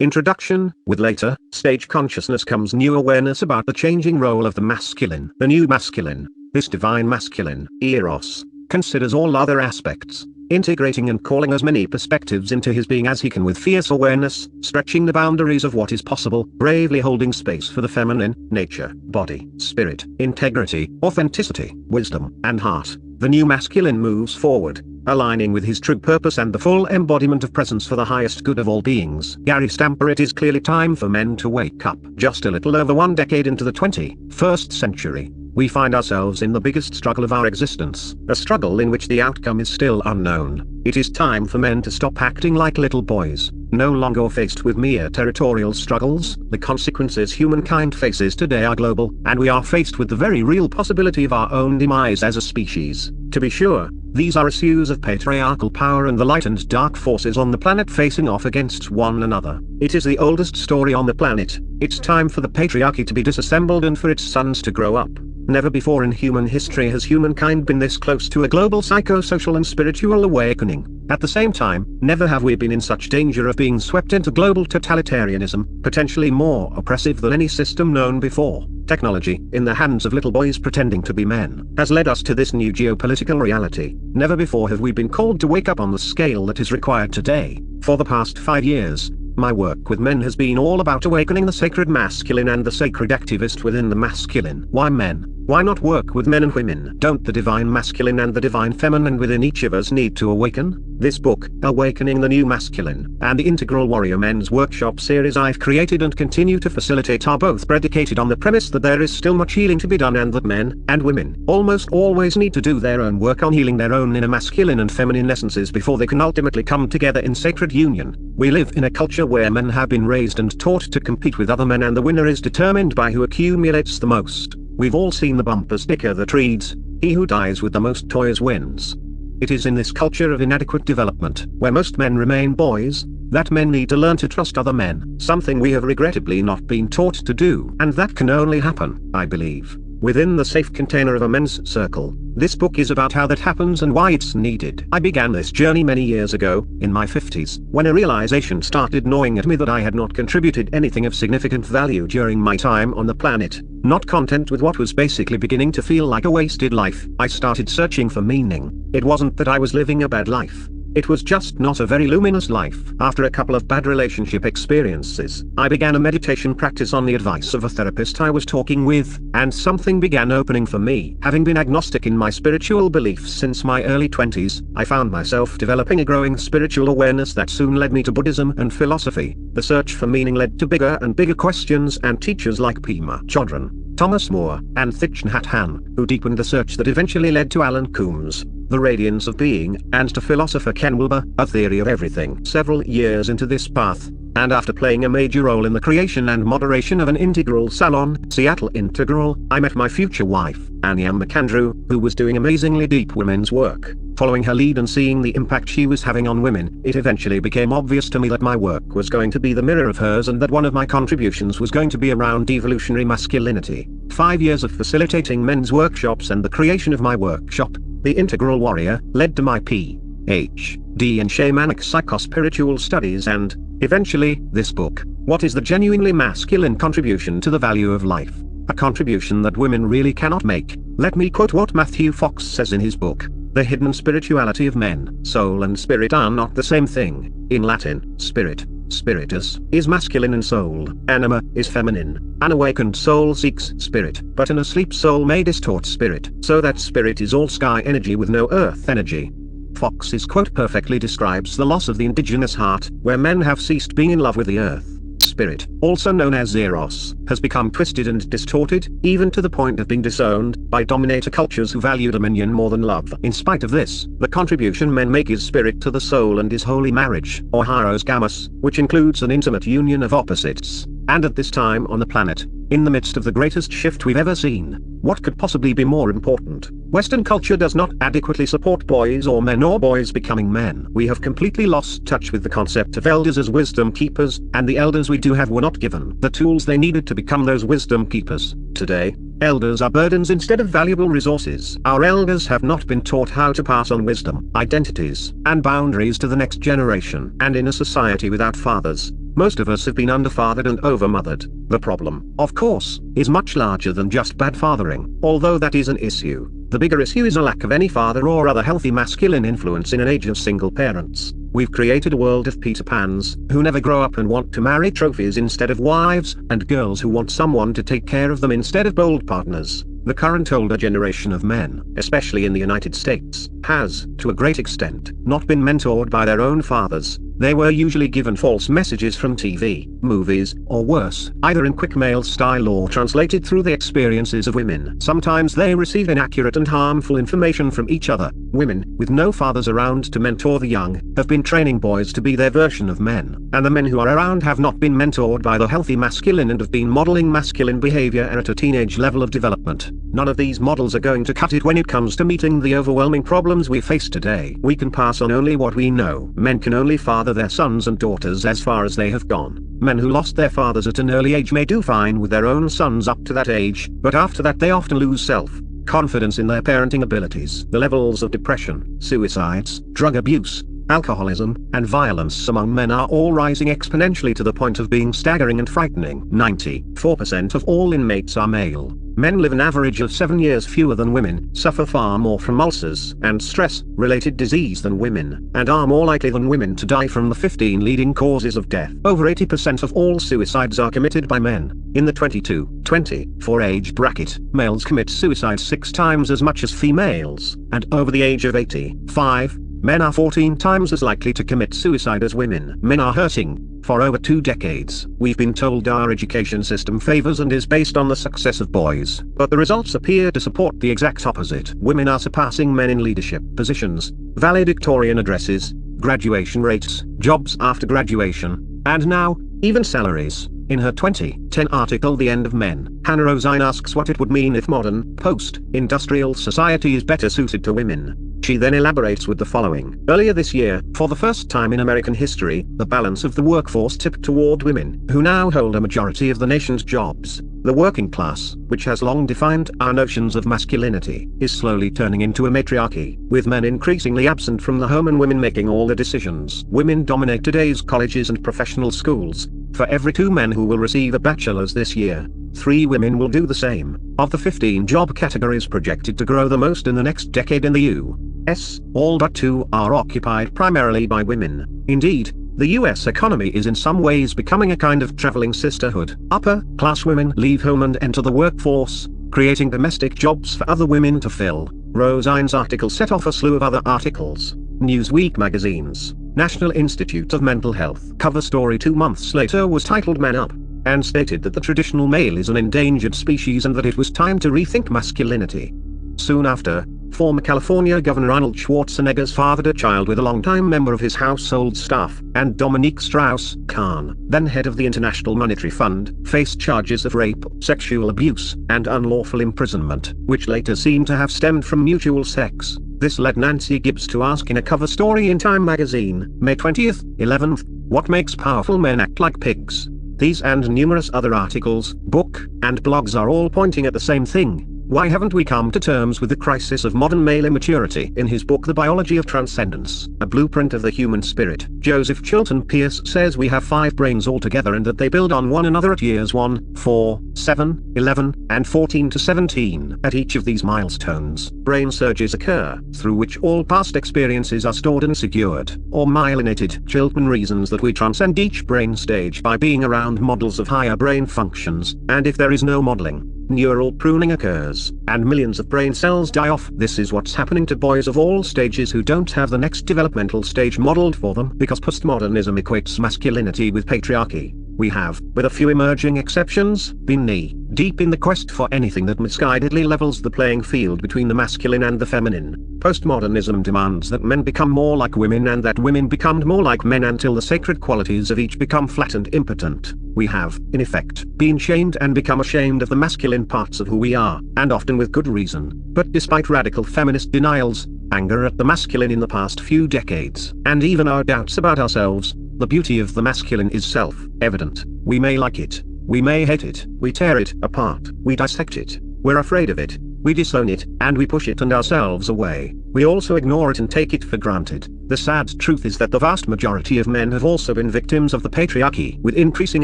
Introduction. With later stage consciousness comes new awareness about the changing role of the masculine. The new masculine, this divine masculine, Eros, considers all other aspects, integrating and calling as many perspectives into his being as he can with fierce awareness, stretching the boundaries of what is possible, bravely holding space for the feminine, nature, body, spirit, integrity, authenticity, wisdom, and heart. The new masculine moves forward, aligning with his true purpose and the full embodiment of presence for the highest good of all beings. Gary Stamper. It is clearly time for men to wake up. Just a little over 1 decade into the 21st century, we find ourselves in the biggest struggle of our existence, a struggle in which the outcome is still unknown. It is time for men to stop acting like little boys, no longer faced with mere territorial struggles. The consequences humankind faces today are global, and we are faced with the very real possibility of our own demise as a species. To be sure, these are issues of patriarchal power and the light and dark forces on the planet facing off against one another. It is the oldest story on the planet. It's time for the patriarchy to be disassembled and for its sons to grow up. Never before in human history has humankind been this close to a global psychosocial and spiritual awakening. At the same time, never have we been in such danger of being swept into global totalitarianism, potentially more oppressive than any system known before. Technology, in the hands of little boys pretending to be men, has led us to this new geopolitical reality. Never before have we been called to wake up on the scale that is required today. For the past 5 years, my work with men has been all about awakening the sacred masculine and the sacred activist within the masculine. Why men? Why not work with men and women? Don't the divine masculine and the divine feminine within each of us need to awaken? This book, Awakening the New Masculine, and the Integral Warrior Men's Workshop series I've created and continue to facilitate are both predicated on the premise that there is still much healing to be done and that men and women almost always need to do their own work on healing their own inner masculine and feminine essences before they can ultimately come together in sacred union. We live in a culture where men have been raised and taught to compete with other men, and the winner is determined by who accumulates the most. We've all seen the bumper sticker that reads, "He who dies with the most toys wins." It is in this culture of inadequate development, where most men remain boys, that men need to learn to trust other men, something we have regrettably not been taught to do. And that can only happen, I believe, within the safe container of a men's circle. This book is about how that happens and why it's needed. I began this journey many years ago, in my 50s, when a realization started gnawing at me that I had not contributed anything of significant value during my time on the planet. Not content with what was basically beginning to feel like a wasted life, I started searching for meaning. It wasn't that I was living a bad life. It was just not a very luminous life. After a couple of bad relationship experiences, I began a meditation practice on the advice of a therapist I was talking with, and something began opening for me. Having been agnostic in my spiritual beliefs since my early 20s, I found myself developing a growing spiritual awareness that soon led me to Buddhism and philosophy. The search for meaning led to bigger and bigger questions and teachers like Pema Chodron, Thomas More, and Thich Nhat Hanh, who deepened the search that eventually led to Alan Coombs, The Radiance of Being, and to philosopher Ken Wilber, A Theory of Everything. Several years into this path, and after playing a major role in the creation and moderation of an integral salon, Seattle Integral, I met my future wife, Anya McAndrew, who was doing amazingly deep women's work. Following her lead and seeing the impact she was having on women, it eventually became obvious to me that my work was going to be the mirror of hers and that one of my contributions was going to be around devolutionary masculinity. 5 years of facilitating men's workshops and the creation of my workshop, The Integral Warrior, led to my Ph.D. in shamanic psychospiritual studies and, eventually, this book, What is the Genuinely Masculine Contribution to the Value of Life? A contribution that women really cannot make. Let me quote what Matthew Fox says in his book, The Hidden Spirituality of Men. Soul and spirit are not the same thing. In Latin, spirit, spiritus, is masculine and soul, anima, is feminine. An awakened soul seeks spirit, but an asleep soul may distort spirit, so that spirit is all sky energy with no earth energy. Fox's quote perfectly describes the loss of the indigenous heart, where men have ceased being in love with the earth. Spirit, also known as Eros, has become twisted and distorted, even to the point of being disowned, by dominator cultures who value dominion more than love. In spite of this, the contribution men make is spirit to the soul and is holy marriage, or hieros gamos, which includes an intimate union of opposites. And at this time on the planet, in the midst of the greatest shift we've ever seen, what could possibly be more important? Western culture does not adequately support boys or men or boys becoming men. We have completely lost touch with the concept of elders as wisdom keepers, and the elders we do have were not given the tools they needed to become those wisdom keepers. Today, elders are burdens instead of valuable resources. Our elders have not been taught how to pass on wisdom, identities, and boundaries to the next generation. And in a society without fathers, Most of us have been underfathered and overmothered. The problem, of course, is much larger than just bad fathering, although that is an issue. The bigger issue is a lack of any father or other healthy masculine influence in an age of single parents. We've created a world of Peter Pans, who never grow up and want to marry trophies instead of wives, and girls who want someone to take care of them instead of bold partners. The current older generation of men, especially in the United States, has, to a great extent, not been mentored by their own fathers. They were usually given false messages from TV, movies, or worse, either in quick mail style or translated through the experiences of women. Sometimes they receive inaccurate and harmful information from each other. Women, with no fathers around to mentor the young, have been training boys to be their version of men, and the men who are around have not been mentored by the healthy masculine and have been modeling masculine behavior at a teenage level of development. None of these models are going to cut it when it comes to meeting the overwhelming problems we face today. We can pass on only what we know. Men can only father their sons and daughters as far as they have gone. Men who lost their fathers at an early age may do fine with their own sons up to that age, but after that they often lose self-confidence in their parenting abilities. The levels of depression, suicides, drug abuse, alcoholism, and violence among men are all rising exponentially to the point of being staggering and frightening. 94% of all inmates are male. Men live an average of 7 years fewer than women, suffer far more from ulcers and stress-related disease than women, and are more likely than women to die from the 15 leading causes of death. Over 80% of all suicides are committed by men. In the 22-24 age bracket, males commit suicide 6 times as much as females, and over the age of 85, men are 14 times as likely to commit suicide as women. Men are hurting. For over 2 decades, we've been told our education system favors and is based on the success of boys, but the results appear to support the exact opposite. Women are surpassing men in leadership positions, valedictorian addresses, graduation rates, jobs after graduation, and now, even salaries. In her 2010 article The End of Men, Hannah Rosine asks what it would mean if modern, post-industrial society is better suited to women. She then elaborates with the following. Earlier this year, for the first time in American history, the balance of the workforce tipped toward women, who now hold a majority of the nation's jobs. The working class, which has long defined our notions of masculinity, is slowly turning into a matriarchy, with men increasingly absent from the home and women making all the decisions. Women dominate today's colleges and professional schools. For every 2 men who will receive a bachelor's this year, 3 women will do the same. Of the 15 job categories projected to grow the most in the next decade in the U.S., all but 2 are occupied primarily by women. Indeed, the U.S. economy is in some ways becoming a kind of traveling sisterhood. Upper-class women leave home and enter the workforce, creating domestic jobs for other women to fill. Rosine's article set off a slew of other articles. Newsweek magazine's National Institute of Mental Health cover story 2 months later was titled Man Up, and stated that the traditional male is an endangered species and that it was time to rethink masculinity. Soon after, former California Governor Arnold Schwarzenegger's fathered a child with a longtime member of his household staff, and Dominique Strauss-Kahn, then head of the International Monetary Fund, faced charges of rape, sexual abuse, and unlawful imprisonment, which later seemed to have stemmed from mutual sex. This led Nancy Gibbs to ask in a cover story in Time magazine, May 20th, 11th, what makes powerful men act like pigs? These and numerous other articles, book, and blogs are all pointing at the same thing. Why haven't we come to terms with the crisis of modern male immaturity? In his book The Biology of Transcendence, A Blueprint of the Human Spirit, Joseph Chilton Pearce says we have 5 brains altogether and that they build on one another at years 1, 4, 7, 11, and 14 to 17. At each of these milestones, brain surges occur, through which all past experiences are stored and secured, or myelinated. Chilton reasons that we transcend each brain stage by being around models of higher brain functions, and if there is no modeling, neural pruning occurs, and millions of brain cells die off. This is what's happening to boys of all stages who don't have the next developmental stage modeled for them, because postmodernism equates masculinity with patriarchy. We have, with a few emerging exceptions, been knee-deep in the quest for anything that misguidedly levels the playing field between the masculine and the feminine. Postmodernism demands that men become more like women and that women become more like men until the sacred qualities of each become flat and impotent. We have, in effect, been shamed and become ashamed of the masculine parts of who we are, and often with good reason. But despite radical feminist denials, anger at the masculine in the past few decades, and even our doubts about ourselves, the beauty of the masculine is self-evident. We may like it, we may hate it, we tear it apart, we dissect it, we're afraid of it, we disown it, and we push it and ourselves away. We also ignore it and take it for granted. The sad truth is that the vast majority of men have also been victims of the patriarchy. With increasing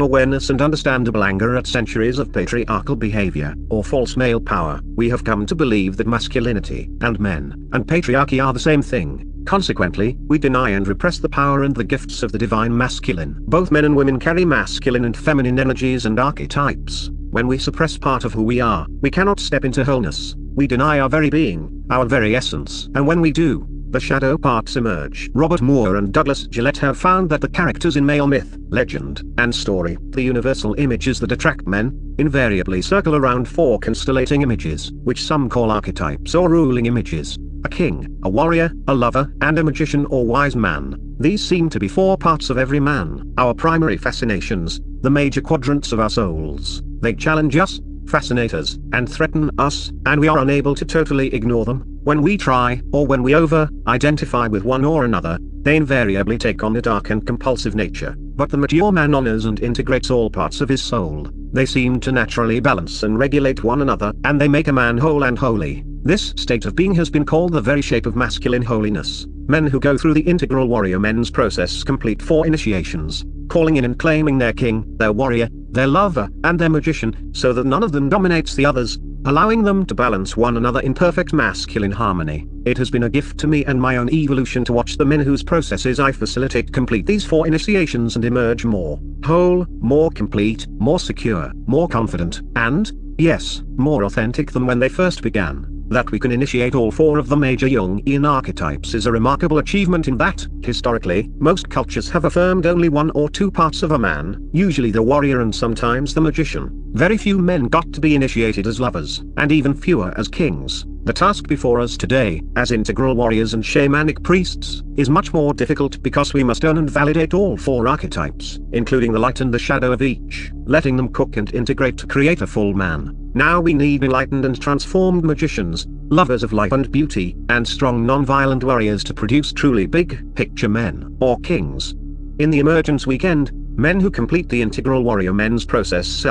awareness and understandable anger at centuries of patriarchal behavior, or false male power, we have come to believe that masculinity, and men, and patriarchy are the same thing. Consequently, we deny and repress the power and the gifts of the divine masculine. Both men and women carry masculine and feminine energies and archetypes. When we suppress part of who we are, we cannot step into wholeness. We deny our very being, our very essence. And when we do, the shadow parts emerge. Robert Moore and Douglas Gillette have found that the characters in male myth, legend, and story, the universal images that attract men, invariably circle around four constellating images, which some call archetypes or ruling images: a king, a warrior, a lover, and a magician or wise man. These seem to be four parts of every man, our primary fascinations, the major quadrants of our souls. They challenge us, fascinate us, and threaten us, and we are unable to totally ignore them. When we try, or when we over-identify with one or another, they invariably take on a dark and compulsive nature. But the mature man honors and integrates all parts of his soul. They seem to naturally balance and regulate one another, and they make a man whole and holy. This state of being has been called the very shape of masculine holiness. Men who go through the integral warrior men's process complete 4 initiations, calling in and claiming their king, their warrior, their lover, and their magician, so that none of them dominates the others, allowing them to balance one another in perfect masculine harmony. It has been a gift to me and my own evolution to watch the men whose processes I facilitate complete these 4 initiations and emerge more whole, more complete, more secure, more confident, and, yes, more authentic than when they first began. That we can initiate all 4 of the major Jungian archetypes is a remarkable achievement in that, historically, most cultures have affirmed only 1 or 2 parts of a man, usually the warrior and sometimes the magician. Very few men got to be initiated as lovers, and even fewer as kings. The task before us today, as integral warriors and shamanic priests, is much more difficult because we must earn and validate all 4 archetypes, including the light and the shadow of each, letting them cook and integrate to create a full man. Now we need enlightened and transformed magicians, lovers of life and beauty, and strong non-violent warriors to produce truly big picture men, or kings. In the Emergence Weekend, men who complete the integral warrior men's process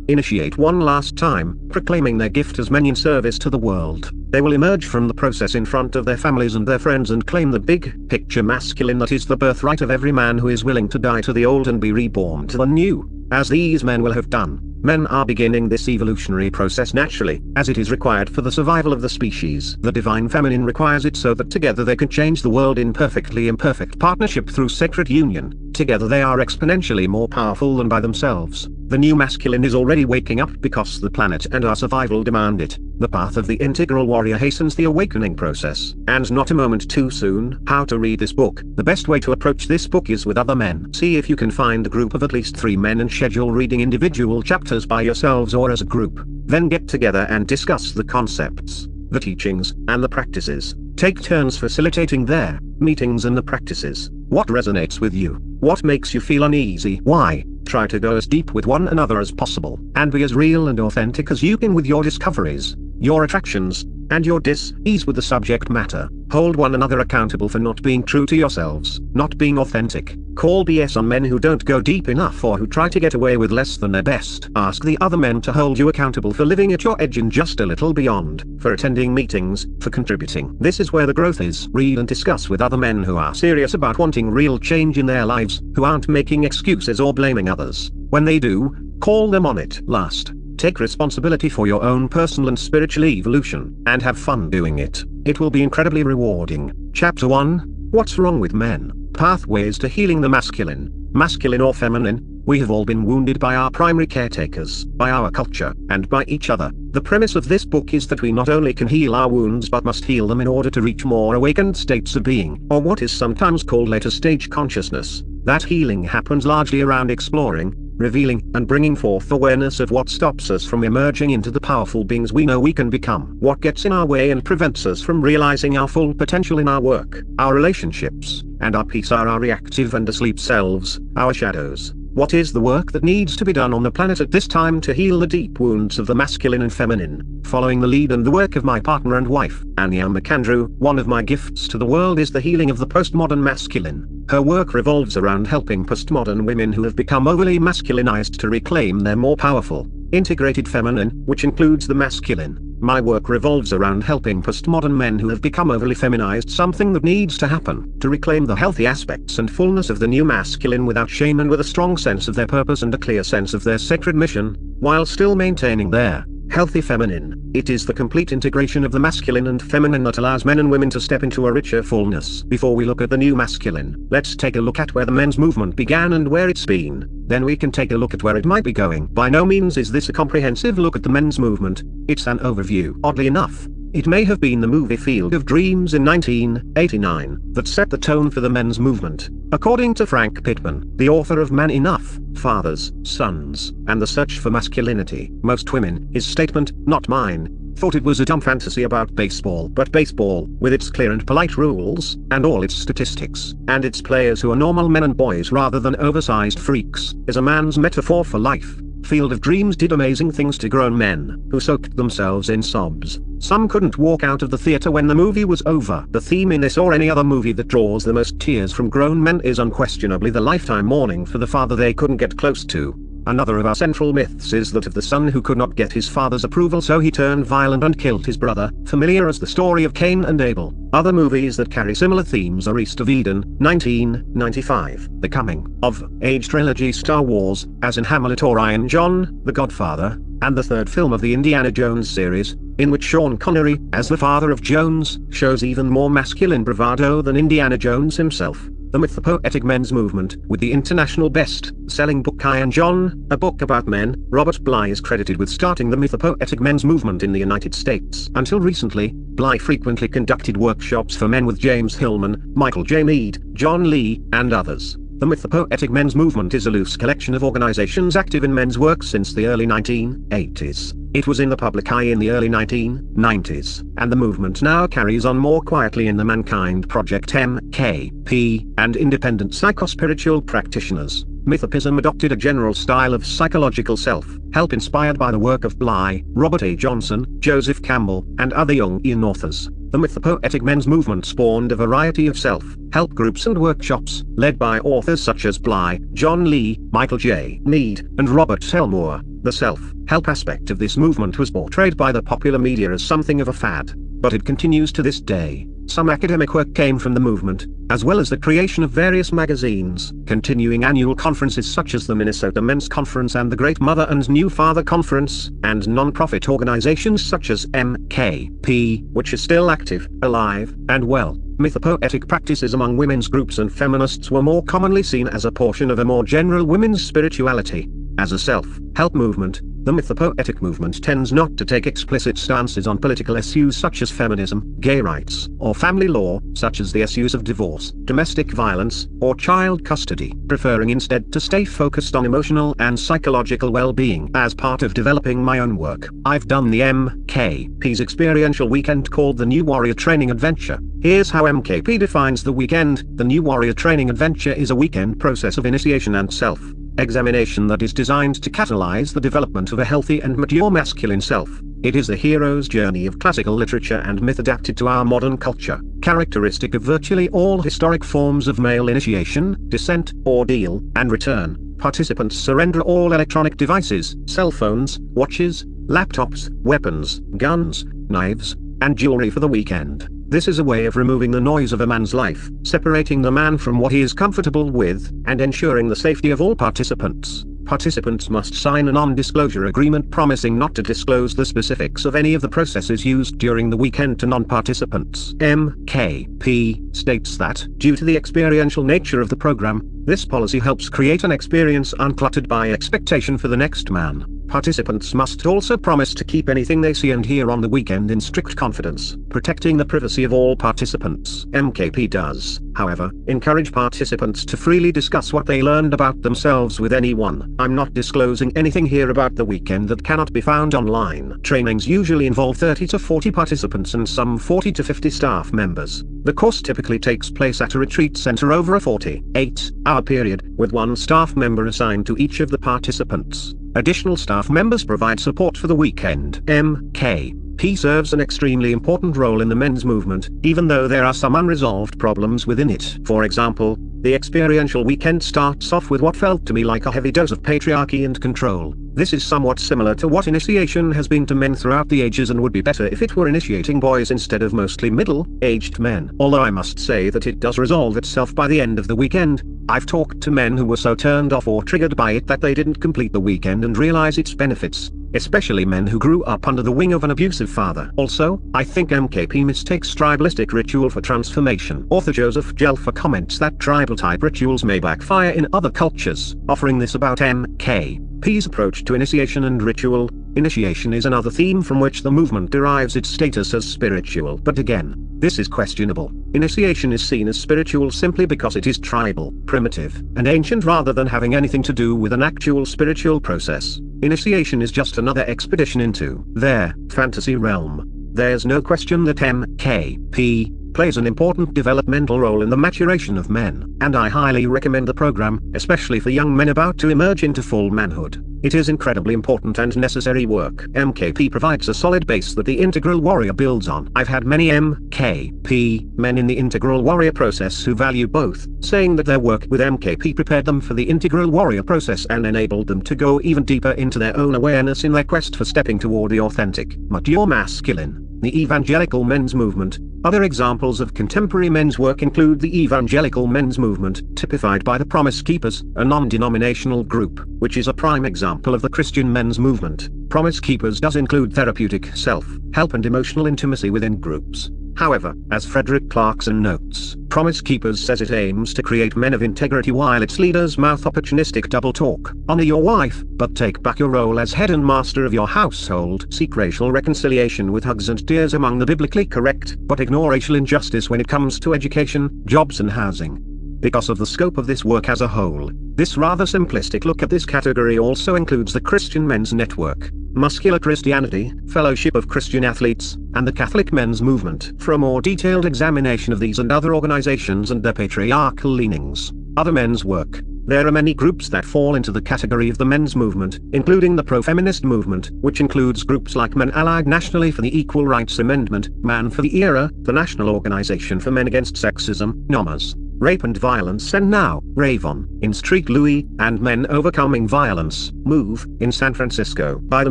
initiate one last time, proclaiming their gift as men in service to the world. They will emerge from the process in front of their families and their friends and claim the big picture masculine that is the birthright of every man who is willing to die to the old and be reborn to the new, as these men will have done. Men are beginning this evolutionary process naturally, as it is required for the survival of the species. The divine feminine requires it so that together they can change the world in perfectly imperfect partnership through sacred union. Together they are exponentially more powerful than by themselves. The new masculine is already waking up because the planet and our survival demand it. The path of the integral warrior hastens the awakening process, and not a moment too soon. How to read this book? The best way to approach this book is with other men. See if you can find a group of at least 3 men and schedule reading individual chapters by yourselves or as a group. Then get together and discuss the concepts, the teachings, and the practices. Take turns facilitating their meetings and the practices. What resonates with you? What makes you feel uneasy? Why? Try to go as deep with one another as possible, and be as real and authentic as you can with your discoveries, your attractions, and your dis-ease with the subject matter. Hold one another accountable for not being true to yourselves, not being authentic. Call BS on men who don't go deep enough or who try to get away with less than their best. Ask the other men to hold you accountable for living at your edge and just a little beyond, for attending meetings, for contributing. This is where the growth is. Read and discuss with other men who are serious about wanting real change in their lives, who aren't making excuses or blaming others. When they do, call them on it. Last, take responsibility for your own personal and spiritual evolution, and have fun doing it. It will be incredibly rewarding. Chapter 1: What's Wrong with Men? Pathways to Healing the Masculine. Masculine or feminine, we have all been wounded by our primary caretakers, by our culture, and by each other. The premise of this book is that we not only can heal our wounds but must heal them in order to reach more awakened states of being, or what is sometimes called later stage consciousness. That healing happens largely around exploring, revealing, and bringing forth awareness of what stops us from emerging into the powerful beings we know we can become. What gets in our way and prevents us from realizing our full potential in our work, our relationships, and our peace are our reactive and asleep selves, our shadows. What is the work that needs to be done on the planet at this time to heal the deep wounds of the masculine and feminine? Following the lead and the work of my partner and wife, Anya McAndrew, one of my gifts to the world is the healing of the postmodern masculine. Her work revolves around helping postmodern women who have become overly masculinized to reclaim their more powerful, integrated feminine, which includes the masculine, My work revolves around helping postmodern men who have become overly feminized, something that needs to happen, to reclaim the healthy aspects and fullness of the new masculine without shame and with a strong sense of their purpose and a clear sense of their sacred mission, while still maintaining their healthy feminine. It is the complete integration of the masculine and feminine that allows men and women to step into a richer fullness. Before we look at the new masculine, let's take a look at where the men's movement began and where it's been. Then we can take a look at where it might be going. By no means is this a comprehensive look at the men's movement, it's an overview. Oddly enough, it may have been the movie Field of Dreams in 1989 that set the tone for the men's movement. According to Frank Pittman, the author of Man Enough, Fathers, Sons, and the Search for Masculinity, most women, his statement, not mine, thought it was a dumb fantasy about baseball. But baseball, with its clear and polite rules, and all its statistics, and its players who are normal men and boys rather than oversized freaks, is a man's metaphor for life. Field of Dreams did amazing things to grown men, who soaked themselves in sobs. Some couldn't walk out of the theater when the movie was over. The theme in this or any other movie that draws the most tears from grown men is unquestionably the lifetime mourning for the father they couldn't get close to. Another of our central myths is that of the son who could not get his father's approval, so he turned violent and killed his brother, familiar as the story of Cain and Abel. Other movies that carry similar themes are East of Eden, 1995, The Coming of Age trilogy, Star Wars, as in Hamlet or Iron John, The Godfather, and the third film of the Indiana Jones series, in which Sean Connery, as the father of Jones, shows even more masculine bravado than Indiana Jones himself. The Mythopoetic Men's Movement, with the international best-selling book Iron John, a book about men. Robert Bly is credited with starting the Mythopoetic Men's Movement in the United States. Until recently, Bly frequently conducted workshops for men with James Hillman, Michael J. Meade, John Lee, and others. The Mythopoetic Men's Movement is a loose collection of organizations active in men's work since the early 1980s. It was in the public eye in the early 1990s, and the movement now carries on more quietly in the Mankind Project (MKP) and independent psychospiritual practitioners. Mythopism adopted a general style of psychological self-help inspired by the work of Bly, Robert A. Johnson, Joseph Campbell, and other Jungian authors. The Mythopoetic Men's Movement spawned a variety of self-help groups and workshops, led by authors such as Bly, John Lee, Michael J. Meade, and Robert L. Moore. The self-help aspect of this movement was portrayed by the popular media as something of a fad, but it continues to this day. Some academic work came from the movement, as well as the creation of various magazines, continuing annual conferences such as the Minnesota Men's Conference and the Great Mother and New Father Conference, and non-profit organizations such as MKP, which is still active, alive, and well. Mythopoetic practices among women's groups and feminists were more commonly seen as a portion of a more general women's spirituality. As a self-help movement, the Mythopoetic movement tends not to take explicit stances on political issues such as feminism, gay rights, or family law, such as the issues of divorce, domestic violence, or child custody, preferring instead to stay focused on emotional and psychological well-being. As part of developing my own work, I've done the MKP's experiential weekend called the New Warrior Training Adventure. Here's how MKP defines the weekend. The New Warrior Training Adventure is a weekend process of initiation and self-examination that is designed to catalyze the development of a healthy and mature masculine self. It is the hero's journey of classical literature and myth adapted to our modern culture, characteristic of virtually all historic forms of male initiation, descent, ordeal, and return. Participants surrender all electronic devices, cell phones, watches, laptops, weapons, guns, knives, and jewelry for the weekend. This is a way of removing the noise of a man's life, separating the man from what he is comfortable with, and ensuring the safety of all participants. Participants must sign a non-disclosure agreement promising not to disclose the specifics of any of the processes used during the weekend to non-participants. MKP states that, due to the experiential nature of the program, this policy helps create an experience uncluttered by expectation for the next man. Participants must also promise to keep anything they see and hear on the weekend in strict confidence, protecting the privacy of all participants. MKP does, however, encourage participants to freely discuss what they learned about themselves with anyone. I'm not disclosing anything here about the weekend that cannot be found online. Trainings usually involve 30 to 40 participants and some 40 to 50 staff members. The course typically takes place at a retreat center over a 48-hour period, with one staff member assigned to each of the participants. Additional staff members provide support for the weekend. MKP serves an extremely important role in the men's movement, even though there are some unresolved problems within it. For example, the experiential weekend starts off with what felt to me like a heavy dose of patriarchy and control. This is somewhat similar to what initiation has been to men throughout the ages and would be better if it were initiating boys instead of mostly middle-aged men. Although I must say that it does resolve itself by the end of the weekend. I've talked to men who were so turned off or triggered by it that they didn't complete the weekend and realize its benefits, especially men who grew up under the wing of an abusive father. Also, I think MKP mistakes tribalistic ritual for transformation. Author Joseph Gelfer comments that tribal-type rituals may backfire in other cultures, offering this about MKP's approach to initiation and ritual. Initiation is another theme from which the movement derives its status as spiritual. But again, this is questionable. Initiation is seen as spiritual simply because it is tribal, primitive, and ancient rather than having anything to do with an actual spiritual process. Initiation is just another expedition into their fantasy realm. There's no question that MKP plays an important developmental role in the maturation of men, and I highly recommend the program, especially for young men about to emerge into full manhood. It is incredibly important and necessary work. MKP provides a solid base that the Integral Warrior builds on. I've had many MKP men in the Integral Warrior process who value both, saying that their work with MKP prepared them for the Integral Warrior process and enabled them to go even deeper into their own awareness in their quest for stepping toward the authentic, mature masculine. The Evangelical Men's Movement. Other examples of contemporary men's work include the Evangelical Men's Movement, typified by the Promise Keepers, a non-denominational group, which is a prime example of the Christian men's movement. Promise Keepers does include therapeutic self-help and emotional intimacy within groups. However, as Frederick Clarkson notes, Promise Keepers says it aims to create men of integrity while its leaders mouth opportunistic double talk. Honor your wife, but take back your role as head and master of your household. Seek racial reconciliation with hugs and tears among the biblically correct, but ignore racial injustice when it comes to education, jobs and housing. Because of the scope of this work as a whole, this rather simplistic look at this category also includes the Christian Men's Network, Muscular Christianity, Fellowship of Christian Athletes, and the Catholic Men's Movement. For a more detailed examination of these and other organizations and their patriarchal leanings, other men's work, there are many groups that fall into the category of the men's movement, including the pro-feminist movement, which includes groups like Men Allied Nationally for the Equal Rights Amendment, Man for the Era, the National Organization for Men Against Sexism, NOMAS, Rape and Violence, and now, Ravon, in Street Louis, and Men Overcoming Violence, MOVE, in San Francisco. By the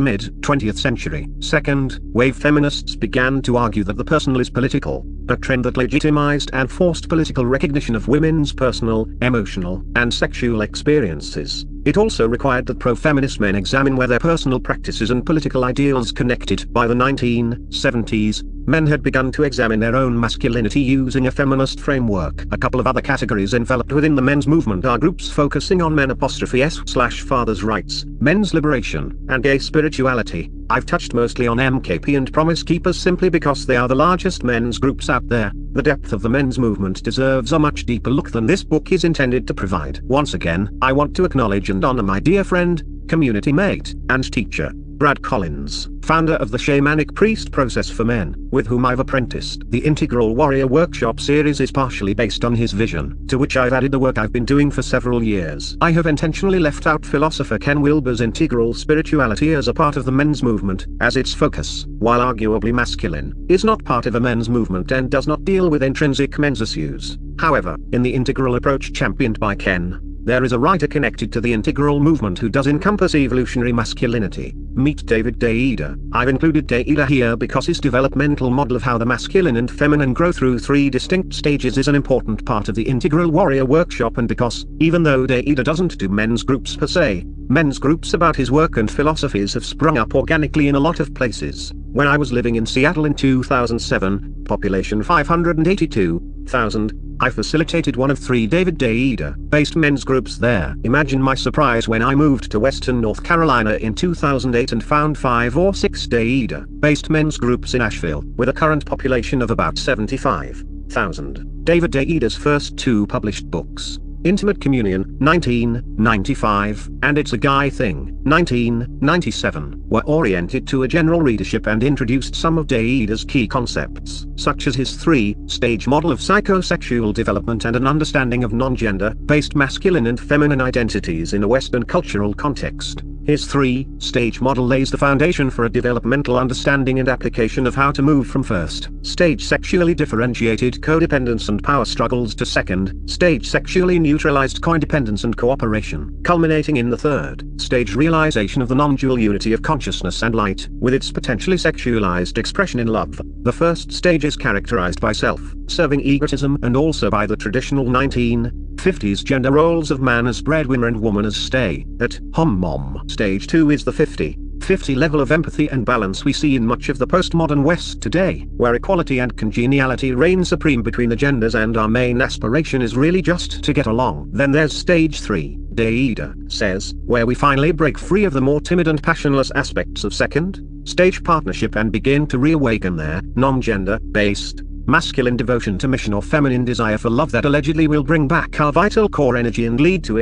mid-20th century, second-wave feminists began to argue that the personal is political, a trend that legitimized and forced political recognition of women's personal, emotional, and sexual experiences. It also required that pro-feminist men examine where their personal practices and political ideals connected. By the 1970s, men had begun to examine their own masculinity using a feminist framework. A couple of other categories enveloped within the men's movement are groups focusing on men''s/fathers' rights, men's liberation, and gay spirituality. I've touched mostly on MKP and Promise Keepers simply because they are the largest men's groups out there. The depth of the men's movement deserves a much deeper look than this book is intended to provide. Once again, I want to acknowledge and honor my dear friend, community mate, and teacher, Brad Collins, founder of the Shamanic Priest Process for Men, with whom I've apprenticed. The Integral Warrior Workshop series is partially based on his vision, to which I've added the work I've been doing for several years. I have intentionally left out philosopher Ken Wilber's integral spirituality as a part of the men's movement, as its focus, while arguably masculine, is not part of a men's movement and does not deal with intrinsic men's issues. However, in the integral approach championed by Ken, there is a writer connected to the integral movement who does encompass evolutionary masculinity. Meet David Deida. I've included Deida here because his developmental model of how the masculine and feminine grow through 3 distinct stages is an important part of the Integral Warrior Workshop, and because, even though Deida doesn't do men's groups per se, men's groups about his work and philosophies have sprung up organically in a lot of places. When I was living in Seattle in 2007, population 582,000, I facilitated one of 3 David Deida-based men's groups there. Imagine my surprise when I moved to Western North Carolina in 2008 and found 5 or 6 Deida-based men's groups in Asheville, with a current population of about 75,000. David Deida's first 2 published books, Intimate Communion, 1995, and It's a Guy Thing, 1997, were oriented to a general readership and introduced some of Deida's key concepts, such as his 3-stage model of psychosexual development and an understanding of non-gender-based masculine and feminine identities in a Western cultural context. His 3-stage model lays the foundation for a developmental understanding and application of how to move from first-stage sexually differentiated codependence and power struggles to second-stage sexually neutralized coindependence and cooperation, culminating in the third-stage realization of the non-dual unity of consciousness and light, with its potentially sexualized expression in love. The first stage is characterized by self-serving egotism and also by the traditional 1950s gender roles of man as breadwinner and woman as stay-at-home mom. Stage 2 is the 50-50 level of empathy and balance we see in much of the postmodern West today, where equality and congeniality reign supreme between the genders and our main aspiration is really just to get along. Then there's stage 3, Deida says, where we finally break free of the more timid and passionless aspects of second-stage partnership and begin to reawaken their non-gender-based masculine devotion to mission or feminine desire for love that allegedly will bring back our vital core energy and lead to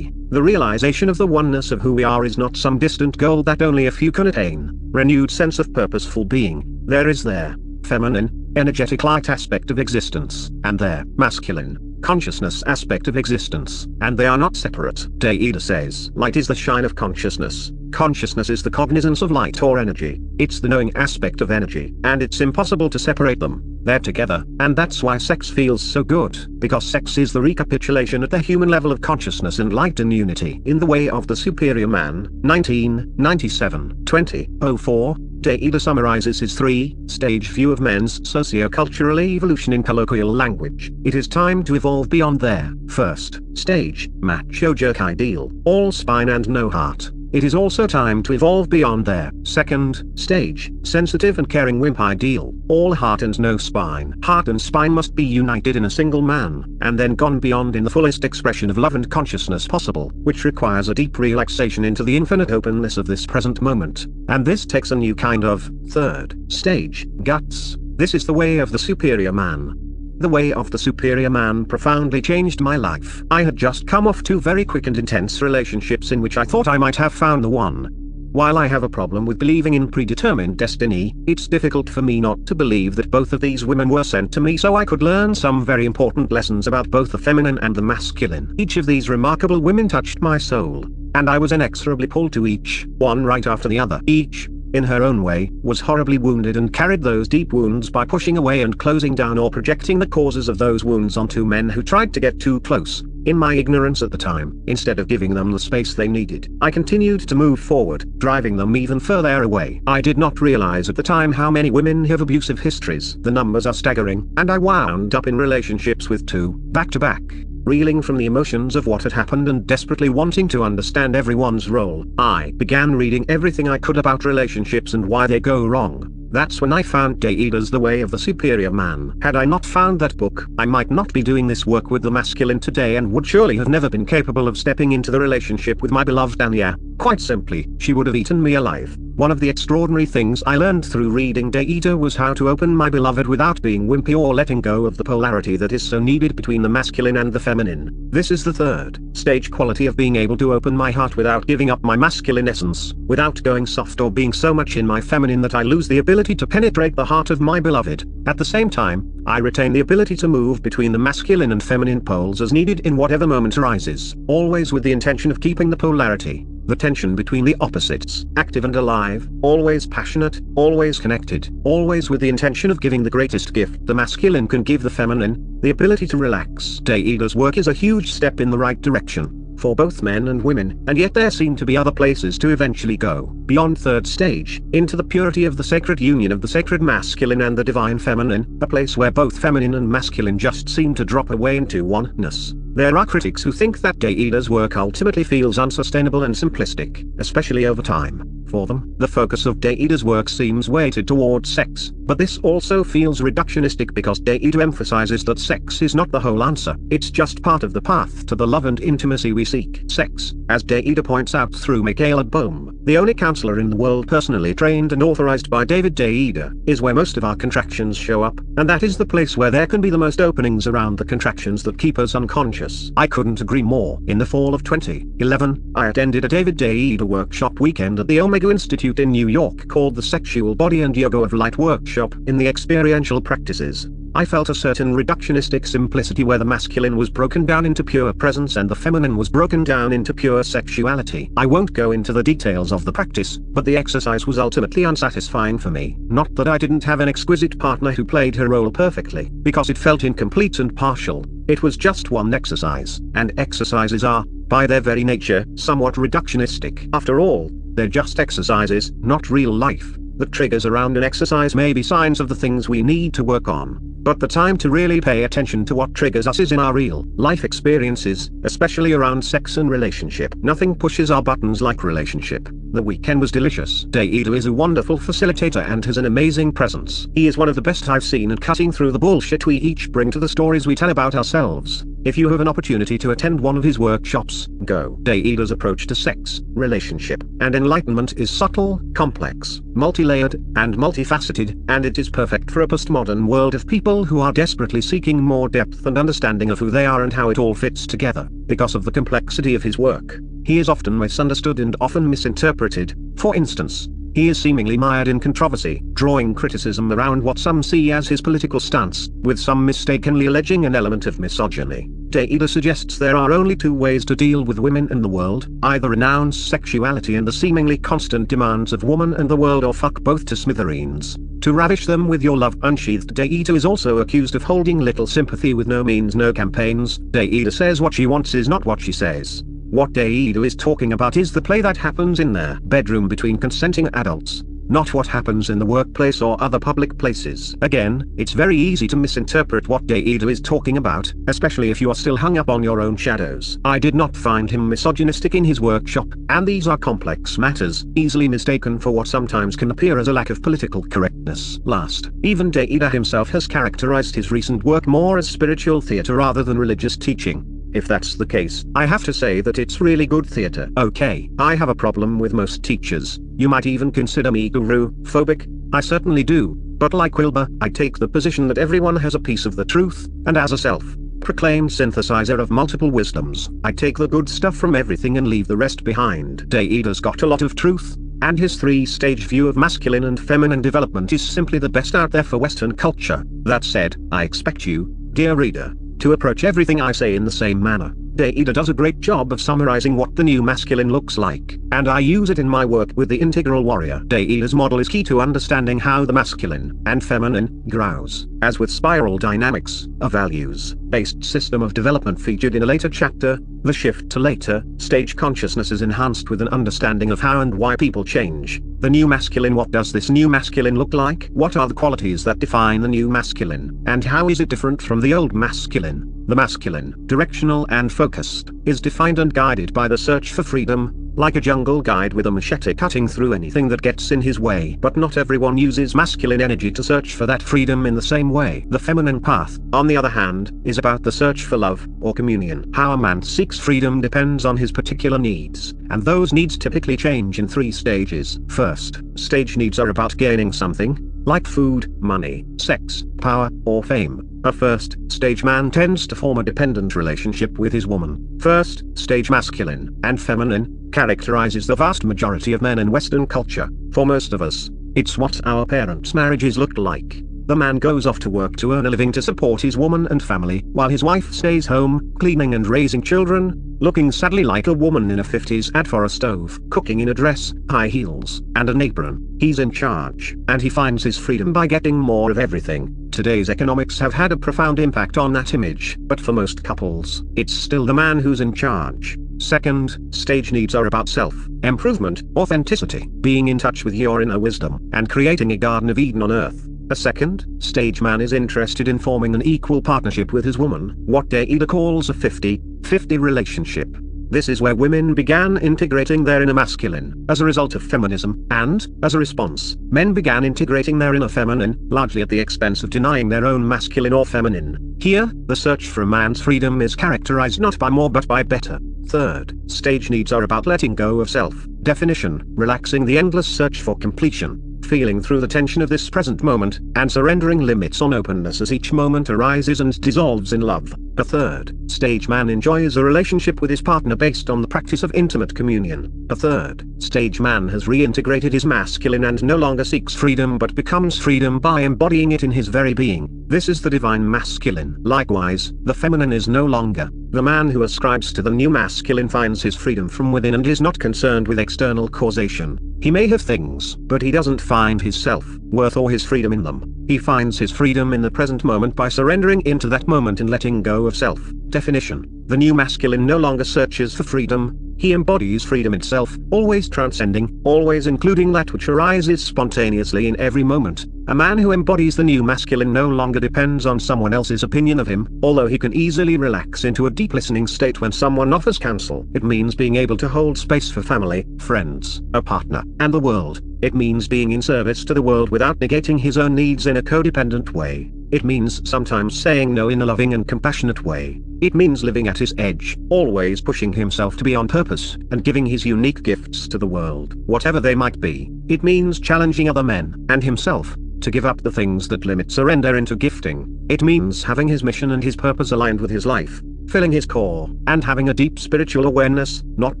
the realization of the oneness of who we are is not some distant goal that only a few can attain. Renewed sense of purposeful being, there is their feminine, energetic light aspect of existence, and their masculine, consciousness aspect of existence, and they are not separate. Deida says, light is the shine of consciousness. Consciousness is the cognizance of light or energy. It's the knowing aspect of energy, and it's impossible to separate them. They're together, and that's why sex feels so good, because sex is the recapitulation at the human level of consciousness and light and unity. In The Way of the Superior Man, 1997, 2004, Deida summarizes his 3-stage view of men's socio-cultural evolution in colloquial language. It is time to evolve beyond their first stage, macho jerk ideal, all spine and no heart. It is also time to evolve beyond their second stage, sensitive and caring wimp ideal, all heart and no spine. Heart and spine must be united in a single man, and then gone beyond in the fullest expression of love and consciousness possible, which requires a deep relaxation into the infinite openness of this present moment. And this takes a new kind of third stage, guts. This is the way of the superior man. The Way of the Superior Man profoundly changed my life. I had just come off 2 very quick and intense relationships in which I thought I might have found the one. While I have a problem with believing in predetermined destiny, it's difficult for me not to believe that both of these women were sent to me so I could learn some very important lessons about both the feminine and the masculine. Each of these remarkable women touched my soul, and I was inexorably pulled to each one right after the other. Each, in her own way, was horribly wounded and carried those deep wounds by pushing away and closing down or projecting the causes of those wounds onto men who tried to get too close, in my ignorance at the time, instead of giving them the space they needed. I continued to move forward, driving them even further away. I did not realize at the time how many women have abusive histories. The numbers are staggering, and I wound up in relationships with 2, back-to-back. Reeling from the emotions of what had happened and desperately wanting to understand everyone's role, I began reading everything I could about relationships and why they go wrong. That's when I found Deida's The Way of the Superior Man. Had I not found that book, I might not be doing this work with the masculine today and would surely have never been capable of stepping into the relationship with my beloved Anya. Quite simply, she would have eaten me alive. One of the extraordinary things I learned through reading Deida was how to open my beloved without being wimpy or letting go of the polarity that is so needed between the masculine and the feminine. This is the third stage quality of being able to open my heart without giving up my masculine essence, without going soft or being so much in my feminine that I lose the ability to penetrate the heart of my beloved. At the same time, I retain the ability to move between the masculine and feminine poles as needed in whatever moment arises, always with the intention of keeping the polarity, the tension between the opposites, active and alive, always passionate, always connected, always with the intention of giving the greatest gift the masculine can give the feminine, the ability to relax. Deida's work is a huge step in the right direction for both men and women, and yet there seem to be other places to eventually go, beyond third stage, into the purity of the sacred union of the sacred masculine and the divine feminine, a place where both feminine and masculine just seem to drop away into oneness. There are critics who think that Deida's work ultimately feels unsustainable and simplistic, especially over time. For them, the focus of Deida's work seems weighted towards sex, but this also feels reductionistic because Deida emphasizes that sex is not the whole answer, it's just part of the path to the love and intimacy we seek. Sex, as Deida points out through Michaela Boehm, the only counselor in the world personally trained and authorized by David Deida, is where most of our contractions show up, and that is the place where there can be the most openings around the contractions that keep us unconscious. I couldn't agree more. In the fall of 2011, I attended a David Deida workshop weekend at the Omega Institute in New York called the Sexual Body and Yoga of Light Workshop in the Experiential Practices I felt a certain reductionistic simplicity where the masculine was broken down into pure presence and the feminine was broken down into pure sexuality. I won't go into the details of the practice, but the exercise was ultimately unsatisfying for me. Not that I didn't have an exquisite partner who played her role perfectly, because it felt incomplete and partial. It was just one exercise, and exercises are, by their very nature, somewhat reductionistic. After all, they're just exercises, not real life. The triggers around an exercise may be signs of the things we need to work on, but the time to really pay attention to what triggers us is in our real life experiences, especially around sex and relationship. Nothing pushes our buttons like relationship. The weekend was delicious. Deido is a wonderful facilitator and has an amazing presence. He is one of the best I've seen at cutting through the bullshit we each bring to the stories we tell about ourselves. If you have an opportunity to attend one of his workshops, go. Deido's approach to sex, relationship, and enlightenment is subtle, complex, multi-layered, and multifaceted, and it is perfect for a postmodern world of people who are desperately seeking more depth and understanding of who they are and how it all fits together. Because of the complexity of his work, he is often misunderstood and often misinterpreted. For instance, he is seemingly mired in controversy, drawing criticism around what some see as his political stance, with some mistakenly alleging an element of misogyny. Deido suggests there are only two ways to deal with women and the world: either renounce sexuality and the seemingly constant demands of woman and the world, or fuck both to smithereens. To ravish them with your love unsheathed. Deido is also accused of holding little sympathy with no means no campaigns. Deido says what she wants is not what she says. What Deido is talking about is the play that happens in their bedroom between consenting adults, not what happens in the workplace or other public places. Again, it's very easy to misinterpret what Deido is talking about, especially if you are still hung up on your own shadows. I did not find him misogynistic in his workshop, and these are complex matters, easily mistaken for what sometimes can appear as a lack of political correctness. Last, even Deido himself has characterized his recent work more as spiritual theater rather than religious teaching. If that's the case, I have to say that it's really good theater. Okay, I have a problem with most teachers. You might even consider me guru-phobic. I certainly do, but like Wilbur, I take the position that everyone has a piece of the truth, and as a self-proclaimed synthesizer of multiple wisdoms, I take the good stuff from everything and leave the rest behind. Deido's got a lot of truth, and his three-stage view of masculine and feminine development is simply the best out there for Western culture. That said, I expect you, dear reader, to approach everything I say in the same manner. Deido does a great job of summarizing what the new masculine looks like, and I use it in my work with the Integral Warrior. Deido's model is key to understanding how the masculine and feminine grows. As with spiral dynamics, a values-based system of development featured in a later chapter, the shift to later stage consciousness is enhanced with an understanding of how and why people change. The new masculine. What does this new masculine look like? What are the qualities that define the new masculine? And how is it different from the old masculine? The masculine, directional and focused, is defined and guided by the search for freedom, like a jungle guide with a machete cutting through anything that gets in his way. But not everyone uses masculine energy to search for that freedom in the same way. The feminine path, on the other hand, is about the search for love, or communion. How a man seeks freedom depends on his particular needs, and those needs typically change in three stages. First, stage needs are about gaining something, like food, money, sex, power, or fame. A first stage man tends to form a dependent relationship with his woman. First stage masculine and feminine characterizes the vast majority of men in Western culture. For most of us, it's what our parents' marriages looked like. The man goes off to work to earn a living to support his woman and family, while his wife stays home, cleaning and raising children, looking sadly like a woman in a 50s ad for a stove, cooking in a dress, high heels, and an apron. He's in charge, and he finds his freedom by getting more of everything. Today's economics have had a profound impact on that image, but for most couples, it's still the man who's in charge. Second stage needs are about self-improvement, authenticity, being in touch with your inner wisdom, and creating a Garden of Eden on earth. A second stage man is interested in forming an equal partnership with his woman, what Deido calls a 50-50 relationship. This is where women began integrating their inner masculine as a result of feminism, and, as a response, men began integrating their inner feminine, largely at the expense of denying their own masculine or feminine. Here, the search for a man's freedom is characterized not by more but by better. Third stage needs are about letting go of self-definition, relaxing the endless search for completion, feeling through the tension of this present moment, and surrendering limits on openness as each moment arises and dissolves in love. A third stage man enjoys a relationship with his partner based on the practice of intimate communion. A third stage man has reintegrated his masculine and no longer seeks freedom but becomes freedom by embodying it in his very being. This is the divine masculine. Likewise, the feminine is no longer. The man who ascribes to the new masculine finds his freedom from within and is not concerned with external causation. He may have things, but he doesn't find his self-worth or his freedom in them. He finds his freedom in the present moment by surrendering into that moment and letting go of self. Definition: the new masculine no longer searches for freedom, he embodies freedom itself, always transcending, always including that which arises spontaneously in every moment. A man who embodies the new masculine no longer depends on someone else's opinion of him, although he can easily relax into a deep listening state when someone offers counsel. It means being able to hold space for family, friends, a partner, and the world. It means being in service to the world without negating his own needs in a codependent way. It means sometimes saying no in a loving and compassionate way. It means living at his edge, always pushing himself to be on purpose, and giving his unique gifts to the world, whatever they might be. It means challenging other men, and himself, to give up the things that limit surrender into gifting. It means having his mission and his purpose aligned with his life, filling his core, and having a deep spiritual awareness, not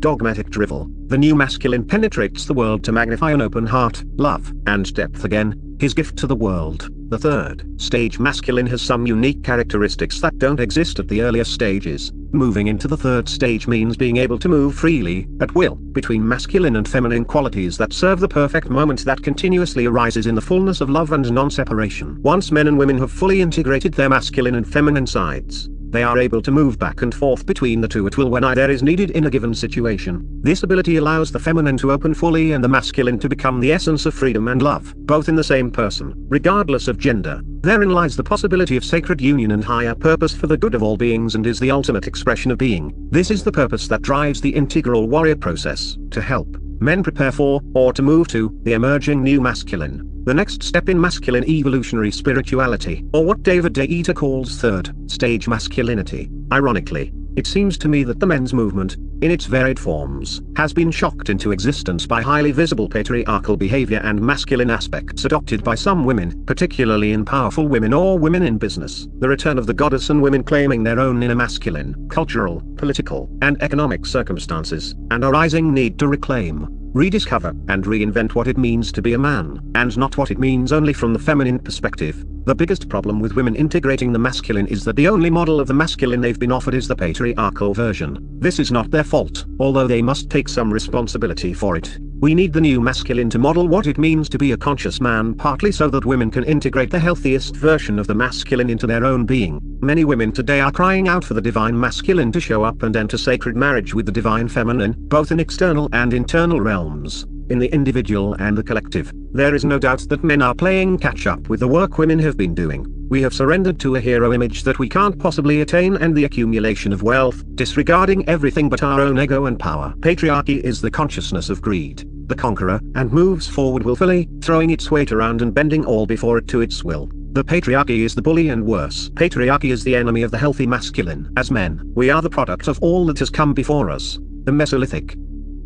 dogmatic drivel. The new masculine penetrates the world to magnify an open heart, love, and depth again, his gift to the world. The third stage masculine has some unique characteristics that don't exist at the earlier stages. Moving into the third stage means being able to move freely, at will, between masculine and feminine qualities that serve the perfect moment that continuously arises in the fullness of love and non-separation. Once men and women have fully integrated their masculine and feminine sides, they are able to move back and forth between the two at will when either is needed in a given situation. This ability allows the feminine to open fully and the masculine to become the essence of freedom and love, both in the same person, regardless of gender. Therein lies the possibility of sacred union and higher purpose for the good of all beings and is the ultimate expression of being. This is the purpose that drives the integral warrior process, to help men prepare for, or to move to, the emerging new masculine. The next step in masculine evolutionary spirituality, or what David Deida calls third stage masculinity. Ironically, it seems to me that the men's movement, in its varied forms, has been shocked into existence by highly visible patriarchal behavior and masculine aspects adopted by some women, particularly in powerful women or women in business. The return of the goddess and women claiming their own inner masculine, cultural, political, and economic circumstances, and a rising need to reclaim, rediscover, and reinvent what it means to be a man, and not what it means only from the feminine perspective. The biggest problem with women integrating the masculine is that the only model of the masculine they've been offered is the patriarchal version. This is not their fault, although they must take some responsibility for it. We need the new masculine to model what it means to be a conscious man, partly so that women can integrate the healthiest version of the masculine into their own being. Many women today are crying out for the divine masculine to show up and enter sacred marriage with the divine feminine, both in external and internal realms, in the individual and the collective. There is no doubt that men are playing catch up with the work women have been doing. We have surrendered to a hero image that we can't possibly attain and the accumulation of wealth, disregarding everything but our own ego and power. Patriarchy is the consciousness of greed, the conqueror, and moves forward willfully, throwing its weight around and bending all before it to its will. The patriarchy is the bully and worse. Patriarchy is the enemy of the healthy masculine. As men, we are the product of all that has come before us. The Mesolithic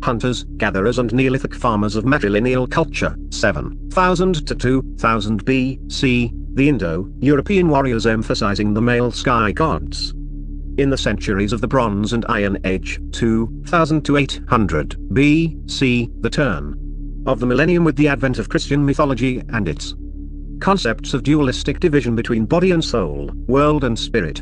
hunters, gatherers and Neolithic farmers of matrilineal culture, 7000 to 2000 BC, the Indo-European warriors emphasizing the male sky gods. In the centuries of the Bronze and Iron Age, 2000 to 800 BC, the turn of the millennium with the advent of Christian mythology and its concepts of dualistic division between body and soul, world and spirit,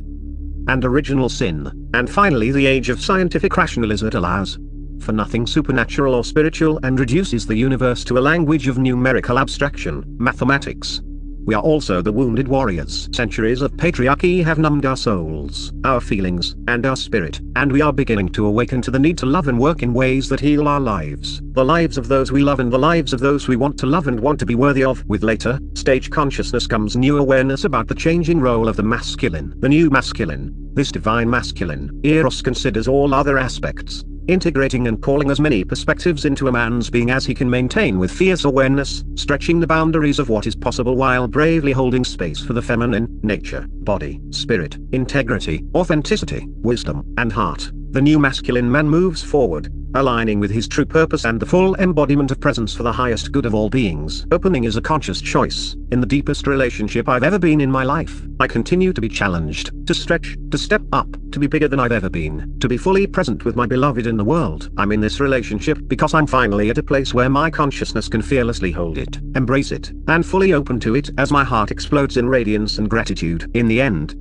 and original sin, and finally the age of scientific rationalism that allows for nothing supernatural or spiritual and reduces the universe to a language of numerical abstraction, mathematics. We are also the wounded warriors. Centuries of patriarchy have numbed our souls, our feelings, and our spirit, and we are beginning to awaken to the need to love and work in ways that heal our lives, the lives of those we love and the lives of those we want to love and want to be worthy of. With later stage consciousness comes new awareness about the changing role of the masculine. The new masculine, this divine masculine, Eros, considers all other aspects, integrating and calling as many perspectives into a man's being as he can maintain with fierce awareness, stretching the boundaries of what is possible while bravely holding space for the feminine, nature, body, spirit, integrity, authenticity, wisdom, and heart. The new masculine man moves forward, aligning with his true purpose and the full embodiment of presence for the highest good of all beings. Opening is a conscious choice. In the deepest relationship I've ever been in my life, I continue to be challenged, to stretch, to step up, to be bigger than I've ever been, to be fully present with my beloved in the world. I'm in this relationship because I'm finally at a place where my consciousness can fearlessly hold it, embrace it, and fully open to it as my heart explodes in radiance and gratitude. In the end,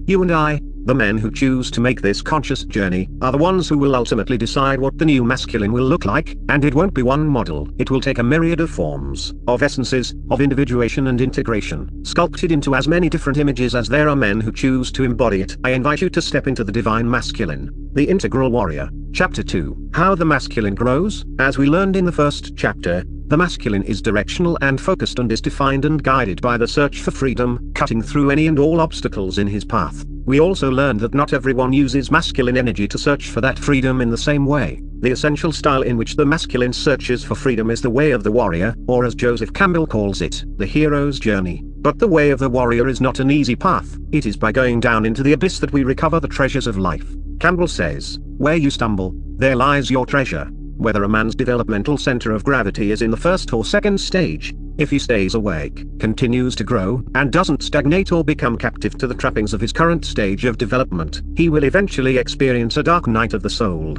you and I, the men who choose to make this conscious journey, are the ones who will ultimately decide what the new masculine will look like, and it won't be one model. It will take a myriad of forms, of essences, of individuation and integration, sculpted into as many different images as there are men who choose to embody it. I invite you to step into the divine masculine, the integral warrior. Chapter 2. How the masculine grows. As we learned in the first chapter, the masculine is directional and focused and is defined and guided by the search for freedom, cutting through any and all obstacles in his path. We also learned that not everyone uses masculine energy to search for that freedom in the same way. The essential style in which the masculine searches for freedom is the way of the warrior, or as Joseph Campbell calls it, the hero's journey. But the way of the warrior is not an easy path. It is by going down into the abyss that we recover the treasures of life. Campbell says, "Where you stumble, there lies your treasure." Whether a man's developmental center of gravity is in the first or second stage, if he stays awake, continues to grow, and doesn't stagnate or become captive to the trappings of his current stage of development, he will eventually experience a dark night of the soul.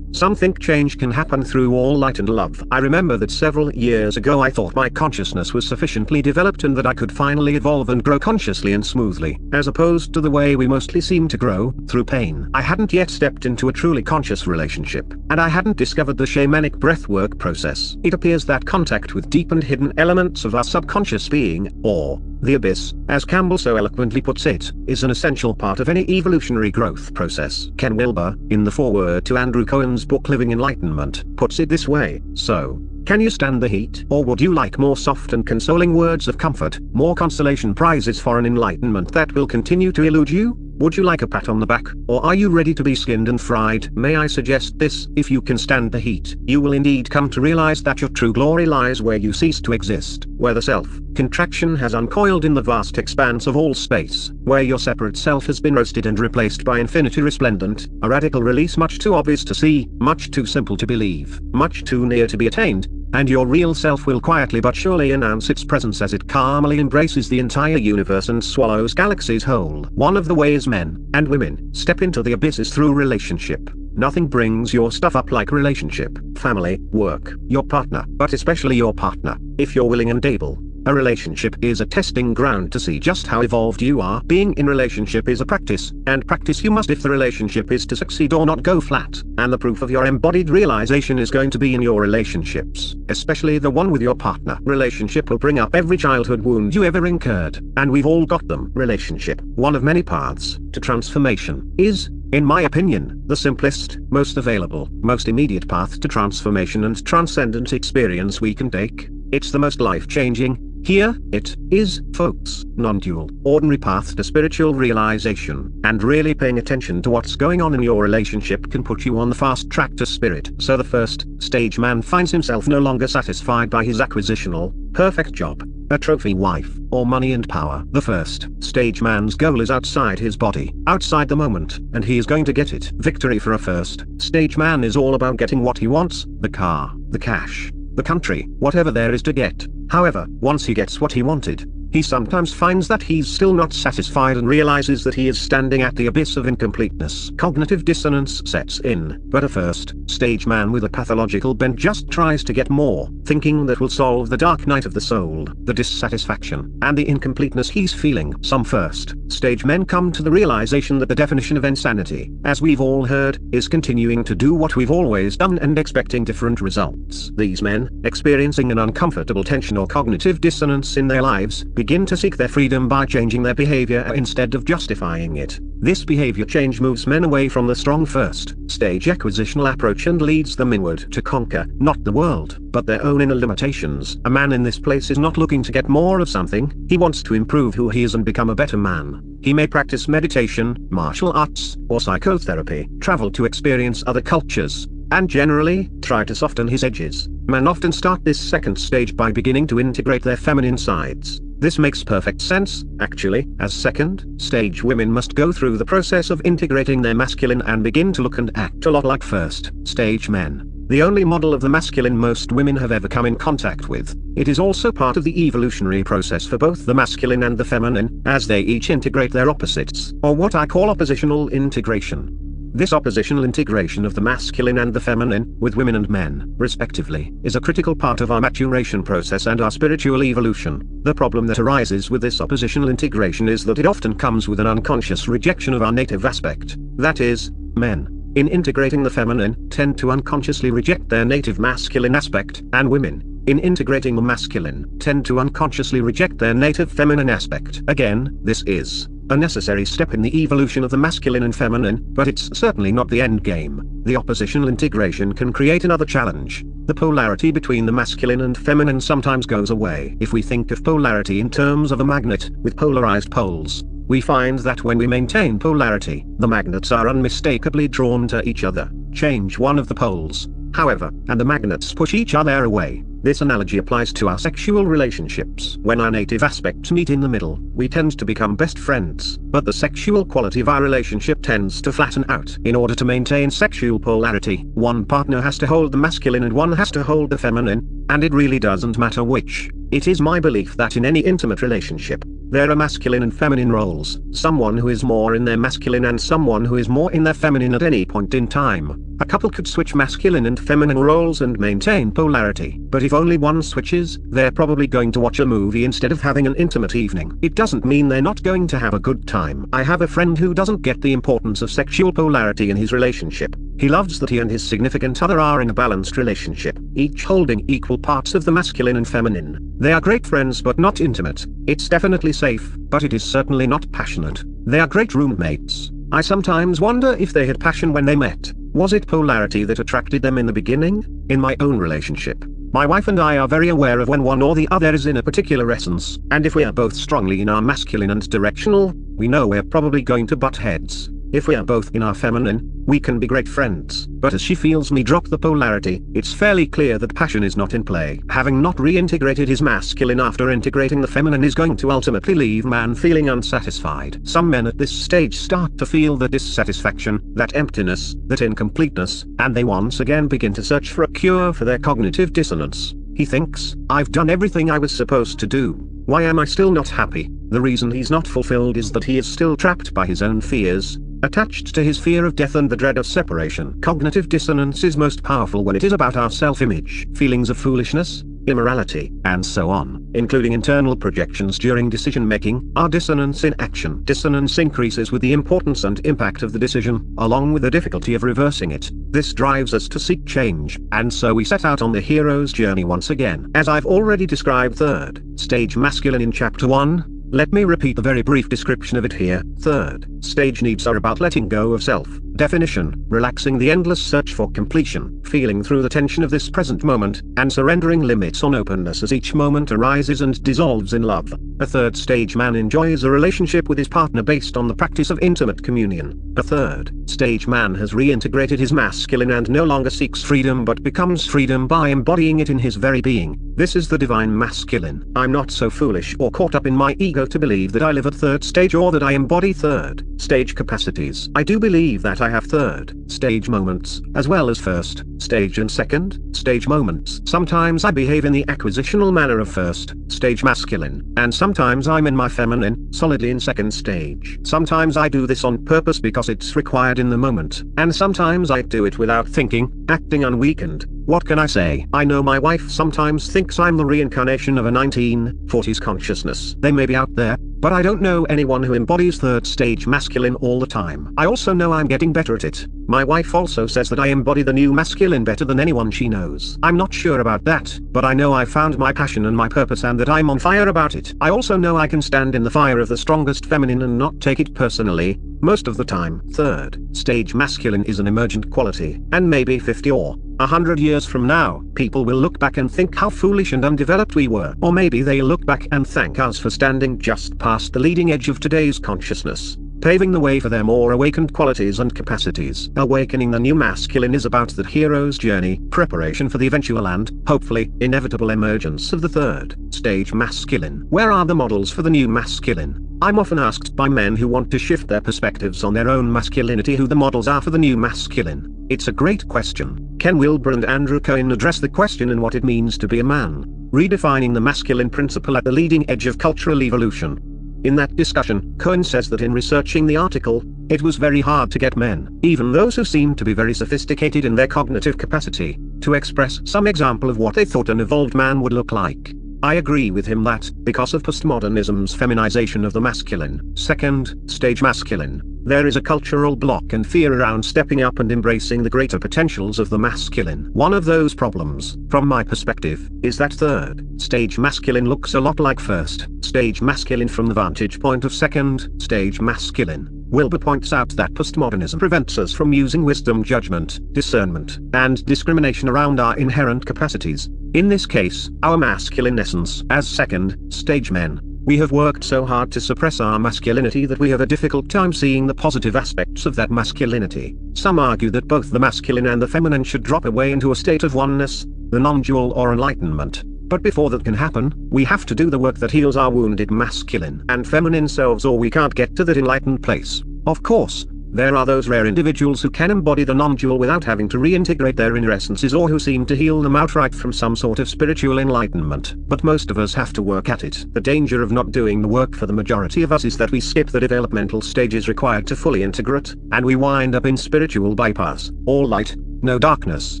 Some think change can happen through all light and love. I remember that several years ago I thought my consciousness was sufficiently developed and that I could finally evolve and grow consciously and smoothly, as opposed to the way we mostly seem to grow, through pain. I hadn't yet stepped into a truly conscious relationship, and I hadn't discovered the shamanic breathwork process. It appears that contact with deep and hidden elements of our subconscious being, or the abyss, as Campbell so eloquently puts it, is an essential part of any evolutionary growth process. Ken Wilber, in the foreword to Andrew Cohen's book Living Enlightenment, puts it this way: so, can you stand the heat? Or would you like more soft and consoling words of comfort, more consolation prizes for an enlightenment that will continue to elude you? Would you like a pat on the back, or are you ready to be skinned and fried? May I suggest this: if you can stand the heat, you will indeed come to realize that your true glory lies where you cease to exist, where the self-contraction has uncoiled in the vast expanse of all space, where your separate self has been roasted and replaced by infinity resplendent, a radical release much too obvious to see, much too simple to believe, much too near to be attained, and your real self will quietly but surely announce its presence as it calmly embraces the entire universe and swallows galaxies whole. One of the ways men and women step into the abyss is through relationship. Nothing brings your stuff up like relationship, family, work, your partner, but especially your partner, if you're willing and able. A relationship is a testing ground to see just how evolved you are. Being in relationship is a practice, and practice you must if the relationship is to succeed or not go flat. And the proof of your embodied realization is going to be in your relationships, especially the one with your partner. Relationship will bring up every childhood wound you ever incurred, and we've all got them. Relationship, one of many paths to transformation, is, in my opinion, the simplest, most available, most immediate path to transformation and transcendent experience we can take. It's the most life-changing. Here, it is, folks, non-dual, ordinary path to spiritual realization, and really paying attention to what's going on in your relationship can put you on the fast track to spirit. So the first stage man finds himself no longer satisfied by his acquisitional, perfect job, a trophy wife, or money and power. The first stage man's goal is outside his body, outside the moment, and he is going to get it. Victory for a first stage man is all about getting what he wants, the car, the cash, the country, whatever there is to get. However, once he gets what he wanted, he sometimes finds that he's still not satisfied and realizes that he is standing at the abyss of incompleteness. Cognitive dissonance sets in, but a first stage man with a pathological bent just tries to get more, thinking that will solve the dark night of the soul, the dissatisfaction, and the incompleteness he's feeling. Some first stage men come to the realization that the definition of insanity, as we've all heard, is continuing to do what we've always done and expecting different results. These men, experiencing an uncomfortable tension or cognitive dissonance in their lives, begin to seek their freedom by changing their behavior instead of justifying it. This behavior change moves men away from the strong first stage acquisitional approach and leads them inward to conquer, not the world, but their own inner limitations. A man in this place is not looking to get more of something, he wants to improve who he is and become a better man. He may practice meditation, martial arts, or psychotherapy, travel to experience other cultures, and generally, try to soften his edges. Men often start this second stage by beginning to integrate their feminine sides. This makes perfect sense, actually, as second stage women must go through the process of integrating their masculine and begin to look and act a lot like first stage men. The only model of the masculine most women have ever come in contact with. It is also part of the evolutionary process for both the masculine and the feminine, as they each integrate their opposites, or what I call oppositional integration. This oppositional integration of the masculine and the feminine, with women and men, respectively, is a critical part of our maturation process and our spiritual evolution. The problem that arises with this oppositional integration is that it often comes with an unconscious rejection of our native aspect, that is, men. In integrating the feminine, tend to unconsciously reject their native masculine aspect, and women, in integrating the masculine, tend to unconsciously reject their native feminine aspect. Again, this is a necessary step in the evolution of the masculine and feminine, but it's certainly not the end game. The oppositional integration can create another challenge. The polarity between the masculine and feminine sometimes goes away. If we think of polarity in terms of a magnet, with polarized poles, we find that when we maintain polarity, the magnets are unmistakably drawn to each other. Change one of the poles, however, and the magnets push each other away. This analogy applies to our sexual relationships. When our native aspects meet in the middle, we tend to become best friends, but the sexual quality of our relationship tends to flatten out. In order to maintain sexual polarity, one partner has to hold the masculine and one has to hold the feminine, and it really doesn't matter which. It is my belief that in any intimate relationship, there are masculine and feminine roles, someone who is more in their masculine and someone who is more in their feminine at any point in time. A couple could switch masculine and feminine roles and maintain polarity, but if only one switches, they're probably going to watch a movie instead of having an intimate evening. It doesn't mean they're not going to have a good time. I have a friend who doesn't get the importance of sexual polarity in his relationship. He loves that he and his significant other are in a balanced relationship, each holding equal parts of the masculine and feminine. They are great friends but not intimate. It's definitely safe, but it is certainly not passionate. They are great roommates. I sometimes wonder if they had passion when they met. Was it polarity that attracted them in the beginning? In my own relationship, my wife and I are very aware of when one or the other is in a particular essence, and if we are both strongly in our masculine and directional, we know we're probably going to butt heads. If we are both in our feminine, we can be great friends. But as she feels me drop the polarity, it's fairly clear that passion is not in play. Having not reintegrated his masculine after integrating the feminine is going to ultimately leave man feeling unsatisfied. Some men at this stage start to feel the dissatisfaction, that emptiness, that incompleteness, and they once again begin to search for a cure for their cognitive dissonance. He thinks, I've done everything I was supposed to do. Why am I still not happy? The reason he's not fulfilled is that he is still trapped by his own fears, attached to his fear of death and the dread of separation. Cognitive dissonance is most powerful when it is about our self-image, feelings of foolishness, immorality, and so on, including internal projections during decision-making. Our dissonance in action. Dissonance increases with the importance and impact of the decision, along with the difficulty of reversing it. This drives us to seek change, and so we set out on the hero's journey once again. As I've already described third stage masculine in chapter 1, let me repeat the very brief description of it here. Third stage needs are about letting go of self, definition, relaxing the endless search for completion, feeling through the tension of this present moment, and surrendering limits on openness as each moment arises and dissolves in love. A third stage man enjoys a relationship with his partner based on the practice of intimate communion. A third stage man has reintegrated his masculine and no longer seeks freedom but becomes freedom by embodying it in his very being. This is the divine masculine. I'm not so foolish or caught up in my ego to believe that I live at third stage or that I embody third stage capacities. I do believe that I have third stage moments, as well as first stage and second stage moments. Sometimes I behave in the acquisitional manner of first stage masculine, and sometimes I'm in my feminine, solidly in second stage. Sometimes I do this on purpose because it's required in the moment, and sometimes I do it without thinking, acting unweakened. What can I say? I know my wife sometimes thinks I'm the reincarnation of a 1940s consciousness. They may be out there, but I don't know anyone who embodies third stage masculine all the time. I also know I'm getting better at it. My wife also says that I embody the new masculine better than anyone she knows. I'm not sure about that, but I know I found my passion and my purpose and that I'm on fire about it. I also know I can stand in the fire of the strongest feminine and not take it personally, most of the time. Third stage masculine is an emergent quality, and maybe 50 or 100 years from now, people will look back and think how foolish and undeveloped we were. Or maybe they'll look back and thank us for standing just past the leading edge of today's consciousness. paving the way for their more awakened qualities and capacities. Awakening the new masculine is about the hero's journey, preparation for the eventual and, hopefully, inevitable emergence of the third stage masculine. Where are the models for the new masculine? I'm often asked by men who want to shift their perspectives on their own masculinity who the models are for the new masculine. It's a great question. Ken Wilber and Andrew Cohen address the question and what it means to be a man, redefining the masculine principle at the leading edge of cultural evolution. In that discussion, Cohen says that in researching the article, it was very hard to get men, even those who seemed to be very sophisticated in their cognitive capacity, to express some example of what they thought an evolved man would look like. I agree with him that, because of postmodernism's feminization of the masculine, second stage masculine, there is a cultural block and fear around stepping up and embracing the greater potentials of the masculine. One of those problems, from my perspective, is that third stage masculine looks a lot like first stage masculine from the vantage point of second stage masculine. Wilber points out that postmodernism prevents us from using wisdom, judgment, discernment, and discrimination around our inherent capacities. In this case, our masculine essence. As second stage men, we have worked so hard to suppress our masculinity that we have a difficult time seeing the positive aspects of that masculinity. Some argue that both the masculine and the feminine should drop away into a state of oneness, the non-dual or enlightenment. But before that can happen, we have to do the work that heals our wounded masculine and feminine selves, or we can't get to that enlightened place. Of course, there are those rare individuals who can embody the non-dual without having to reintegrate their inner essences, or who seem to heal them outright from some sort of spiritual enlightenment. But most of us have to work at it. The danger of not doing the work for the majority of us is that we skip the developmental stages required to fully integrate, and we wind up in spiritual bypass. All light, no darkness.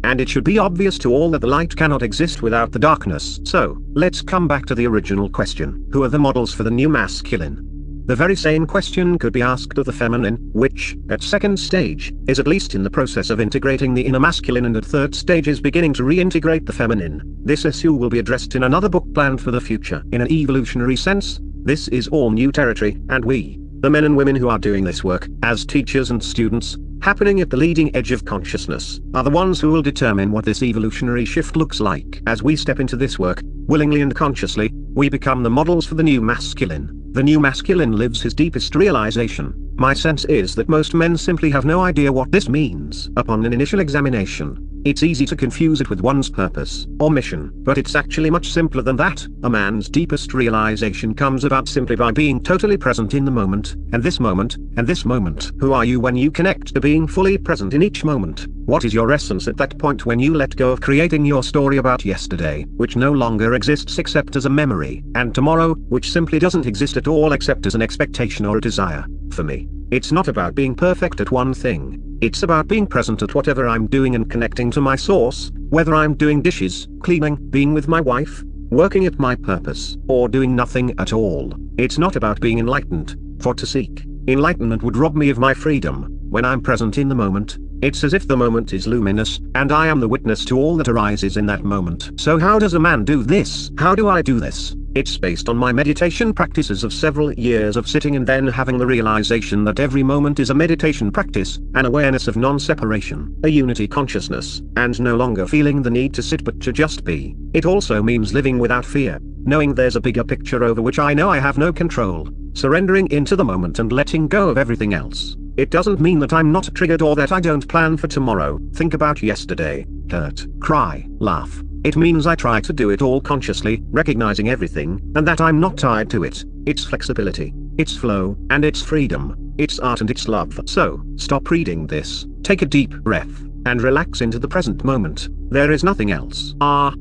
And it should be obvious to all that the light cannot exist without the darkness. So, let's come back to the original question. Who are the models for the new masculine? The very same question could be asked of the feminine, which, at second stage, is at least in the process of integrating the inner masculine, and at third stage is beginning to reintegrate the feminine. This issue will be addressed in another book planned for the future. In an evolutionary sense, this is all new territory, and we, the men and women who are doing this work, as teachers and students, happening at the leading edge of consciousness, are the ones who will determine what this evolutionary shift looks like. As we step into this work, willingly and consciously, we become the models for the new masculine. The new masculine lives his deepest realization. My sense is that most men simply have no idea what this means. Upon an initial examination, it's easy to confuse it with one's purpose or mission, but it's actually much simpler than that. A man's deepest realization comes about simply by being totally present in the moment, and this moment, and this moment. Who are you when you connect to being fully present in each moment? What is your essence at that point when you let go of creating your story about yesterday, which no longer exists except as a memory, and tomorrow, which simply doesn't exist at all except as an expectation or a desire? For me, it's not about being perfect at one thing. It's about being present at whatever I'm doing and connecting to my source, whether I'm doing dishes, cleaning, being with my wife, working at my purpose, or doing nothing at all. It's not about being enlightened, for to seek enlightenment would rob me of my freedom. When I'm present in the moment, it's as if the moment is luminous, and I am the witness to all that arises in that moment. So how does a man do this? How do I do this? It's based on my meditation practices of several years of sitting and then having the realization that every moment is a meditation practice, an awareness of non-separation, a unity consciousness, and no longer feeling the need to sit but to just be. It also means living without fear, knowing there's a bigger picture over which I know I have no control, surrendering into the moment and letting go of everything else. It doesn't mean that I'm not triggered or that I don't plan for tomorrow, think about yesterday, hurt, cry, laugh. It means I try to do it all consciously, recognizing everything, and that I'm not tied to it. It's flexibility, it's flow, and it's freedom, it's art and it's love. So, stop reading this, take a deep breath, and relax into the present moment. There is nothing else.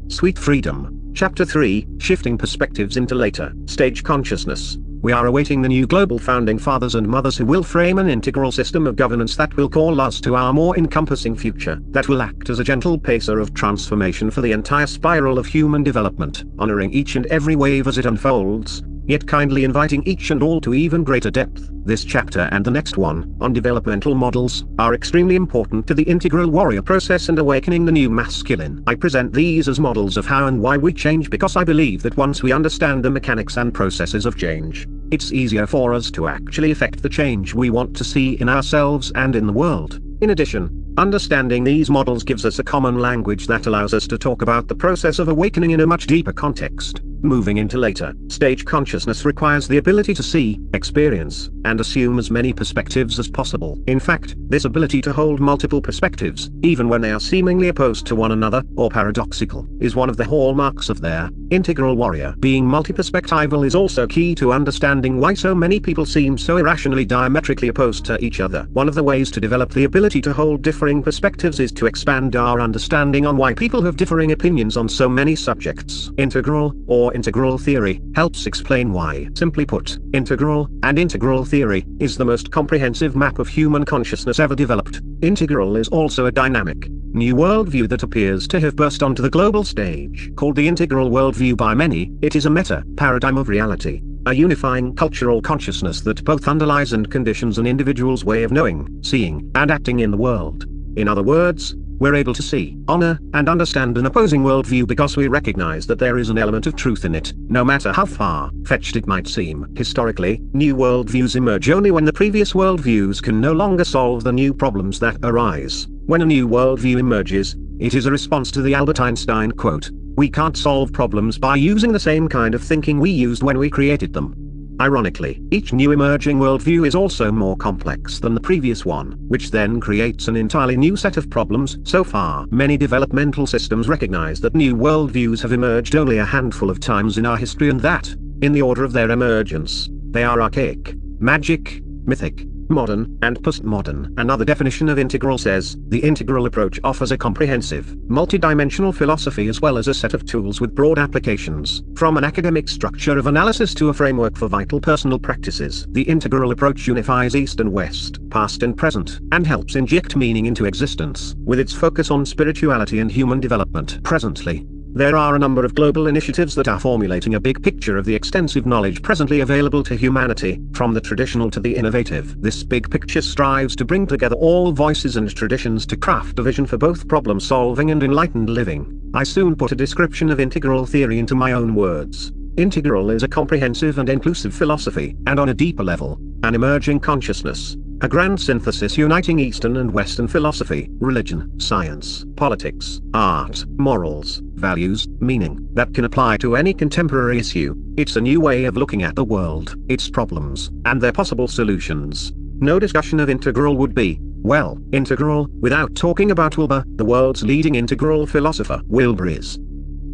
Sweet freedom. Chapter 3, Shifting Perspectives into Later Stage Consciousness. We are awaiting the new global founding fathers and mothers who will frame an integral system of governance that will call us to our more encompassing future, that will act as a gentle pacer of transformation for the entire spiral of human development, honoring each and every wave as it unfolds, yet kindly inviting each and all to even greater depth. This chapter and the next one, on developmental models, are extremely important to the integral warrior process and awakening the new masculine. I present these as models of how and why we change because I believe that once we understand the mechanics and processes of change, it's easier for us to actually effect the change we want to see in ourselves and in the world. In addition, understanding these models gives us a common language that allows us to talk about the process of awakening in a much deeper context. Moving into later stage consciousness requires the ability to see, experience, and assume as many perspectives as possible. In fact, this ability to hold multiple perspectives, even when they are seemingly opposed to one another, or paradoxical, is one of the hallmarks of their integral warrior. Being multi-perspectival is also key to understanding why so many people seem so irrationally diametrically opposed to each other. One of the ways to develop the ability to hold differing perspectives is to expand our understanding on why people have differing opinions on so many subjects. Integral theory helps explain why. Simply put, integral theory is the most comprehensive map of human consciousness ever developed. Integral is also a dynamic, new worldview that appears to have burst onto the global stage. Called the integral worldview by many, it is a meta-paradigm of reality, a unifying cultural consciousness that both underlies and conditions an individual's way of knowing, seeing, and acting in the world. In other words, we're able to see, honor, and understand an opposing worldview because we recognize that there is an element of truth in it, no matter how far-fetched it might seem. Historically, new worldviews emerge only when the previous worldviews can no longer solve the new problems that arise. When a new worldview emerges, it is a response to the Albert Einstein quote, "We can't solve problems by using the same kind of thinking we used when we created them." Ironically, each new emerging worldview is also more complex than the previous one, which then creates an entirely new set of problems. So far, many developmental systems recognize that new worldviews have emerged only a handful of times in our history and that, in the order of their emergence, they are archaic, magic, mythic, modern, and postmodern. Another definition of integral says, the integral approach offers a comprehensive, multidimensional philosophy as well as a set of tools with broad applications. From an academic structure of analysis to a framework for vital personal practices, the integral approach unifies East and West, past and present, and helps inject meaning into existence, with its focus on spirituality and human development. Presently, there are a number of global initiatives that are formulating a big picture of the extensive knowledge presently available to humanity, from the traditional to the innovative. This big picture strives to bring together all voices and traditions to craft a vision for both problem solving and enlightened living. I soon put a description of integral theory into my own words. Integral is a comprehensive and inclusive philosophy, and on a deeper level, an emerging consciousness. A grand synthesis uniting Eastern and Western philosophy, religion, science, politics, art, morals, values, meaning, that can apply to any contemporary issue. It's a new way of looking at the world, its problems, and their possible solutions. No discussion of integral would be, well, integral, without talking about Wilber, the world's leading integral philosopher. Wilber is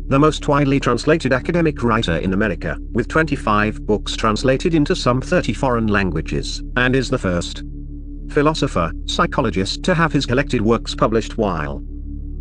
the most widely translated academic writer in America, with 25 books translated into some 30 foreign languages, and is the first philosopher, psychologist to have his collected works published while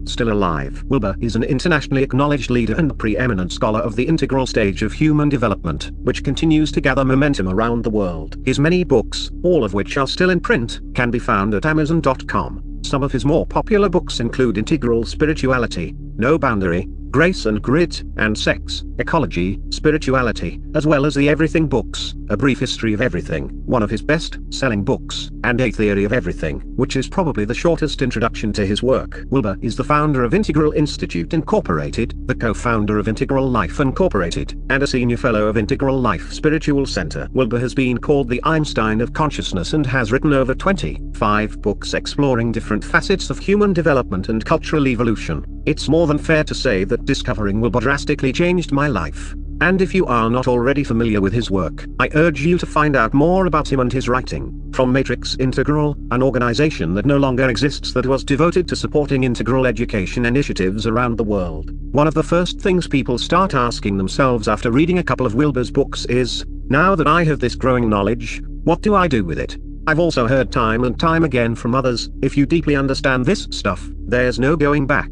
still alive. Wilber is an internationally acknowledged leader and preeminent scholar of the integral stage of human development, which continues to gather momentum around the world. His many books, all of which are still in print, can be found at Amazon.com. Some of his more popular books include Integral Spirituality, No Boundary, Grace and Grit, and Sex, Ecology, Spirituality, as well as the Everything books, A Brief History of Everything, one of his best-selling books, and A Theory of Everything, which is probably the shortest introduction to his work. Wilber is the founder of Integral Institute Incorporated, the co-founder of Integral Life Incorporated, and a senior fellow of Integral Life Spiritual Center. Wilber has been called the Einstein of consciousness and has written over 25 books exploring different facets of human development and cultural evolution. It's more than fair to say that discovering Wilber drastically changed my life. And if you are not already familiar with his work, I urge you to find out more about him and his writing. From Matrix Integral, an organization that no longer exists that was devoted to supporting integral education initiatives around the world. One of the first things people start asking themselves after reading a couple of Wilber's books is, now that I have this growing knowledge, what do I do with it? I've also heard time and time again from others, if you deeply understand this stuff, there's no going back.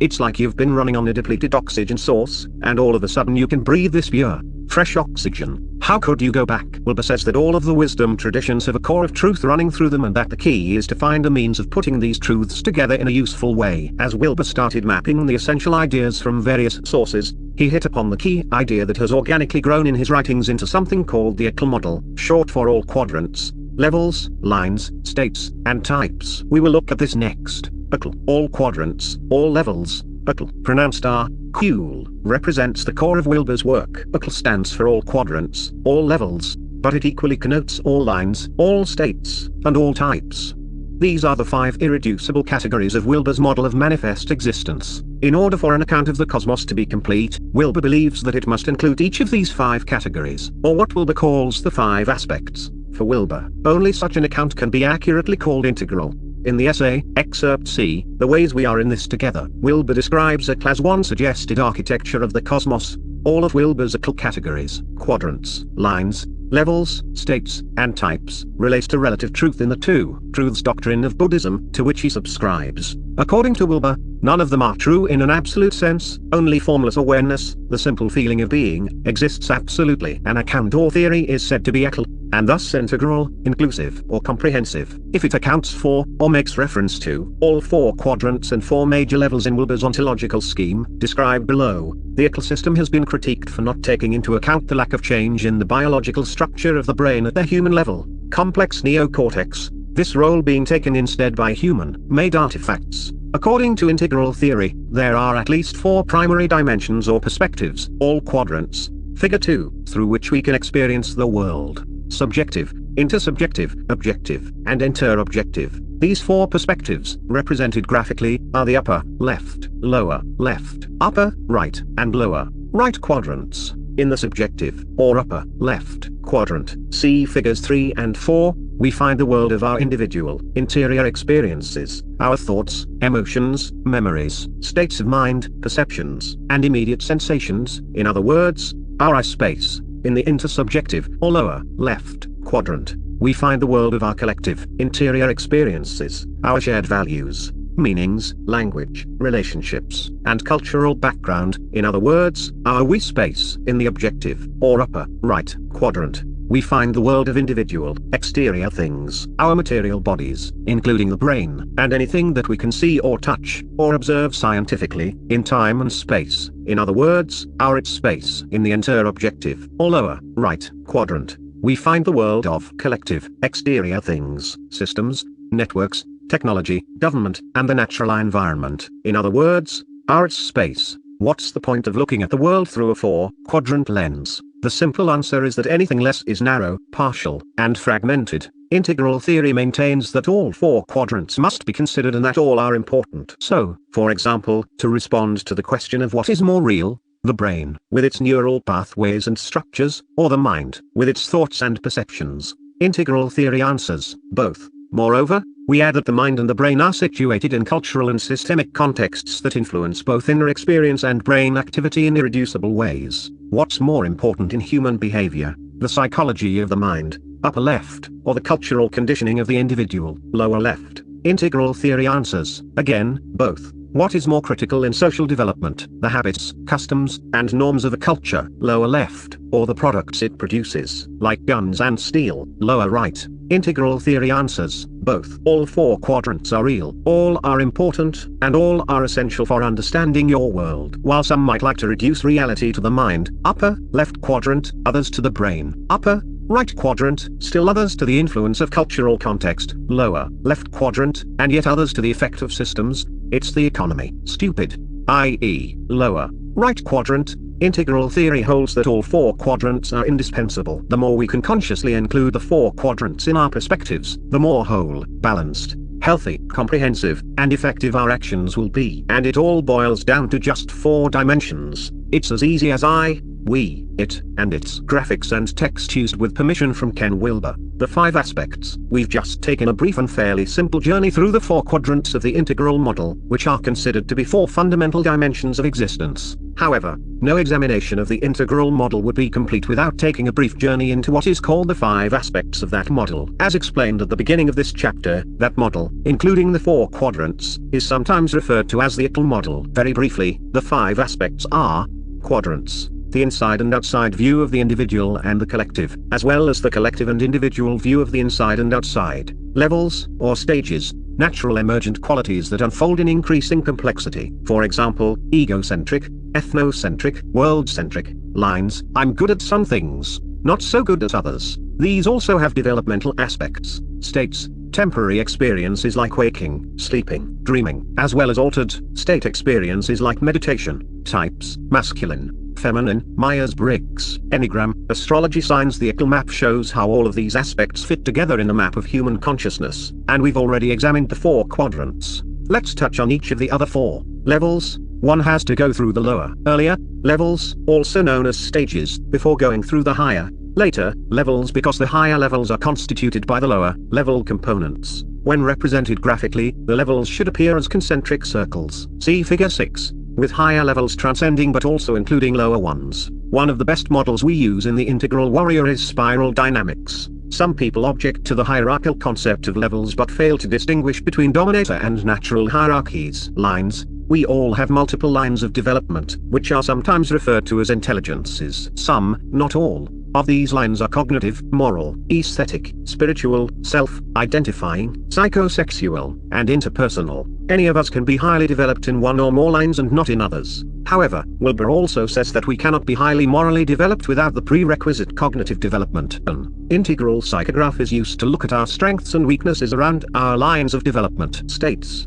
It's like you've been running on a depleted oxygen source, and all of a sudden you can breathe this pure, fresh oxygen. How could you go back? Wilber says that all of the wisdom traditions have a core of truth running through them and that the key is to find a means of putting these truths together in a useful way. As Wilber started mapping the essential ideas from various sources, he hit upon the key idea that has organically grown in his writings into something called the ACL model, short for all quadrants, levels, lines, states, and types. We will look at this next. ACL, all quadrants, all levels. ACL, pronounced ACL, represents the core of Wilber's work. ACL stands for all quadrants, all levels, but it equally connotes all lines, all states, and all types. These are the 5 irreducible categories of Wilber's model of manifest existence. In order for an account of the cosmos to be complete, Wilber believes that it must include each of these 5 categories, or what Wilber calls the 5 aspects. For Wilber, only such an account can be accurately called integral. In the essay, Excerpt C, The Ways We Are in This Together, Wilber describes a Class 1 suggested architecture of the cosmos. All of Wilber's ACL categories, quadrants, lines, levels, states, and types, relates to relative truth in the two truths doctrine of Buddhism, to which he subscribes. According to Wilber, none of them are true in an absolute sense, only formless awareness, the simple feeling of being, exists absolutely. An account or theory is said to be ACL, and thus integral, inclusive, or comprehensive, if it accounts for, or makes reference to, all 4 quadrants and 4 major levels in Wilber's ontological scheme, described below. The ACL system has been critiqued for not taking into account the lack of change in the biological structure of the brain at the human level, complex neocortex, this role being taken instead by human-made artifacts. According to integral theory, there are at least 4 primary dimensions or perspectives, all quadrants, figure 2, through which we can experience the world: subjective, intersubjective, objective, and interobjective. These 4 perspectives, represented graphically, are the upper, left, lower, left, upper, right, and lower, right quadrants. In the subjective, or upper, left, quadrant, see figures 3 and 4, we find the world of our individual, interior experiences, our thoughts, emotions, memories, states of mind, perceptions, and immediate sensations, in other words, our I space. In the intersubjective, or lower, left, quadrant, we find the world of our collective, interior experiences, our shared values, meanings, language, relationships, and cultural background, in other words, our we space. In the objective, or upper, right, quadrant, we find the world of individual, exterior things, our material bodies, including the brain, and anything that we can see or touch, or observe scientifically, in time and space, in other words, our its space. In the interobjective, or lower, right, quadrant, we find the world of collective, exterior things, systems, networks, technology, government, and the natural environment, in other words, our its space. What's the point of looking at the world through a 4-quadrant lens? The simple answer is that anything less is narrow, partial, and fragmented. Integral theory maintains that all 4 quadrants must be considered and that all are important. So, for example, to respond to the question of what is more real, the brain, with its neural pathways and structures, or the mind, with its thoughts and perceptions, integral theory answers both. Moreover, we add that the mind and the brain are situated in cultural and systemic contexts that influence both inner experience and brain activity in irreducible ways. What's more important in human behavior, the psychology of the mind, upper left, or the cultural conditioning of the individual, lower left? Integral theory answers, again, both. What is more critical in social development, the habits, customs, and norms of a culture, lower left, or the products it produces, like guns and steel, lower right? Integral theory answers, both. All 4 quadrants are real, all are important, and all are essential for understanding your world. While some might like to reduce reality to the mind, upper, left quadrant, others to the brain, upper, right quadrant, still others to the influence of cultural context, lower, left quadrant, and yet others to the effect of systems, it's the economy, stupid, i.e., lower, right quadrant. Integral theory holds that all 4 quadrants are indispensable. The more we can consciously include the 4 quadrants in our perspectives, the more whole, balanced, healthy, comprehensive, and effective our actions will be. And it all boils down to just 4 dimensions. It's as easy as I, we, it, and its. Graphics and text used with permission from Ken Wilber. The 5 aspects. We've just taken a brief and fairly simple journey through the 4 quadrants of the integral model, which are considered to be 4 fundamental dimensions of existence. However, no examination of the integral model would be complete without taking a brief journey into what is called the 5 aspects of that model. As explained at the beginning of this chapter, that model, including the 4 quadrants, is sometimes referred to as the ACL model. Very briefly, the 5 aspects are quadrants: the inside and outside view of the individual and the collective, as well as the collective and individual view of the inside and outside; levels, or stages, natural emergent qualities that unfold in increasing complexity. For example, egocentric, ethnocentric, world-centric; lines, I'm good at some things, not so good at others. These also have developmental aspects. States, temporary experiences like waking, sleeping, dreaming, as well as altered state experiences like meditation. Types, masculine, feminine, Myers-Briggs, Enneagram, astrology signs. The ICL map shows how all of these aspects fit together in a map of human consciousness, and we've already examined the 4 quadrants. Let's touch on each of the other 4 levels. One has to go through the lower, earlier levels, also known as stages, before going through the higher, later levels, because the higher levels are constituted by the lower level components. When represented graphically, the levels should appear as concentric circles. See figure 6, with higher levels transcending but also including lower ones. One of the best models we use in the Integral Warrior is spiral dynamics. Some people object to the hierarchical concept of levels but fail to distinguish between dominator and natural hierarchies. Lines. We all have multiple lines of development, which are sometimes referred to as intelligences. Some, not all, of these lines are cognitive, moral, aesthetic, spiritual, self-identifying, psychosexual, and interpersonal. Any of us can be highly developed in one or more lines and not in others. However, Wilber also says that we cannot be highly morally developed without the prerequisite cognitive development. An integral psychograph is used to look at our strengths and weaknesses around our lines of development. States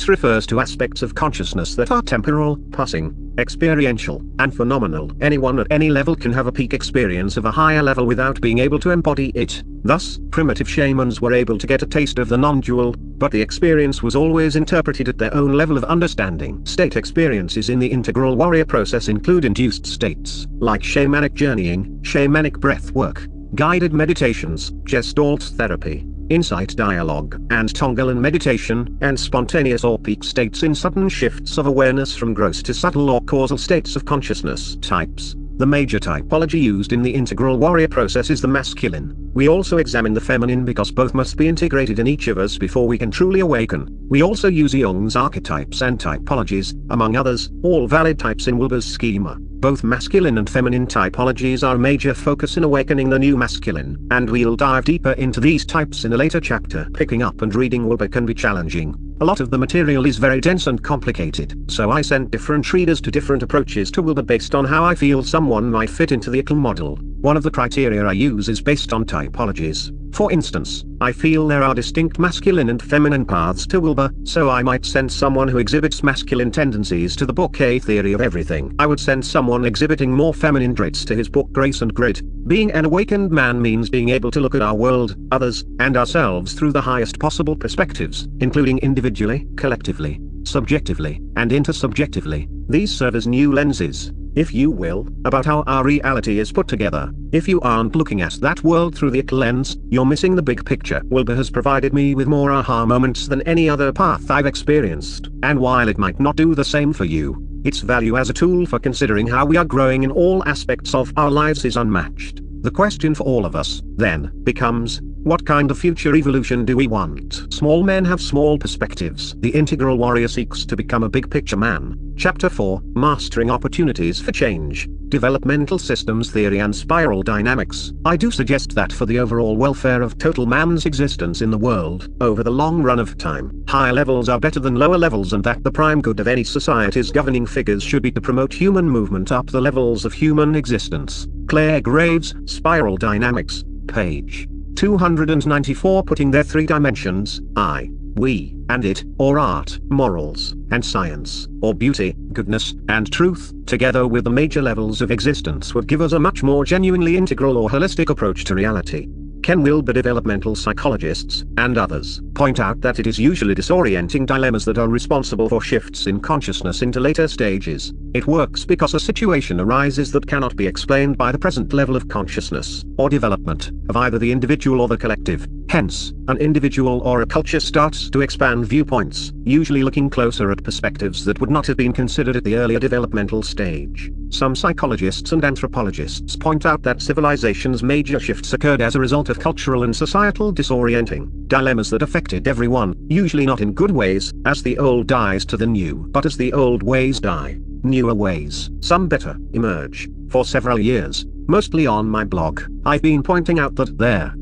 refers to aspects of consciousness that are temporal, passing, experiential, and phenomenal. Anyone at any level can have a peak experience of a higher level without being able to embody it. Thus, primitive shamans were able to get a taste of the non-dual, but the experience was always interpreted at their own level of understanding. State experiences in the Integral Warrior process include induced states, like shamanic journeying, shamanic breath work, guided meditations, Gestalt therapy, insight dialogue, and Tonglen meditation, and spontaneous or peak states in sudden shifts of awareness from gross to subtle or causal states of consciousness. Types. The major typology used in the Integral Warrior process is the masculine. We also examine the feminine because both must be integrated in each of us before we can truly awaken. We also use Jung's archetypes and typologies, among others, all valid types in Wilber's schema. Both masculine and feminine typologies are a major focus in awakening the new masculine, and we'll dive deeper into these types in a later chapter. Picking up and reading Wilber can be challenging. A lot of the material is very dense and complicated, so I sent different readers to different approaches to Wilber based on how I feel someone might fit into the ICL model. One of the criteria I use is based on typologies. For instance, I feel there are distinct masculine and feminine paths to Wilber, so I might send someone who exhibits masculine tendencies to the book A Theory of Everything. I would send someone exhibiting more feminine traits to his book Grace and Grit. Being an awakened man means being able to look at our world, others, and ourselves through the highest possible perspectives, including individually, collectively, subjectively, and intersubjectively. These serve as new lenses, if you will, about how our reality is put together. If you aren't looking at that world through the ICL lens, you're missing the big picture. Wilber has provided me with more aha moments than any other path I've experienced, and while it might not do the same for you, its value as a tool for considering how we are growing in all aspects of our lives is unmatched. The question for all of us, then, becomes, what kind of future evolution do we want? Small men have small perspectives. The Integral Warrior seeks to become a big picture man. Chapter 4, Mastering Opportunities for Change, Developmental Systems Theory and Spiral Dynamics. I do suggest that for the overall welfare of total man's existence in the world, over the long run of time, higher levels are better than lower levels, and that the prime good of any society's governing figures should be to promote human movement up the levels of human existence. Claire Graves, Spiral Dynamics, page 294. Putting their 3 dimensions, I, we, and it, or art, morals, and science, or beauty, goodness, and truth, together with the major levels of existence would give us a much more genuinely integral or holistic approach to reality. Ken Wilber, developmental psychologists, and others, point out that it is usually disorienting dilemmas that are responsible for shifts in consciousness into later stages. It works because a situation arises that cannot be explained by the present level of consciousness, or development, of either the individual or the collective. Hence, an individual or a culture starts to expand viewpoints, usually looking closer at perspectives that would not have been considered at the earlier developmental stage. Some psychologists and anthropologists point out that civilization's major shifts occurred as a result of cultural and societal disorienting dilemmas that affected everyone, usually not in good ways, as the old dies to the new, but as the old ways die, newer ways, some better, emerge. For several years, mostly on my blog, I've been pointing out that there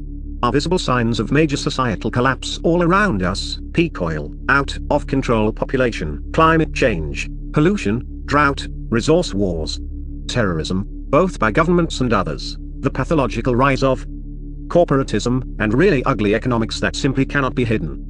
are visible signs of major societal collapse all around us: peak oil, out of control population, climate change, pollution, drought, resource wars, terrorism, both by governments and others, the pathological rise of corporatism, and really ugly economics that simply cannot be hidden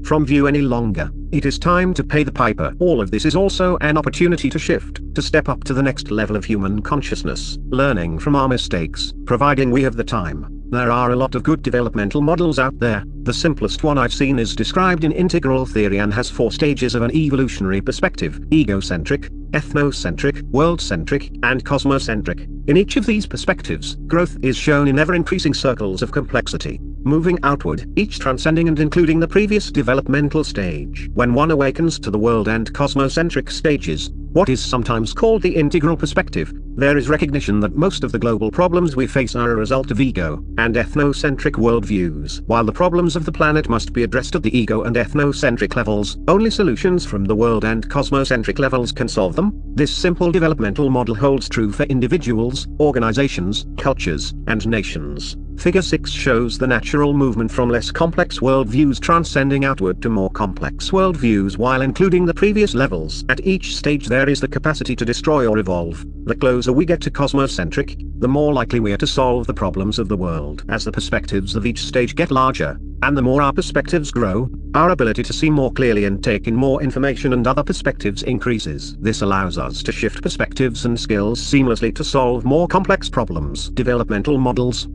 from view any longer. It is time to pay the piper. All of this is also an opportunity to shift, to step up to the next level of human consciousness, learning from our mistakes, providing we have the time. There are a lot of good developmental models out there. The simplest one I've seen is described in integral theory and has 4 stages of an evolutionary perspective: egocentric, ethnocentric, world-centric, and cosmocentric. In each of these perspectives, growth is shown in ever-increasing circles of complexity, moving outward, each transcending and including the previous developmental stage. When one awakens to the world and cosmocentric stages, what is sometimes called the integral perspective, there is recognition that most of the global problems we face are a result of ego and ethnocentric worldviews. While the problems of the planet must be addressed at the ego and ethnocentric levels, only solutions from the world and cosmocentric levels can solve them. This simple developmental model holds true for individuals, organizations, cultures, and nations. Figure 6 shows the natural movement from less complex worldviews transcending outward to more complex worldviews while including the previous levels. At each stage there is the capacity to destroy or evolve. The closer we get to cosmocentric, the more likely we are to solve the problems of the world. As the perspectives of each stage get larger, and the more our perspectives grow, our ability to see more clearly and take in more information and other perspectives increases. This allows us to shift perspectives and skills seamlessly to solve more complex problems. Developmental models,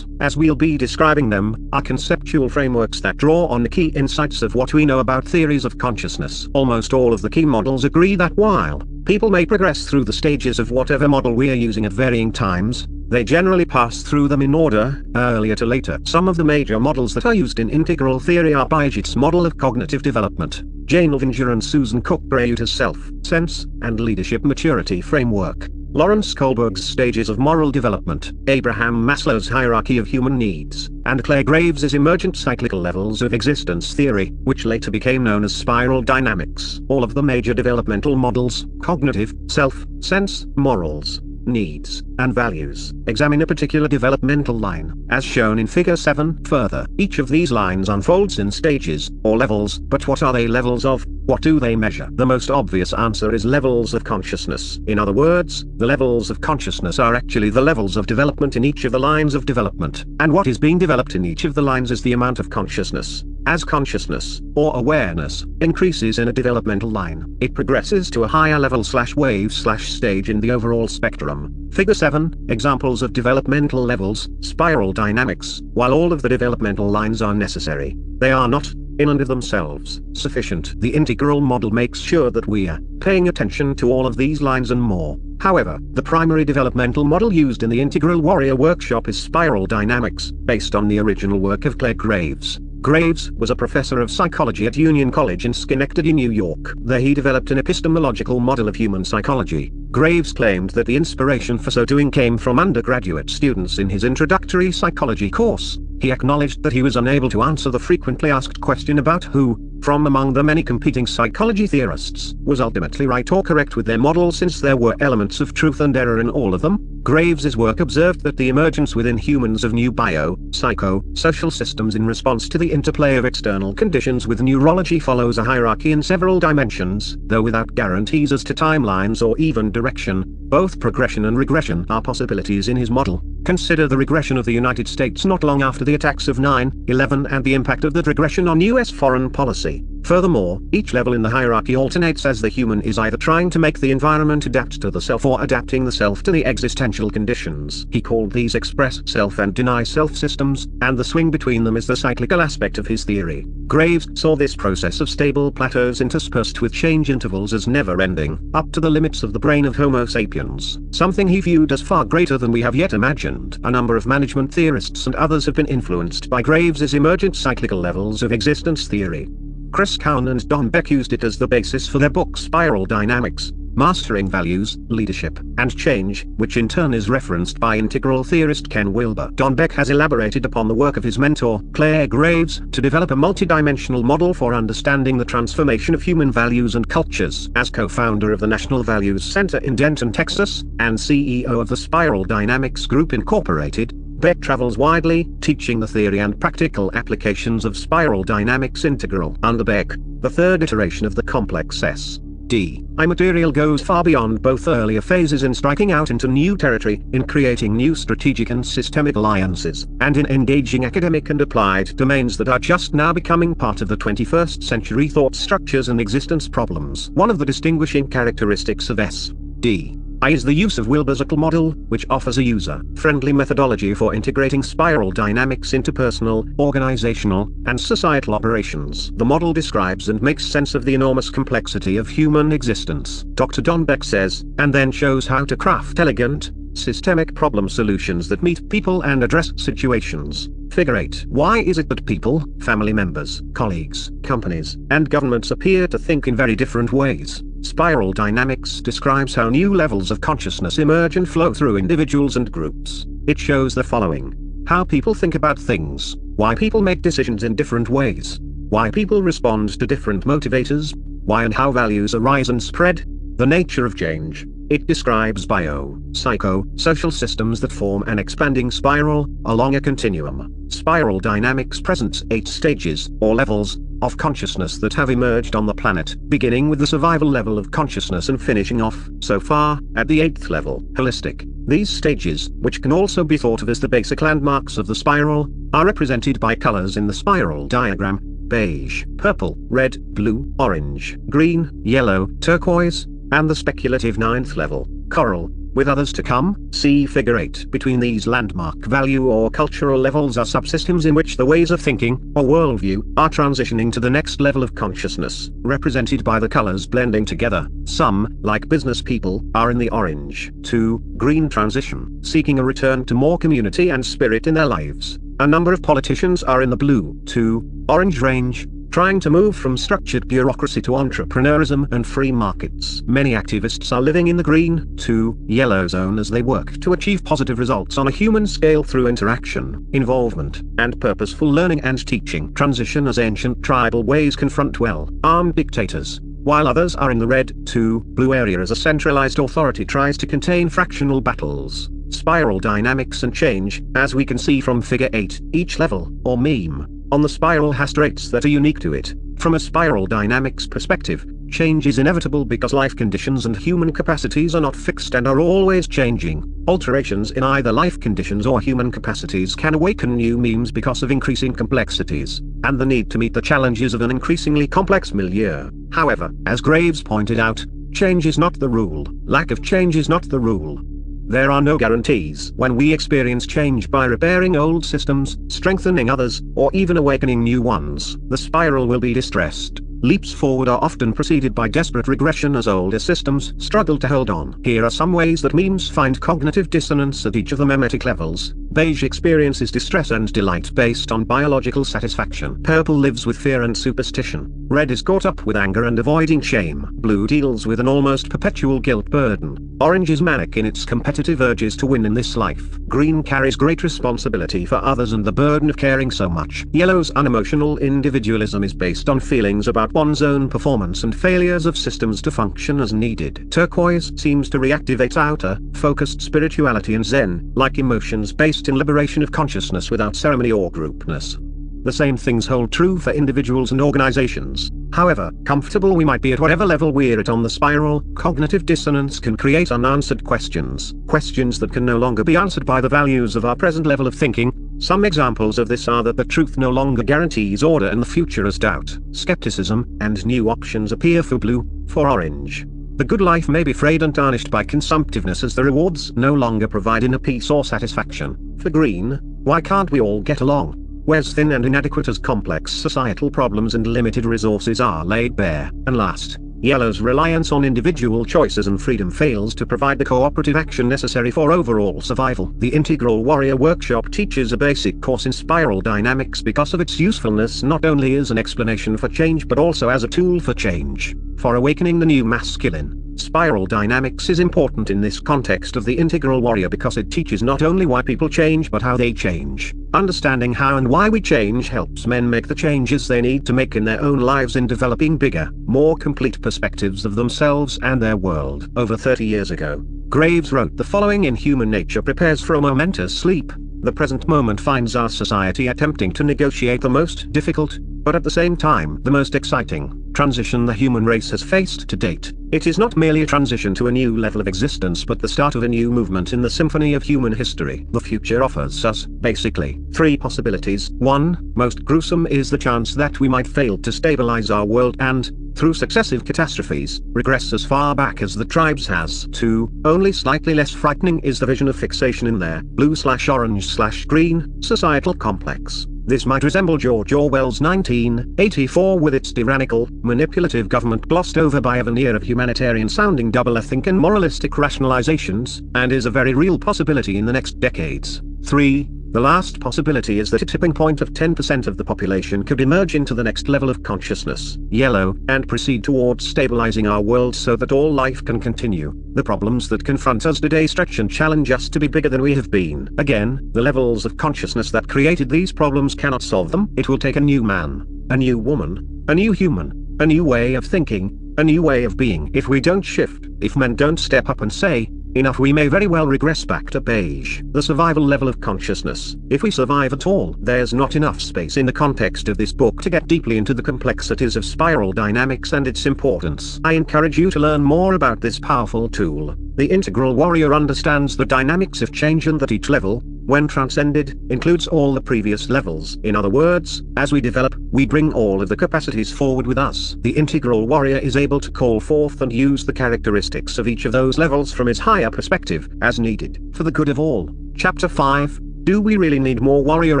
as we'll be describing them, are conceptual frameworks that draw on the key insights of what we know about theories of consciousness. Almost all of the key models agree that while people may progress through the stages of whatever model we are using at varying times, they generally pass through them in order, earlier to later. Some of the major models that are used in integral theory are Piaget's model of cognitive development, Jane Lvinger and Susan Cook-Brayuta's self, sense, and leadership maturity framework, Lawrence Kohlberg's stages of moral development, Abraham Maslow's hierarchy of human needs, and Clare Graves' emergent cyclical levels of existence theory, which later became known as spiral dynamics. All of the major developmental models, cognitive, self, sense, morals, needs, and values, examine a particular developmental line, as shown in Figure 7. Further, each of these lines unfolds in stages, or levels. But what are they levels of? What do they measure? The most obvious answer is levels of consciousness. In other words, the levels of consciousness are actually the levels of development in each of the lines of development. And what is being developed in each of the lines is the amount of consciousness. As consciousness, or awareness, increases in a developmental line, it progresses to a higher level/wave/stage in the overall spectrum. Figure 7, examples of developmental levels, spiral dynamics. While all of the developmental lines are necessary, they are not, in and of themselves, sufficient. The integral model makes sure that we are paying attention to all of these lines and more. However, the primary developmental model used in the Integral Warrior Workshop is spiral dynamics, based on the original work of Clare Graves. Graves was a professor of psychology at Union College in Schenectady, New York. There he developed an epistemological model of human psychology. Graves claimed that the inspiration for so doing came from undergraduate students in his introductory psychology course. He acknowledged that he was unable to answer the frequently asked question about who, from among the many competing psychology theorists, was ultimately right or correct with their model, since there were elements of truth and error in all of them. Graves's work observed that the emergence within humans of new bio-psycho-social systems in response to the interplay of external conditions with neurology follows a hierarchy in several dimensions, though without guarantees as to timelines or even direction. Both progression and regression are possibilities in his model. Consider the regression of the United States not long after the attacks of 9/11 and the impact of that regression on US foreign policy. Furthermore, each level in the hierarchy alternates as the human is either trying to make the environment adapt to the self or adapting the self to the existential conditions. He called these express self and deny self systems, and the swing between them is the cyclical aspect of his theory. Graves saw this process of stable plateaus interspersed with change intervals as never-ending, up to the limits of the brain of Homo sapiens, something he viewed as far greater than we have yet imagined. A number of management theorists and others have been influenced by Graves's emergent cyclical levels of existence theory. Chris Cowan and Don Beck used it as the basis for their book Spiral Dynamics, Mastering Values, Leadership, and Change, which in turn is referenced by integral theorist Ken Wilber. Don Beck has elaborated upon the work of his mentor, Clare Graves, to develop a multidimensional model for understanding the transformation of human values and cultures. As co-founder of the National Values Center in Denton, Texas, and CEO of the Spiral Dynamics Group Incorporated, Beck travels widely, teaching the theory and practical applications of spiral dynamics integral. Under Beck, the third iteration of the complex S D. Immaterial goes far beyond both earlier phases in striking out into new territory, in creating new strategic and systemic alliances, and in engaging academic and applied domains that are just now becoming part of the 21st century thought structures and existence problems. One of the distinguishing characteristics of S.D.I. is the use of Wilber's Octal model, which offers a user-friendly methodology for integrating spiral dynamics into personal, organizational, and societal operations. The model describes and makes sense of the enormous complexity of human existence, Dr. Don Beck says, and then shows how to craft elegant, systemic problem solutions that meet people and address situations. Figure 8. Why is it that people, family members, colleagues, companies, and governments appear to think in very different ways? Spiral dynamics describes how new levels of consciousness emerge and flow through individuals and groups. It shows the following: how people think about things, why people make decisions in different ways, why people respond to different motivators, why and how values arise and spread, the nature of change. It describes bio-psycho-social systems that form an expanding spiral along a continuum. Spiral dynamics presents 8 stages, or levels, of consciousness that have emerged on the planet, beginning with the survival level of consciousness and finishing off, so far, at the 8th level, holistic. These stages, which can also be thought of as the basic landmarks of the spiral, are represented by colors in the spiral diagram: beige, purple, red, blue, orange, green, yellow, turquoise, and the speculative 9th level, coral. With others to come, see Figure 8. Between these landmark value or cultural levels are subsystems in which the ways of thinking, or worldview, are transitioning to the next level of consciousness, represented by the colors blending together. Some, like business people, are in the orange to green transition, seeking a return to more community and spirit in their lives. A number of politicians are in the blue to orange range, trying to move from structured bureaucracy to entrepreneurism and free markets. Many activists are living in the green to yellow zone as they work to achieve positive results on a human scale through interaction, involvement, and purposeful learning and teaching. Transition as ancient tribal ways confront well-armed dictators, while others are in the red to blue area as a centralized authority tries to contain fractional battles. Spiral dynamics and change, as we can see from Figure 8, each level, or meme, on the spiral has traits that are unique to it. From a spiral dynamics perspective, change is inevitable because life conditions and human capacities are not fixed and are always changing. Alterations in either life conditions or human capacities can awaken new memes because of increasing complexities, and the need to meet the challenges of an increasingly complex milieu. However, as Graves pointed out, change is not the rule. Lack of change is not the rule. There are no guarantees. When we experience change by repairing old systems, strengthening others, or even awakening new ones, the spiral will be distressed. Leaps forward are often preceded by desperate regression as older systems struggle to hold on. Here are some ways that memes find cognitive dissonance at each of the memetic levels. Beige experiences distress and delight based on biological satisfaction. Purple lives with fear and superstition. Red is caught up with anger and avoiding shame. Blue deals with an almost perpetual guilt burden. Orange is manic in its competitive urges to win in this life. Green carries great responsibility for others and the burden of caring so much. Yellow's unemotional individualism is based on feelings about one's own performance and failures of systems to function as needed. Turquoise seems to reactivate outer, focused spirituality and Zen, like emotions based in liberation of consciousness without ceremony or groupness. The same things hold true for individuals and organizations. However comfortable we might be at whatever level we're at on the spiral, cognitive dissonance can create unanswered questions. Questions that can no longer be answered by the values of our present level of thinking. Some examples of this are that the truth no longer guarantees order and the future as doubt, skepticism, and new options appear for blue, for orange. The good life may be frayed and tarnished by consumptiveness as the rewards no longer provide inner peace or satisfaction. For green, why can't we all get along? Where's thin and inadequate as complex societal problems and limited resources are laid bare. And last, yellow's reliance on individual choices and freedom fails to provide the cooperative action necessary for overall survival. The Integral Warrior Workshop teaches a basic course in spiral dynamics because of its usefulness not only as an explanation for change but also as a tool for change. For awakening the new masculine, spiral dynamics is important in this context of the Integral Warrior because it teaches not only why people change but how they change. Understanding how and why we change helps men make the changes they need to make in their own lives in developing bigger, more complete perspectives of themselves and their world. Over 30 years ago, Graves wrote the following: in human nature prepares for a momentous sleep. The present moment finds our society attempting to negotiate the most difficult, but at the same time the most exciting, transition the human race has faced to date. It is not merely a transition to a new level of existence but the start of a new movement in the symphony of human history. The future offers us, basically, three possibilities. 1. Most gruesome is the chance that we might fail to stabilize our world and, through successive catastrophes, regress as far back as the tribes has. 2. Only slightly less frightening is the vision of fixation in their blue/orange/green societal complex. This might resemble George Orwell's 1984 with its tyrannical, manipulative government glossed over by a veneer of humanitarian-sounding double-ethnic and moralistic rationalizations, and is a very real possibility in the next decades. 3. The last possibility is that a tipping point of 10% of the population could emerge into the next level of consciousness, yellow, and proceed towards stabilizing our world so that all life can continue. The problems that confront us today stretch and challenge us to be bigger than we have been. Again, the levels of consciousness that created these problems cannot solve them. It will take a new man, a new woman, a new human, a new way of thinking, a new way of being. If we don't shift, if men don't step up and say, enough, we may very well regress back to beige. The survival level of consciousness. If we survive at all, there's not enough space in the context of this book to get deeply into the complexities of spiral dynamics and its importance. I encourage you to learn more about this powerful tool. The Integral Warrior understands the dynamics of change and that each level, when transcended, includes all the previous levels. In other words, as we develop, we bring all of the capacities forward with us. The Integral Warrior is able to call forth and use the characteristics of each of those levels from his higher perspective, as needed, for the good of all. Chapter 5. Do we really need more warrior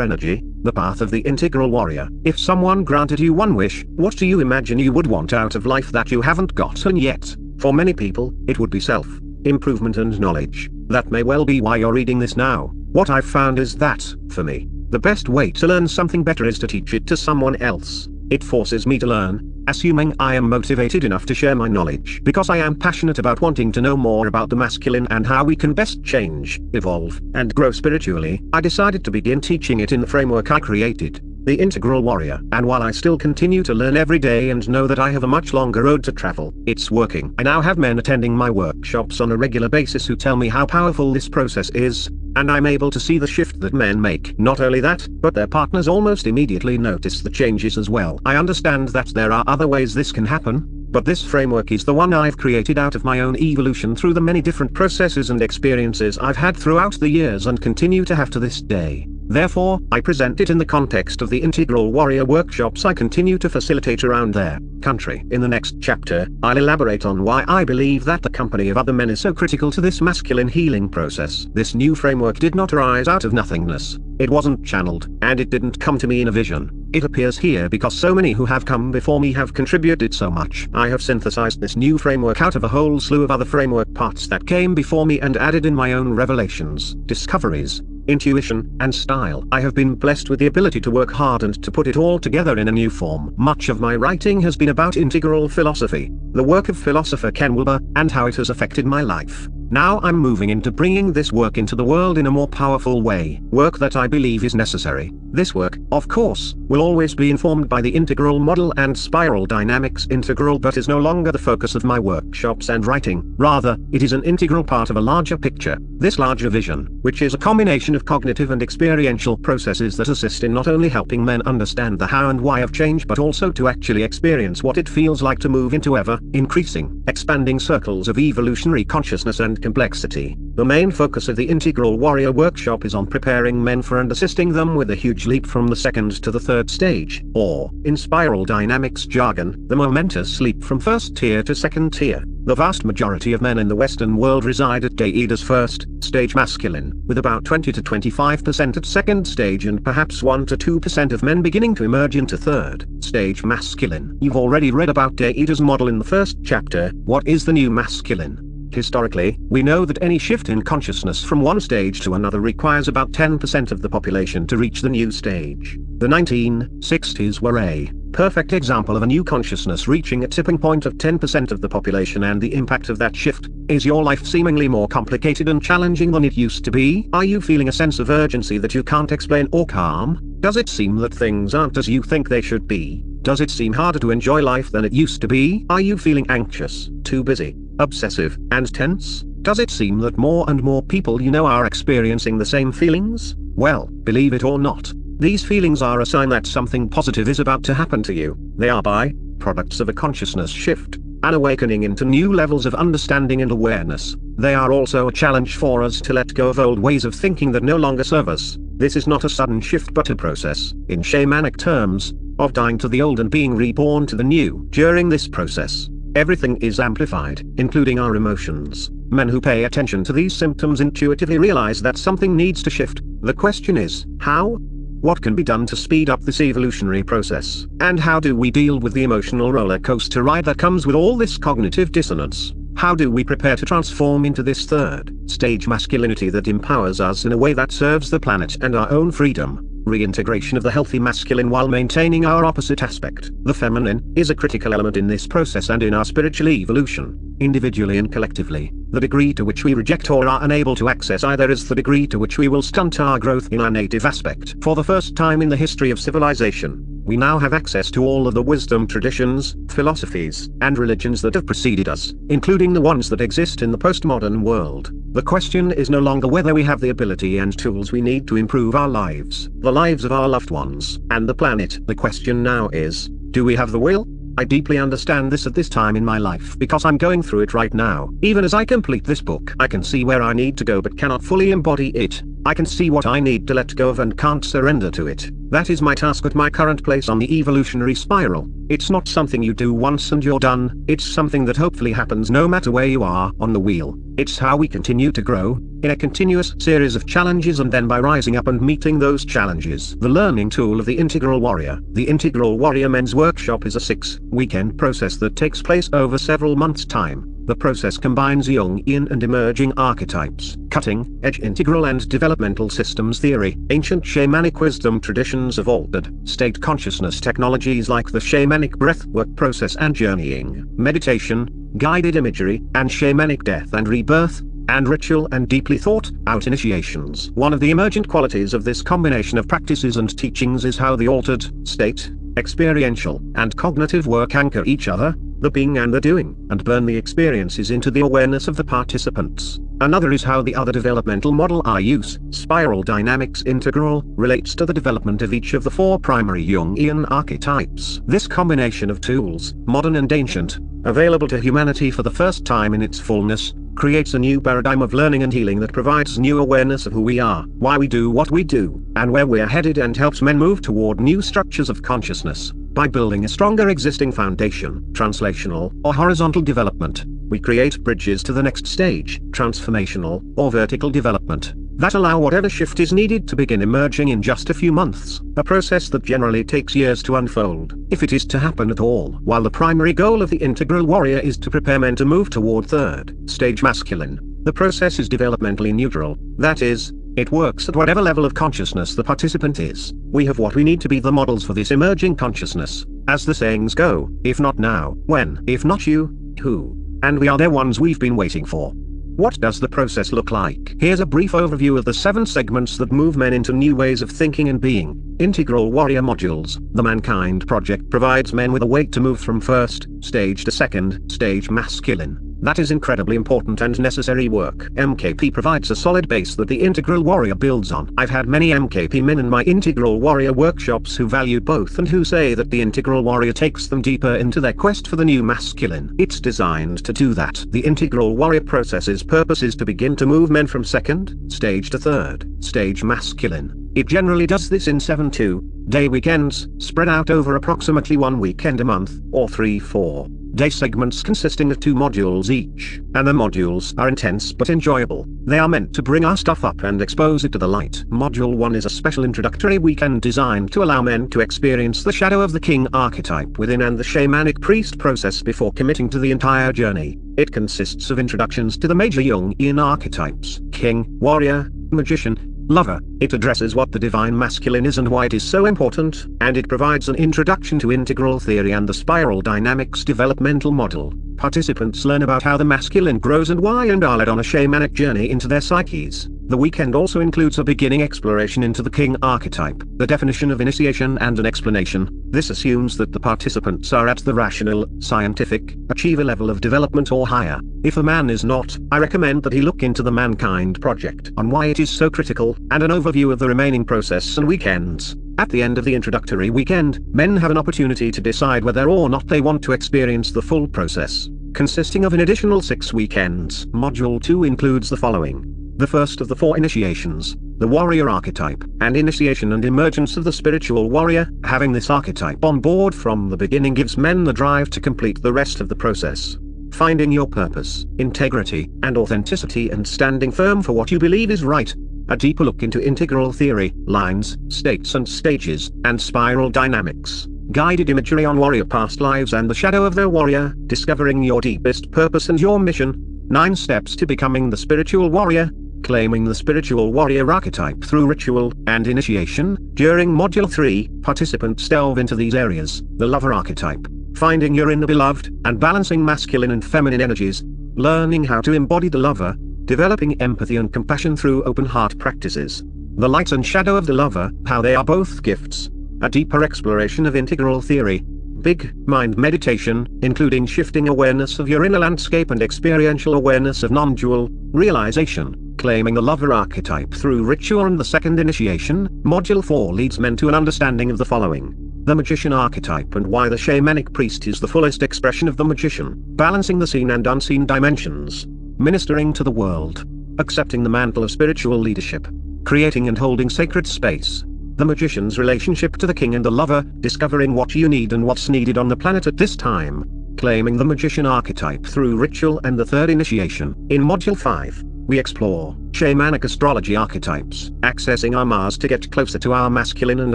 energy? The path of the Integral Warrior. If someone granted you one wish, what do you imagine you would want out of life that you haven't gotten yet? For many people, it would be self-improvement and knowledge. That may well be why you're reading this now. What I've found is that, for me, the best way to learn something better is to teach it to someone else. It forces me to learn, assuming I am motivated enough to share my knowledge. Because I am passionate about wanting to know more about the masculine and how we can best change, evolve, and grow spiritually, I decided to begin teaching it in the framework I created, the Integral Warrior. And while I still continue to learn every day and know that I have a much longer road to travel, it's working. I now have men attending my workshops on a regular basis who tell me how powerful this process is, and I'm able to see the shift that men make. Not only that, but their partners almost immediately notice the changes as well. I understand that there are other ways this can happen, but this framework is the one I've created out of my own evolution through the many different processes and experiences I've had throughout the years and continue to have to this day. Therefore, I present it in the context of the Integral Warrior workshops I continue to facilitate around their country. In the next chapter, I'll elaborate on why I believe that the company of other men is so critical to this masculine healing process. This new framework did not arise out of nothingness. It wasn't channeled, and it didn't come to me in a vision. It appears here because so many who have come before me have contributed so much. I have synthesized this new framework out of a whole slew of other framework parts that came before me and added in my own revelations, discoveries, intuition, and style. I have been blessed with the ability to work hard and to put it all together in a new form. Much of my writing has been about integral philosophy, the work of philosopher Ken Wilber, and how it has affected my life. Now I'm moving into bringing this work into the world in a more powerful way, work that I believe is necessary. This work, of course, will always be informed by the integral model and spiral dynamics integral, but is no longer the focus of my workshops and writing. Rather, it is an integral part of a larger picture. This larger vision, which is a combination of cognitive and experiential processes that assist in not only helping men understand the how and why of change but also to actually experience what it feels like to move into ever-increasing, expanding circles of evolutionary consciousness and complexity. The main focus of the Integral Warrior workshop is on preparing men for and assisting them with a huge leap from the second to the third stage, or, in spiral dynamics jargon, the momentous leap from first tier to second tier. The vast majority of men in the Western world reside at Deida's first stage masculine, with about 20 to 25% at second stage and perhaps 1 to 2% of men beginning to emerge into third stage masculine. You've already read about Deida's model in the first chapter. What is the new masculine? Historically, we know that any shift in consciousness from one stage to another requires about 10% of the population to reach the new stage. The 1960s were a perfect example of a new consciousness reaching a tipping point of 10% of the population, and the impact of that shift. Is your life seemingly more complicated and challenging than it used to be? Are you feeling a sense of urgency that you can't explain or calm? Does it seem that things aren't as you think they should be? Does it seem harder to enjoy life than it used to be? Are you feeling anxious, too busy, obsessive, and tense? Does it seem that more and more people you know are experiencing the same feelings? Well, believe it or not, these feelings are a sign that something positive is about to happen to you. They are by products of a consciousness shift, an awakening into new levels of understanding and awareness. They are also a challenge for us to let go of old ways of thinking that no longer serve us. This is not a sudden shift but a process, in shamanic terms, of dying to the old and being reborn to the new. During this process, everything is amplified, including our emotions. Men who pay attention to these symptoms intuitively realize that something needs to shift. The question is, how? What can be done to speed up this evolutionary process? And how do we deal with the emotional roller coaster ride that comes with all this cognitive dissonance? How do we prepare to transform into this third stage masculinity that empowers us in a way that serves the planet and our own freedom? Reintegration of the healthy masculine while maintaining our opposite aspect, the feminine, is a critical element in this process and in our spiritual evolution, individually and collectively. The degree to which we reject or are unable to access either is the degree to which we will stunt our growth in our native aspect. For the first time in the history of civilization, we now have access to all of the wisdom traditions, philosophies, and religions that have preceded us, including the ones that exist in the postmodern world. The question is no longer whether we have the ability and tools we need to improve our lives, the lives of our loved ones, and the planet. The question now is, do we have the will? I deeply understand this at this time in my life because I'm going through it right now. Even as I complete this book, I can see where I need to go but cannot fully embody it. I can see what I need to let go of and can't surrender to it. That is my task at my current place on the evolutionary spiral. It's not something you do once and you're done, it's something that hopefully happens no matter where you are on the wheel. It's how we continue to grow, in a continuous series of challenges and then by rising up and meeting those challenges. The learning tool of the Integral Warrior. The Integral Warrior Men's Workshop is a 6-weekend process that takes place over several months' time. The process combines Jungian and emerging archetypes, cutting-edge integral and developmental systems theory, ancient shamanic wisdom traditions of altered state consciousness technologies like the shamanic breathwork process and journeying, meditation, guided imagery, and shamanic death and rebirth, and ritual and deeply thought out initiations. One of the emergent qualities of this combination of practices and teachings is how the altered state, experiential, and cognitive work anchor each other, the being and the doing, and burn the experiences into the awareness of the participants. Another is how the other developmental model I use, Spiral Dynamics Integral, relates to the development of each of the 4 primary Jungian archetypes. This combination of tools, modern and ancient, available to humanity for the first time in its fullness, creates a new paradigm of learning and healing that provides new awareness of who we are, why we do what we do, and where we're headed, and helps men move toward new structures of consciousness. By building a stronger existing foundation, translational or horizontal development, we create bridges to the next stage, transformational or vertical development, that allow whatever shift is needed to begin emerging in just a few months, a process that generally takes years to unfold, if it is to happen at all. While the primary goal of the Integral Warrior is to prepare men to move toward third stage masculine, the process is developmentally neutral, that is, it works at whatever level of consciousness the participant is. We have what we need to be the models for this emerging consciousness. As the sayings go, if not now, when? If not you, who? And we are the ones we've been waiting for. What does the process look like? Here's a brief overview of the 7 segments that move men into new ways of thinking and being. Integral Warrior Modules. The Mankind Project provides men with a way to move from first stage to second stage masculine. That is incredibly important and necessary work. MKP provides a solid base that the Integral Warrior builds on. I've had many MKP men in my Integral Warrior workshops who value both and who say that the Integral Warrior takes them deeper into their quest for the new masculine. It's designed to do that. The Integral Warrior process's purpose is to begin to move men from second stage to third stage masculine. It generally does this in 7 2-day weekends, spread out over approximately 1 weekend a month, or 3 4-day segments consisting of 2 modules each. And the modules are intense but enjoyable. They are meant to bring our stuff up and expose it to the light. Module 1 is a special introductory weekend designed to allow men to experience the shadow of the king archetype within and the shamanic priest process before committing to the entire journey. It consists of introductions to the major Jungian archetypes: king, warrior, magician, lover. It addresses what the divine masculine is and why it is so important, and it provides an introduction to integral theory and the spiral dynamics developmental model. Participants learn about how the masculine grows and why, and are led on a shamanic journey into their psyches. The weekend also includes a beginning exploration into the king archetype, the definition of initiation and an explanation. This assumes that the participants are at the rational, scientific, achiever level of development or higher. If a man is not, I recommend that he look into the Mankind Project on why it is so critical, and an overview of the remaining process and weekends. At the end of the introductory weekend, men have an opportunity to decide whether or not they want to experience the full process, consisting of an additional 6 weekends. Module 2 includes the following. The first of the 4 initiations, the warrior archetype, and initiation and emergence of the spiritual warrior. Having this archetype on board from the beginning gives men the drive to complete the rest of the process. Finding your purpose, integrity, and authenticity, and standing firm for what you believe is right. A deeper look into integral theory, lines, states and stages, and spiral dynamics. Guided imagery on warrior past lives and the shadow of their warrior. Discovering your deepest purpose and your mission. 9 steps to becoming the spiritual warrior. Claiming the spiritual warrior archetype through ritual and initiation. During Module 3, participants delve into these areas. The lover archetype. Finding your inner beloved, and balancing masculine and feminine energies. Learning how to embody the lover. Developing empathy and compassion through open heart practices. The light and shadow of the lover, how they are both gifts. A deeper exploration of integral theory. Big mind meditation, including shifting awareness of your inner landscape and experiential awareness of non-dual realization. Claiming the lover archetype through ritual and the second initiation. Module 4 leads men to an understanding of the following. The magician archetype and why the shamanic priest is the fullest expression of the magician. Balancing the seen and unseen dimensions. Ministering to the world. Accepting the mantle of spiritual leadership. Creating and holding sacred space. The magician's relationship to the king and the lover. Discovering what you need and what's needed on the planet at this time. Claiming the magician archetype through ritual and the third initiation. In Module 5, we explore shamanic astrology archetypes. Accessing our Mars to get closer to our masculine and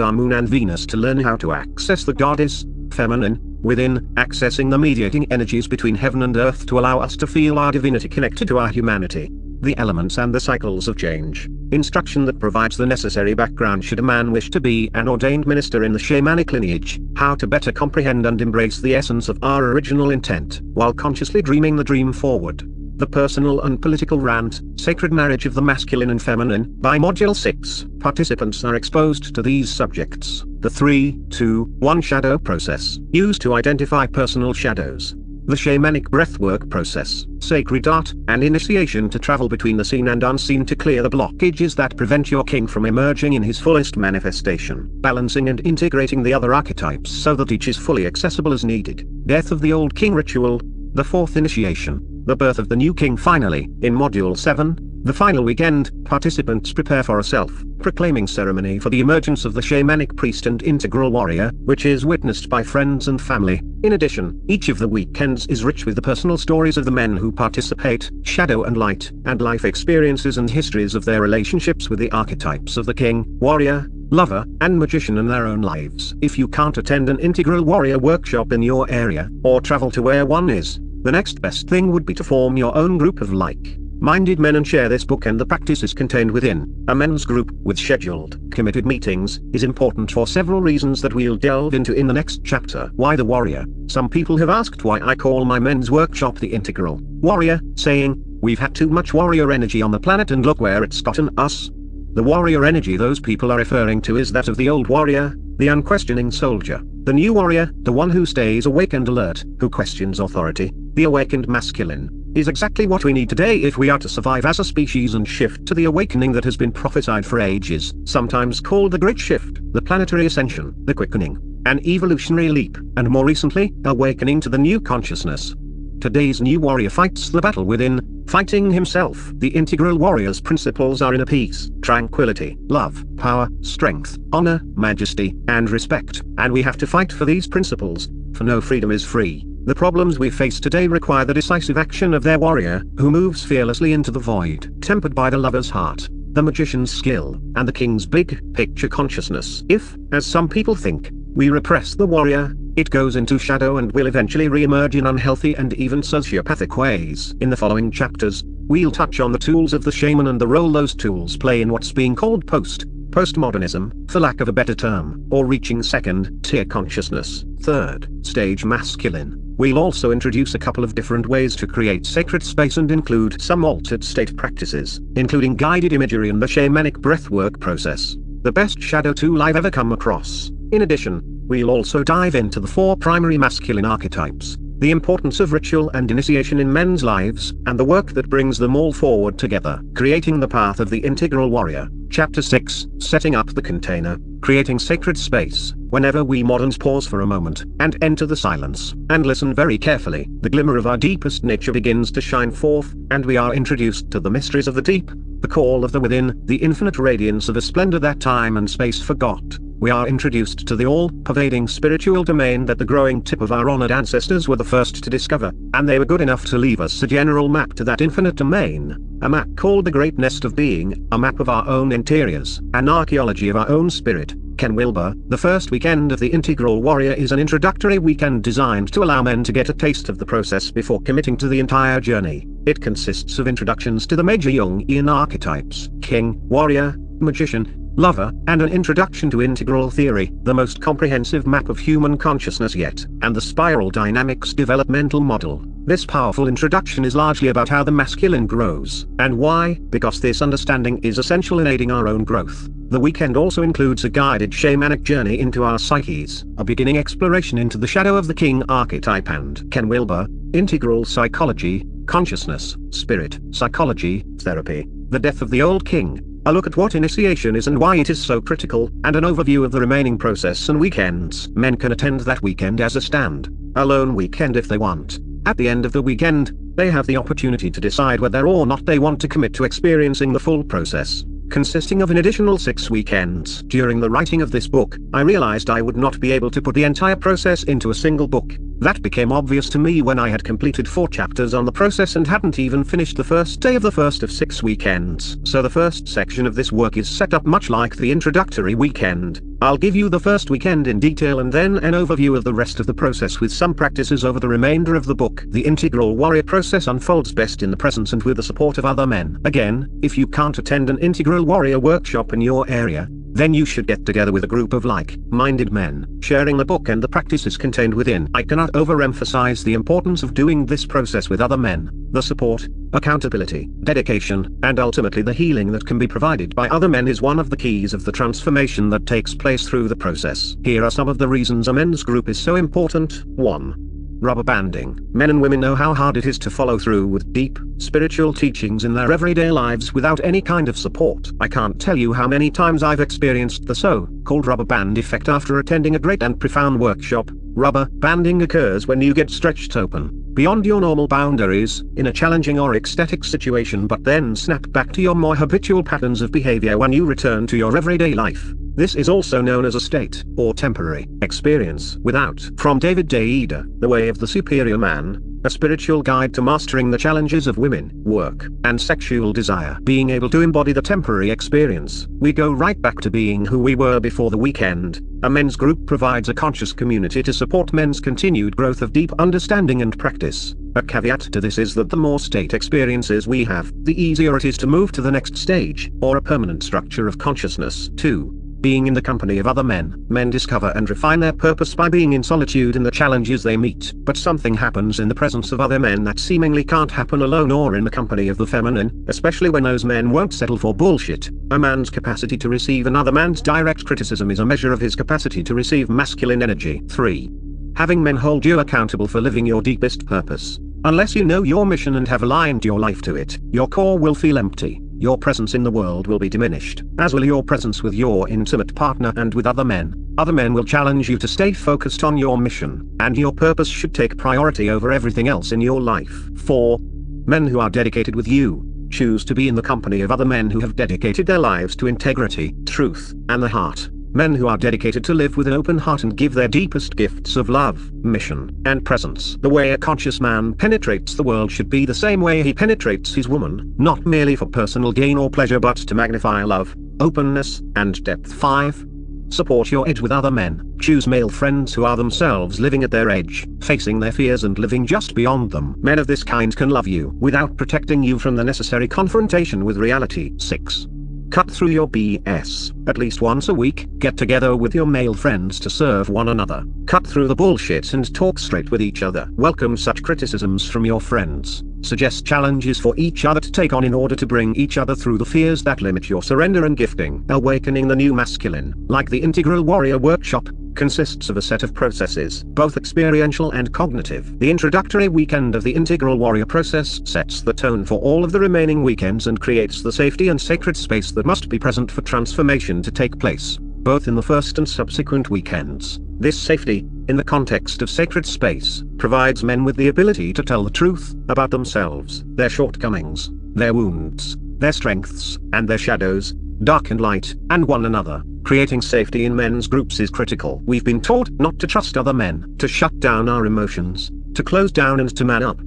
our Moon and Venus to learn how to access the goddess, feminine, within. Accessing the mediating energies between heaven and earth to allow us to feel our divinity connected to our humanity. The elements and the cycles of change. Instruction that provides the necessary background should a man wish to be an ordained minister in the shamanic lineage. How to better comprehend and embrace the essence of our original intent, while consciously dreaming the dream forward. The personal and political rant, sacred marriage of the masculine and feminine. By Module 6, participants are exposed to these subjects. The 3-2-1 shadow process, used to identify personal shadows. The shamanic breathwork process, sacred art, and initiation to travel between the seen and unseen to clear the blockages that prevent your king from emerging in his fullest manifestation. Balancing and integrating the other archetypes so that each is fully accessible as needed. Death of the old king ritual. The 4th initiation, the birth of the new king. Finally, in Module 7, the final weekend, participants prepare for a self-proclaiming ceremony for the emergence of the shamanic priest and integral warrior, which is witnessed by friends and family. In addition, each of the weekends is rich with the personal stories of the men who participate, shadow and light, and life experiences and histories of their relationships with the archetypes of the king, warrior, lover, and magician in their own lives. If you can't attend an integral warrior workshop in your area, or travel to where one is, the next best thing would be to form your own group of like-minded men and share this book and the practices contained within. A men's group with scheduled, committed meetings is important for several reasons that we'll delve into in the next chapter. Why the warrior? Some people have asked why I call my men's workshop the Integral Warrior, saying, we've had too much warrior energy on the planet and look where it's gotten us. The warrior energy those people are referring to is that of the old warrior, the unquestioning soldier. The new warrior, the one who stays awake and alert, who questions authority, the awakened masculine, is exactly what we need today if we are to survive as a species and shift to the awakening that has been prophesied for ages, sometimes called the Great Shift, the planetary ascension, the quickening, an evolutionary leap, and more recently, awakening to the new consciousness. Today's new warrior fights the battle within, fighting himself. The integral warrior's principles are inner peace, tranquility, love, power, strength, honor, majesty, and respect, and we have to fight for these principles, for no freedom is free. The problems we face today require the decisive action of their warrior, who moves fearlessly into the void, tempered by the lover's heart, the magician's skill, and the king's big picture consciousness. If, as some people think, we repress the warrior, it goes into shadow and will eventually re-emerge in unhealthy and even sociopathic ways. In the following chapters, we'll touch on the tools of the shaman and the role those tools play in what's being called postmodernism, for lack of a better term, or reaching second-tier consciousness. Third stage masculine. We'll also introduce a couple of different ways to create sacred space and include some altered state practices, including guided imagery and the shamanic breathwork process, the best shadow tool I've ever come across. In addition, we'll also dive into the 4 primary masculine archetypes, the importance of ritual and initiation in men's lives, and the work that brings them all forward together, creating the path of the integral warrior. Chapter 6, Setting Up the Container, Creating Sacred Space. Whenever we moderns pause for a moment, and enter the silence, and listen very carefully, the glimmer of our deepest nature begins to shine forth, and we are introduced to the mysteries of the deep, the call of the within, the infinite radiance of a splendor that time and space forgot. We are introduced to the all-pervading spiritual domain that the growing tip of our honored ancestors were the first to discover, and they were good enough to leave us a general map to that infinite domain, a map called the Great Nest of Being, a map of our own interiors, an archaeology of our own spirit. Ken Wilber, the first weekend of the Integral Warrior is an introductory weekend designed to allow men to get a taste of the process before committing to the entire journey. It consists of introductions to the major Jungian archetypes, king, warrior, magician, lover, and an introduction to integral theory, the most comprehensive map of human consciousness yet, and the spiral dynamics developmental model. This powerful introduction is largely about how the masculine grows, and why, because this understanding is essential in aiding our own growth. The weekend also includes a guided shamanic journey into our psyches, a beginning exploration into the shadow of the king archetype and Ken Wilber, integral psychology, consciousness, spirit, psychology, therapy, the death of the old king, a look at what initiation is and why it is so critical, and an overview of the remaining process and weekends. Men can attend that weekend as a stand-alone weekend if they want. At the end of the weekend, they have the opportunity to decide whether or not they want to commit to experiencing the full process, consisting of an additional 6 weekends. During the writing of this book, I realized I would not be able to put the entire process into a single book. That became obvious to me when I had completed 4 chapters on the process and hadn't even finished the first day of the first of 6 weekends. So the first section of this work is set up much like the introductory weekend. I'll give you the first weekend in detail and then an overview of the rest of the process with some practices over the remainder of the book. The Integral Warrior process unfolds best in the presence and with the support of other men. Again, if you can't attend an Integral Warrior workshop in your area, then you should get together with a group of like-minded men, sharing the book and the practices contained within. I cannot overemphasize the importance of doing this process with other men. The support, accountability, dedication, and ultimately the healing that can be provided by other men is one of the keys of the transformation that takes place through the process. Here are some of the reasons a men's group is so important. 1. Rubber banding. Men and women know how hard it is to follow through with deep, spiritual teachings in their everyday lives without any kind of support. I can't tell you how many times I've experienced the so-called rubber band effect after attending a great and profound workshop. Rubber banding occurs when you get stretched open, beyond your normal boundaries, in a challenging or ecstatic situation but then snap back to your more habitual patterns of behavior when you return to your everyday life. This is also known as a state, or temporary, experience without. From David Deida, The Way of the Superior Man, a spiritual guide to mastering the challenges of women, work, and sexual desire. Being able to embody the temporary experience, we go right back to being who we were before the weekend. A men's group provides a conscious community to support men's continued growth of deep understanding and practice. A caveat to this is that the more state experiences we have, the easier it is to move to the next stage, or a permanent structure of consciousness. 2. Being in the company of other men. Men discover and refine their purpose by being in solitude in the challenges they meet. But something happens in the presence of other men that seemingly can't happen alone or in the company of the feminine, especially when those men won't settle for bullshit. A man's capacity to receive another man's direct criticism is a measure of his capacity to receive masculine energy. 3. Having men hold you accountable for living your deepest purpose. Unless you know your mission and have aligned your life to it, your core will feel empty. Your presence in the world will be diminished, as will your presence with your intimate partner and with other men. Other men will challenge you to stay focused on your mission, and your purpose should take priority over everything else in your life. 4. Men who are dedicated with you choose to be in the company of other men who have dedicated their lives to integrity, truth, and the heart. Men who are dedicated to live with an open heart and give their deepest gifts of love, mission, and presence. The way a conscious man penetrates the world should be the same way he penetrates his woman, not merely for personal gain or pleasure but to magnify love, openness, and depth. 5. Support your edge with other men. Choose male friends who are themselves living at their edge, facing their fears and living just beyond them. Men of this kind can love you without protecting you from the necessary confrontation with reality. 6. Cut through your BS. At least once a week, get together with your male friends to serve one another. Cut through the bullshit and talk straight with each other. Welcome such criticisms from your friends. Suggest challenges for each other to take on in order to bring each other through the fears that limit your surrender and gifting. Awakening the new masculine. Like the Integral Warrior Workshop, consists of a set of processes, both experiential and cognitive. The introductory weekend of the Integral Warrior process sets the tone for all of the remaining weekends and creates the safety and sacred space that must be present for transformation to take place, both in the first and subsequent weekends. This safety, in the context of sacred space, provides men with the ability to tell the truth about themselves, their shortcomings, their wounds, their strengths, and their shadows, dark and light, and one another. Creating safety in men's groups is critical. We've been taught not to trust other men, to shut down our emotions, to close down and to man up.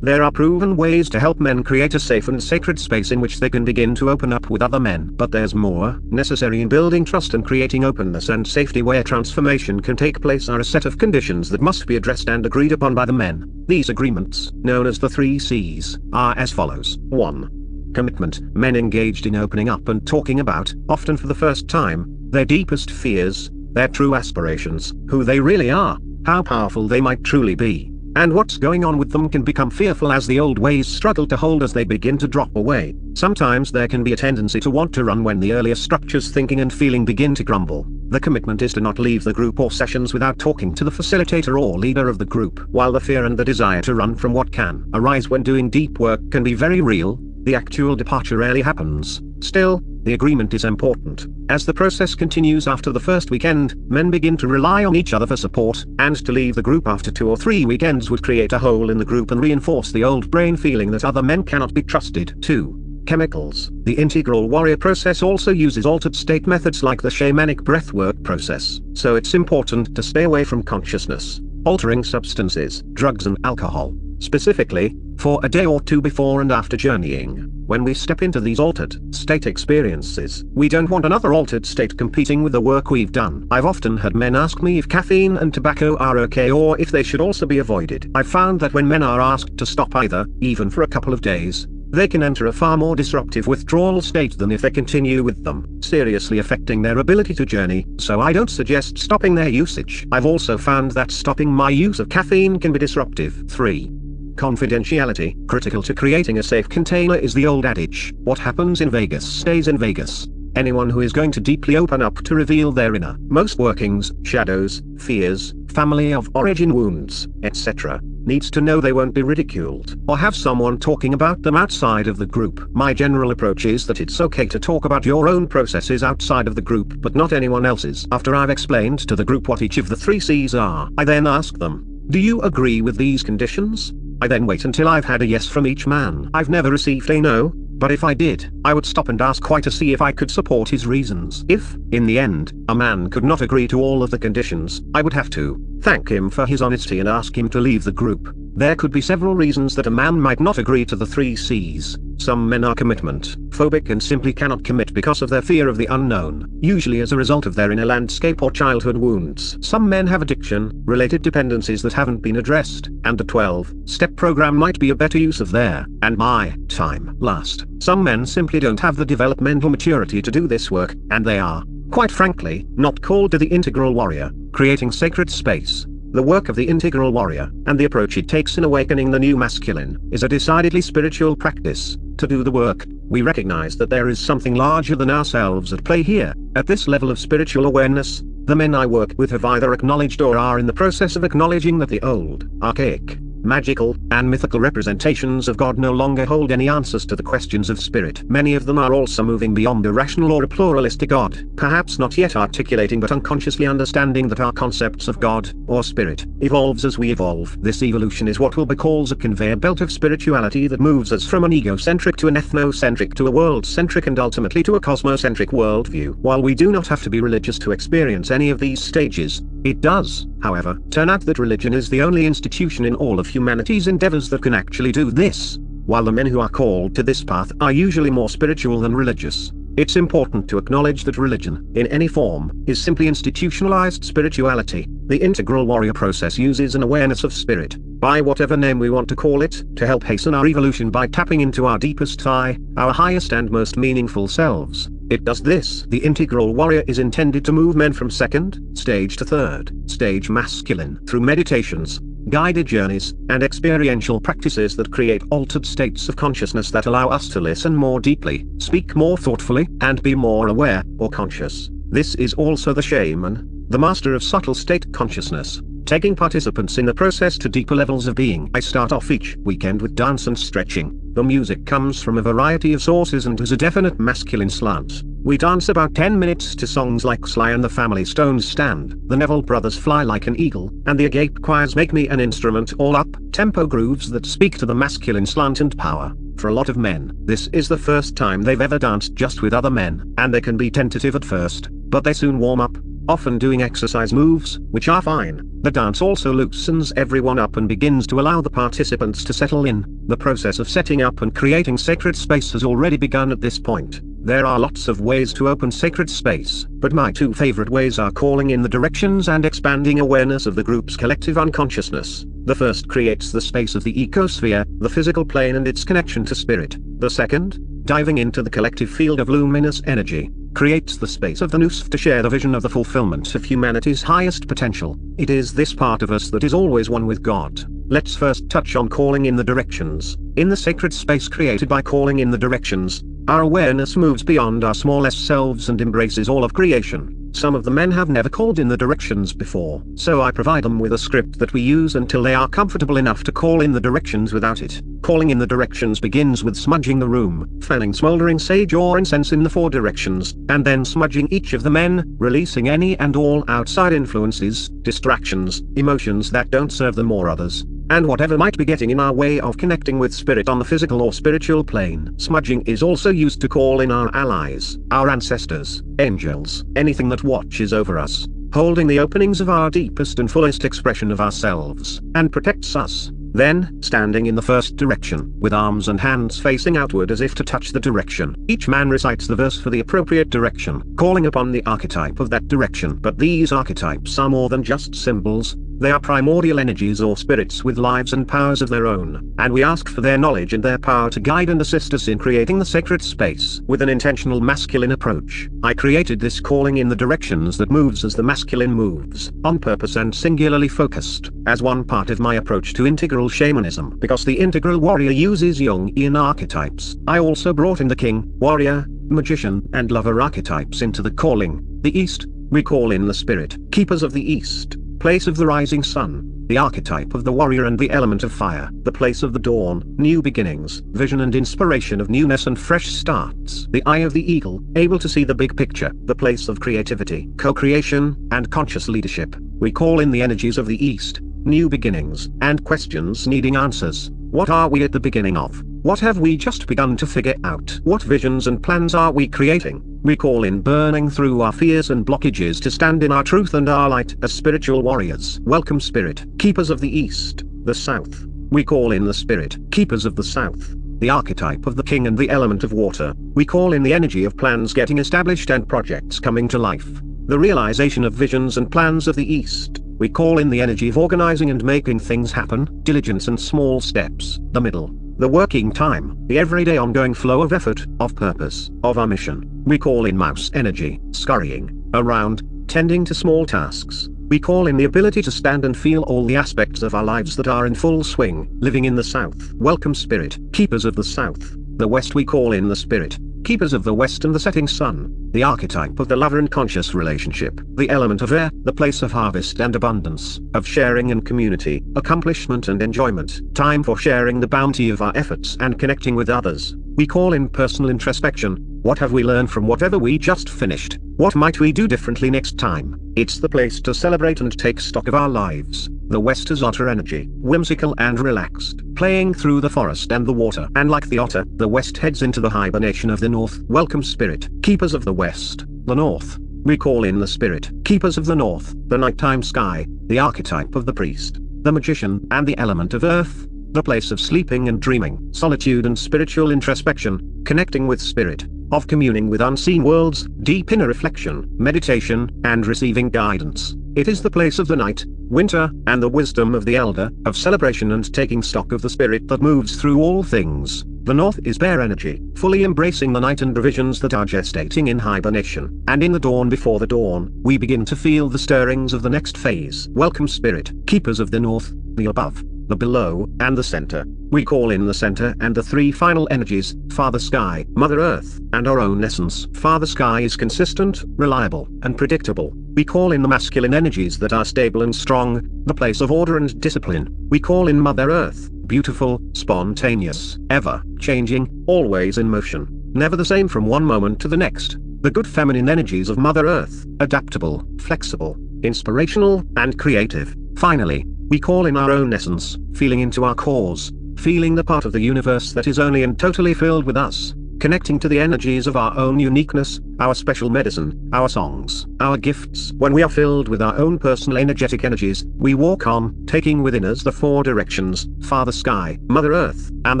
There are proven ways to help men create a safe and sacred space in which they can begin to open up with other men. But there's more necessary in building trust and creating openness and safety where transformation can take place are a set of conditions that must be addressed and agreed upon by the men. These agreements, known as the 3 C's, are as follows. 1. Commitment. Men engaged in opening up and talking about, often for the first time, their deepest fears, their true aspirations, who they really are, how powerful they might truly be, and what's going on with them can become fearful as the old ways struggle to hold as they begin to drop away. Sometimes there can be a tendency to want to run when the earlier structures thinking and feeling begin to crumble. The commitment is to not leave the group or sessions without talking to the facilitator or leader of the group. While the fear and the desire to run from what can arise when doing deep work can be very real, the actual departure rarely happens. Still, the agreement is important. As the process continues after the first weekend, men begin to rely on each other for support, and to leave the group after 2 or 3 weekends would create a hole in the group and reinforce the old brain feeling that other men cannot be trusted. 2. Chemicals. The Integral Warrior process also uses altered state methods like the shamanic breathwork process, so it's important to stay away from consciousness altering substances, drugs and alcohol, specifically, for a day or 2 before and after journeying. When we step into these altered state experiences, we don't want another altered state competing with the work we've done. I've often had men ask me if caffeine and tobacco are okay or if they should also be avoided. I've found that when men are asked to stop either, even for a couple of days, they can enter a far more disruptive withdrawal state than if they continue with them, seriously affecting their ability to journey, so I don't suggest stopping their usage. I've also found that stopping my use of caffeine can be disruptive. 3. Confidentiality. Critical to creating a safe container is the old adage, what happens in Vegas stays in Vegas. Anyone who is going to deeply open up to reveal their innermost workings, shadows, fears, family of origin wounds, etc., needs to know they won't be ridiculed or have someone talking about them outside of the group. My general approach is that it's okay to talk about your own processes outside of the group but not anyone else's. After I've explained to the group what each of the 3 C's are, I then ask them, do you agree with these conditions? I then wait until I've had a yes from each man. I've never received a no, but if I did, I would stop and ask why to see if I could support his reasons. If, in the end, a man could not agree to all of the conditions, I would have to thank him for his honesty and ask him to leave the group. There could be several reasons that a man might not agree to the 3 C's. Some men are commitment phobic and simply cannot commit because of their fear of the unknown, usually as a result of their inner landscape or childhood wounds. Some men have addiction-related dependencies that haven't been addressed, and the 12-step program might be a better use of their and my time. Last, some men simply don't have the developmental maturity to do this work, and they are, quite frankly, not called to the Integral Warrior, creating sacred space. The work of the Integral Warrior, and the approach it takes in awakening the new masculine, is a decidedly spiritual practice. To do the work, we recognize that there is something larger than ourselves at play here. At this level of spiritual awareness, the men I work with have either acknowledged or are in the process of acknowledging that the old, archaic, magical, and mythical representations of God no longer hold any answers to the questions of spirit. Many of them are also moving beyond a rational or a pluralistic God, perhaps not yet articulating but unconsciously understanding that our concepts of God, or spirit, evolves as we evolve. This evolution is what will be called a conveyor belt of spirituality that moves us from an egocentric to an ethnocentric to a world-centric and ultimately to a cosmocentric worldview. While we do not have to be religious to experience any of these stages, it does, however, turn out that religion is the only institution in all of humanity's endeavors that can actually do this. While the men who are called to this path are usually more spiritual than religious, it's important to acknowledge that religion, in any form, is simply institutionalized spirituality. The Integral Warrior process uses an awareness of spirit, by whatever name we want to call it, to help hasten our evolution by tapping into our deepest I, our highest and most meaningful selves. It does this. The Integral Warrior is intended to move men from 2nd stage to 3rd stage masculine through meditations, guided journeys, and experiential practices that create altered states of consciousness that allow us to listen more deeply, speak more thoughtfully, and be more aware, or conscious. This is also the shaman, the master of subtle state consciousness, taking participants in the process to deeper levels of being. I start off each weekend with dance and stretching. The music comes from a variety of sources and has a definite masculine slant. We dance about 10 minutes to songs like Sly and the Family Stone's Stand, the Neville Brothers' Fly Like an Eagle, and the Agape Choir's Make Me an Instrument, all up-tempo grooves that speak to the masculine slant and power. For a lot of men, this is the first time they've ever danced just with other men, and they can be tentative at first, but they soon warm up, often doing exercise moves, which are fine. The dance also loosens everyone up and begins to allow the participants to settle in. The process of setting up and creating sacred space has already begun at this point. There are lots of ways to open sacred space, but my two favorite ways are calling in the directions and expanding awareness of the group's collective unconsciousness. The first creates the space of the ecosphere, the physical plane and its connection to spirit. The second, diving into the collective field of luminous energy, creates the space of the nous to share the vision of the fulfillment of humanity's highest potential. It is this part of us that is always one with God. Let's first touch on calling in the directions. In the sacred space created by calling in the directions, our awareness moves beyond our smallest selves and embraces all of creation. Some of the men have never called in the directions before, so I provide them with a script that we use until they are comfortable enough to call in the directions without it. Calling in the directions begins with smudging the room, fanning smoldering sage or incense in the 4 directions, and then smudging each of the men, releasing any and all outside influences, distractions, emotions that don't serve them or others, and whatever might be getting in our way of connecting with spirit on the physical or spiritual plane. Smudging is also used to call in our allies, our ancestors, angels, anything that watches over us, holding the openings of our deepest and fullest expression of ourselves, and protects us. Then, standing in the first direction, with arms and hands facing outward as if to touch the direction, each man recites the verse for the appropriate direction, calling upon the archetype of that direction. But these archetypes are more than just symbols. They are primordial energies or spirits with lives and powers of their own, and we ask for their knowledge and their power to guide and assist us in creating the sacred space. With an intentional masculine approach, I created this calling in the directions that moves as the masculine moves, on purpose and singularly focused, as one part of my approach to integral shamanism. Because the integral warrior uses Jungian archetypes, I also brought in the king, warrior, magician, and lover archetypes into the calling. The East, we call in the spirit, keepers of the East, place of the rising sun, the archetype of the warrior and the element of fire, the place of the dawn, new beginnings, vision and inspiration of newness and fresh starts, the eye of the eagle, able to see the big picture, the place of creativity, co-creation, and conscious leadership. We call in the energies of the East, new beginnings, and questions needing answers. What are we at the beginning of? What have we just begun to figure out? What visions and plans are we creating? We call in burning through our fears and blockages to stand in our truth and our light as spiritual warriors. Welcome spirit, keepers of the East, the South. We call in the spirit, keepers of the South, the archetype of the king and the element of water. We call in the energy of plans getting established and projects coming to life, the realization of visions and plans of the East. We call in the energy of organizing and making things happen, diligence and small steps, the middle, the working time, the everyday ongoing flow of effort, of purpose, of our mission. We call in mouse energy, scurrying around, tending to small tasks. We call in the ability to stand and feel all the aspects of our lives that are in full swing, living in the South. Welcome spirit, keepers of the South. The West, we call in the spirit, keepers of the West and the setting sun, the archetype of the lover and conscious relationship, the element of air, the place of harvest and abundance, of sharing and community, accomplishment and enjoyment, time for sharing the bounty of our efforts and connecting with others. We call in personal introspection. What have we learned from whatever we just finished? What might we do differently next time? It's the place to celebrate and take stock of our lives. The West is otter energy, whimsical and relaxed, playing through the forest and the water. And like the otter, the West heads into the hibernation of the North. Welcome spirit, keepers of the West, the North. We call in the spirit, keepers of the North, the nighttime sky, the archetype of the priest, the magician, and the element of earth, the place of sleeping and dreaming, solitude and spiritual introspection, connecting with spirit, of communing with unseen worlds, deep inner reflection, meditation, and receiving guidance. It is the place of the night, winter, and the wisdom of the elder, of celebration and taking stock of the spirit that moves through all things. The North is bear energy, fully embracing the night and revisions that are gestating in hibernation. And in the dawn before the dawn, we begin to feel the stirrings of the next phase. Welcome spirit, keepers of the North, the above, the below, and the center. We call in the center and the 3 final energies, Father Sky, Mother Earth, and our own essence. Father Sky is consistent, reliable, and predictable. We call in the masculine energies that are stable and strong, the place of order and discipline. We call in Mother Earth, beautiful, spontaneous, ever changing, always in motion, never the same from one moment to the next. The good feminine energies of Mother Earth, adaptable, flexible, inspirational, and creative. Finally, we call in our own essence, feeling into our cause, feeling the part of the universe that is only and totally filled with us, connecting to the energies of our own uniqueness, our special medicine, our songs, our gifts. When we are filled with our own personal energetic energies, we walk on, taking within us the four directions, Father Sky, Mother Earth, and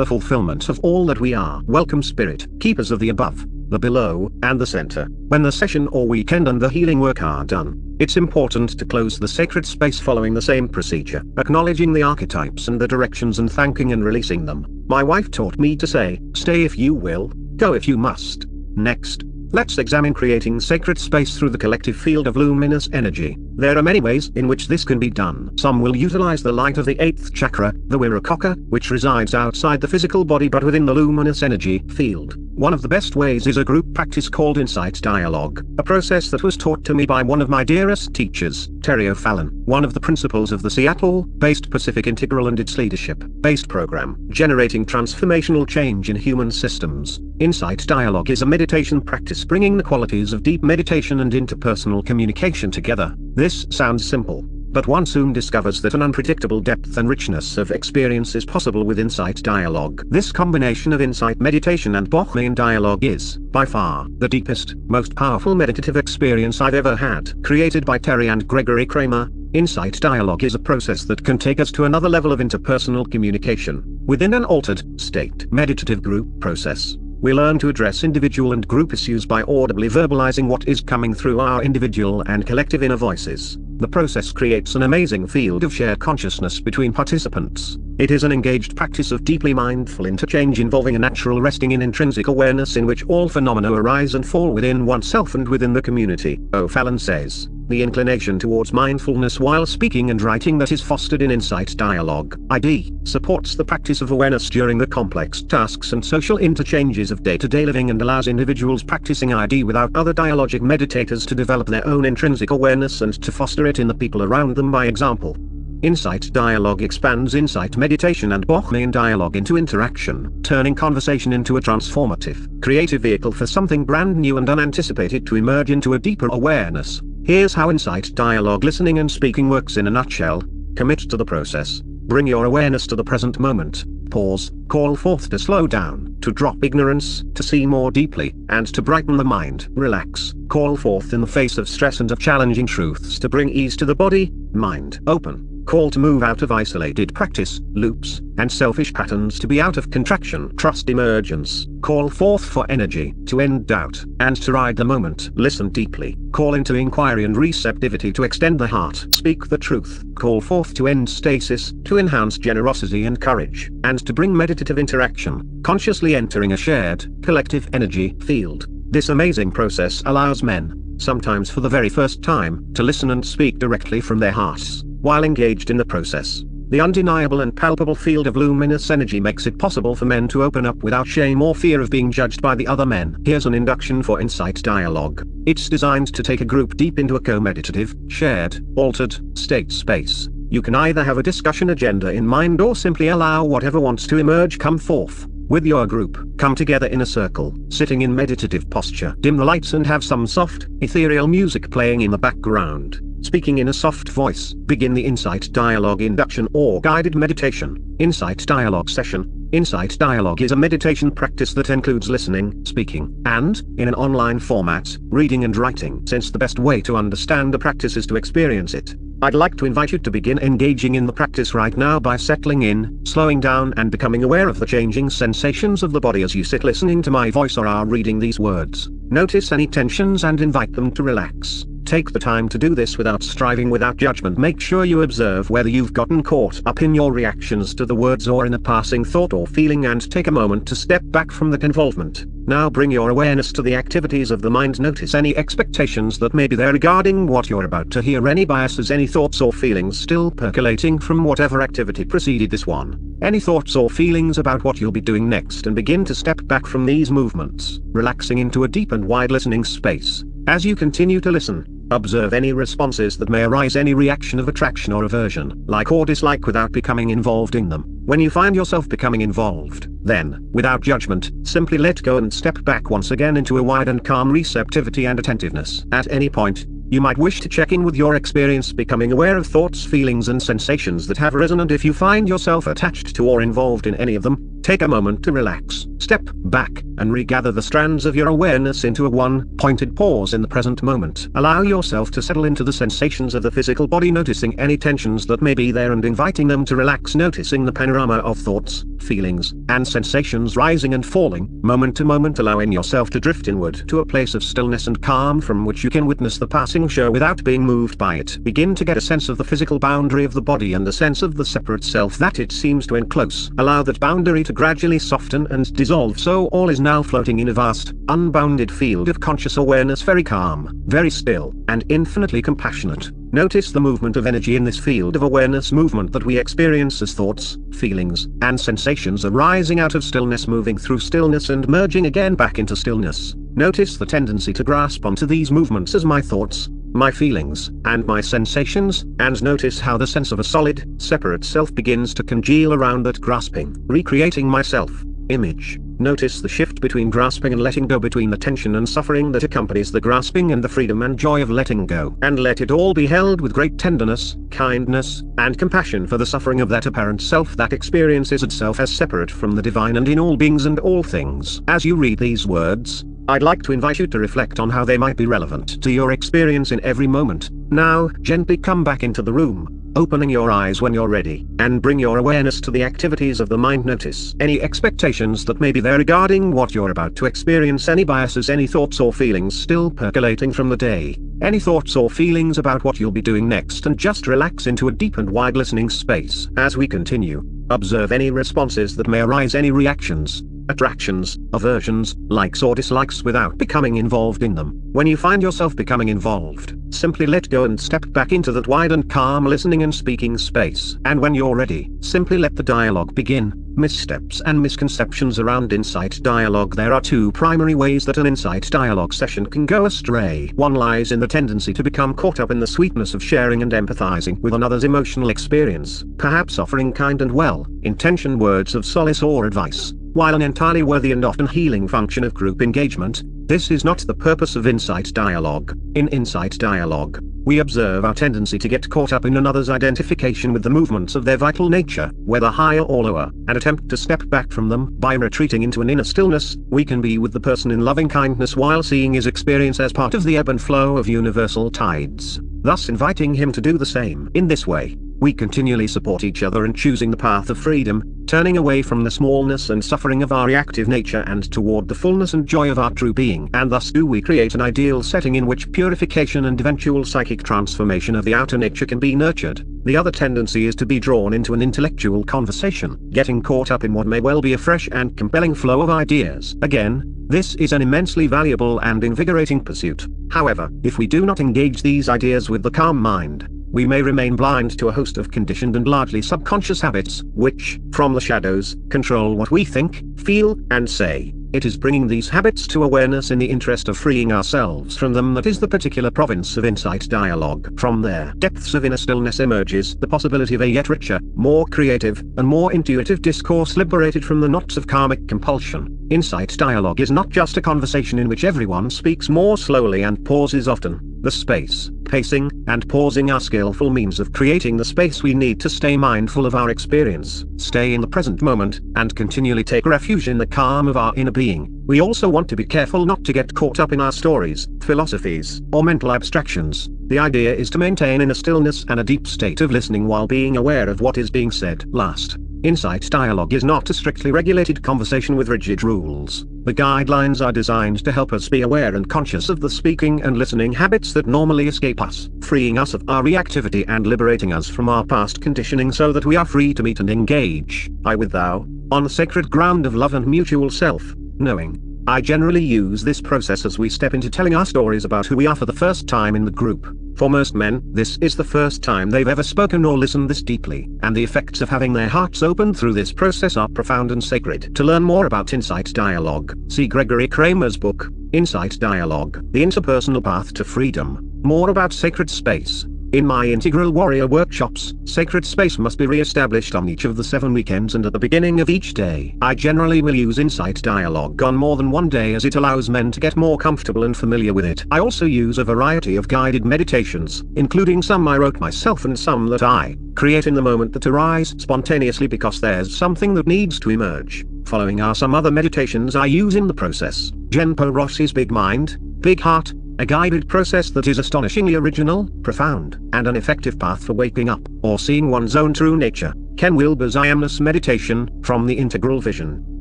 the fulfillment of all that we are. Welcome Spirit, keepers of the above, the below, and the center. When the session or weekend and the healing work are done, it's important to close the sacred space following the same procedure, acknowledging the archetypes and the directions and thanking and releasing them. My wife taught me to say, stay if you will, go if you must. Next, let's examine creating sacred space through the collective field of luminous energy. There are many ways in which this can be done. Some will utilize the light of the 8th chakra, the Virukaka, which resides outside the physical body but within the luminous energy field. One of the best ways is a group practice called Insight Dialogue, a process that was taught to me by one of my dearest teachers, Terry O'Fallon, one of the principals of the Seattle-based Pacific Integral and its leadership-based program, generating transformational change in human systems. Insight Dialogue is a meditation practice bringing the qualities of deep meditation and interpersonal communication together. This sounds simple, but one soon discovers that an unpredictable depth and richness of experience is possible with Insight Dialogue. This combination of insight meditation and Bachmann dialogue is, by far, the deepest, most powerful meditative experience I've ever had. Created by Terry and Gregory Kramer, Insight Dialogue is a process that can take us to another level of interpersonal communication. Within an altered state meditative group process, we learn to address individual and group issues by audibly verbalizing what is coming through our individual and collective inner voices. The process creates an amazing field of shared consciousness between participants. It is an engaged practice of deeply mindful interchange involving a natural resting in intrinsic awareness in which all phenomena arise and fall within oneself and within the community. O'Fallon says, the inclination towards mindfulness while speaking and writing that is fostered in Insight Dialogue (ID) supports the practice of awareness during the complex tasks and social interchanges of day-to-day living and allows individuals practicing ID without other dialogic meditators to develop their own intrinsic awareness and to foster it in the people around them by example. Insight Dialogue expands insight meditation and Bachmann dialogue into interaction, turning conversation into a transformative, creative vehicle for something brand new and unanticipated to emerge into a deeper awareness. Here's how Insight Dialogue listening and speaking works in a nutshell. Commit to the process. Bring your awareness to the present moment. Pause, call forth to slow down, to drop ignorance, to see more deeply, and to brighten the mind. Relax, call forth in the face of stress and of challenging truths to bring ease to the body, mind. Open, call to move out of isolated practice, loops, and selfish patterns to be out of contraction. Trust emergence, call forth for energy, to end doubt, and to ride the moment. Listen deeply, call into inquiry and receptivity to extend the heart. Speak the truth, call forth to end stasis, to enhance generosity and courage, and to bring meditative interaction, consciously entering a shared, collective energy field. This amazing process allows men, sometimes for the very first time, to listen and speak directly from their hearts. While engaged in the process, the undeniable and palpable field of luminous energy makes it possible for men to open up without shame or fear of being judged by the other men. Here's an induction for Insight Dialogue. It's designed to take a group deep into a co-meditative, shared, altered, state space. You can either have a discussion agenda in mind or simply allow whatever wants to emerge come forth. With your group, come together in a circle, sitting in meditative posture. Dim the lights and have some soft, ethereal music playing in the background. Speaking in a soft voice, begin the Insight Dialogue induction or guided meditation. Insight Dialogue session. Insight Dialogue is a meditation practice that includes listening, speaking, and, in an online format, reading and writing. Since the best way to understand the practice is to experience it, I'd like to invite you to begin engaging in the practice right now by settling in, slowing down and becoming aware of the changing sensations of the body as you sit listening to my voice or are reading these words. Notice any tensions and invite them to relax. Take the time to do this without striving, without judgment. Make sure you observe whether you've gotten caught up in your reactions to the words or in a passing thought or feeling, and take a moment to step back from that involvement. Now bring your awareness to the activities of the mind. Notice any expectations that may be there regarding what you're about to hear, any biases, any thoughts or feelings still percolating from whatever activity preceded this one. Any thoughts or feelings about what you'll be doing next, and begin to step back from these movements, relaxing into a deep and wide listening space. As you continue to listen, Observe any responses that may arise, any reaction of attraction or aversion, like or dislike, without becoming involved in them. When you find yourself becoming involved, then, without judgment, simply let go and step back once again into a wide and calm receptivity and attentiveness. At any point, you might wish to check in with your experience, becoming aware of thoughts, feelings and sensations that have arisen, and if you find yourself attached to or involved in any of them, take a moment to relax, step back, and regather the strands of your awareness into a one-pointed pause in the present moment. Allow yourself to settle into the sensations of the physical body, noticing any tensions that may be there and inviting them to relax, noticing the panorama of thoughts, feelings, and sensations rising and falling, moment to moment, allowing yourself to drift inward to a place of stillness and calm from which you can witness the passing show without being moved by it. Begin to get a sense of the physical boundary of the body and a sense of the separate self that it seems to enclose. Allow that boundary to gradually soften and dissolve, so all is now floating in a vast, unbounded field of conscious awareness, very calm, very still, and infinitely compassionate. Notice the movement of energy in this field of awareness, movement that we experience as thoughts, feelings, and sensations arising out of stillness, moving through stillness and merging again back into stillness. Notice the tendency to grasp onto these movements as my thoughts, my feelings, and my sensations, and notice how the sense of a solid, separate self begins to congeal around that grasping, recreating my self-image. Notice the shift between grasping and letting go, between the tension and suffering that accompanies the grasping and the freedom and joy of letting go. And let it all be held with great tenderness, kindness, and compassion for the suffering of that apparent self that experiences itself as separate from the divine and in all beings and all things. As you read these words, I'd like to invite you to reflect on how they might be relevant to your experience in every moment. Now, gently come back into the room, opening your eyes when you're ready, and bring your awareness to the activities of the mind. Notice any expectations that may be there regarding what you're about to experience, any biases, any thoughts or feelings still percolating from the day, any thoughts or feelings about what you'll be doing next, and just relax into a deep and wide listening space. As we continue, observe any responses that may arise, any reactions, attractions, aversions, likes or dislikes, without becoming involved in them. When you find yourself becoming involved, simply let go and step back into that wide and calm listening and speaking space. And when you're ready, simply let the dialogue begin. Missteps and misconceptions around insight dialogue. There are two primary ways that an insight dialogue session can go astray. One lies in the tendency to become caught up in the sweetness of sharing and empathizing with another's emotional experience, perhaps offering kind and well-intentioned words of solace or advice. While an entirely worthy and often healing function of group engagement, this is not the purpose of insight dialogue. In insight dialogue, we observe our tendency to get caught up in another's identification with the movements of their vital nature, whether higher or lower, and attempt to step back from them. By retreating into an inner stillness, we can be with the person in loving kindness while seeing his experience as part of the ebb and flow of universal tides, thus inviting him to do the same. In this way, we continually support each other in choosing the path of freedom, turning away from the smallness and suffering of our reactive nature and toward the fullness and joy of our true being. And thus do we create an ideal setting in which purification and eventual psychic transformation of the outer nature can be nurtured. The other tendency is to be drawn into an intellectual conversation, getting caught up in what may well be a fresh and compelling flow of ideas. Again, this is an immensely valuable and invigorating pursuit. However, if we do not engage these ideas with the calm mind, we may remain blind to a host of conditioned and largely subconscious habits, which, from the shadows, control what we think, feel, and say. It is bringing these habits to awareness in the interest of freeing ourselves from them that is the particular province of insight dialogue. From their depths of inner stillness emerges the possibility of a yet richer, more creative, and more intuitive discourse liberated from the knots of karmic compulsion. Insight dialogue is not just a conversation in which everyone speaks more slowly and pauses often. The space, pacing, and pausing are skillful means of creating the space we need to stay mindful of our experience, stay in the present moment, and continually take refuge in the calm of our inner being. We also want to be careful not to get caught up in our stories, philosophies, or mental abstractions. The idea is to maintain inner stillness and a deep state of listening while being aware of what is being said. Last, insight dialogue is not a strictly regulated conversation with rigid rules. The guidelines are designed to help us be aware and conscious of the speaking and listening habits that normally escape us, freeing us of our reactivity and liberating us from our past conditioning so that we are free to meet and engage, I with thou, on the sacred ground of love and mutual self-knowing. I generally use this process as we step into telling our stories about who we are for the first time in the group. For most men, this is the first time they've ever spoken or listened this deeply, and the effects of having their hearts opened through this process are profound and sacred. To learn more about Insight Dialogue, see Gregory Kramer's book, Insight Dialogue: The Interpersonal Path to Freedom. More about sacred space. In my Integral Warrior workshops, sacred space must be re-established on each of the 7 weekends and at the beginning of each day. I generally will use Insight Dialogue on more than one day as it allows men to get more comfortable and familiar with it. I also use a variety of guided meditations, including some I wrote myself and some that I create in the moment that arise spontaneously because there's something that needs to emerge. Following are some other meditations I use in the process. Genpo Rossi's Big Mind, Big Heart, a guided process that is astonishingly original, profound, and an effective path for waking up, or seeing one's own true nature. Ken Wilber's I Amness Meditation, from the Integral Vision,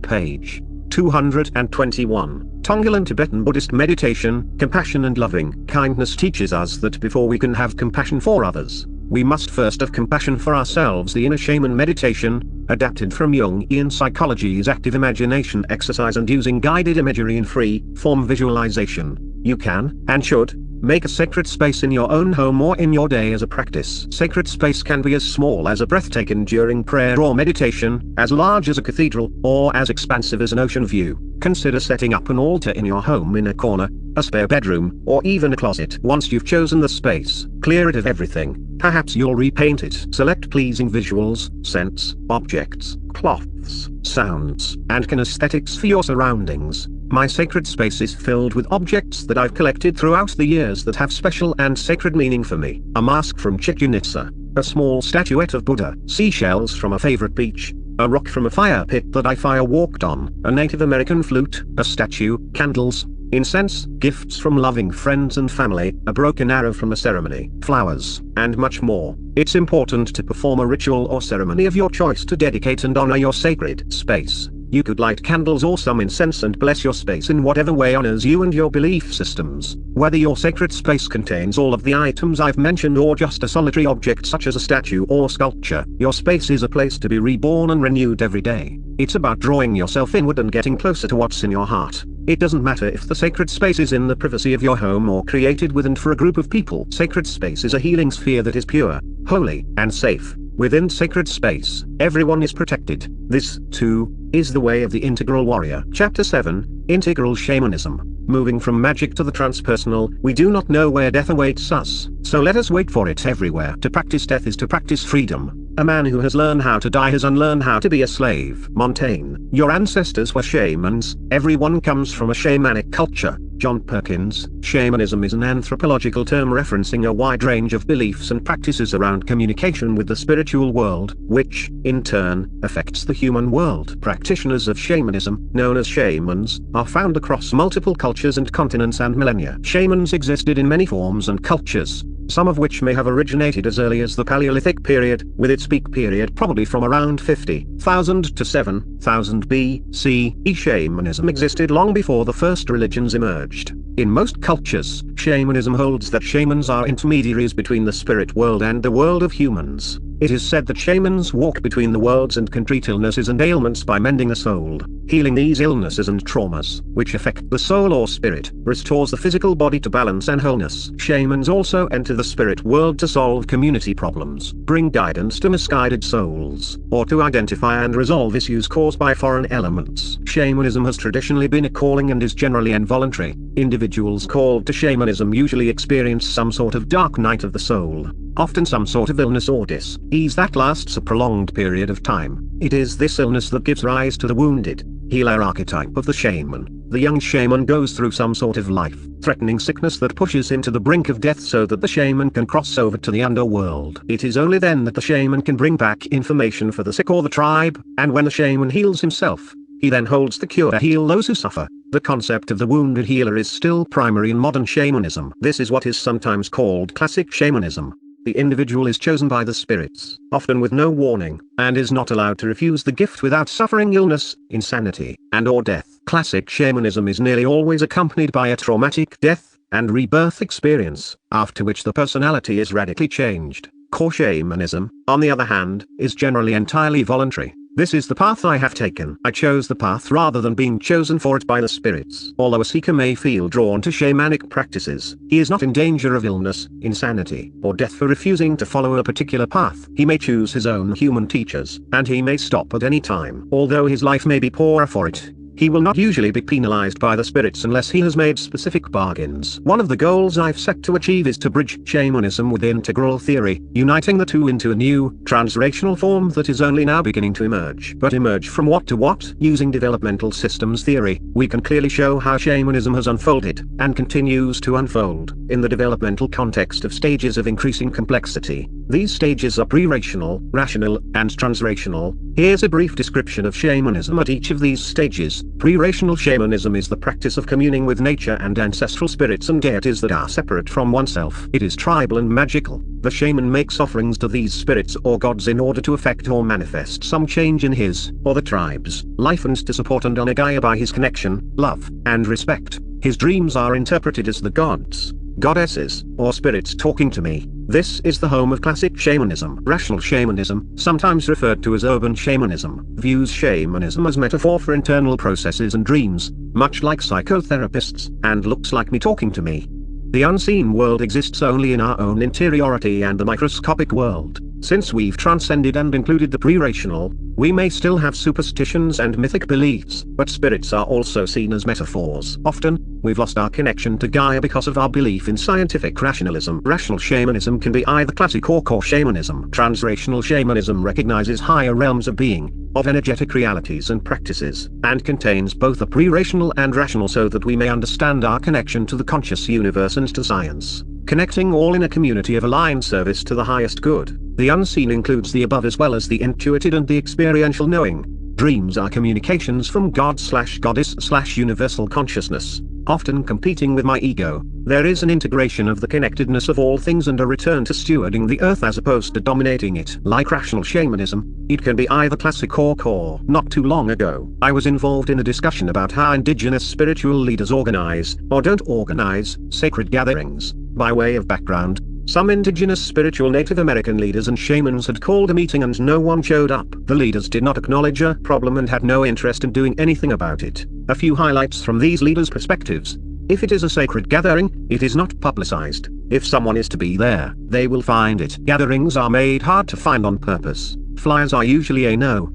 page 221. Tonglen Tibetan Buddhist Meditation, Compassion and Loving Kindness teaches us that before we can have compassion for others, we must first have compassion for ourselves. The Inner Shaman Meditation, adapted from Jungian psychology's active imagination exercise and using guided imagery and free-form visualization. You can, and should, make a sacred space in your own home or in your day as a practice. Sacred space can be as small as a breath taken during prayer or meditation, as large as a cathedral, or as expansive as an ocean view. Consider setting up an altar in your home in a corner, a spare bedroom, or even a closet. Once you've chosen the space, clear it of everything. Perhaps you'll repaint it. Select pleasing visuals, scents, objects, cloths, sounds, and kinesthetics for your surroundings. My sacred space is filled with objects that I've collected throughout the years that have special and sacred meaning for me. A mask from Chichen Itza, a small statuette of Buddha, seashells from a favorite beach, a rock from a fire pit that I fire walked on, a Native American flute, a statue, candles, incense, gifts from loving friends and family, a broken arrow from a ceremony, flowers, and much more. It's important to perform a ritual or ceremony of your choice to dedicate and honor your sacred space. You could light candles or some incense and bless your space in whatever way honors you and your belief systems. Whether your sacred space contains all of the items I've mentioned or just a solitary object such as a statue or sculpture, your space is a place to be reborn and renewed every day. It's about drawing yourself inward and getting closer to what's in your heart. It doesn't matter if the sacred space is in the privacy of your home or created with and for a group of people. Sacred space is a healing sphere that is pure, holy, and safe. Within sacred space, everyone is protected. This, too, is the way of the Integral Warrior. Chapter 7, Integral Shamanism. Moving from magic to the transpersonal, we do not know where death awaits us, so let us wait for it everywhere. To practice death is to practice freedom. A man who has learned how to die has unlearned how to be a slave. Montaigne. Your ancestors were shamans. Everyone comes from a shamanic culture. John Perkins. Shamanism is an anthropological term referencing a wide range of beliefs and practices around communication with the spiritual world, which, in turn, affects the human world. Practitioners of shamanism, known as shamans, are found across multiple cultures and continents and millennia. Shamans existed in many forms and cultures, some of which may have originated as early as the Paleolithic period, with its peak period probably from around 50,000 to 7,000 BC. Shamanism existed long before the first religions emerged. In most cultures, shamanism holds that shamans are intermediaries between the spirit world and the world of humans. It is said that shamans walk between the worlds and can treat illnesses and ailments by mending the soul. Healing these illnesses and traumas, which affect the soul or spirit, restores the physical body to balance and wholeness. Shamans also enter the spirit world to solve community problems, bring guidance to misguided souls, or to identify and resolve issues caused by foreign elements. Shamanism has traditionally been a calling and is generally involuntary. Individuals called to shamanism usually experience some sort of dark night of the soul, often some sort of illness or dis-ease that lasts a prolonged period of time. It is this illness that gives rise to the wounded healer archetype of the shaman. The young shaman goes through some sort of life-threatening sickness that pushes him to the brink of death so that the shaman can cross over to the underworld. It is only then that the shaman can bring back information for the sick or the tribe, and when the shaman heals himself, he then holds the cure to heal those who suffer. The concept of the wounded healer is still primary in modern shamanism. This is what is sometimes called classic shamanism. The individual is chosen by the spirits, often with no warning, and is not allowed to refuse the gift without suffering illness, insanity, and/or death. Classic shamanism is nearly always accompanied by a traumatic death and rebirth experience, after which the personality is radically changed. Core shamanism, on the other hand, is generally entirely voluntary. This is the path I have taken. I chose the path rather than being chosen for it by the spirits. Although a seeker may feel drawn to shamanic practices, he is not in danger of illness, insanity, or death for refusing to follow a particular path. He may choose his own human teachers, and he may stop at any time. Although his life may be poorer for it, he will not usually be penalized by the spirits unless he has made specific bargains. One of the goals I've set to achieve is to bridge shamanism with integral theory, uniting the two into a new, transrational form that is only now beginning to emerge. But emerge from what to what? Using developmental systems theory, we can clearly show how shamanism has unfolded, and continues to unfold, in the developmental context of stages of increasing complexity. These stages are pre-rational, rational, and transrational. Here's a brief description of shamanism at each of these stages. Pre-rational shamanism is the practice of communing with nature and ancestral spirits and deities that are separate from oneself. It is tribal and magical. The shaman makes offerings to these spirits or gods in order to effect or manifest some change in his, or the tribe's, life and to support and honor Gaia by his connection, love, and respect. His dreams are interpreted as the gods, goddesses, or spirits talking to me. This is the home of classic shamanism. Rational shamanism, sometimes referred to as urban shamanism, views shamanism as metaphor for internal processes and dreams, much like psychotherapists, and looks like me talking to me. The unseen world exists only in our own interiority and the microscopic world. Since we've transcended and included the pre-rational, we may still have superstitions and mythic beliefs, but spirits are also seen as metaphors. Often, we've lost our connection to Gaia because of our belief in scientific rationalism. Rational shamanism can be either classic or core shamanism. Transrational shamanism recognizes higher realms of being, of energetic realities and practices, and contains both the pre-rational and rational so that we may understand our connection to the conscious universe and to science, connecting all in a community of aligned service to the highest good. The unseen includes the above as well as the intuited and the experiential knowing. Dreams are communications from God/Goddess/universal consciousness, often competing with my ego. There is an integration of the connectedness of all things and a return to stewarding the earth as opposed to dominating it. Like rational shamanism, it can be either classic or core. Not too long ago, I was involved in a discussion about how indigenous spiritual leaders organize, or don't organize, sacred gatherings. By way of background, some indigenous spiritual Native American leaders and shamans had called a meeting and no one showed up. The leaders did not acknowledge a problem and had no interest in doing anything about it. A few highlights from these leaders' perspectives. If it is a sacred gathering, it is not publicized. If someone is to be there, they will find it. Gatherings are made hard to find on purpose. Flyers are usually a no.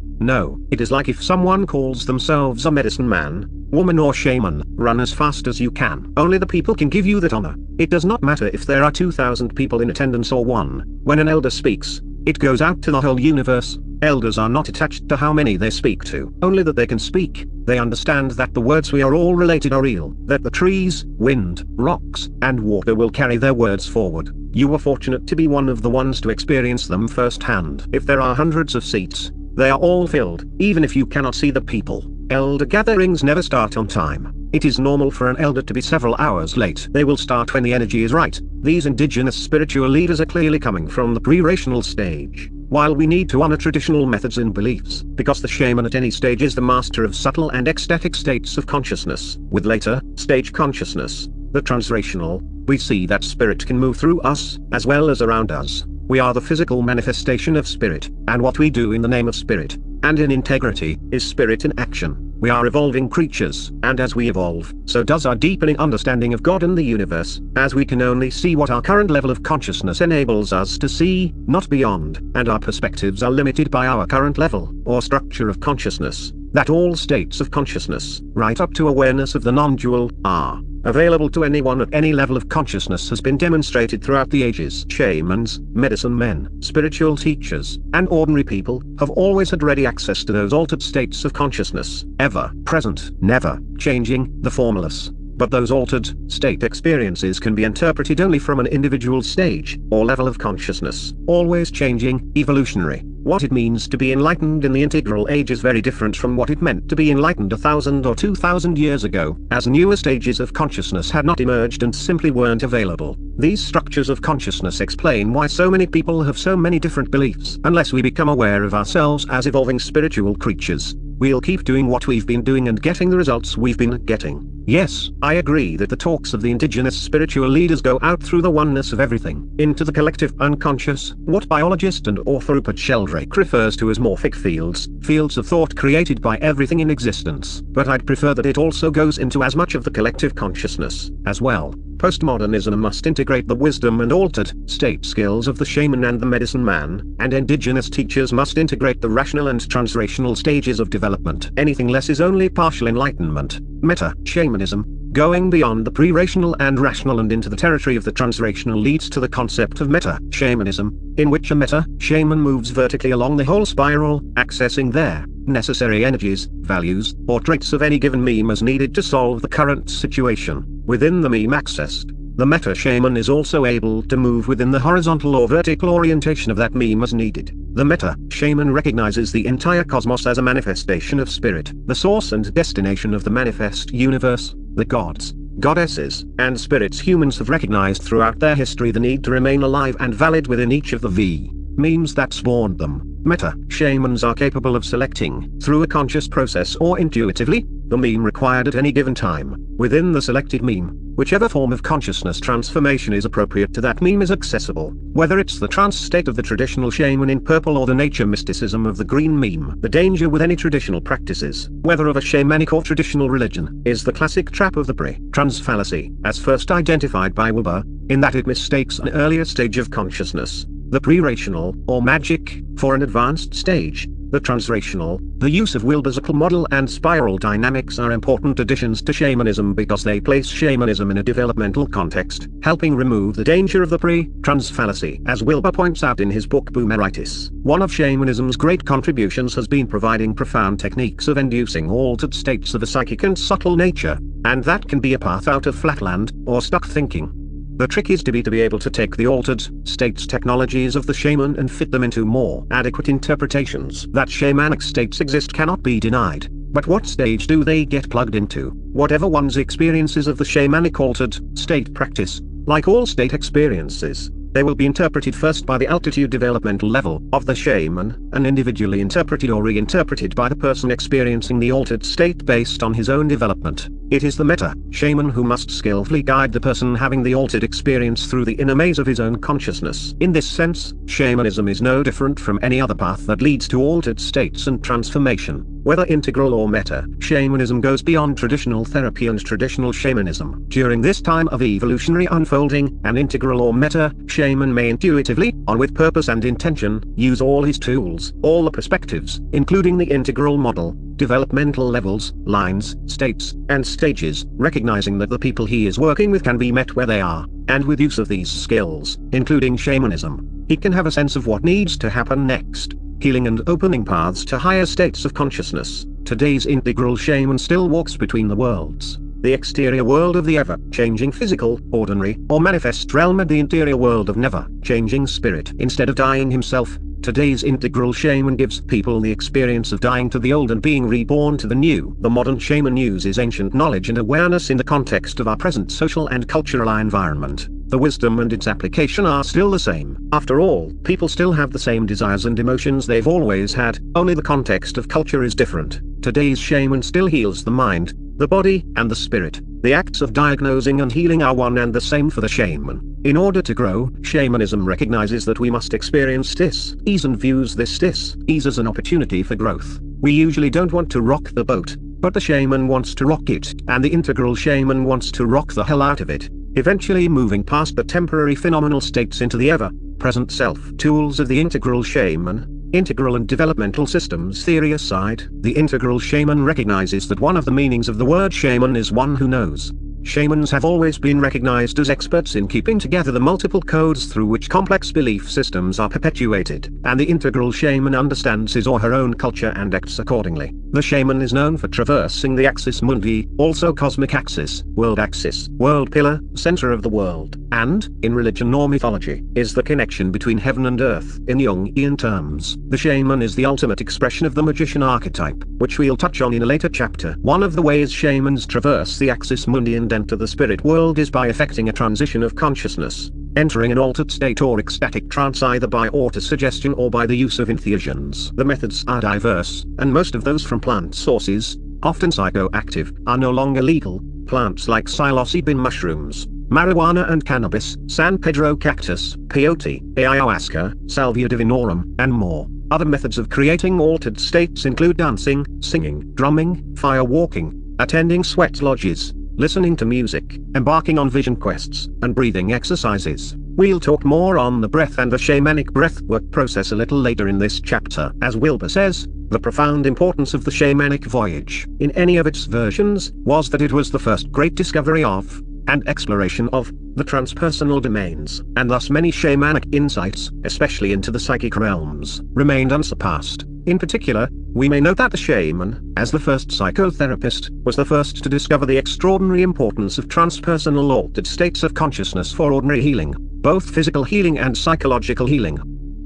It is like if someone calls themselves a medicine man, woman or shaman, run as fast as you can. Only the people can give you that honor. It does not matter if there are 2,000 people in attendance or one. When an elder speaks, it goes out to the whole universe. Elders are not attached to how many they speak to, only that they can speak. They understand that the words we are all related are real, that the trees, wind, rocks, and water will carry their words forward. You are fortunate to be one of the ones to experience them firsthand. If there are hundreds of seats, they are all filled, even if you cannot see the people. Elder gatherings never start on time. It is normal for an elder to be several hours late. They will start when the energy is right. These indigenous spiritual leaders are clearly coming from the pre-rational stage. While we need to honor traditional methods and beliefs, because the shaman at any stage is the master of subtle and ecstatic states of consciousness. With later stage consciousness, the transrational, we see that spirit can move through us, as well as around us. We are the physical manifestation of spirit, and what we do in the name of spirit, and in integrity, is spirit in action. We are evolving creatures, and as we evolve, so does our deepening understanding of God and the universe, as we can only see what our current level of consciousness enables us to see, not beyond, and our perspectives are limited by our current level, or structure of consciousness, that all states of consciousness, right up to awareness of the non-dual, are available to anyone at any level of consciousness has been demonstrated throughout the ages. Shamans, medicine men, spiritual teachers, and ordinary people have always had ready access to those altered states of consciousness, ever present, never changing, the formless. But those altered state experiences can be interpreted only from an individual stage or level of consciousness, always changing, evolutionary. What it means to be enlightened in the integral age is very different from what it meant to be enlightened 1,000 or 2,000 years ago, as newer stages of consciousness had not emerged and simply weren't available. These structures of consciousness explain why so many people have so many different beliefs. Unless we become aware of ourselves as evolving spiritual creatures, we'll keep doing what we've been doing and getting the results we've been getting. Yes, I agree that the talks of the indigenous spiritual leaders go out through the oneness of everything, into the collective unconscious, what biologist and author Rupert Sheldrake refers to as morphic fields, fields of thought created by everything in existence. But I'd prefer that it also goes into as much of the collective consciousness, as well. Postmodernism must integrate the wisdom and altered state skills of the shaman and the medicine man, and indigenous teachers must integrate the rational and transrational stages of development. Anything less is only partial enlightenment. Meta-shamanism, going beyond the pre-rational and rational and into the territory of the transrational, leads to the concept of meta-shamanism, in which a meta-shaman moves vertically along the whole spiral, accessing there necessary energies, values, or traits of any given meme as needed to solve the current situation. Within the meme accessed, the meta-shaman is also able to move within the horizontal or vertical orientation of that meme as needed. The meta-shaman recognizes the entire cosmos as a manifestation of spirit, the source and destination of the manifest universe, the gods, goddesses, and spirits humans have recognized throughout their history the need to remain alive and valid within each of the memes that spawned them. Meta-shamans are capable of selecting, through a conscious process or intuitively, the meme required at any given time. Within the selected meme, whichever form of consciousness transformation is appropriate to that meme is accessible, whether it's the trance state of the traditional shaman in purple or the nature mysticism of the green meme. The danger with any traditional practices, whether of a shamanic or traditional religion, is the classic trap of the pre-trance fallacy, as first identified by Wilber, in that it mistakes an earlier stage of consciousness, the pre-rational, or magic, for an advanced stage, the transrational. The use of Wilber's model and spiral dynamics are important additions to shamanism because they place shamanism in a developmental context, helping remove the danger of the pre-trance fallacy. As Wilber points out in his book Boomeritis, one of shamanism's great contributions has been providing profound techniques of inducing altered states of a psychic and subtle nature, and that can be a path out of flatland, or stuck thinking. The trick is to be able to take the altered states technologies of the shaman and fit them into more adequate interpretations. That shamanic states exist cannot be denied, but what stage do they get plugged into? Whatever one's experiences of the shamanic altered state practice, like all state experiences, they will be interpreted first by the altitude developmental level of the shaman, and individually interpreted or reinterpreted by the person experiencing the altered state based on his own development. It is the meta-shaman who must skillfully guide the person having the altered experience through the inner maze of his own consciousness. In this sense, shamanism is no different from any other path that leads to altered states and transformation. Whether integral or meta-shamanism goes beyond traditional therapy and traditional shamanism. During this time of evolutionary unfolding, an integral or meta-shaman may intuitively, on with purpose and intention, use all his tools, all the perspectives, including the integral model, developmental levels, lines, states, and stages, recognizing that the people he is working with can be met where they are, and with use of these skills, including shamanism, he can have a sense of what needs to happen next, healing and opening paths to higher states of consciousness. Today's integral shaman still walks between the worlds, the exterior world of the ever-changing physical, ordinary, or manifest realm and the interior world of never-changing spirit. Instead of dying himself, today's integral shaman gives people the experience of dying to the old and being reborn to the new. The modern shaman uses ancient knowledge and awareness in the context of our present social and cultural environment. The wisdom and its application are still the same. After all, people still have the same desires and emotions they've always had, only the context of culture is different. Today's shaman still heals the mind, the body, and the spirit. The acts of diagnosing and healing are one and the same for the shaman. In order to grow, shamanism recognizes that we must experience dis-ease and views this dis-ease as an opportunity for growth. We usually don't want to rock the boat, but the shaman wants to rock it, and the integral shaman wants to rock the hell out of it, eventually moving past the temporary phenomenal states into the ever-present self. Tools of the integral shaman. Integral and developmental systems theory aside, the integral shaman recognizes that one of the meanings of the word shaman is one who knows. Shamans have always been recognized as experts in keeping together the multiple codes through which complex belief systems are perpetuated, and the integral shaman understands his or her own culture and acts accordingly. The shaman is known for traversing the axis mundi, also cosmic axis, world pillar, center of the world, and, in religion or mythology, is the connection between heaven and earth. In Jungian terms, the shaman is the ultimate expression of the magician archetype, which we'll touch on in a later chapter. One of the ways shamans traverse the axis mundi and enter the spirit world is by effecting a transition of consciousness, entering an altered state or ecstatic trance either by autosuggestion or by the use of entheogens. The methods are diverse, and most of those from plant sources, often psychoactive, are no longer legal, Plants like psilocybin mushrooms, marijuana and cannabis, San Pedro cactus, peyote, ayahuasca, salvia divinorum, and more. Other methods of creating altered states include dancing, singing, drumming, fire walking, attending sweat lodges, listening to music, embarking on vision quests, and breathing exercises. We'll talk more on the breath and the shamanic breathwork process a little later in this chapter. As Wilber says, the profound importance of the shamanic voyage, in any of its versions, was that it was the first great discovery of, and exploration of, the transpersonal domains, and thus many shamanic insights, especially into the psychic realms, remained unsurpassed. In particular, we may note that the shaman, as the first psychotherapist, was the first to discover the extraordinary importance of transpersonal altered states of consciousness for ordinary healing, both physical healing and psychological healing.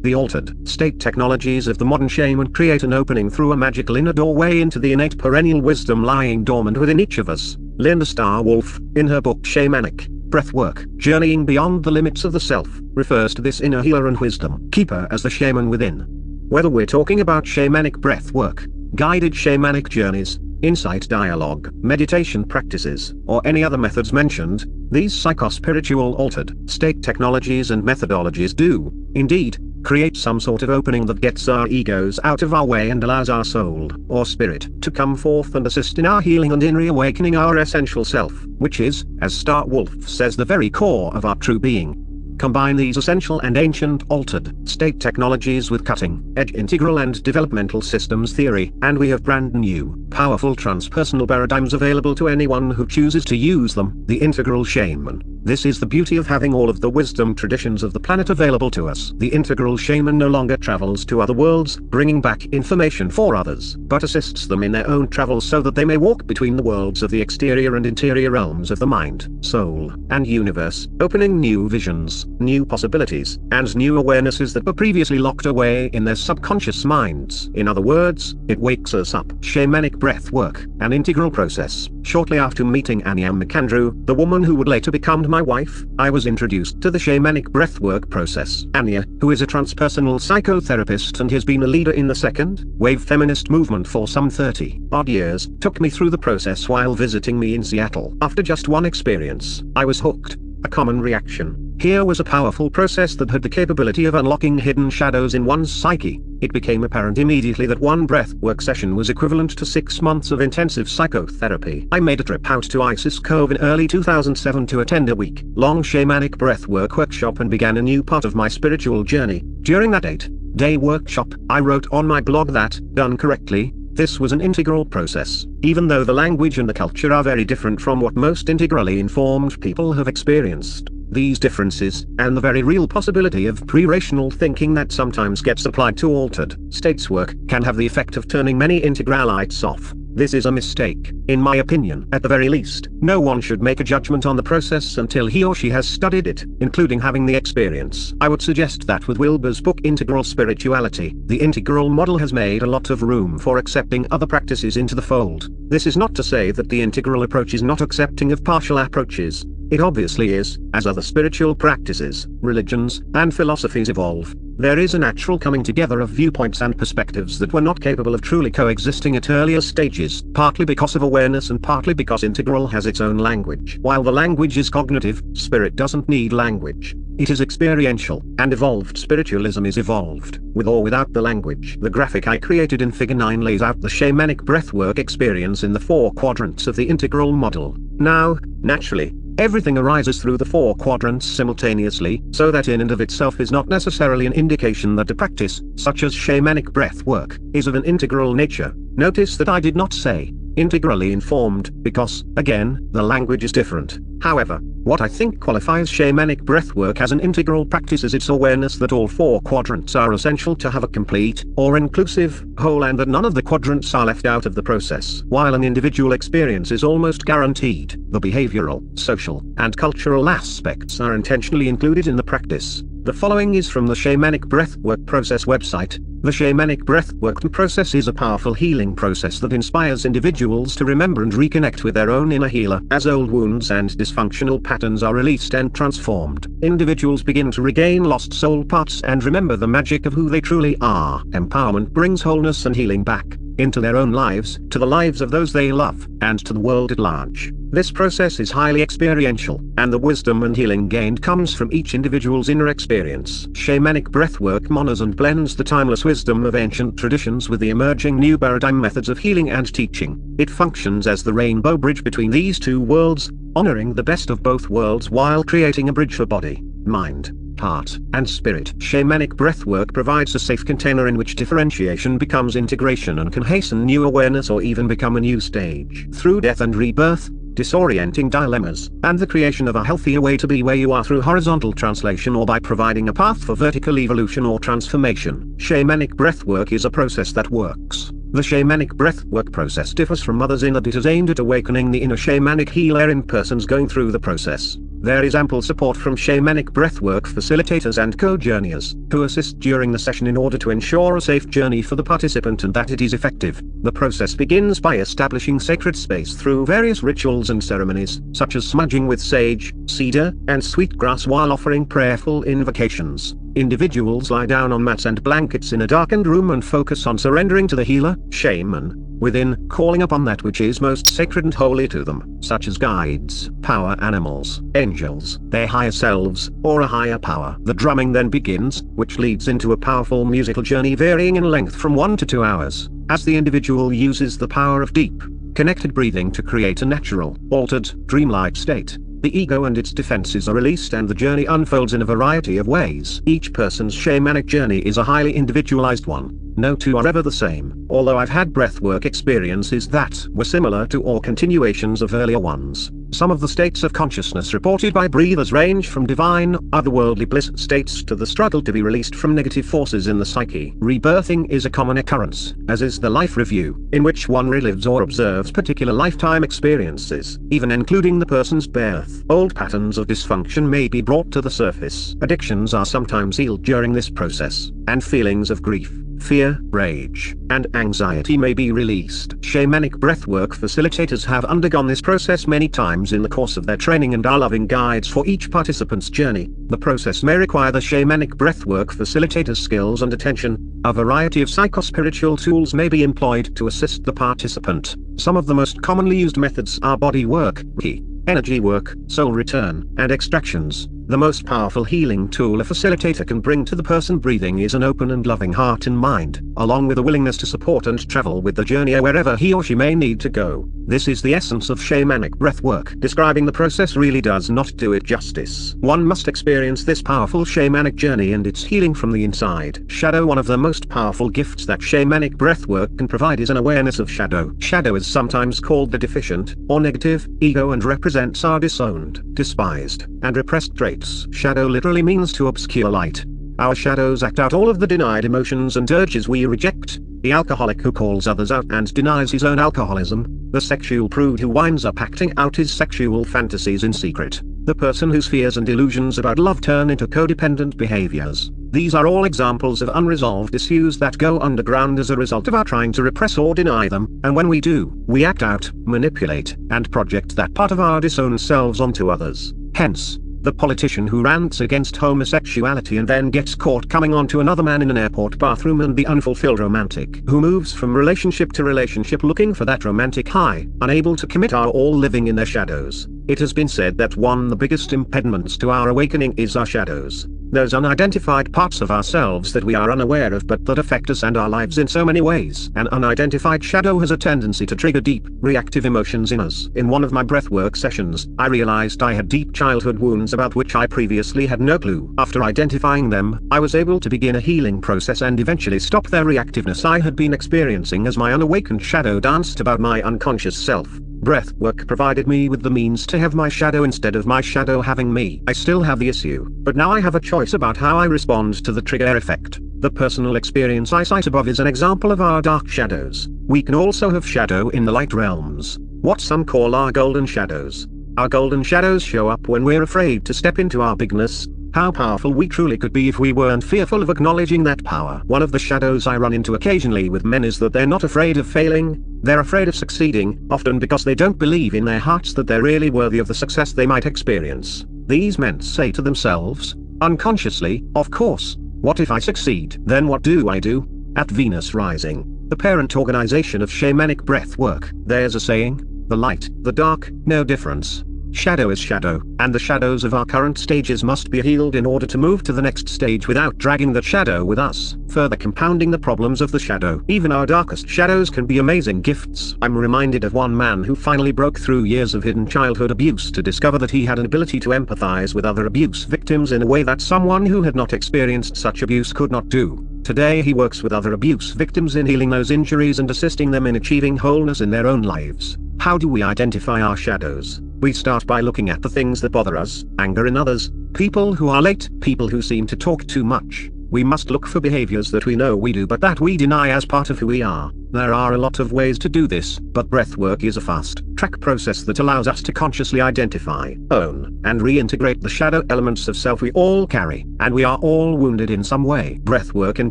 The altered state technologies of the modern shaman create an opening through a magical inner doorway into the innate perennial wisdom lying dormant within each of us. Linda Starr-Wolf, in her book Shamanic Breathwork, Journeying Beyond the Limits of the Self, refers to this inner healer and wisdom keeper as the shaman within. Whether we're talking about shamanic breathwork, guided shamanic journeys, insight dialogue, meditation practices, or any other methods mentioned, these psychospiritual altered state technologies and methodologies do, indeed, create some sort of opening that gets our egos out of our way and allows our soul, or spirit, to come forth and assist in our healing and in reawakening our essential self, which is, as Starr-Wolf says, the very core of our true being. Combine these essential and ancient altered state technologies with cutting-edge integral and developmental systems theory, and we have brand new, powerful transpersonal paradigms available to anyone who chooses to use them. The integral shaman. This is the beauty of having all of the wisdom traditions of the planet available to us. The integral shaman no longer travels to other worlds, bringing back information for others, but assists them in their own travels so that they may walk between the worlds of the exterior and interior realms of the mind, soul, and universe, opening new visions, new possibilities, and new awarenesses that were previously locked away in their subconscious minds. In other words, it wakes us up. Shamanic breathwork, an integral process. Shortly after meeting Anya McAndrew, the woman who would later become my wife, I was introduced to the shamanic breathwork process. Anya, who is a transpersonal psychotherapist and has been a leader in the second wave feminist movement for some 30-odd years, took me through the process while visiting me in Seattle. After just one experience, I was hooked. A common reaction. Here was a powerful process that had the capability of unlocking hidden shadows in one's psyche. It became apparent immediately that one breathwork session was equivalent to 6 months of intensive psychotherapy. I made a trip out to Isis Cove in early 2007 to attend a week-long shamanic breathwork workshop and began a new part of my spiritual journey. During that 8-day workshop, I wrote on my blog that, done correctly, this was an integral process. Even though the language and the culture are very different from what most integrally informed people have experienced, these differences, and the very real possibility of pre-rational thinking that sometimes gets applied to altered states work, can have the effect of turning many integralites off. This is a mistake, in my opinion. At the very least, no one should make a judgment on the process until he or she has studied it, including having the experience. I would suggest that with Wilber's book Integral Spirituality, the integral model has made a lot of room for accepting other practices into the fold. This is not to say that the integral approach is not accepting of partial approaches. It obviously is. As other spiritual practices, religions, and philosophies evolve, there is a natural coming together of viewpoints and perspectives that were not capable of truly coexisting at earlier stages, partly because of awareness and partly because integral has its own language. While the language is cognitive, spirit doesn't need language. It is experiential, and evolved spiritualism is evolved, with or without the language. The graphic I created in Figure 9 lays out the shamanic breathwork experience in the 4 quadrants of the integral model. Now, naturally, everything arises through the 4 quadrants simultaneously, so that in and of itself is not necessarily an indication that a practice, such as shamanic breathwork, is of an integral nature. Notice that I did not say, integrally informed, because, again, the language is different. However, what I think qualifies shamanic breathwork as an integral practice is its awareness that all 4 quadrants are essential to have a complete, or inclusive, whole, and that none of the quadrants are left out of the process. While an individual experience is almost guaranteed, the behavioral, social, and cultural aspects are intentionally included in the practice. The following is from the Shamanic Breathwork Process website. The Shamanic Breathwork process is a powerful healing process that inspires individuals to remember and reconnect with their own inner healer. As old wounds and dysfunctional patterns are released and transformed, individuals begin to regain lost soul parts and remember the magic of who they truly are. Empowerment brings wholeness and healing back. into their own lives, to the lives of those they love, and to the world at large. This process is highly experiential, and the wisdom and healing gained comes from each individual's inner experience. Shamanic breathwork honors and blends the timeless wisdom of ancient traditions with the emerging new paradigm methods of healing and teaching. It functions as the rainbow bridge between these two worlds, honoring the best of both worlds while creating a bridge for body, mind, heart, and spirit. Shamanic breathwork provides a safe container in which differentiation becomes integration and can hasten new awareness or even become a new stage. Through death and rebirth, disorienting dilemmas, and the creation of a healthier way to be where you are through horizontal translation or by providing a path for vertical evolution or transformation. Shamanic breathwork is a process that works. The shamanic breathwork process differs from others in that it is aimed at awakening the inner shamanic healer in persons going through the process. There is ample support from shamanic breathwork facilitators and co-journeyers, who assist during the session in order to ensure a safe journey for the participant and that it is effective. The process begins by establishing sacred space through various rituals and ceremonies, such as smudging with sage, cedar, and sweetgrass while offering prayerful invocations. Individuals lie down on mats and blankets in a darkened room and focus on surrendering to the healer, shaman, within, calling upon that which is most sacred and holy to them, such as guides, power animals, angels, their higher selves, or a higher power. The drumming then begins, which leads into a powerful musical journey varying in length from 1 to 2 hours, as the individual uses the power of deep, connected breathing to create a natural, altered, dreamlike state. The ego and its defenses are released and the journey unfolds in a variety of ways. Each person's shamanic journey is a highly individualized one. No two are ever the same, although I've had breathwork experiences that were similar to or continuations of earlier ones. Some of the states of consciousness reported by breathers range from divine, otherworldly bliss states to the struggle to be released from negative forces in the psyche. Rebirthing is a common occurrence, as is the life review, in which one relives or observes particular lifetime experiences, even including the person's birth. Old patterns of dysfunction may be brought to the surface. Addictions are sometimes healed during this process, and feelings of grief, fear, rage, and anxiety may be released. Shamanic breathwork facilitators have undergone this process many times in the course of their training and are loving guides for each participant's journey. The process may require the shamanic breathwork facilitator's skills and attention. A variety of psychospiritual tools may be employed to assist the participant. Some of the most commonly used methods are body work, Reiki, energy work, soul return, and extractions. The most powerful healing tool a facilitator can bring to the person breathing is an open and loving heart and mind, along with a willingness to support and travel with the journey wherever he or she may need to go. This is the essence of shamanic breathwork. Describing the process really does not do it justice. One must experience this powerful shamanic journey and its healing from the inside. Shadow. One of the most powerful gifts that shamanic breathwork can provide is an awareness of shadow. Shadow is sometimes called the deficient, or negative, ego and represents our disowned, despised, and repressed traits. Shadow literally means to obscure light. Our shadows act out all of the denied emotions and urges we reject. The alcoholic who calls others out and denies his own alcoholism. The sexual prude who winds up acting out his sexual fantasies in secret. The person whose fears and illusions about love turn into codependent behaviors. These are all examples of unresolved issues that go underground as a result of our trying to repress or deny them, and when we do, we act out, manipulate, and project that part of our disowned selves onto others. Hence, the politician who rants against homosexuality and then gets caught coming on to another man in an airport bathroom, and the unfulfilled romantic who moves from relationship to relationship looking for that romantic high, unable to commit, are all living in their shadows. It has been said that one of the biggest impediments to our awakening is our shadows. Those unidentified parts of ourselves that we are unaware of but that affect us and our lives in so many ways. An unidentified shadow has a tendency to trigger deep, reactive emotions in us. In one of my breathwork sessions, I realized I had deep childhood wounds about which I previously had no clue. After identifying them, I was able to begin a healing process and eventually stop their reactiveness I had been experiencing as my unawakened shadow danced about my unconscious self. Breathwork provided me with the means to have my shadow instead of my shadow having me. I still have the issue, but now I have a choice about how I respond to the trigger effect. The personal experience I cite above is an example of our dark shadows. We can also have shadow in the light realms, what some call our golden shadows. Our golden shadows show up when we're afraid to step into our bigness, how powerful we truly could be if we weren't fearful of acknowledging that power. One of the shadows I run into occasionally with men is that they're not afraid of failing, they're afraid of succeeding, often because they don't believe in their hearts that they're really worthy of the success they might experience. These men say to themselves, unconsciously, of course, what if I succeed? Then what do I do? At Venus rising, the parent organization of shamanic breathwork. There's a saying, the light, the dark, no difference. Shadow is shadow, and the shadows of our current stages must be healed in order to move to the next stage without dragging that shadow with us, further compounding the problems of the shadow. Even our darkest shadows can be amazing gifts. I'm reminded of one man who finally broke through years of hidden childhood abuse to discover that he had an ability to empathize with other abuse victims in a way that someone who had not experienced such abuse could not do. Today he works with other abuse victims in healing those injuries and assisting them in achieving wholeness in their own lives. How do we identify our shadows? We start by looking at the things that bother us: anger in others, people who are late, people who seem to talk too much. We must look for behaviors that we know we do but that we deny as part of who we are. There are a lot of ways to do this, but breathwork is a fast-track process that allows us to consciously identify, own, and reintegrate the shadow elements of self we all carry, and we are all wounded in some way. Breathwork can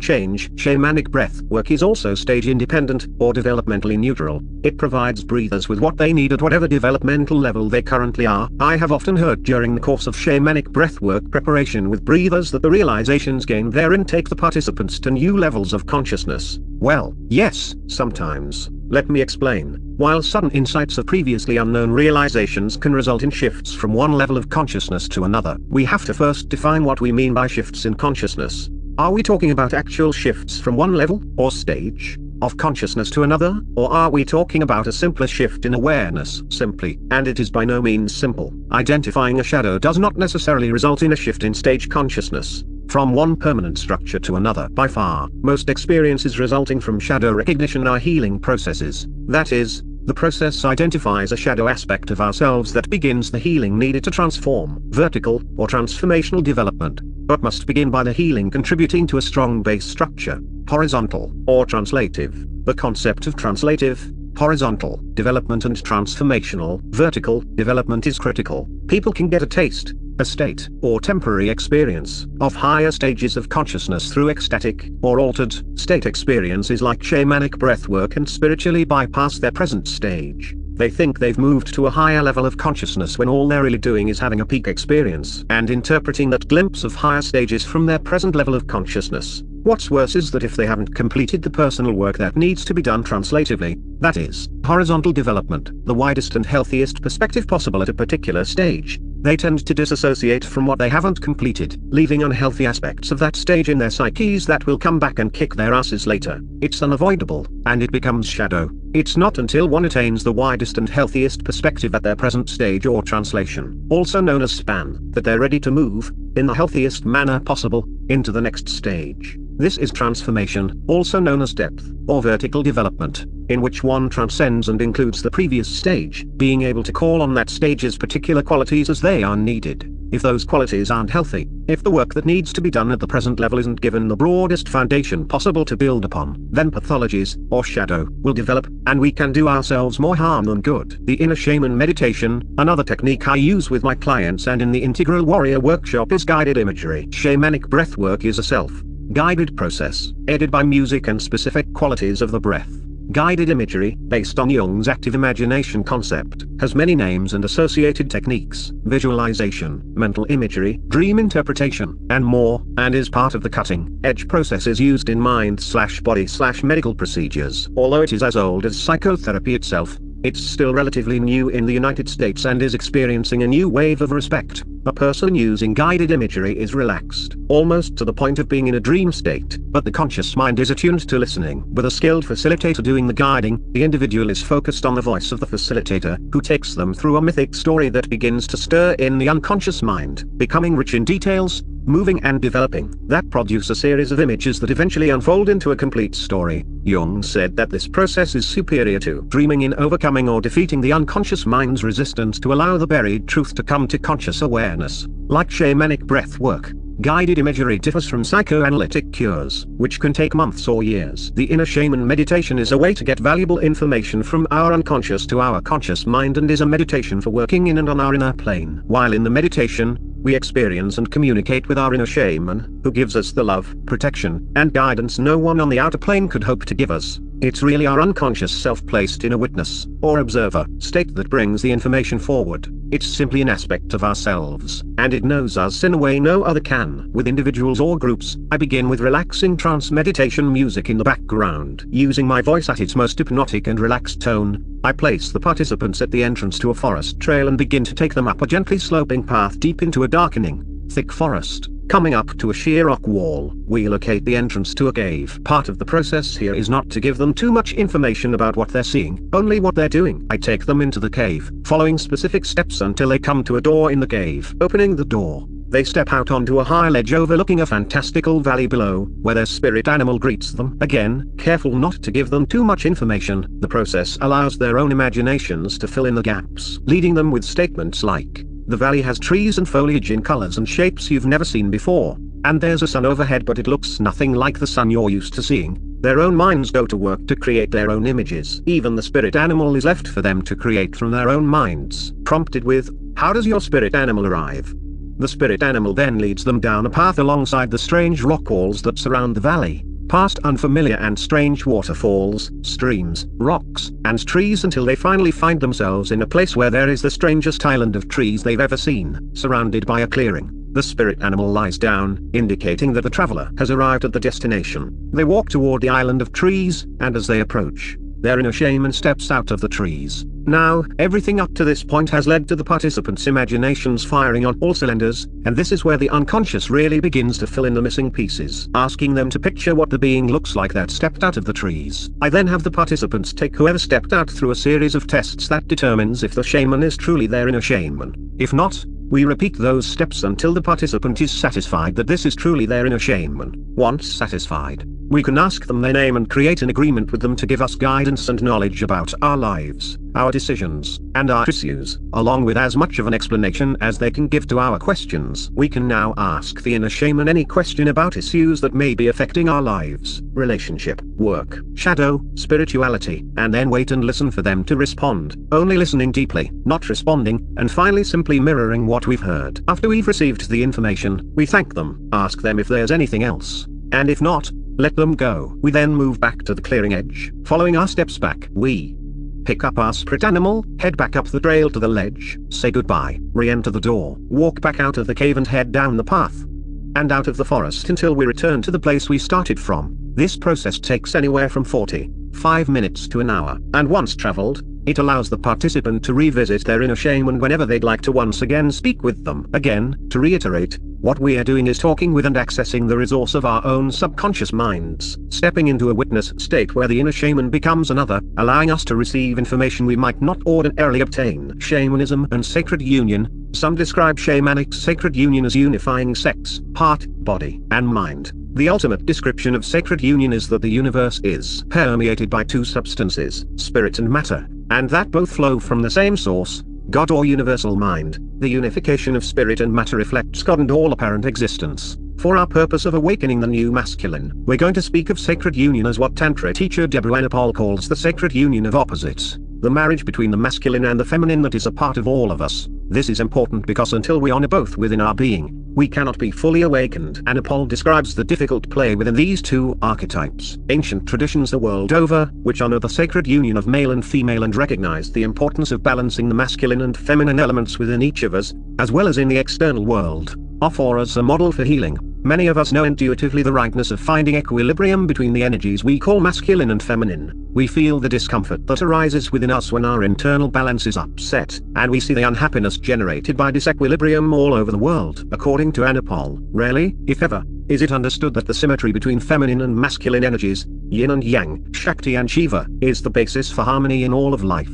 change. Shamanic breathwork is also stage-independent, or developmentally neutral. It provides breathers with what they need at whatever developmental level they currently are. I have often heard during the course of shamanic breathwork preparation with breathers that the realizations gained therein take the participants to new levels of consciousness. Well, yes, sometimes. Let me explain. While sudden insights of previously unknown realizations can result in shifts from one level of consciousness to another, we have to first define what we mean by shifts in consciousness. Are we talking about actual shifts from one level, or stage, of consciousness to another, or are we talking about a simpler shift in awareness? Simply, and it is by no means simple, identifying a shadow does not necessarily result in a shift in stage consciousness. From one permanent structure to another. By far, most experiences resulting from shadow recognition are healing processes. That is, the process identifies a shadow aspect of ourselves that begins the healing needed to transform, vertical, or transformational development, but must begin by the healing contributing to a strong base structure, horizontal, or translative. The concept of translative, horizontal development and transformational, vertical development is critical. People can get a taste, a state, or temporary experience, of higher stages of consciousness through ecstatic, or altered, state experiences like shamanic breathwork and spiritually bypass their present stage. They think they've moved to a higher level of consciousness when all they're really doing is having a peak experience and interpreting that glimpse of higher stages from their present level of consciousness. What's worse is that if they haven't completed the personal work that needs to be done translatively, that is, horizontal development, the widest and healthiest perspective possible at a particular stage, they tend to disassociate from what they haven't completed, leaving unhealthy aspects of that stage in their psyches that will come back and kick their asses later. It's unavoidable, and it becomes shadow. It's not until one attains the widest and healthiest perspective at their present stage or translation, also known as span, that they're ready to move, in the healthiest manner possible, into the next stage. This is transformation, also known as depth, or vertical development, in which one transcends and includes the previous stage, being able to call on that stage's particular qualities as they are needed. If those qualities aren't healthy, if the work that needs to be done at the present level isn't given the broadest foundation possible to build upon, then pathologies, or shadow, will develop, and we can do ourselves more harm than good. The inner shaman meditation, another technique I use with my clients and in the Integral Warrior workshop, is guided imagery. Shamanic breathwork is a self-guided process, aided by music and specific qualities of the breath. Guided imagery, based on Jung's active imagination concept, has many names and associated techniques: visualization, mental imagery, dream interpretation, and more, and is part of the cutting-edge processes used in mind/body/medical procedures. Although it is as old as psychotherapy itself, it's still relatively new in the United States and is experiencing a new wave of respect. A person using guided imagery is relaxed, almost to the point of being in a dream state, but the conscious mind is attuned to listening. With a skilled facilitator doing the guiding, the individual is focused on the voice of the facilitator, who takes them through a mythic story that begins to stir in the unconscious mind, becoming rich in details, moving and developing, that produce a series of images that eventually unfold into a complete story. Jung said that this process is superior to dreaming in overcoming or defeating the unconscious mind's resistance to allow the buried truth to come to conscious awareness. Like shamanic breath work, guided imagery differs from psychoanalytic cures, which can take months or years. The inner shaman meditation is a way to get valuable information from our unconscious to our conscious mind and is a meditation for working in and on our inner plane. While in the meditation, we experience and communicate with our inner shaman, who gives us the love, protection, and guidance no one on the outer plane could hope to give us. It's really our unconscious self placed in a witness, or observer, state that brings the information forward. it's simply an aspect of ourselves, and it knows us in a way no other can. With individuals or groups, I begin with relaxing trance meditation music in the background. Using my voice at its most hypnotic and relaxed tone, I place the participants at the entrance to a forest trail and begin to take them up a gently sloping path deep into a darkening, thick forest. Coming up to a sheer rock wall, we locate the entrance to a cave. Part of the process here is not to give them too much information about what they're seeing, only what they're doing. I take them into the cave, following specific steps until they come to a door in the cave. Opening the door, they step out onto a high ledge overlooking a fantastical valley below, where their spirit animal greets them. Again, careful not to give them too much information, the process allows their own imaginations to fill in the gaps, leading them with statements like, "The valley has trees and foliage in colors and shapes you've never seen before, and there's a sun overhead but it looks nothing like the sun you're used to seeing." Their own minds go to work to create their own images. Even the spirit animal is left for them to create from their own minds. Prompted with, "How does your spirit animal arrive?" The spirit animal then leads them down a path alongside the strange rock walls that surround the valley, past unfamiliar and strange waterfalls, streams, rocks, and trees until they finally find themselves in a place where there is the strangest island of trees they've ever seen. Surrounded by a clearing, the spirit animal lies down, indicating that the traveler has arrived at the destination. They walk toward the island of trees, and as they approach, their inner shaman steps out of the trees. Now, everything up to this point has led to the participants' imaginations firing on all cylinders, and this is where the unconscious really begins to fill in the missing pieces, asking them to picture what the being looks like that stepped out of the trees. I then have the participants take whoever stepped out through a series of tests that determines if the shaman is truly their inner shaman. If not, we repeat those steps until the participant is satisfied that this is truly their inner shaman. Once satisfied, we can ask them their name and create an agreement with them to give us guidance and knowledge about our lives, our decisions, and our issues, along with as much of an explanation as they can give to our questions. We can now ask the inner shaman any question about issues that may be affecting our lives, relationship, work, shadow, spirituality, and then wait and listen for them to respond, only listening deeply, not responding, and finally simply mirroring what we've heard. After we've received the information, we thank them, ask them if there's anything else, and if not, let them go. We then move back to the clearing edge. Following our steps back, we pick up our spirit animal, head back up the trail to the ledge, say goodbye, re-enter the door, walk back out of the cave and head down the path, and out of the forest until we return to the place we started from. This process takes anywhere from 45 minutes to an hour, and once traveled, it allows the participant to revisit their inner shaman whenever they'd like to once again speak with them. Again, to reiterate, what we are doing is talking with and accessing the resource of our own subconscious minds, stepping into a witness state where the inner shaman becomes another, allowing us to receive information we might not ordinarily obtain. Shamanism and sacred union. Some describe shamanic sacred union as unifying sex, heart, body, and mind. The ultimate description of sacred union is that the universe is permeated by two substances, spirit and matter, and that both flow from the same source, God or universal mind. The unification of spirit and matter reflects God and all apparent existence. For our purpose of awakening the new masculine, we're going to speak of sacred union as what Tantra teacher Deborah Anapol calls the sacred union of opposites, the marriage between the masculine and the feminine that is a part of all of us. This is important because until we honor both within our being, we cannot be fully awakened. Anapol describes the difficult play within these two archetypes. Ancient traditions the world over, which honor the sacred union of male and female and recognize the importance of balancing the masculine and feminine elements within each of us, as well as in the external world, offer us a model for healing. Many of us know intuitively the rightness of finding equilibrium between the energies we call masculine and feminine. We feel the discomfort that arises within us when our internal balance is upset, and we see the unhappiness generated by disequilibrium all over the world. According to Anapol, rarely, if ever, is it understood that the symmetry between feminine and masculine energies, yin and yang, Shakti and Shiva, is the basis for harmony in all of life.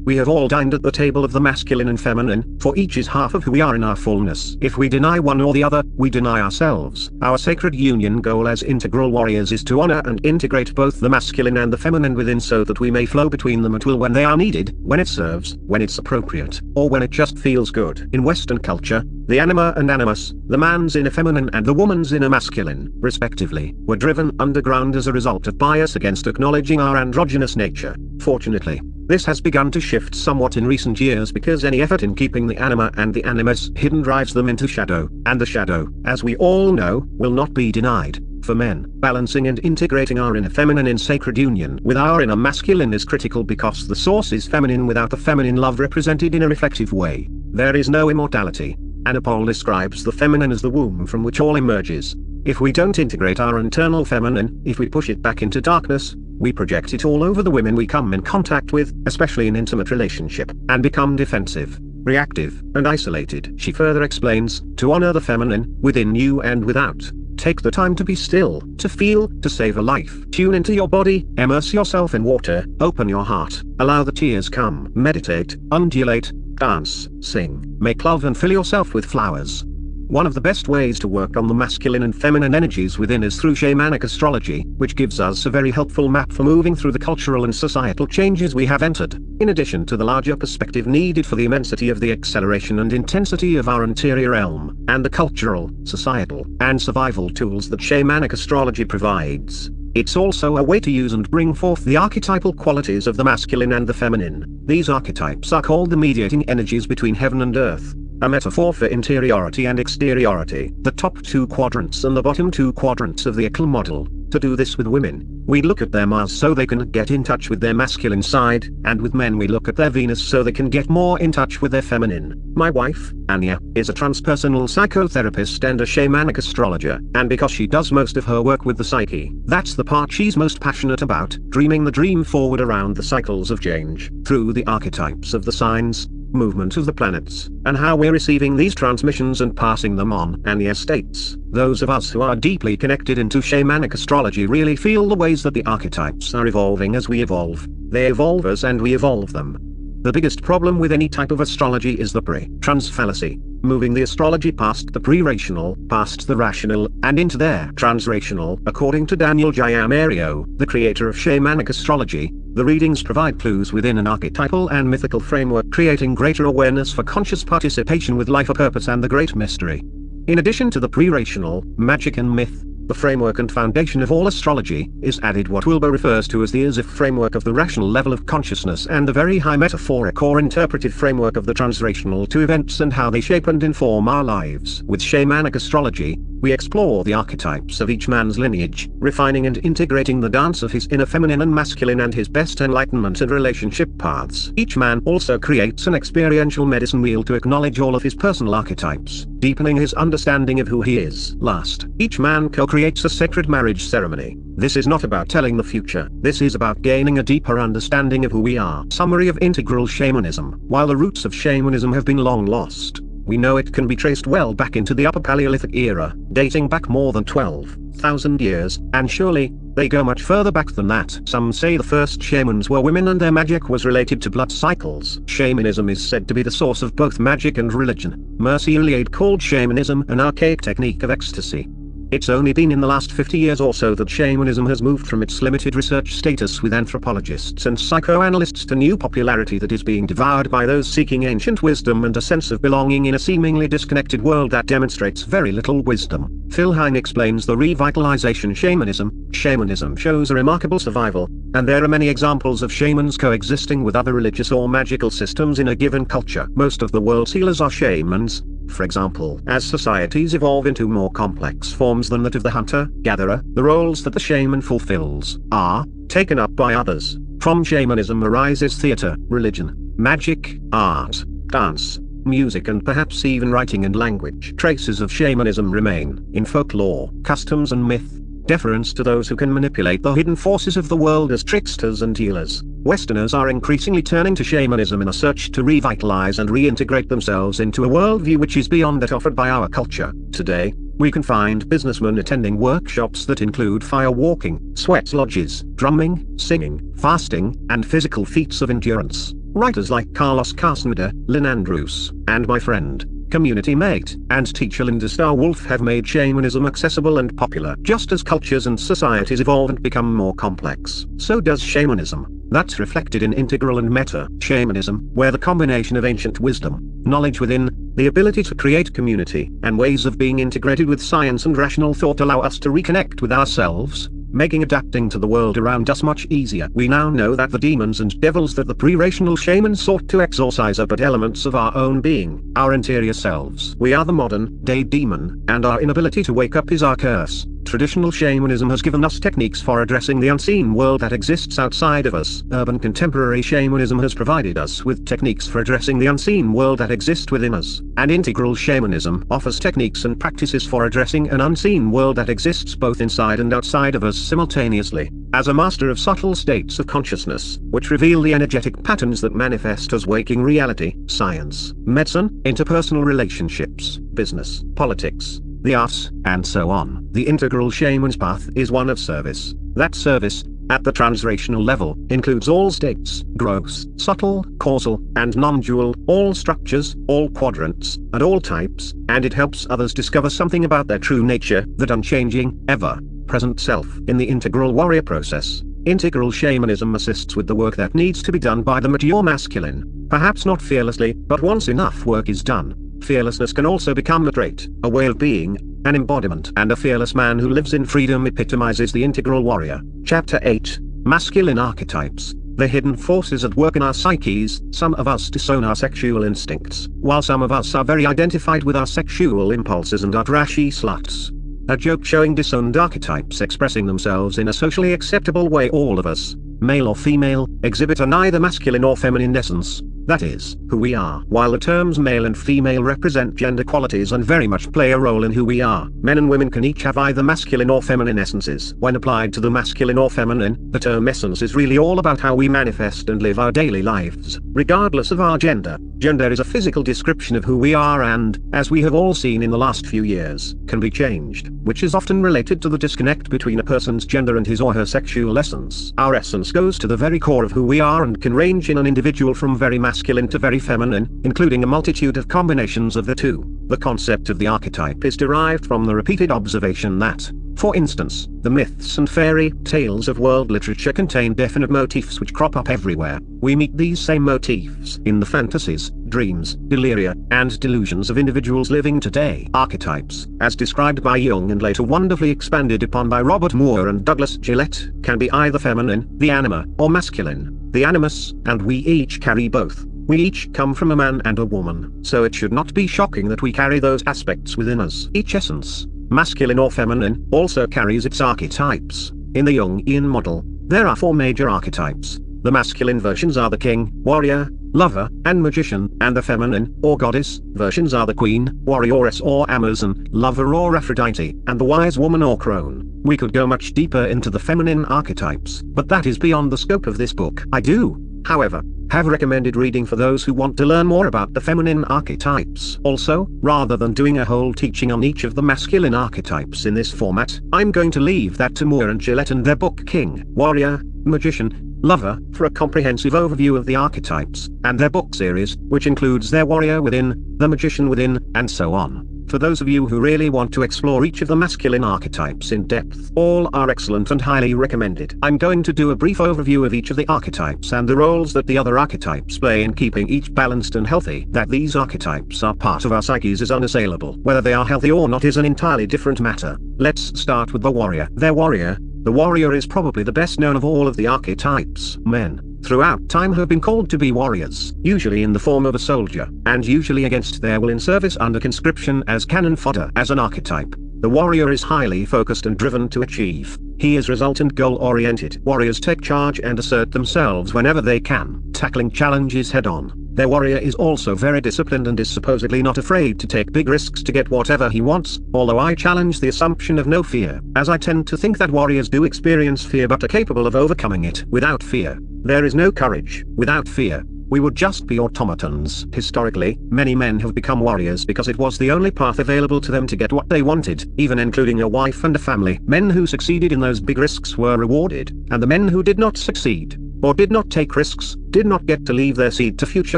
We have all dined at the table of the masculine and feminine, for each is half of who we are in our fullness. If we deny one or the other, we deny ourselves. Our sacred union goal as integral warriors is to honor and integrate both the masculine and the feminine within so that we may flow between them at will when they are needed, when it serves, when it's appropriate, or when it just feels good. In Western culture, the anima and animus, the man's inner feminine and the woman's inner masculine, respectively, were driven underground as a result of bias against acknowledging our androgynous nature. Fortunately, this has begun to shift somewhat in recent years because any effort in keeping the anima and the animus hidden drives them into shadow, and the shadow, as we all know, will not be denied. For men, balancing and integrating our inner feminine in sacred union with our inner masculine is critical because the source is feminine without the feminine love represented in a reflective way. There is no immortality. Anapol describes the feminine as the womb from which all emerges. If we don't integrate our internal feminine, if we push it back into darkness, we project it all over the women we come in contact with, especially in intimate relationship, and become defensive, reactive, and isolated. She further explains, to honor the feminine, within you and without. Take the time to be still, to feel, to save a life. Tune into your body, immerse yourself in water, open your heart, allow the tears come. Meditate, undulate, dance, sing, make love and fill yourself with flowers. One of the best ways to work on the masculine and feminine energies within is through shamanic astrology, which gives us a very helpful map for moving through the cultural and societal changes we have entered, in addition to the larger perspective needed for the immensity of the acceleration and intensity of our interior realm, and the cultural, societal, and survival tools that shamanic astrology provides. It's also a way to use and bring forth the archetypal qualities of the masculine and the feminine. These archetypes are called the mediating energies between heaven and earth, a metaphor for interiority and exteriority, the top two quadrants and the bottom two quadrants of the Ekl model. To do this with women, we look at their Mars so they can get in touch with their masculine side, and with men we look at their Venus so they can get more in touch with their feminine. My wife, Anya, is a transpersonal psychotherapist and a shamanic astrologer, and because she does most of her work with the psyche, that's the part she's most passionate about, dreaming the dream forward around the cycles of change, through the archetypes of the signs, movement of the planets, and how we're receiving these transmissions and passing them on. Anya states, those of us who are deeply connected into shamanic astrology really feel the ways that the archetypes are evolving as we evolve. They evolve us and we evolve them. The biggest problem with any type of astrology is the pre-trans fallacy, moving the astrology past the pre-rational, past the rational, and into their trans-rational. According to Daniel Giamario, the creator of shamanic astrology, the readings provide clues within an archetypal and mythical framework, creating greater awareness for conscious participation with life, a purpose, and the great mystery. In addition to the pre-rational, magic and myth, the framework and foundation of all astrology is added what Wilber refers to as the as-if framework of the rational level of consciousness, and the very high metaphoric or interpretive framework of the transrational to events and how they shape and inform our lives. With shamanic astrology, we explore the archetypes of each man's lineage, refining and integrating the dance of his inner feminine and masculine and his best enlightenment and relationship paths. Each man also creates an experiential medicine wheel to acknowledge all of his personal archetypes, deepening his understanding of who he is. Last, each man co-creates a sacred marriage ceremony. This is not about telling the future, this is about gaining a deeper understanding of who we are. Summary of integral shamanism. While the roots of shamanism have been long lost, we know it can be traced well back into the Upper Paleolithic era, dating back more than 12,000 years, and surely, they go much further back than that. Some say the first shamans were women and their magic was related to blood cycles. Shamanism is said to be the source of both magic and religion. Mercy Iliade called shamanism an archaic technique of ecstasy. It's only been in the last 50 years or so that shamanism has moved from its limited research status with anthropologists and psychoanalysts to new popularity that is being devoured by those seeking ancient wisdom and a sense of belonging in a seemingly disconnected world that demonstrates very little wisdom. Phil Hine explains the revitalization shamanism. Shamanism shows a remarkable survival, and there are many examples of shamans coexisting with other religious or magical systems in a given culture. Most of the world's healers are shamans. For example, as societies evolve into more complex forms than that of the hunter-gatherer, the roles that the shaman fulfills are taken up by others. From shamanism arises theater, religion, magic, art, dance, music, and perhaps even writing and language. Traces of shamanism remain in folklore, customs, and myth. Deference to those who can manipulate the hidden forces of the world as tricksters and healers. Westerners are increasingly turning to shamanism in a search to revitalize and reintegrate themselves into a worldview which is beyond that offered by our culture. Today, we can find businessmen attending workshops that include fire walking, sweat lodges, drumming, singing, fasting, and physical feats of endurance. Writers like Carlos Castaneda, Lynn Andrews, and my friend, community mate, and teacher Linda Starr-Wolf have made shamanism accessible and popular. Just as cultures and societies evolve and become more complex, so does shamanism. That's reflected in integral and meta shamanism, where the combination of ancient wisdom, knowledge within, the ability to create community, and ways of being integrated with science and rational thought allow us to reconnect with ourselves, making adapting to the world around us much easier. We now know that the demons and devils that the pre-rational shaman sought to exorcise are but elements of our own being, our interior selves. We are the modern day demon, and our inability to wake up is our curse. Traditional shamanism has given us techniques for addressing the unseen world that exists outside of us. Urban contemporary shamanism has provided us with techniques for addressing the unseen world that exists within us. And integral shamanism offers techniques and practices for addressing an unseen world that exists both inside and outside of us simultaneously. As a master of subtle states of consciousness, which reveal the energetic patterns that manifest as waking reality, science, medicine, interpersonal relationships, business, politics, the arts, and so on. The integral shaman's path is one of service. That service, at the transrational level, includes all states, gross, subtle, causal, and non-dual, all structures, all quadrants, and all types, and it helps others discover something about their true nature, that unchanging, ever-present self. In the integral warrior process, integral shamanism assists with the work that needs to be done by the mature masculine, perhaps not fearlessly, but once enough work is done, fearlessness can also become a trait, a way of being, an embodiment. And a fearless man who lives in freedom epitomizes the integral warrior. Chapter 8, Masculine Archetypes. The hidden forces at work in our psyches. Some of us disown our sexual instincts, while some of us are very identified with our sexual impulses and are trashy sluts. A joke showing disowned archetypes expressing themselves in a socially acceptable way. All of us, male or female, exhibit a neither masculine or feminine essence, that is, who we are. While the terms male and female represent gender qualities and very much play a role in who we are, men and women can each have either masculine or feminine essences. When applied to the masculine or feminine, the term essence is really all about how we manifest and live our daily lives, regardless of our gender. Gender is a physical description of who we are and, as we have all seen in the last few years, can be changed, which is often related to the disconnect between a person's gender and his or her sexual essence. Our essence goes to the very core of who we are and can range in an individual from very masculine to very feminine, including a multitude of combinations of the two. The concept of the archetype is derived from the repeated observation that, for instance, the myths and fairy tales of world literature contain definite motifs which crop up everywhere. We meet these same motifs in the fantasies, dreams, deliria, and delusions of individuals living today. Archetypes, as described by Jung and later wonderfully expanded upon by Robert Moore and Douglas Gillette, can be either feminine, the anima, or masculine, the animus, and we each carry both. We each come from a man and a woman, so it should not be shocking that we carry those aspects within us. Each essence, masculine or feminine, also carries its archetypes. In the Jungian model, there are 4 major archetypes. The masculine versions are the king, warrior, lover, and magician, and the feminine, or goddess, versions are the queen, warrioress or Amazon, lover or Aphrodite, and the wise woman or crone. We could go much deeper into the feminine archetypes, but that is beyond the scope of this book. I do, however, have recommended reading for those who want to learn more about the feminine archetypes. Also, rather than doing a whole teaching on each of the masculine archetypes in this format, I'm going to leave that to Moore and Gillette and their book King, Warrior, Magician, Lover, for a comprehensive overview of the archetypes, and their book series, which includes their warrior within, the magician within, and so on. For those of you who really want to explore each of the masculine archetypes in depth, all are excellent and highly recommended. I'm going to do a brief overview of each of the archetypes and the roles that the other archetypes play in keeping each balanced and healthy. That these archetypes are part of our psyches is unassailable. Whether they are healthy or not is an entirely different matter. Let's start with the warrior. The warrior is probably the best known of all of the archetypes. Men, throughout time, have been called to be warriors, usually in the form of a soldier, and usually against their will in service under conscription as cannon fodder. As an archetype, the warrior is highly focused and driven to achieve. He is result and goal-oriented. Warriors take charge and assert themselves whenever they can, tackling challenges head-on. Their warrior is also very disciplined and is supposedly not afraid to take big risks to get whatever he wants, although I challenge the assumption of no fear, as I tend to think that warriors do experience fear but are capable of overcoming it. Without fear, there is no courage. Without fear, we would just be automatons. Historically, many men have become warriors because it was the only path available to them to get what they wanted, even including a wife and a family. Men who succeeded in those big risks were rewarded, and the men who did not succeed, or did not take risks, did not get to leave their seed to future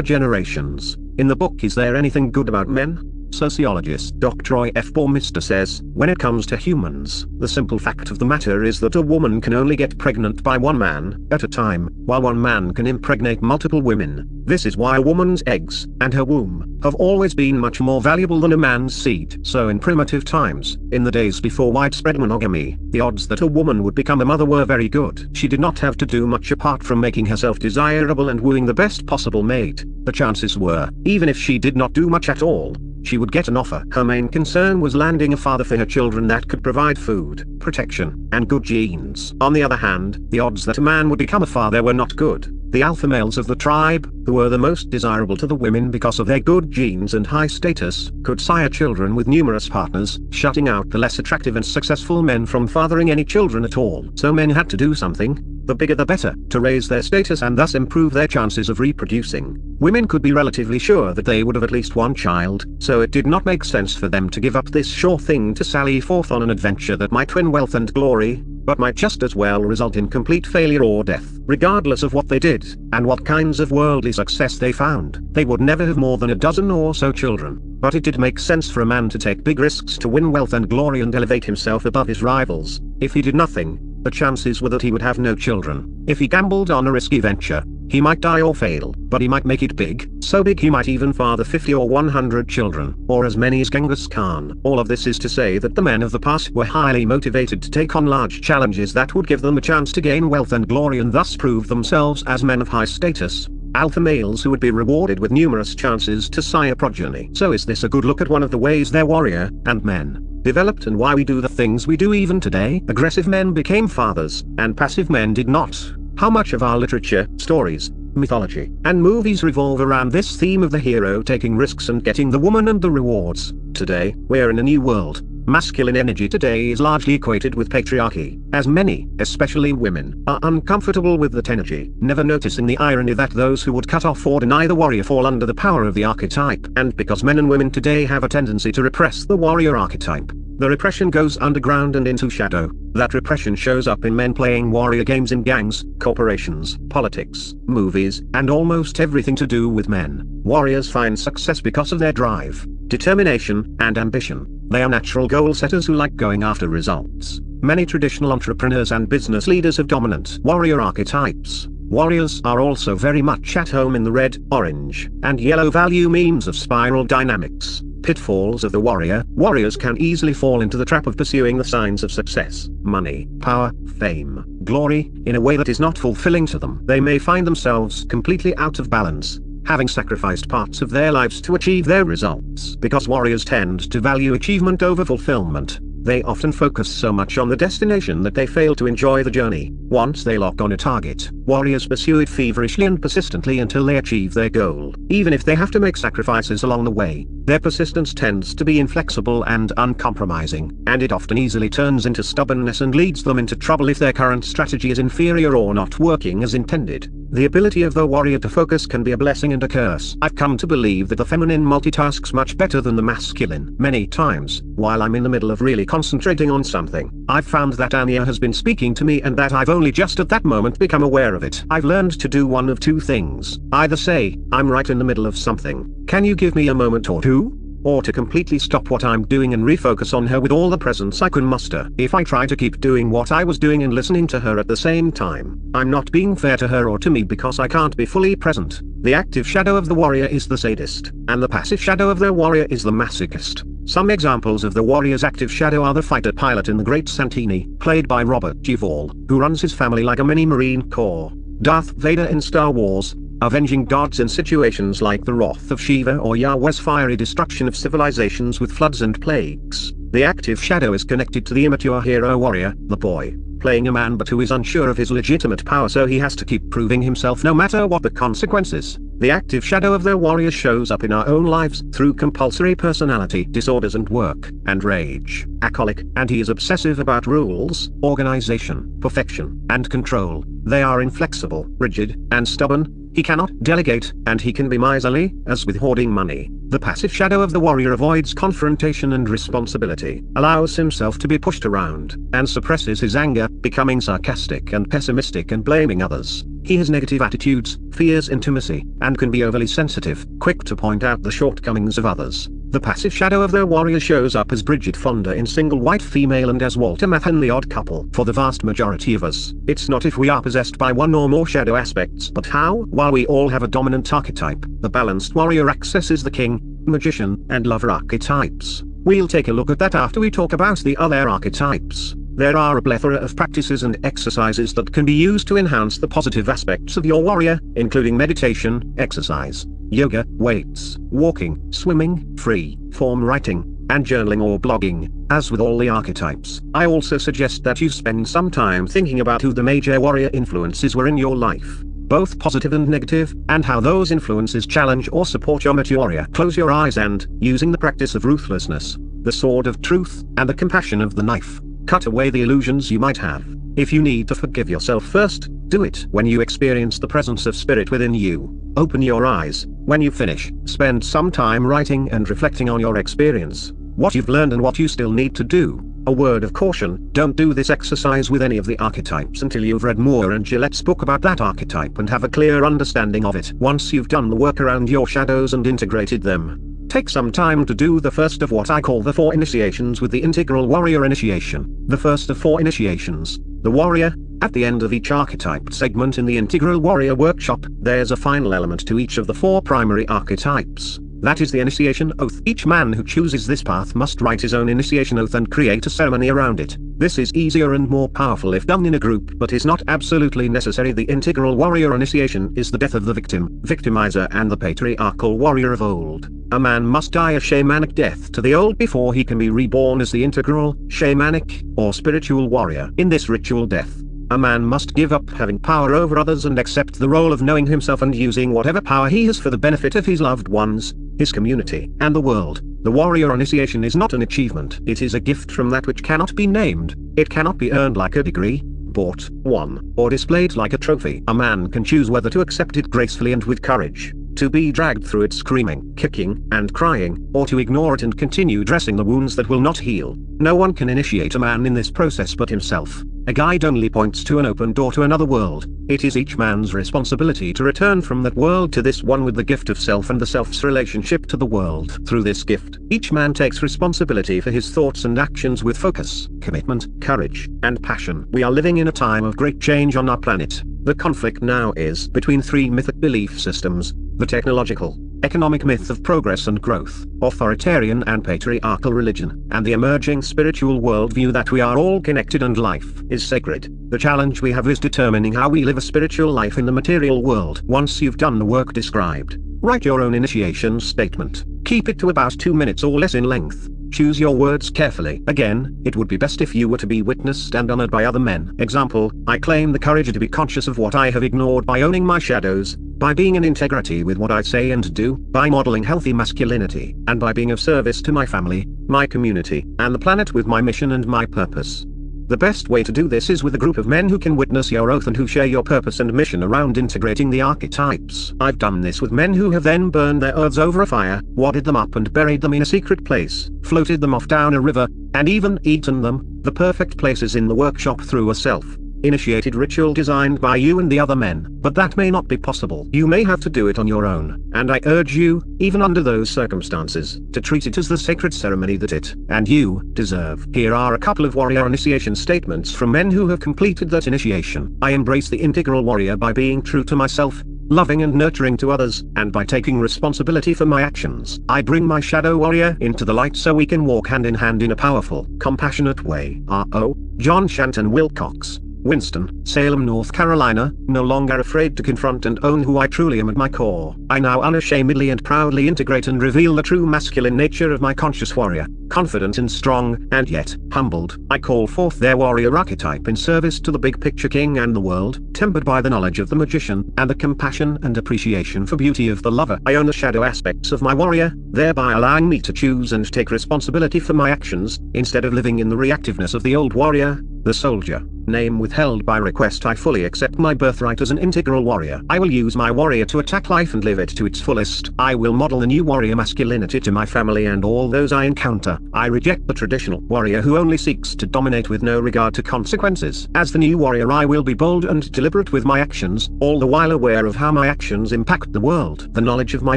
generations. In the book Is There Anything Good About Men? Sociologist Dr. Roy F. Baumeister says, when it comes to humans, the simple fact of the matter is that a woman can only get pregnant by one man at a time, while one man can impregnate multiple women. This is why a woman's eggs, and her womb, have always been much more valuable than a man's seed. So in primitive times, in the days before widespread monogamy, the odds that a woman would become a mother were very good. She did not have to do much apart from making herself desirable and wooing the best possible mate. The chances were, even if she did not do much at all, she would get an offer. Her main concern was landing a father for her children that could provide food, protection, and good genes. On the other hand, the odds that a man would become a father were not good. The alpha males of the tribe, who were the most desirable to the women because of their good genes and high status, could sire children with numerous partners, shutting out the less attractive and successful men from fathering any children at all. So men had to do something, the bigger the better, to raise their status and thus improve their chances of reproducing. Women could be relatively sure that they would have at least one child, so it did not make sense for them to give up this sure thing to sally forth on an adventure that might win wealth and glory, but might just as well result in complete failure or death. Regardless of what they did, and what kinds of worldly success they found, they would never have more than a dozen or so children. But it did make sense for a man to take big risks to win wealth and glory and elevate himself above his rivals. If he did nothing, the chances were that he would have no children. If he gambled on a risky venture, he might die or fail, but he might make it big, so big he might even father 50 or 100 children, or as many as Genghis Khan. All of this is to say that the men of the past were highly motivated to take on large challenges that would give them a chance to gain wealth and glory and thus prove themselves as men of high status. Alpha males who would be rewarded with numerous chances to sire progeny. So is this a good look at one of the ways their warrior and men developed and why we do the things we do even today? Aggressive men became fathers, and passive men did not. How much of our literature, stories, mythology, and movies revolve around this theme of the hero taking risks and getting the woman and the rewards? Today, we're in a new world. Masculine energy today is largely equated with patriarchy, as many, especially women, are uncomfortable with that energy, never noticing the irony that those who would cut off or deny the warrior fall under the power of the archetype. And because men and women today have a tendency to repress the warrior archetype, the repression goes underground and into shadow. That repression shows up in men playing warrior games in gangs, corporations, politics, movies, and almost everything to do with men. Warriors find success because of their drive, determination, and ambition. They are natural goal setters who like going after results. Many traditional entrepreneurs and business leaders have dominant warrior archetypes. Warriors are also very much at home in the red, orange, and yellow value memes of spiral dynamics. Pitfalls of the warrior. Warriors can easily fall into the trap of pursuing the signs of success, money, power, fame, glory, in a way that is not fulfilling to them. They may find themselves completely out of balance, having sacrificed parts of their lives to achieve their results. Because warriors tend to value achievement over fulfillment, they often focus so much on the destination that they fail to enjoy the journey. Once they lock on a target, warriors pursue it feverishly and persistently until they achieve their goal. Even if they have to make sacrifices along the way, their persistence tends to be inflexible and uncompromising, and it often easily turns into stubbornness and leads them into trouble if their current strategy is inferior or not working as intended. The ability of the warrior to focus can be a blessing and a curse. I've come to believe that the feminine multitasks much better than the masculine. Many times, while I'm in the middle of really concentrating on something, I've found that Anya has been speaking to me and that I've only just at that moment become aware of it. I've learned to do one of two things. Either say, I'm right in the middle of something, can you give me a moment or two? Or to completely stop what I'm doing and refocus on her with all the presence I can muster. If I try to keep doing what I was doing and listening to her at the same time, I'm not being fair to her or to me because I can't be fully present. The active shadow of the warrior is the sadist, and the passive shadow of the warrior is the masochist. Some examples of the warrior's active shadow are the fighter pilot in The Great Santini, played by Robert Duvall, who runs his family like a mini Marine Corps. Darth Vader in Star Wars, avenging gods in situations like the wrath of Shiva or Yahweh's fiery destruction of civilizations with floods and plagues. The active shadow is connected to the immature hero warrior, the boy, playing a man but who is unsure of his legitimate power, so he has to keep proving himself no matter what the consequences. The active shadow of the warrior shows up in our own lives through compulsory personality disorders and work and rage. Alcoholic, and he is obsessive about rules, organization, perfection, and control. They are inflexible, rigid, and stubborn. He cannot delegate, and he can be miserly, as with hoarding money. The passive shadow of the warrior avoids confrontation and responsibility, allows himself to be pushed around, and suppresses his anger, becoming sarcastic and pessimistic and blaming others. He has negative attitudes, fears intimacy, and can be overly sensitive, quick to point out the shortcomings of others. The passive shadow of the warrior shows up as Bridget Fonda in Single White Female and as Walter Matthau in The Odd Couple. For the vast majority of us, it's not if we are possessed by one or more shadow aspects, but how. While we all have a dominant archetype, the balanced warrior accesses the king, magician, and lover archetypes. We'll take a look at that after we talk about the other archetypes. There are a plethora of practices and exercises that can be used to enhance the positive aspects of your warrior, including meditation, exercise, yoga, weights, walking, swimming, free form writing, and journaling or blogging. As with all the archetypes, I also suggest that you spend some time thinking about who the major warrior influences were in your life, both positive and negative, and how those influences challenge or support your mature warrior. Close your eyes and, using the practice of ruthlessness, the sword of truth, and the compassion of the knife, cut away the illusions you might have. If you need to forgive yourself first, do it when you experience the presence of spirit within you. Open your eyes. When you finish, spend some time writing and reflecting on your experience, what you've learned and what you still need to do. A word of caution: don't do this exercise with any of the archetypes until you've read Moore and Gillette's book about that archetype and have a clear understanding of it. Once you've done the work around your shadows and integrated them, take some time to do the first of what I call the 4 initiations with the Integral Warrior Initiation. The first of 4 initiations, the Warrior. At the end of each archetype segment in the Integral Warrior Workshop, there's a final element to each of the 4 primary archetypes. That is the initiation oath. Each man who chooses this path must write his own initiation oath and create a ceremony around it. This is easier and more powerful if done in a group, but is not absolutely necessary. The Integral Warrior Initiation is the death of the victim, victimizer, and the patriarchal warrior of old. A man must die a shamanic death to the old before he can be reborn as the integral, shamanic, or spiritual warrior. In this ritual death, a man must give up having power over others and accept the role of knowing himself and using whatever power he has for the benefit of his loved ones, his community, and the world. The warrior initiation is not an achievement. It is a gift from that which cannot be named. It cannot be earned like a degree, bought, won, or displayed like a trophy. A man can choose whether to accept it gracefully and with courage, to be dragged through it screaming, kicking, and crying, or to ignore it and continue dressing the wounds that will not heal. No one can initiate a man in this process but himself. A guide only points to an open door to another world. It is each man's responsibility to return from that world to this one with the gift of self and the self's relationship to the world. Through this gift, each man takes responsibility for his thoughts and actions with focus, commitment, courage, and passion. We are living in a time of great change on our planet. The conflict now is between 3 mythic belief systems: the technological, economic myth of progress and growth, authoritarian and patriarchal religion, and the emerging spiritual worldview that we are all connected and life is sacred. The challenge we have is determining how we live a spiritual life in the material world. Once you've done the work described, write your own initiation statement. Keep it to about 2 minutes or less in length. Choose your words carefully. Again, it would be best if you were to be witnessed and honored by other men. Example: I claim the courage to be conscious of what I have ignored by owning my shadows, by being in integrity with what I say and do, by modeling healthy masculinity, and by being of service to my family, my community, and the planet with my mission and my purpose. The best way to do this is with a group of men who can witness your oath and who share your purpose and mission around integrating the archetypes. I've done this with men who have then burned their oaths over a fire, wadded them up and buried them in a secret place, floated them off down a river, and even eaten them. The perfect place is in the workshop through a self-initiated ritual designed by you and the other men. But that may not be possible. You may have to do it on your own, and I urge you, even under those circumstances, to treat it as the sacred ceremony that it and you deserve. Here are a couple of warrior initiation statements from men who have completed that initiation. I embrace the integral warrior by being true to myself, loving and nurturing to others, and by taking responsibility for my actions. I bring my shadow warrior into the light so we can walk hand in hand in a powerful, compassionate way. R.O. John Shanton Wilcox, Winston-Salem, North Carolina, no longer afraid to confront and own who I truly am at my core. I now unashamedly and proudly integrate and reveal the true masculine nature of my conscious warrior, confident and strong, and yet humbled. I call forth their warrior archetype in service to the big picture king and the world, tempered by the knowledge of the magician, and the compassion and appreciation for beauty of the lover. I own the shadow aspects of my warrior, thereby allowing me to choose and take responsibility for my actions, instead of living in the reactiveness of the old warrior, the soldier. Name withheld by request. I fully accept my birthright as an integral warrior. I will use my warrior to attack life and live it to its fullest. I will model the new warrior masculinity to my family and all those I encounter. I reject the traditional warrior who only seeks to dominate with no regard to consequences. As the new warrior, I will be bold and deliberate with my actions, all the while aware of how my actions impact the world. The knowledge of my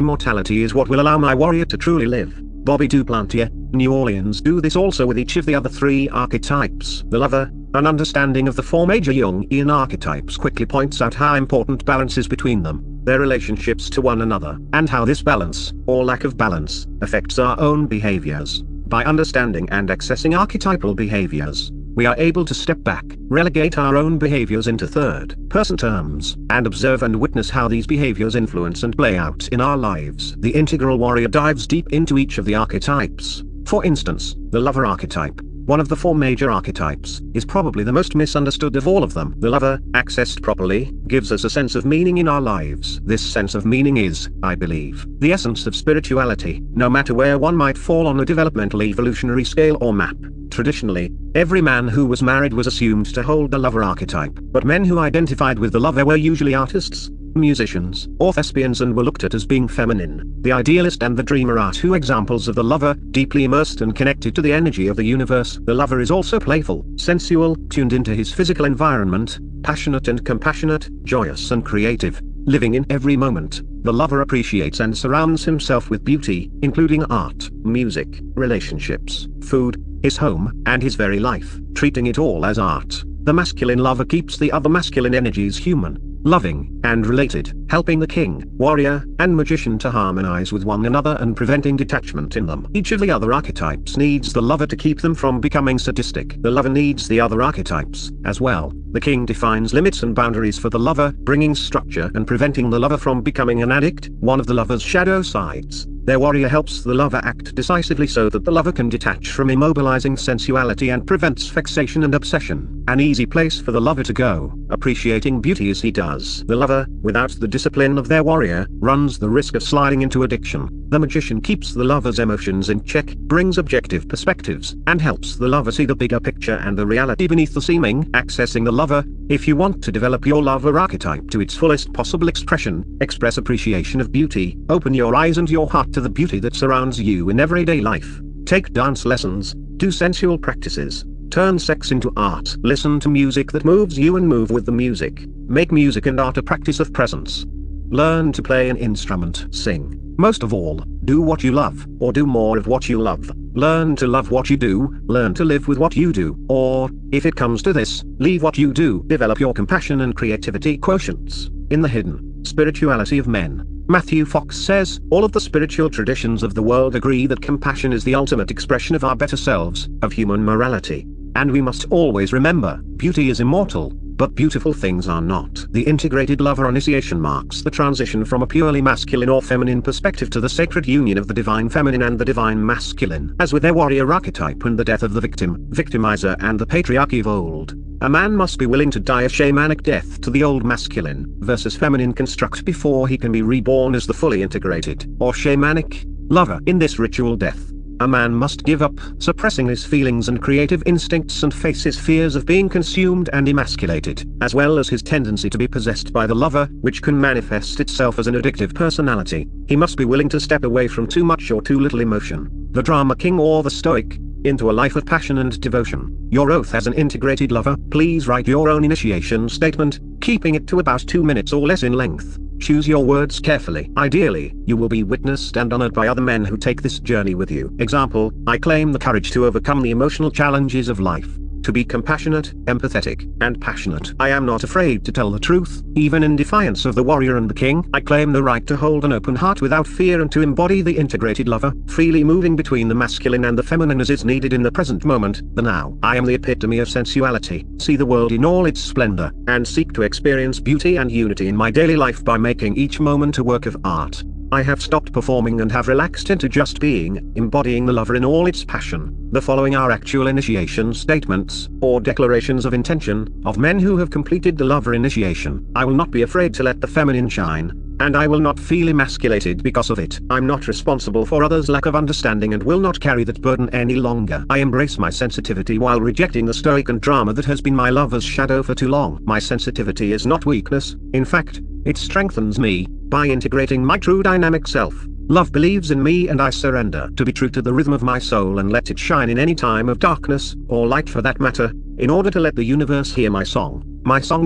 mortality is what will allow my warrior to truly live. Bobby Duplantier, New Orleans. Do this also with each of the other 3 archetypes. The lover. An understanding of the 4 major Jungian archetypes quickly points out how important balance is between them, their relationships to one another, and how this balance, or lack of balance, affects our own behaviors. By understanding and accessing archetypal behaviors, we are able to step back, relegate our own behaviors into third-person terms, and observe and witness how these behaviors influence and play out in our lives. The integral warrior dives deep into each of the archetypes. For instance, the lover archetype, one of the 4 major archetypes, is probably the most misunderstood of all of them. The lover, accessed properly, gives us a sense of meaning in our lives. This sense of meaning is, I believe, the essence of spirituality, no matter where one might fall on a developmental evolutionary scale or map. Traditionally, every man who was married was assumed to hold the lover archetype, but men who identified with the lover were usually artists, musicians, or thespians, and were looked at as being feminine. The idealist and the dreamer are 2 examples of the lover, deeply immersed and connected to the energy of the universe. The lover is also playful, sensual, tuned into his physical environment, passionate and compassionate, joyous and creative, living in every moment. The lover appreciates and surrounds himself with beauty, including art, music, relationships, food, his home, and his very life, treating it all as art. The masculine lover keeps the other masculine energies human, loving, and related, helping the king, warrior, and magician to harmonize with one another and preventing detachment in them. Each of the other archetypes needs the lover to keep them from becoming sadistic. The lover needs the other archetypes, as well. The king defines limits and boundaries for the lover, bringing structure and preventing the lover from becoming an addict, one of the lover's shadow sides. Their warrior helps the lover act decisively so that the lover can detach from immobilizing sensuality and prevents fixation and obsession. An easy place for the lover to go, appreciating beauty as he does. The lover, without the discipline of their warrior, runs the risk of sliding into addiction. The magician keeps the lover's emotions in check, brings objective perspectives, and helps the lover see the bigger picture and the reality beneath the seeming. Accessing the lover. If you want to develop your lover archetype to its fullest possible expression, express appreciation of beauty, open your eyes and your heart to the beauty that surrounds you in everyday life. Take dance lessons, do sensual practices, turn sex into art. Listen to music that moves you and move with the music. Make music and art a practice of presence. Learn to play an instrument. Sing. Most of all, do what you love, or do more of what you love. Learn to love what you do, learn to live with what you do, or, if it comes to this, leave what you do. Develop your compassion and creativity quotients. In the hidden spirituality of men, Matthew Fox says, all of the spiritual traditions of the world agree that compassion is the ultimate expression of our better selves, of human morality. And we must always remember, beauty is immortal, but beautiful things are not. The integrated lover initiation marks the transition from a purely masculine or feminine perspective to the sacred union of the divine feminine and the divine masculine. As with their warrior archetype and the death of the victim, victimizer and the patriarchy of old, a man must be willing to die a shamanic death to the old masculine versus feminine construct before he can be reborn as the fully integrated, or shamanic, lover. In this ritual death, a man must give up suppressing his feelings and creative instincts and face his fears of being consumed and emasculated, as well as his tendency to be possessed by the lover, which can manifest itself as an addictive personality. He must be willing to step away from too much or too little emotion, the drama king or the stoic, into a life of passion and devotion. Your oath as an integrated lover. Please write your own initiation statement, keeping it to about 2 minutes or less in length. Choose your words carefully. Ideally, you will be witnessed and honored by other men who take this journey with you. Example, I claim the courage to overcome the emotional challenges of life, to be compassionate, empathetic, and passionate. I am not afraid to tell the truth, even in defiance of the warrior and the king. I claim the right to hold an open heart without fear and to embody the integrated lover, freely moving between the masculine and the feminine as is needed in the present moment, the now. I am the epitome of sensuality. See the world in all its splendor, and seek to experience beauty and unity in my daily life by making each moment a work of art. I have stopped performing and have relaxed into just being, embodying the lover in all its passion. The following are actual initiation statements, or declarations of intention, of men who have completed the lover initiation. I will not be afraid to let the feminine shine, and I will not feel emasculated because of it. I'm not responsible for others' lack of understanding and will not carry that burden any longer. I embrace my sensitivity while rejecting the stoic and drama that has been my lover's shadow for too long. My sensitivity is not weakness, in fact, it strengthens me. By integrating my true dynamic self, love believes in me and I surrender to be true to the rhythm of my soul and let it shine in any time of darkness, or light for that matter, in order to let the universe hear my song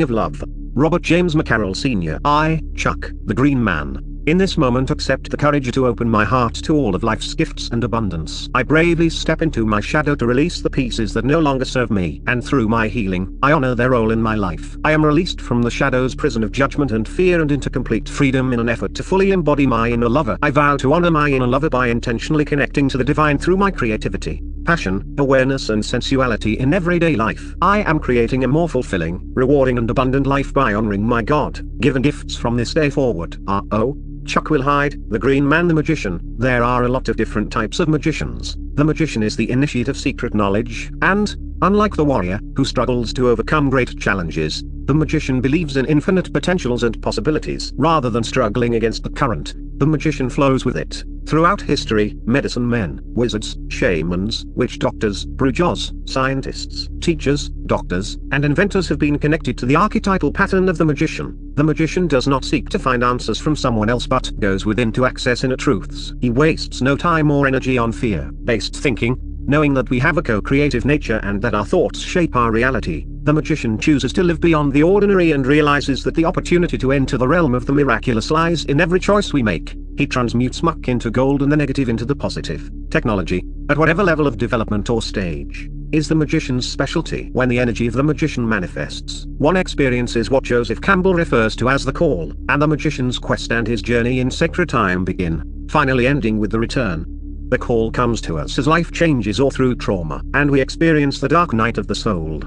of love. Robert James McCarroll Sr. I, Chuck, the Green Man, in this moment accept the courage to open my heart to all of life's gifts and abundance. I bravely step into my shadow to release the pieces that no longer serve me, and through my healing, I honor their role in my life. I am released from the shadow's prison of judgment and fear and into complete freedom in an effort to fully embody my inner lover. I vow to honor my inner lover by intentionally connecting to the divine through my creativity, passion, awareness and sensuality in everyday life. I am creating a more fulfilling, rewarding and abundant life by honoring my God-given gifts from this day forward. R.O. Chuck Wilhide, The Green Man the Magician. There are a lot of different types of magicians. The magician is the initiate of secret knowledge, and, unlike the warrior, who struggles to overcome great challenges, the magician believes in infinite potentials and possibilities. Rather than struggling against the current, the magician flows with it. Throughout history, medicine men, wizards, shamans, witch doctors, brujos, scientists, teachers, doctors, and inventors have been connected to the archetypal pattern of the magician. The magician does not seek to find answers from someone else but goes within to access inner truths. He wastes no time or energy on fear-based thinking, knowing that we have a co-creative nature and that our thoughts shape our reality. The magician chooses to live beyond the ordinary and realizes that the opportunity to enter the realm of the miraculous lies in every choice we make. He transmutes muck into gold and the negative into the positive. Technology, at whatever level of development or stage, is the magician's specialty. When the energy of the magician manifests, one experiences what Joseph Campbell refers to as the call, and the magician's quest and his journey in sacred time begin, finally ending with the return. The call comes to us as life changes or through trauma, and we experience the dark night of the soul.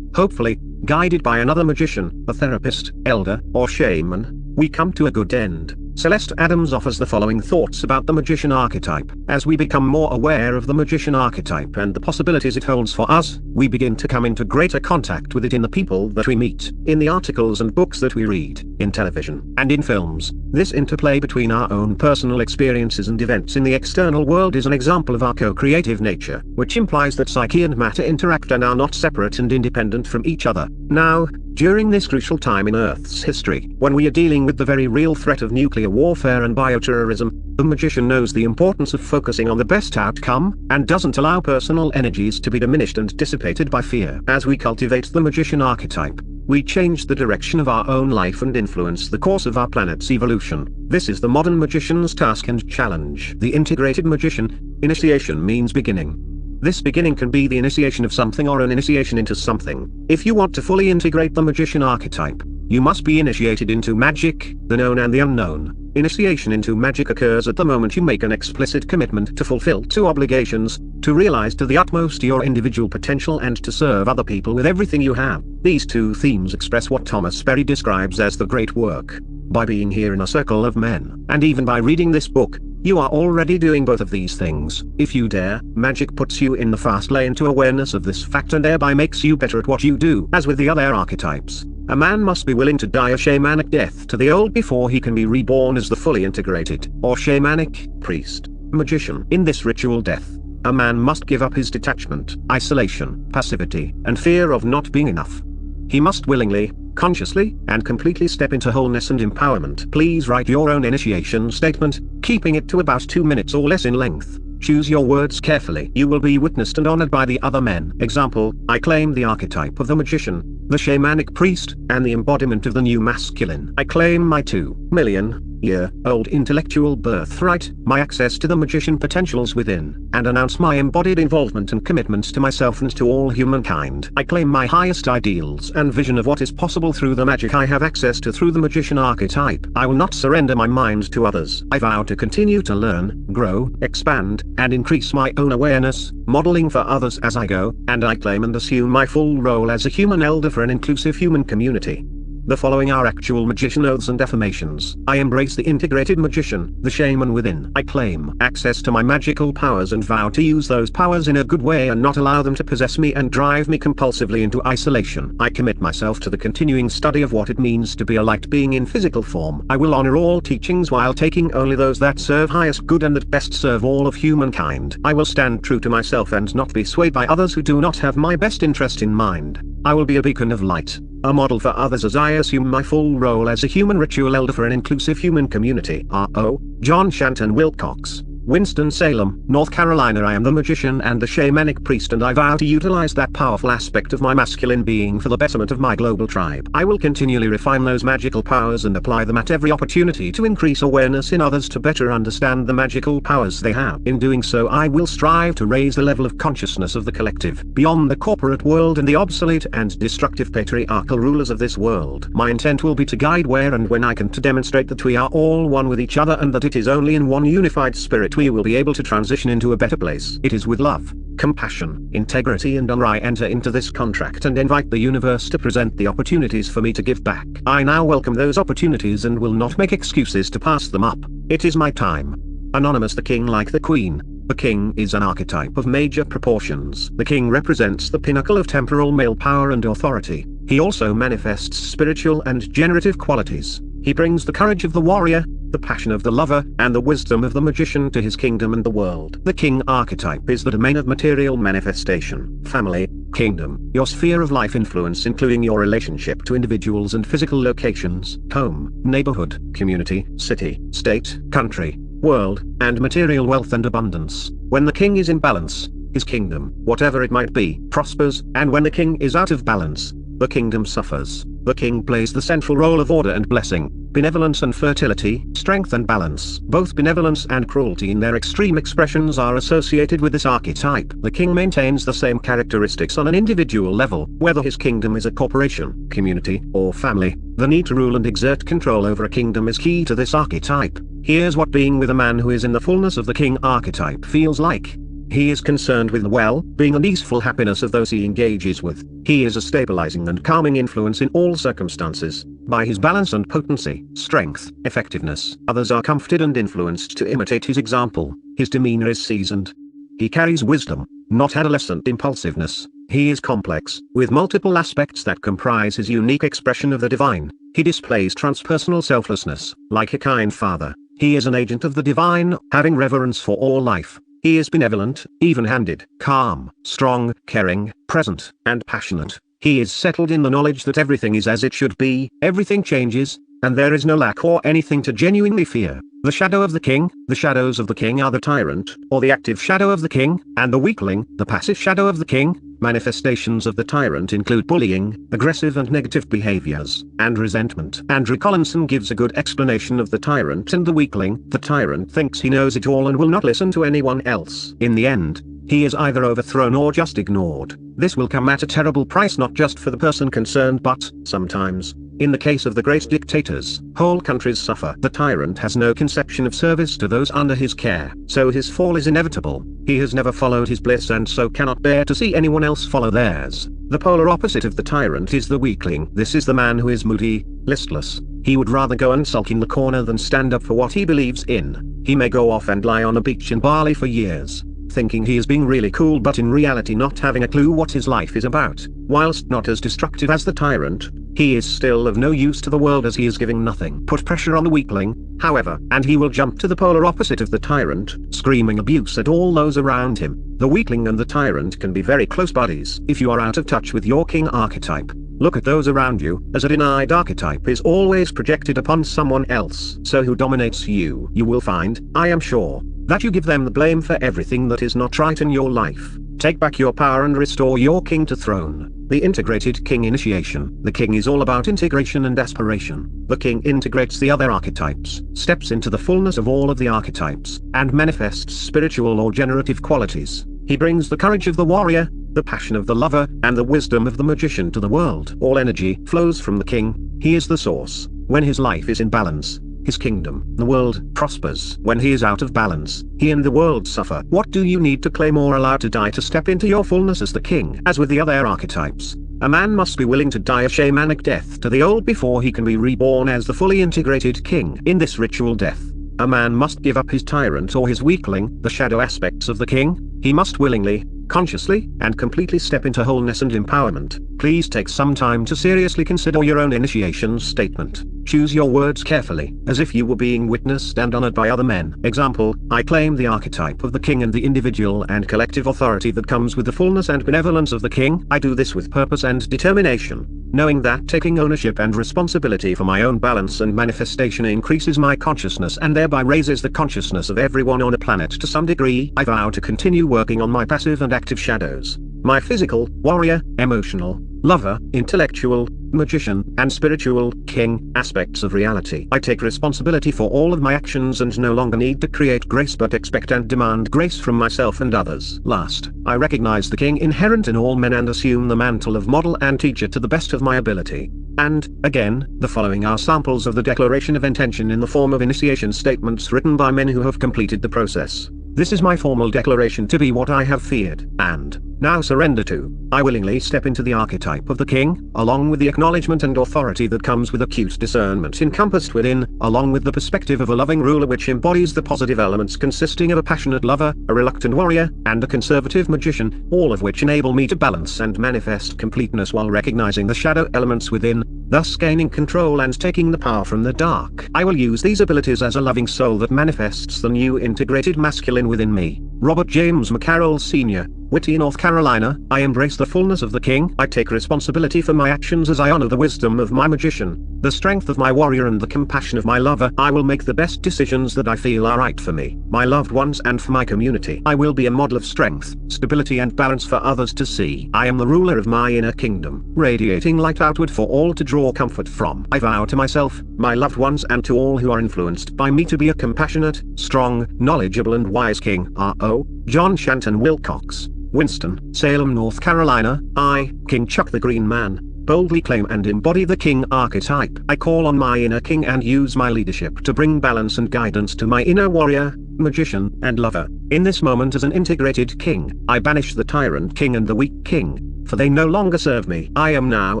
Hopefully, guided by another magician, a therapist, elder, or shaman, we come to a good end. Celeste Adams offers the following thoughts about the magician archetype. As we become more aware of the magician archetype and the possibilities it holds for us, we begin to come into greater contact with it in the people that we meet, in the articles and books that we read, in television, and in films. This interplay between our own personal experiences and events in the external world is an example of our co-creative nature, which implies that psyche and matter interact and are not separate and independent from each other. Now, during this crucial time in Earth's history, when we are dealing with the very real threat of nuclear warfare and bioterrorism, the magician knows the importance of focusing on the best outcome, and doesn't allow personal energies to be diminished and dissipated by fear. As we cultivate the magician archetype, we change the direction of our own life and influence the course of our planet's evolution. This is the modern magician's task and challenge. The integrated magician. Initiation means beginning. This beginning can be the initiation of something or an initiation into something. If you want to fully integrate the magician archetype, you must be initiated into magic, the known and the unknown. Initiation into magic occurs at the moment you make an explicit commitment to fulfill two obligations, to realize to the utmost your individual potential and to serve other people with everything you have. These two themes express what Thomas Berry describes as the great work. By being here in a circle of men, and even by reading this book, you are already doing both of these things. If you dare, magic puts you in the fast lane to awareness of this fact and thereby makes you better at what you do. As with the other archetypes, a man must be willing to die a shamanic death to the old before he can be reborn as the fully integrated, or shamanic, priest, magician. In this ritual death, a man must give up his detachment, isolation, passivity, and fear of not being enough. He must willingly, consciously, and completely step into wholeness and empowerment. Please write your own initiation statement, keeping it to about 2 minutes or less in length. Choose your words carefully. You will be witnessed and honored by the other men. Example, I claim the archetype of the magician, the shamanic priest, and the embodiment of the new masculine. I claim my 2,000,000-year-old intellectual birthright, my access to the magician potentials within, and announce my embodied involvement and commitment to myself and to all humankind. I claim my highest ideals and vision of what is possible through the magic I have access to through the magician archetype. I will not surrender my mind to others. I vow to continue to learn, grow, expand, and increase my own awareness, modeling for others as I go, and I claim and assume my full role as a human elder for an inclusive human community. The following are actual magician oaths and affirmations. I embrace the integrated magician, the shaman within. I claim access to my magical powers and vow to use those powers in a good way and not allow them to possess me and drive me compulsively into isolation. I commit myself to the continuing study of what it means to be a light being in physical form. I will honor all teachings while taking only those that serve highest good and that best serve all of humankind. I will stand true to myself and not be swayed by others who do not have my best interest in mind. I will be a beacon of light, a model for others as I assume my full role as a human ritual elder for an inclusive human community. R.O. John Shanton Wilcox, Winston-Salem, North Carolina. I am the magician and the shamanic priest, and I vow to utilize that powerful aspect of my masculine being for the betterment of my global tribe. I will continually refine those magical powers and apply them at every opportunity to increase awareness in others to better understand the magical powers they have. In doing so, I will strive to raise the level of consciousness of the collective, beyond the corporate world and the obsolete and destructive patriarchal rulers of this world. My intent will be to guide where and when I can to demonstrate that we are all one with each other and that it is only in one unified spirit that we will be able to transition into a better place. It is with love, compassion, integrity and honor I enter into this contract and invite the universe to present the opportunities for me to give back. I now welcome those opportunities and will not make excuses to pass them up. It is my time. Anonymous. The king like the queen. The king is an archetype of major proportions. The king represents the pinnacle of temporal male power and authority. He also manifests spiritual and generative qualities. He brings the courage of the warrior, the passion of the lover, and the wisdom of the magician to his kingdom and the world. The king archetype is the domain of material manifestation, family, kingdom, your sphere of life influence including your relationship to individuals and physical locations, home, neighborhood, community, city, state, country, world, and material wealth and abundance. When the king is in balance, his kingdom, whatever it might be, prospers, and when the king is out of balance, the kingdom suffers. The king plays the central role of order and blessing, benevolence and fertility, strength and balance. Both benevolence and cruelty in their extreme expressions are associated with this archetype. The king maintains the same characteristics on an individual level, whether his kingdom is a corporation, community, or family. The need to rule and exert control over a kingdom is key to this archetype. Here's what being with a man who is in the fullness of the king archetype feels like. He is concerned with the well-being and easeful happiness of those he engages with. He is a stabilizing and calming influence in all circumstances. By his balance and potency, strength, effectiveness, others are comforted and influenced to imitate his example. His demeanor is seasoned. He carries wisdom, not adolescent impulsiveness. He is complex, with multiple aspects that comprise his unique expression of the divine. He displays transpersonal selflessness, like a kind father. He is an agent of the divine, having reverence for all life. He is benevolent, even-handed, calm, strong, caring, present, and passionate. He is settled in the knowledge that everything is as it should be, everything changes, and there is no lack or anything to genuinely fear. The shadow of the king. The shadows of the king are the tyrant, or the active shadow of the king, and the weakling, the passive shadow of the king. Manifestations of the tyrant include bullying, aggressive and negative behaviors, and resentment. Andrew Collinson gives a good explanation of the tyrant and the weakling. The tyrant thinks he knows it all and will not listen to anyone else. In the end, he is either overthrown or just ignored. This will come at a terrible price not just for the person concerned but, sometimes, in the case of the great dictators, whole countries suffer. The tyrant has no conception of service to those under his care, so his fall is inevitable. He has never followed his bliss and so cannot bear to see anyone else follow theirs. The polar opposite of the tyrant is the weakling. This is the man who is moody, listless. He would rather go and sulk in the corner than stand up for what he believes in. He may go off and lie on a beach in Bali for years, thinking he is being really cool but in reality not having a clue what his life is about. Whilst not as destructive as the tyrant, he is still of no use to the world as he is giving nothing. Put pressure on the weakling, however, and he will jump to the polar opposite of the tyrant, screaming abuse at all those around him. The weakling and the tyrant can be very close buddies. If you are out of touch with your king archetype, look at those around you, as a denied archetype is always projected upon someone else. So who dominates you? You will find, I am sure, that you give them the blame for everything that is not right in your life. Take back your power and restore your king to throne. The integrated king initiation. The king is all about integration and aspiration. The king integrates the other archetypes, steps into the fullness of all of the archetypes, and manifests spiritual or generative qualities. He brings the courage of the warrior, the passion of the lover, and the wisdom of the magician to the world. All energy flows from the king. He is the source. When his life is in balance, his kingdom, the world, prospers. When he is out of balance, he and the world suffer. What do you need to claim or allow to die to step into your fullness as the king? As with the other archetypes, a man must be willing to die a shamanic death to the old before he can be reborn as the fully integrated king. In this ritual death, a man must give up his tyrant or his weakling, the shadow aspects of the king. He must willingly, consciously, and completely step into wholeness and empowerment. Please take some time to seriously consider your own initiation statement. Choose your words carefully, as if you were being witnessed and honored by other men. Example, I claim the archetype of the king and the individual and collective authority that comes with the fullness and benevolence of the king. I do this with purpose and determination, knowing that taking ownership and responsibility for my own balance and manifestation increases my consciousness and thereby raises the consciousness of everyone on the planet to some degree. I vow to continue working on my passive and active shadows, my physical, warrior, emotional, lover, intellectual, magician, and spiritual king aspects of reality. I take responsibility for all of my actions and no longer need to create grace but expect and demand grace from myself and others. Last, I recognize the king inherent in all men and assume the mantle of model and teacher to the best of my ability. And, again, the following are samples of the declaration of intention in the form of initiation statements written by men who have completed the process. This is my formal declaration to be what I have feared, and now surrender to. I willingly step into the archetype of the king, along with the acknowledgement and authority that comes with acute discernment encompassed within, along with the perspective of a loving ruler which embodies the positive elements consisting of a passionate lover, a reluctant warrior, and a conservative magician, all of which enable me to balance and manifest completeness while recognizing the shadow elements within, thus gaining control and taking the power from the dark. I will use these abilities as a loving soul that manifests the new integrated masculine within me. Robert James McCarroll Sr., Whittier, North Carolina. I embrace the fullness of the king. I take responsibility for my actions as I honor the wisdom of my magician, the strength of my warrior and the compassion of my lover. I will make the best decisions that I feel are right for me, my loved ones and for my community. I will be a model of strength, stability and balance for others to see. I am the ruler of my inner kingdom, radiating light outward for all to draw comfort from. I vow to myself, my loved ones and to all who are influenced by me to be a compassionate, strong, knowledgeable and wise king. R.O. John Shanton Wilcox, Winston-Salem, North Carolina. I, King Chuck the Green Man, boldly claim and embody the king archetype. I call on my inner king and use my leadership to bring balance and guidance to my inner warrior, magician, and lover. In this moment as an integrated king, I banish the tyrant king and the weak king, for they no longer serve me. I am now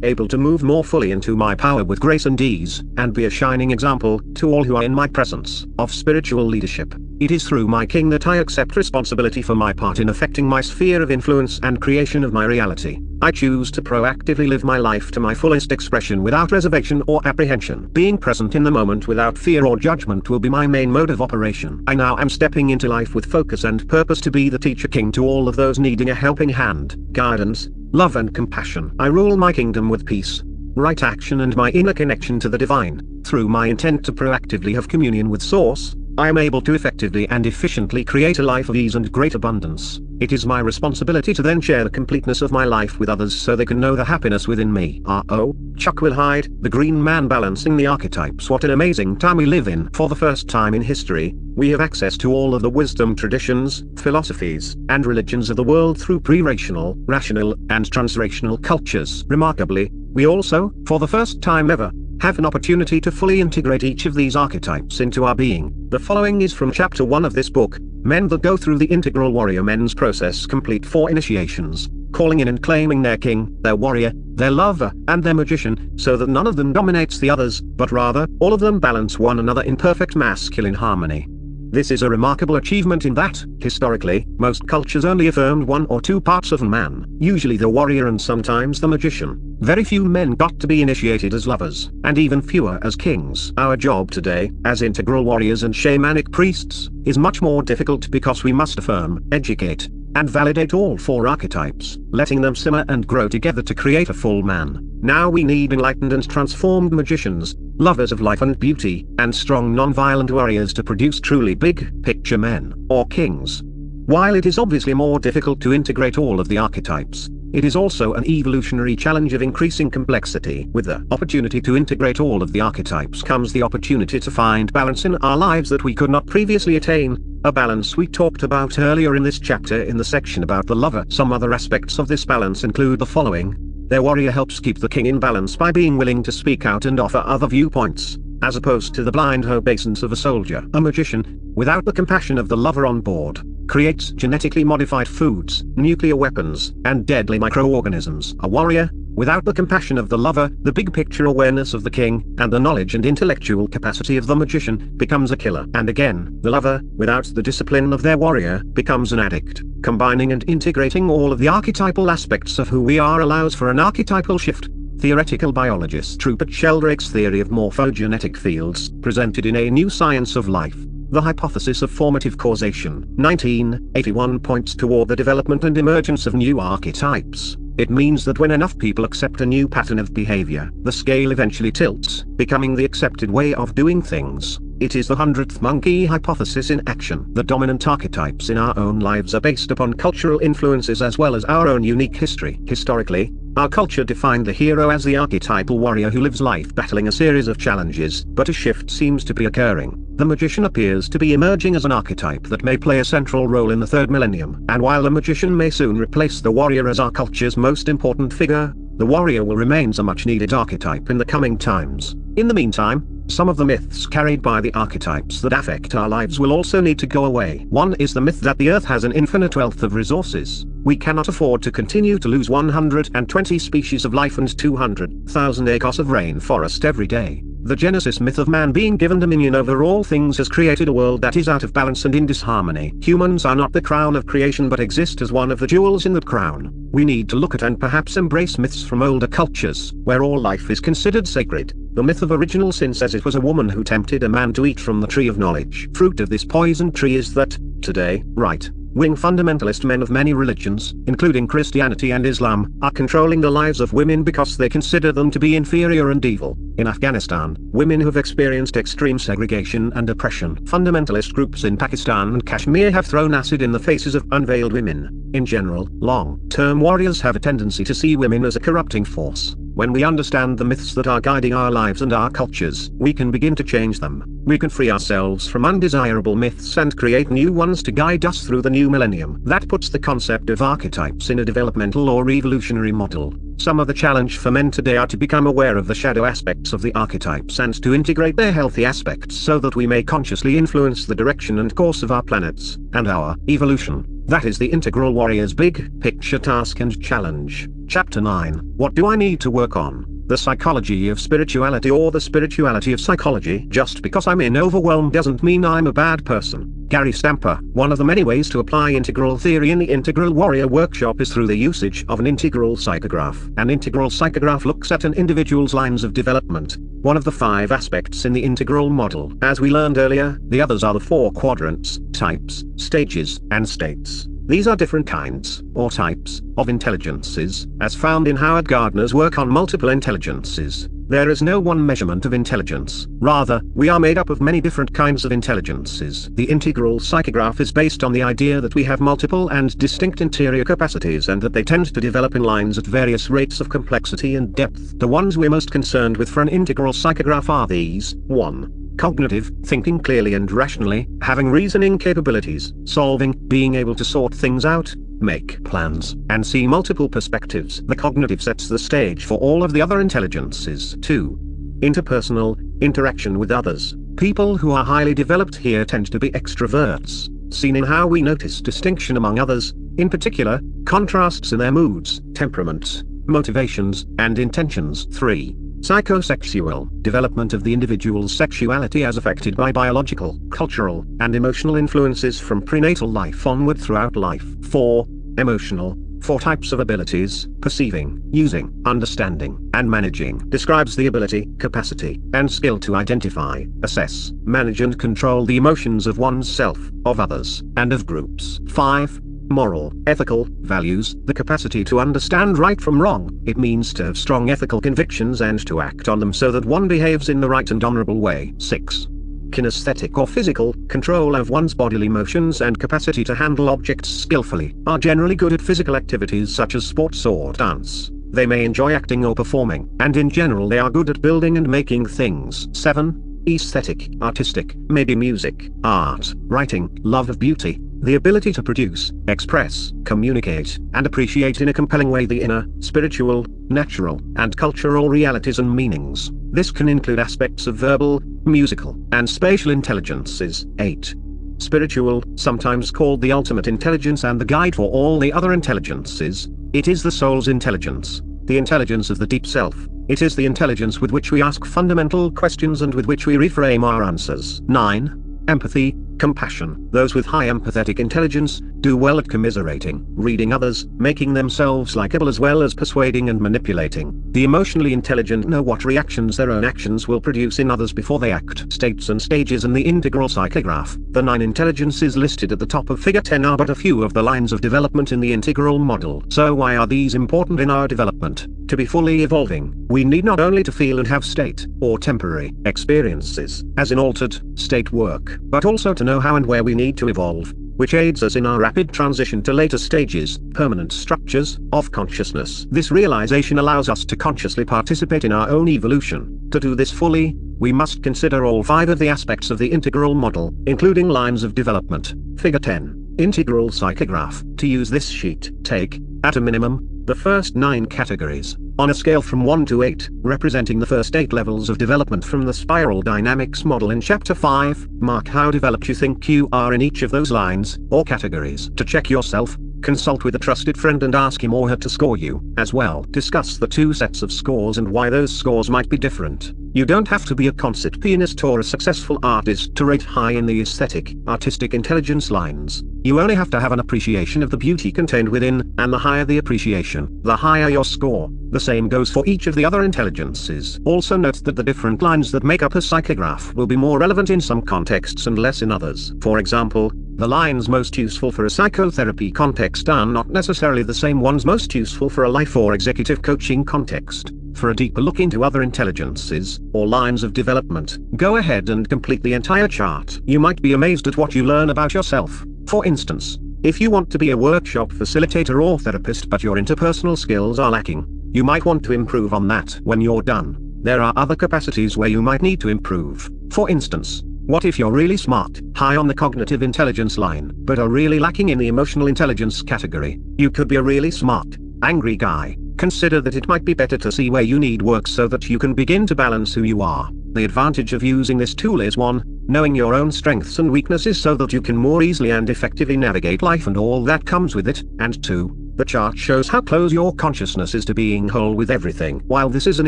able to move more fully into my power with grace and ease, and be a shining example to all who are in my presence of spiritual leadership. It is through my king that I accept responsibility for my part in affecting my sphere of influence and creation of my reality. I choose to proactively live my life to my fullest expression without reservation or apprehension. Being present in the moment without fear or judgment will be my main mode of operation. I now am stepping into life with focus and purpose to be the teacher king to all of those needing a helping hand, guidance, love and compassion. I rule my kingdom with peace, right action and my inner connection to the divine. Through my intent to proactively have communion with Source, I am able to effectively and efficiently create a life of ease and great abundance. It is my responsibility to then share the completeness of my life with others so they can know the happiness within me. R.O. Chuck Will Hyde, the Green Man, balancing the archetypes. What an amazing time we live in. For the first time in history, we have access to all of the wisdom traditions, philosophies, and religions of the world through pre-rational, rational, and transrational cultures. Remarkably, we also, for the first time ever, have an opportunity to fully integrate each of these archetypes into our being. The following is from Chapter 1 of this book. Men that go through the Integral Warrior Men's process complete 4 initiations, calling in and claiming their king, their warrior, their lover, and their magician, so that none of them dominates the others, but rather, all of them balance one another in perfect masculine harmony. This is a remarkable achievement in that, historically, most cultures only affirmed 1 or 2 parts of man, usually the warrior and sometimes the magician. Very few men got to be initiated as lovers, and even fewer as kings. Our job today, as integral warriors and shamanic priests, is much more difficult because we must affirm, educate, and validate all 4 archetypes, letting them simmer and grow together to create a full man. Now we need enlightened and transformed magicians, lovers of life and beauty, and strong non-violent warriors to produce truly big picture men, or kings. While it is obviously more difficult to integrate all of the archetypes, it is also an evolutionary challenge of increasing complexity. With the opportunity to integrate all of the archetypes comes the opportunity to find balance in our lives that we could not previously attain, a balance we talked about earlier in this chapter in the section about the lover. Some other aspects of this balance include the following. Their warrior helps keep the king in balance by being willing to speak out and offer other viewpoints, as opposed to the blind obeisance of a soldier. A magician, without the compassion of the lover on board, creates genetically modified foods, nuclear weapons, and deadly microorganisms. A warrior, without the compassion of the lover, the big picture awareness of the king, and the knowledge and intellectual capacity of the magician, becomes a killer. And again, the lover, without the discipline of their warrior, becomes an addict. Combining and integrating all of the archetypal aspects of who we are allows for an archetypal shift. Theoretical biologist Rupert Sheldrake's theory of morphogenetic fields, presented in A New Science of Life. The hypothesis of formative causation, 1981, points toward the development and emergence of new archetypes. It means that when enough people accept a new pattern of behavior, the scale eventually tilts, becoming the accepted way of doing things. It is the 100th monkey hypothesis in action. The dominant archetypes in our own lives are based upon cultural influences as well as our own unique history. Historically, our culture defined the hero as the archetypal warrior who lives life battling a series of challenges, but a shift seems to be occurring. The magician appears to be emerging as an archetype that may play a central role in the 3rd millennium. And while the magician may soon replace the warrior as our culture's most important figure, The warrior will remain a much needed archetype in the coming times. In the meantime, some of the myths carried by the archetypes that affect our lives will also need to go away. One is the myth that the earth has an infinite wealth of resources. We cannot afford to continue to lose 120 species of life and 200,000 acres of rainforest every day. The Genesis myth of man being given dominion over all things has created a world that is out of balance and in disharmony. Humans are not the crown of creation but exist as one of the jewels in that crown. We need to look at and perhaps embrace myths from older cultures, where all life is considered sacred. The myth of original sin says it was a woman who tempted a man to eat from the tree of knowledge. Fruit of this poison tree is that, today, right-wing fundamentalist men of many religions, including Christianity and Islam, are controlling the lives of women because they consider them to be inferior and evil. In Afghanistan, women have experienced extreme segregation and oppression. Fundamentalist groups in Pakistan and Kashmir have thrown acid in the faces of unveiled women. In general, long-term warriors have a tendency to see women as a corrupting force. When we understand the myths that are guiding our lives and our cultures, we can begin to change them. We can free ourselves from undesirable myths and create new ones to guide us through the new millennium. That puts the concept of archetypes in a developmental or evolutionary model. Some of the challenge for men today are to become aware of the shadow aspects of the archetypes and to integrate their healthy aspects so that we may consciously influence the direction and course of our planets and our evolution. That is the Integral Warrior's big picture task and challenge. Chapter 9. What do I need to work on? The psychology of spirituality or the spirituality of psychology. Just because I'm overwhelmed doesn't mean I'm a bad person. Gary Stamper. One of the many ways to apply integral theory in the Integral Warrior workshop is through the usage of an integral psychograph. An integral psychograph looks at an individual's lines of development, one of the 5 aspects in the integral model. As we learned earlier, the others are the 4 quadrants, types, stages, and states. These are different kinds, or types, of intelligences, as found in Howard Gardner's work on multiple intelligences. There is no one measurement of intelligence. Rather, we are made up of many different kinds of intelligences. The integral psychograph is based on the idea that we have multiple and distinct interior capacities and that they tend to develop in lines at various rates of complexity and depth. The ones we're most concerned with for an integral psychograph are these: 1. Cognitive, thinking clearly and rationally, having reasoning capabilities, solving, being able to sort things out, make plans, and see multiple perspectives. The cognitive sets the stage for all of the other intelligences. 2. Interpersonal, interaction with others. People who are highly developed here tend to be extroverts, seen in how we notice distinction among others, in particular, contrasts in their moods, temperaments, motivations, and intentions. 3. Psychosexual, development of the individual's sexuality as affected by biological, cultural, and emotional influences from prenatal life onward throughout life. 4. Emotional, 4 types of abilities: perceiving, using, understanding, and managing. Describes the ability, capacity, and skill to identify, assess, manage and control the emotions of oneself, of others, and of groups. 5. Moral, ethical, values, the capacity to understand right from wrong. It means to have strong ethical convictions and to act on them so that one behaves in the right and honorable way. 6. Kinesthetic or physical, control of one's bodily motions and capacity to handle objects skillfully. Are generally good at physical activities such as sports or dance. They may enjoy acting or performing, and in general they are good at building and making things. 7. Aesthetic, artistic, maybe music, art, writing, love of beauty, the ability to produce, express, communicate, and appreciate in a compelling way the inner, spiritual, natural, and cultural realities and meanings. This can include aspects of verbal, musical, and spatial intelligences. 8. Spiritual, sometimes called the ultimate intelligence and the guide for all the other intelligences. It is the soul's intelligence, the intelligence of the deep self. It is the intelligence with which we ask fundamental questions and with which we reframe our answers. 9. Empathy, compassion. Those with high empathetic intelligence do well at commiserating, reading others, making themselves likable as well as persuading and manipulating. The emotionally intelligent know what reactions their own actions will produce in others before they act. States and stages in the integral psychograph. The 9 intelligences listed at the top of figure 10 are but a few of the lines of development in the integral model. So why are these important in our development? To be fully evolving, we need not only to feel and have state, or temporary, experiences, as in altered state work, but also to know how and where we need to evolve, which aids us in our rapid transition to later stages, permanent structures, of consciousness. This realization allows us to consciously participate in our own evolution. To do this fully, we must consider all 5 of the aspects of the integral model, including lines of development. Figure 10. Integral psychograph. To use this sheet, take, at a minimum, the first 9 categories, on a scale from 1 to 8, representing the first 8 levels of development from the spiral dynamics model in Chapter 5. Mark how developed you think you are in each of those lines, or categories. To check yourself, consult with a trusted friend and ask him or her to score you. As well, discuss the 2 sets of scores and why those scores might be different. You don't have to be a concert pianist or a successful artist to rate high in the aesthetic, artistic intelligence lines. You only have to have an appreciation of the beauty contained within, and the higher the appreciation, the higher your score. The same goes for each of the other intelligences. Also note that the different lines that make up a psychograph will be more relevant in some contexts and less in others. For example, the lines most useful for a psychotherapy context are not necessarily the same ones most useful for a life or executive coaching context. For a deeper look into other intelligences, or lines of development, go ahead and complete the entire chart. You might be amazed at what you learn about yourself. For instance, if you want to be a workshop facilitator or therapist but your interpersonal skills are lacking, you might want to improve on that when you're done. There are other capacities where you might need to improve. For instance, what if you're really smart, high on the cognitive intelligence line, but are really lacking in the emotional intelligence category? You could be a really smart, angry guy. Consider that it might be better to see where you need work so that you can begin to balance who you are. The advantage of using this tool is 1, knowing your own strengths and weaknesses so that you can more easily and effectively navigate life and all that comes with it, and 2, the chart shows how close your consciousness is to being whole with everything. While this is an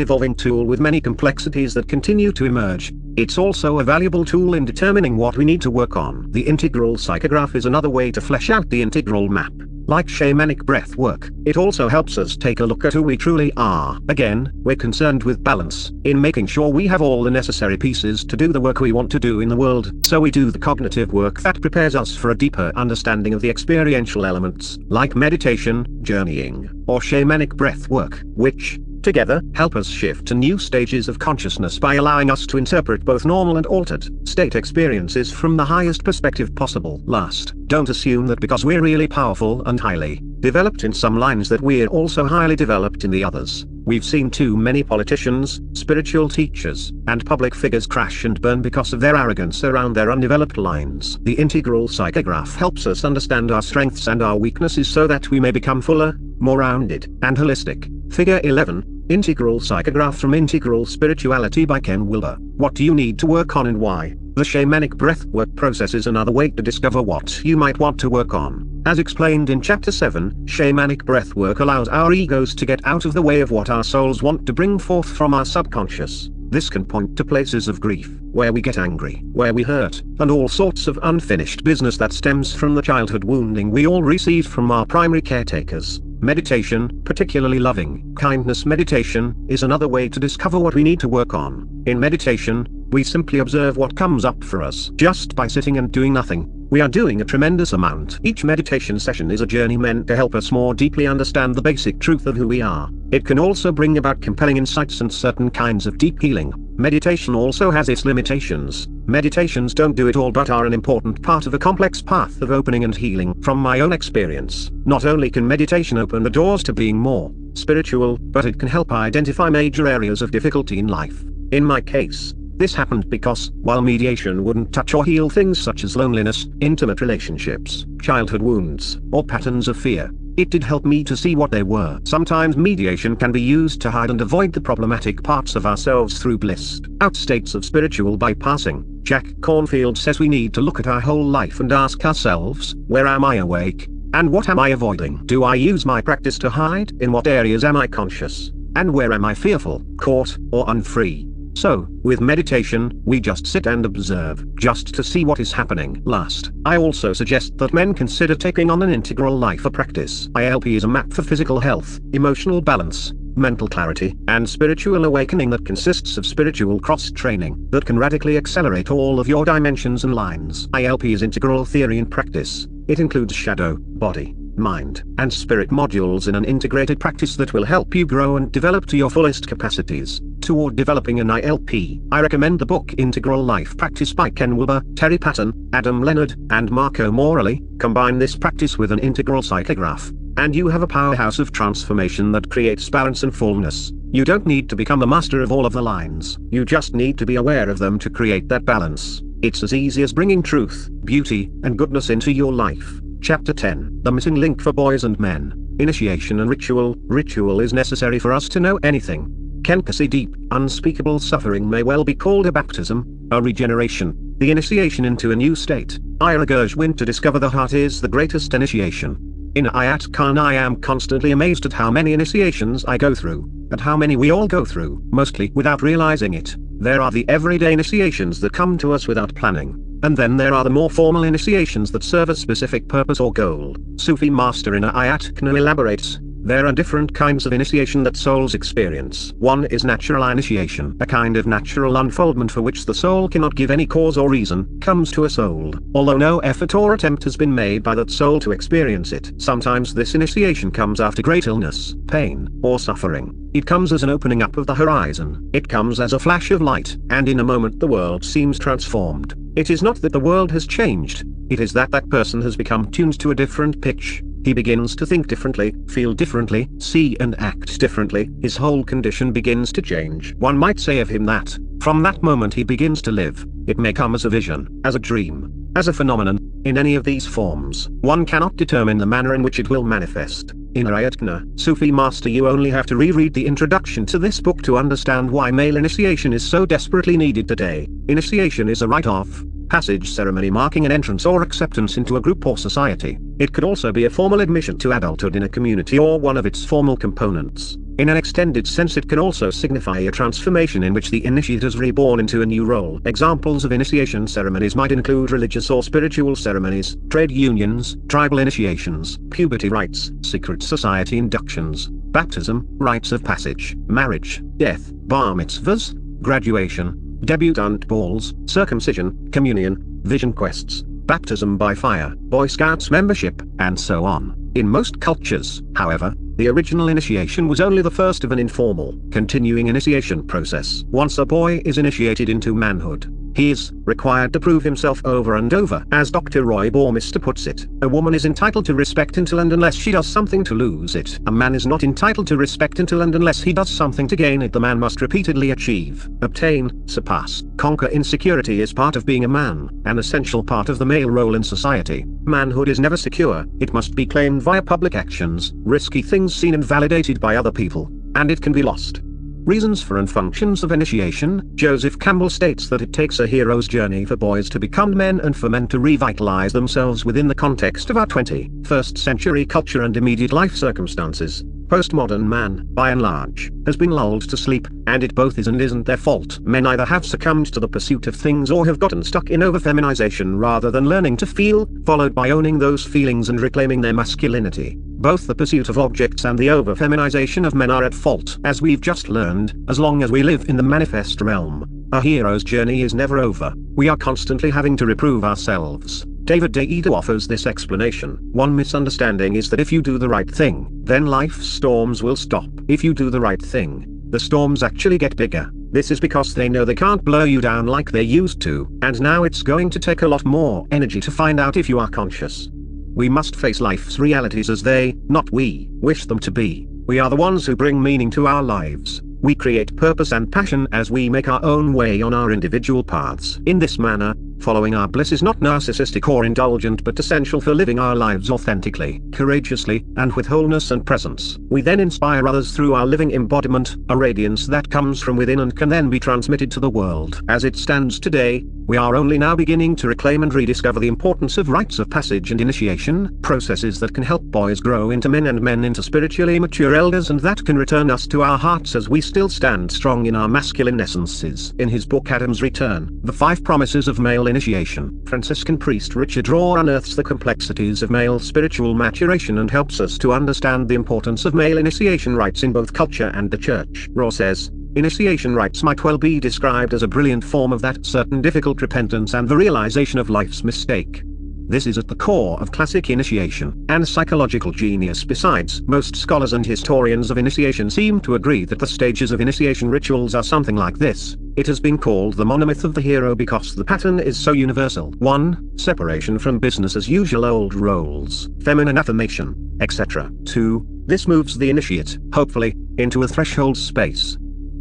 evolving tool with many complexities that continue to emerge, it's also a valuable tool in determining what we need to work on. The integral psychograph is another way to flesh out the integral map. Like shamanic breath work, it also helps us take a look at who we truly are. Again, we're concerned with balance, in making sure we have all the necessary pieces to do the work we want to do in the world. So we do the cognitive work that prepares us for a deeper understanding of the experiential elements, like meditation, journeying, or shamanic breath work, which, together, help us shift to new stages of consciousness by allowing us to interpret both normal and altered state experiences from the highest perspective possible. Last, don't assume that because we're really powerful and highly developed in some lines that we're also highly developed in the others. We've seen too many politicians, spiritual teachers, and public figures crash and burn because of their arrogance around their undeveloped lines. The integral psychograph helps us understand our strengths and our weaknesses so that we may become fuller, more rounded, and holistic. Figure 11, Integral Psychograph from Integral Spirituality by Ken Wilber. What do you need to work on and why? The shamanic breathwork process is another way to discover what you might want to work on. As explained in Chapter 7, shamanic breathwork allows our egos to get out of the way of what our souls want to bring forth from our subconscious. This can point to places of grief, where we get angry, where we hurt, and all sorts of unfinished business that stems from the childhood wounding we all received from our primary caretakers. Meditation, particularly loving kindness meditation, is another way to discover what we need to work on. In meditation, we simply observe what comes up for us. Just by sitting and doing nothing, we are doing a tremendous amount. Each meditation session is a journey meant to help us more deeply understand the basic truth of who we are. It can also bring about compelling insights and certain kinds of deep healing. Meditation also has its limitations. Meditations don't do it all but are an important part of a complex path of opening and healing. From my own experience, not only can meditation open the doors to being more spiritual, but it can help identify major areas of difficulty in life. In my case, this happened because, while mediation wouldn't touch or heal things such as loneliness, intimate relationships, childhood wounds, or patterns of fear, it did help me to see what they were. Sometimes mediation can be used to hide and avoid the problematic parts of ourselves through blissed out states of spiritual bypassing. Jack Cornfield says we need to look at our whole life and ask ourselves, where am I awake? And what am I avoiding? Do I use my practice to hide? In what areas am I conscious? And where am I fearful, caught, or unfree? So, with meditation, we just sit and observe, just to see what is happening. Last, I also suggest that men consider taking on an integral life practice. ILP is a map for physical health, emotional balance, mental clarity, and spiritual awakening that consists of spiritual cross-training that can radically accelerate all of your dimensions and lines. ILP is integral theory and practice. It includes shadow, body, mind, and spirit modules in an integrated practice that will help you grow and develop to your fullest capacities. Toward developing an ILP, I recommend the book Integral Life Practice by Ken Wilber, Terry Patton, Adam Leonard, and Marco Morelli. Combine this practice with an integral psychograph, and you have a powerhouse of transformation that creates balance and fullness. You don't need to become the master of all of the lines. You just need to be aware of them to create that balance. It's as easy as bringing truth, beauty, and goodness into your life. Chapter 10. The missing link for boys and men. Initiation and ritual. Ritual is necessary for us to know anything. Kenkasi, deep, unspeakable suffering may well be called a baptism, a regeneration, the initiation into a new state. Ira Gershwin. To discover the heart is the greatest initiation. In Ayat Khan, I am constantly amazed at how many initiations I go through, at how many we all go through, mostly without realizing it. There are the everyday initiations that come to us without planning. And then there are the more formal initiations that serve a specific purpose or goal. Sufi master Inna Ayat Khan elaborates, there are different kinds of initiation that souls experience. One is natural initiation, a kind of natural unfoldment for which the soul cannot give any cause or reason, comes to a soul, although no effort or attempt has been made by that soul to experience it. Sometimes this initiation comes after great illness, pain, or suffering. It comes as an opening up of the horizon. It comes as a flash of light, and in a moment the world seems transformed. It is not that the world has changed, it is that that person has become tuned to a different pitch. He begins to think differently, feel differently, see and act differently. His whole condition begins to change. One might say of him that, from that moment he begins to live. It may come as a vision, as a dream, as a phenomenon. In any of these forms, one cannot determine the manner in which it will manifest. In Ayat Khan, Sufi master, you only have to reread the introduction to this book to understand why male initiation is so desperately needed today. Initiation is a rite of passage ceremony marking an entrance or acceptance into a group or society. It could also be a formal admission to adulthood in a community or one of its formal components. In an extended sense, it can also signify a transformation in which the initiate is reborn into a new role. Examples of initiation ceremonies might include religious or spiritual ceremonies, trade unions, tribal initiations, puberty rites, secret society inductions, baptism, rites of passage, marriage, death, bar mitzvahs, graduation, debutante balls, circumcision, communion, vision quests, baptism by fire, Boy Scouts membership, and so on. In most cultures, however, the original initiation was only the first of an informal, continuing initiation process. Once a boy is initiated into manhood, he is required to prove himself over and over. As Dr. Roy Baumeister puts it, a woman is entitled to respect until and unless she does something to lose it. A man is not entitled to respect until and unless he does something to gain it. The man must repeatedly achieve, obtain, surpass, conquer. Insecurity is part of being a man, an essential part of the male role in society. Manhood is never secure. It must be claimed via public actions, risky things seen and validated by other people, and it can be lost. Reasons for and functions of initiation. Joseph Campbell states that it takes a hero's journey for boys to become men and for men to revitalize themselves within the context of our 21st century culture and immediate life circumstances. Postmodern man, by and large, has been lulled to sleep, and it both is and isn't their fault. Men either have succumbed to the pursuit of things or have gotten stuck in over-feminization rather than learning to feel, followed by owning those feelings and reclaiming their masculinity. Both the pursuit of objects and the over-feminization of men are at fault. As we've just learned, as long as we live in the manifest realm, our hero's journey is never over. We are constantly having to reprove ourselves. David Deida offers this explanation. One misunderstanding is that if you do the right thing, then life's storms will stop. If you do the right thing, the storms actually get bigger. This is because they know they can't blow you down like they used to, and now it's going to take a lot more energy to find out if you are conscious. We must face life's realities as they, not we, wish them to be. We are the ones who bring meaning to our lives. We create purpose and passion as we make our own way on our individual paths. In this manner, following our bliss is not narcissistic or indulgent but essential for living our lives authentically, courageously, and with wholeness and presence. We then inspire others through our living embodiment, a radiance that comes from within and can then be transmitted to the world. As it stands today, we are only now beginning to reclaim and rediscover the importance of rites of passage and initiation, processes that can help boys grow into men and men into spiritually mature elders, and that can return us to our hearts as we still stand strong in our masculine essences. In his book Adam's Return, The 5 Promises of Male Initiation, Franciscan priest Richard Rohr unearths the complexities of male spiritual maturation and helps us to understand the importance of male initiation rites in both culture and the church. Rohr says, initiation rites might well be described as a brilliant form of that certain difficult repentance and the realization of life's mistake. This is at the core of classic initiation and psychological genius. Besides, most scholars and historians of initiation seem to agree that the stages of initiation rituals are something like this. It has been called the monomyth of the hero because the pattern is so universal. 1. Separation from business as usual, old roles, feminine affirmation, etc. 2. This moves the initiate, hopefully, into a threshold space.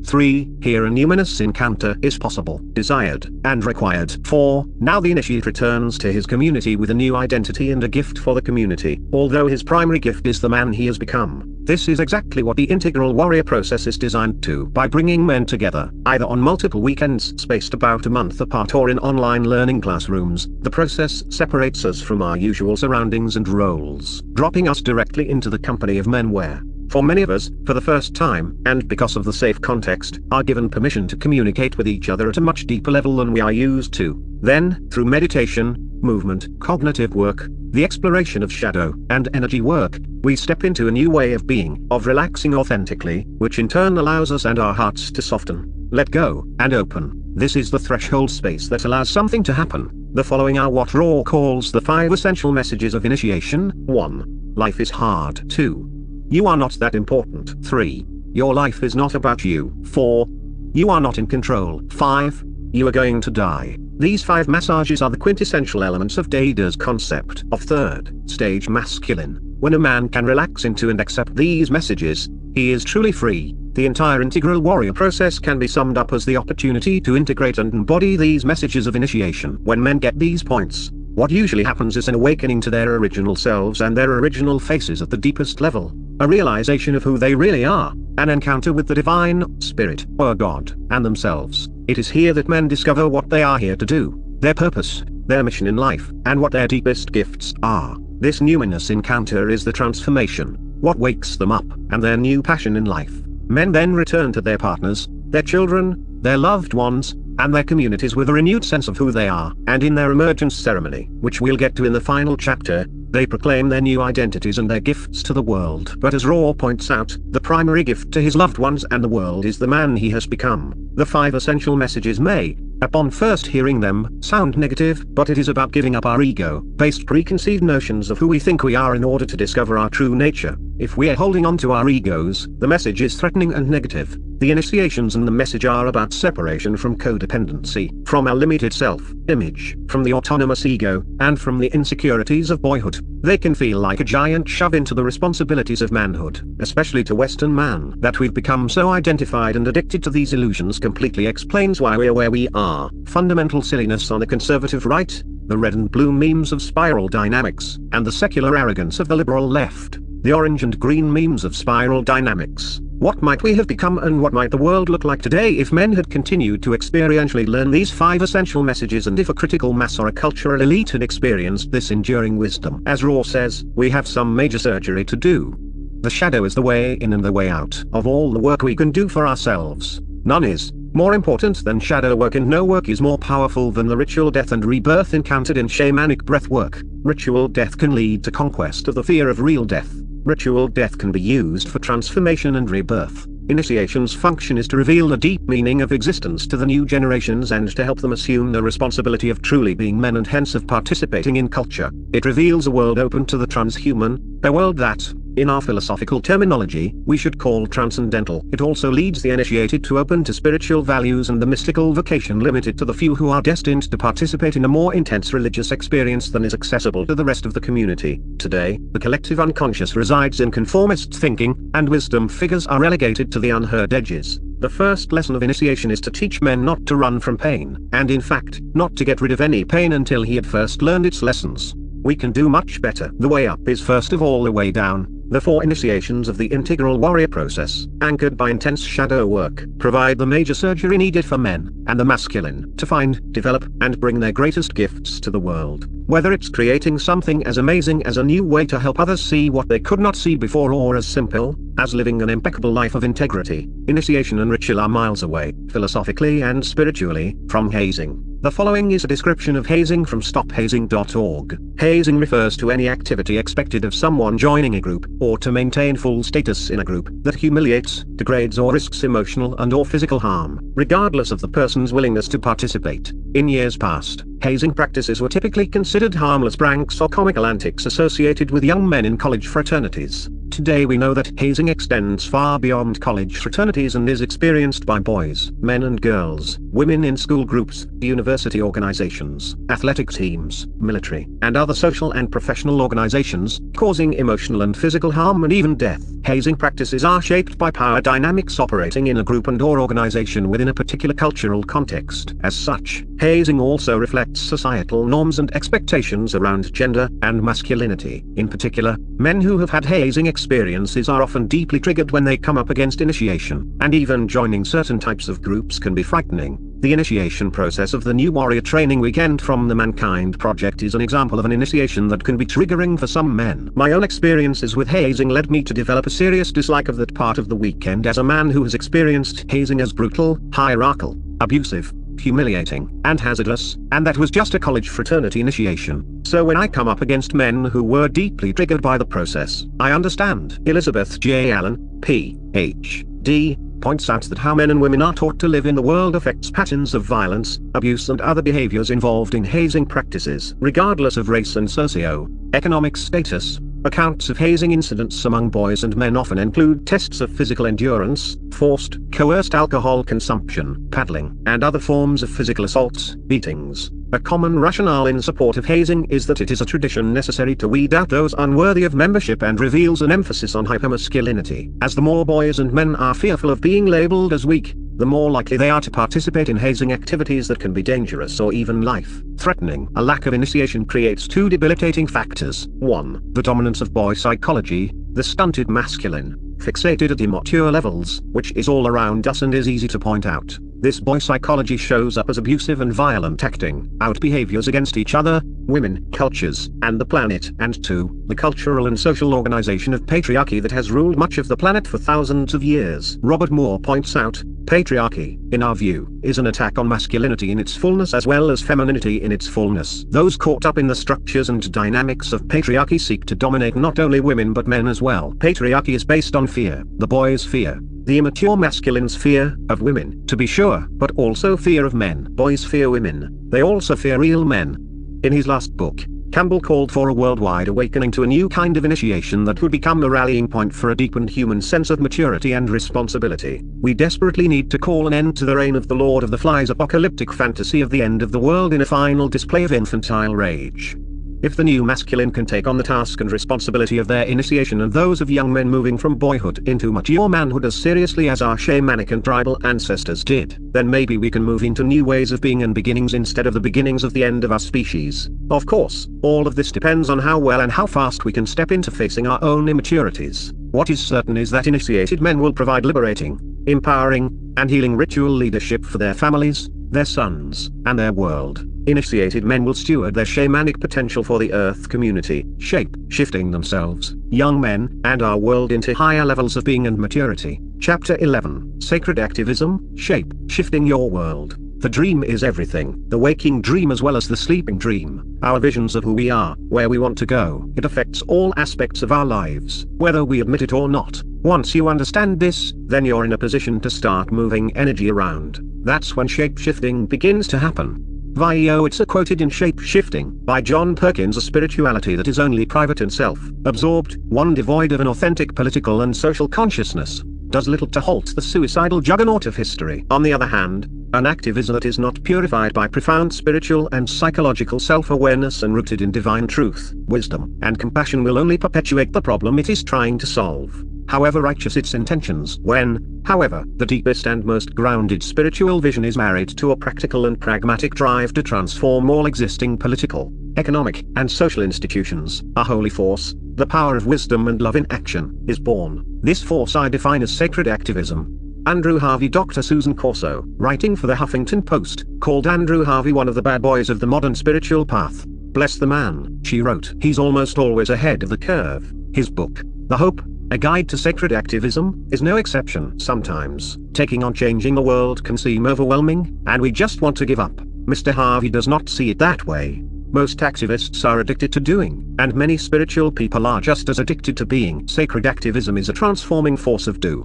3. Here a numinous encounter is possible, desired, and required. 4. Now the initiate returns to his community with a new identity and a gift for the community, although his primary gift is the man he has become. This is exactly what the integral warrior process is designed to. By bringing men together, either on multiple weekends spaced about a month apart or in online learning classrooms, the process separates us from our usual surroundings and roles, dropping us directly into the company of men where, for many of us, for the first time, and because of the safe context, are given permission to communicate with each other at a much deeper level than we are used to. Then, through meditation, movement, cognitive work, the exploration of shadow, and energy work, we step into a new way of being, of relaxing authentically, which in turn allows us and our hearts to soften, let go, and open. This is the threshold space that allows something to happen. The following are what Ra calls the 5 essential messages of initiation. 1. Life is hard. 2. You are not that important. 3. Your life is not about you. 4. You are not in control. 5. You are going to die. These 5 messages are the quintessential elements of Dada's concept of third stage masculine. When a man can relax into and accept these messages, he is truly free. The entire integral warrior process can be summed up as the opportunity to integrate and embody these messages of initiation. When men get these points, what usually happens is an awakening to their original selves and their original faces at the deepest level, a realization of who they really are, an encounter with the divine, spirit, or God, and themselves. It is here that men discover what they are here to do, their purpose, their mission in life, and what their deepest gifts are. This numinous encounter is the transformation, what wakes them up, and their new passion in life. Men then return to their partners, their children, their loved ones, and their communities with a renewed sense of who they are, and in their emergence ceremony, which we'll get to in the final chapter, they proclaim their new identities and their gifts to the world. But as Ra points out, the primary gift to his loved ones and the world is the man he has become. The 5 essential messages may, upon first hearing them, sound negative, but it is about giving up our ego-based preconceived notions of who we think we are in order to discover our true nature. If we are holding on to our egos, the message is threatening and negative. The initiations and the message are about separation from codependency, from our limited self-image, from the autonomous ego, and from the insecurities of boyhood. They can feel like a giant shove into the responsibilities of manhood, especially to Western man. That we've become so identified and addicted to these illusions completely explains why we are where we are. Fundamental silliness on the conservative right, the red and blue memes of spiral dynamics, and the secular arrogance of the liberal left, the orange and green memes of spiral dynamics. What might we have become and what might the world look like today if men had continued to experientially learn these 5 essential messages, and if a critical mass or a cultural elite had experienced this enduring wisdom? As Ra says, we have some major surgery to do. The shadow is the way in and the way out of all the work we can do for ourselves. None is more important than shadow work, and no work is more powerful than the ritual death and rebirth encountered in shamanic breath work. Ritual death can lead to conquest of the fear of real death. Ritual death can be used for transformation and rebirth. Initiation's function is to reveal the deep meaning of existence to the new generations and to help them assume the responsibility of truly being men and hence of participating in culture. It reveals a world open to the transhuman, a world that, in our philosophical terminology, we should call transcendental. It also leads the initiated to open to spiritual values and the mystical vocation limited to the few who are destined to participate in a more intense religious experience than is accessible to the rest of the community. Today, the collective unconscious resides in conformist thinking, and wisdom figures are relegated to the unheard edges. The first lesson of initiation is to teach men not to run from pain, and in fact, not to get rid of any pain until he had first learned its lessons. We can do much better. The way up is first of all the way down. The 4 initiations of the integral warrior process, anchored by intense shadow work, provide the major surgery needed for men and the masculine to find, develop, and bring their greatest gifts to the world. Whether it's creating something as amazing as a new way to help others see what they could not see before, or as simple as living an impeccable life of integrity, initiation and ritual are miles away, philosophically and spiritually, from hazing. The following is a description of hazing from stophazing.org. Hazing refers to any activity expected of someone joining a group, or to maintain full status in a group, that humiliates, degrades or risks emotional and/or physical harm, regardless of the person's willingness to participate. In years past, hazing practices were typically considered harmless pranks or comical antics associated with young men in college fraternities. today we know that hazing extends far beyond college fraternities and is experienced by boys, men and girls, women in school groups, university organizations, athletic teams, military, and other social and professional organizations, causing emotional and physical harm and even death. Hazing practices are shaped by power dynamics operating in a group and/or organization within a particular cultural context. As such, hazing also reflects societal norms and expectations around gender and masculinity. In particular, men who have had hazing experiences are often deeply triggered when they come up against initiation, and even joining certain types of groups can be frightening. The initiation process of the New Warrior Training Weekend from the Mankind Project is an example of an initiation that can be triggering for some men. My own experiences with hazing led me to develop a serious dislike of that part of the weekend as a man who has experienced hazing as brutal, hierarchical, abusive, humiliating, and hazardous, and that was just a college fraternity initiation. So when I come up against men who were deeply triggered by the process, I understand. Elizabeth J. Allen, Ph.D., points out that how men and women are taught to live in the world affects patterns of violence, abuse and other behaviors involved in hazing practices. Regardless of race and socio-economic status, accounts of hazing incidents among boys and men often include tests of physical endurance, forced, coerced alcohol consumption, paddling, and other forms of physical assaults, beatings. A common rationale in support of hazing is that it is a tradition necessary to weed out those unworthy of membership and reveals an emphasis on hypermasculinity. As the more boys and men are fearful of being labeled as weak, the more likely they are to participate in hazing activities that can be dangerous or even life-threatening. A lack of initiation creates two debilitating factors. 1. The dominance of boy psychology, the stunted masculine, fixated at immature levels, which is all around us and is easy to point out. This boy psychology shows up as abusive and violent acting out behaviors against each other, women, cultures, and the planet. And 2. The cultural and social organization of patriarchy that has ruled much of the planet for thousands of years. Robert Moore points out, patriarchy, in our view, is an attack on masculinity in its fullness as well as femininity in its fullness. Those caught up in the structures and dynamics of patriarchy seek to dominate not only women but men as well. Patriarchy is based on fear, the boy's fear, the immature masculine's fear of women, to be sure, but also fear of men. Boys fear women. They also fear real men. In his last book, Campbell called for a worldwide awakening to a new kind of initiation that would become a rallying point for a deepened human sense of maturity and responsibility. We desperately need to call an end to the reign of the Lord of the Flies apocalyptic fantasy of the end of the world in a final display of infantile rage. If the new masculine can take on the task and responsibility of their initiation and those of young men moving from boyhood into mature manhood as seriously as our shamanic and tribal ancestors did, then maybe we can move into new ways of being and beginnings instead of the beginnings of the end of our species. Of course, all of this depends on how well and how fast we can step into facing our own immaturities. What is certain is that initiated men will provide liberating, empowering, and healing ritual leadership for their families, their sons, and their world. Initiated men will steward their shamanic potential for the Earth community, shape-shifting themselves, young men, and our world into higher levels of being and maturity. Chapter 11. Sacred Activism, Shape-Shifting Your World. The dream is everything, the waking dream as well as the sleeping dream. Our visions of who we are, where we want to go. It affects all aspects of our lives, whether we admit it or not. Once you understand this, then you're in a position to start moving energy around. That's when shape-shifting begins to happen. It's quoted in Shape-Shifting by John Perkins: a spirituality that is only private and self-absorbed, one devoid of an authentic political and social consciousness, does little to halt the suicidal juggernaut of history. On the other hand, an activism that is not purified by profound spiritual and psychological self-awareness and rooted in divine truth, wisdom, and compassion will only perpetuate the problem it is trying to solve, however righteous its intentions. When, however, the deepest and most grounded spiritual vision is married to a practical and pragmatic drive to transform all existing political, economic, and social institutions, a holy force, the power of wisdom and love in action, is born. This force I define as sacred activism. Andrew Harvey. Dr. Susan Corso, writing for the Huffington Post, called Andrew Harvey one of the bad boys of the modern spiritual path. Bless the man, she wrote. He's almost always ahead of the curve. His book, The Hope, A Guide to Sacred Activism, is no exception. Sometimes, taking on changing the world can seem overwhelming, and we just want to give up. Mr. Harvey does not see it that way. Most activists are addicted to doing, and many spiritual people are just as addicted to being. Sacred activism is a transforming force of do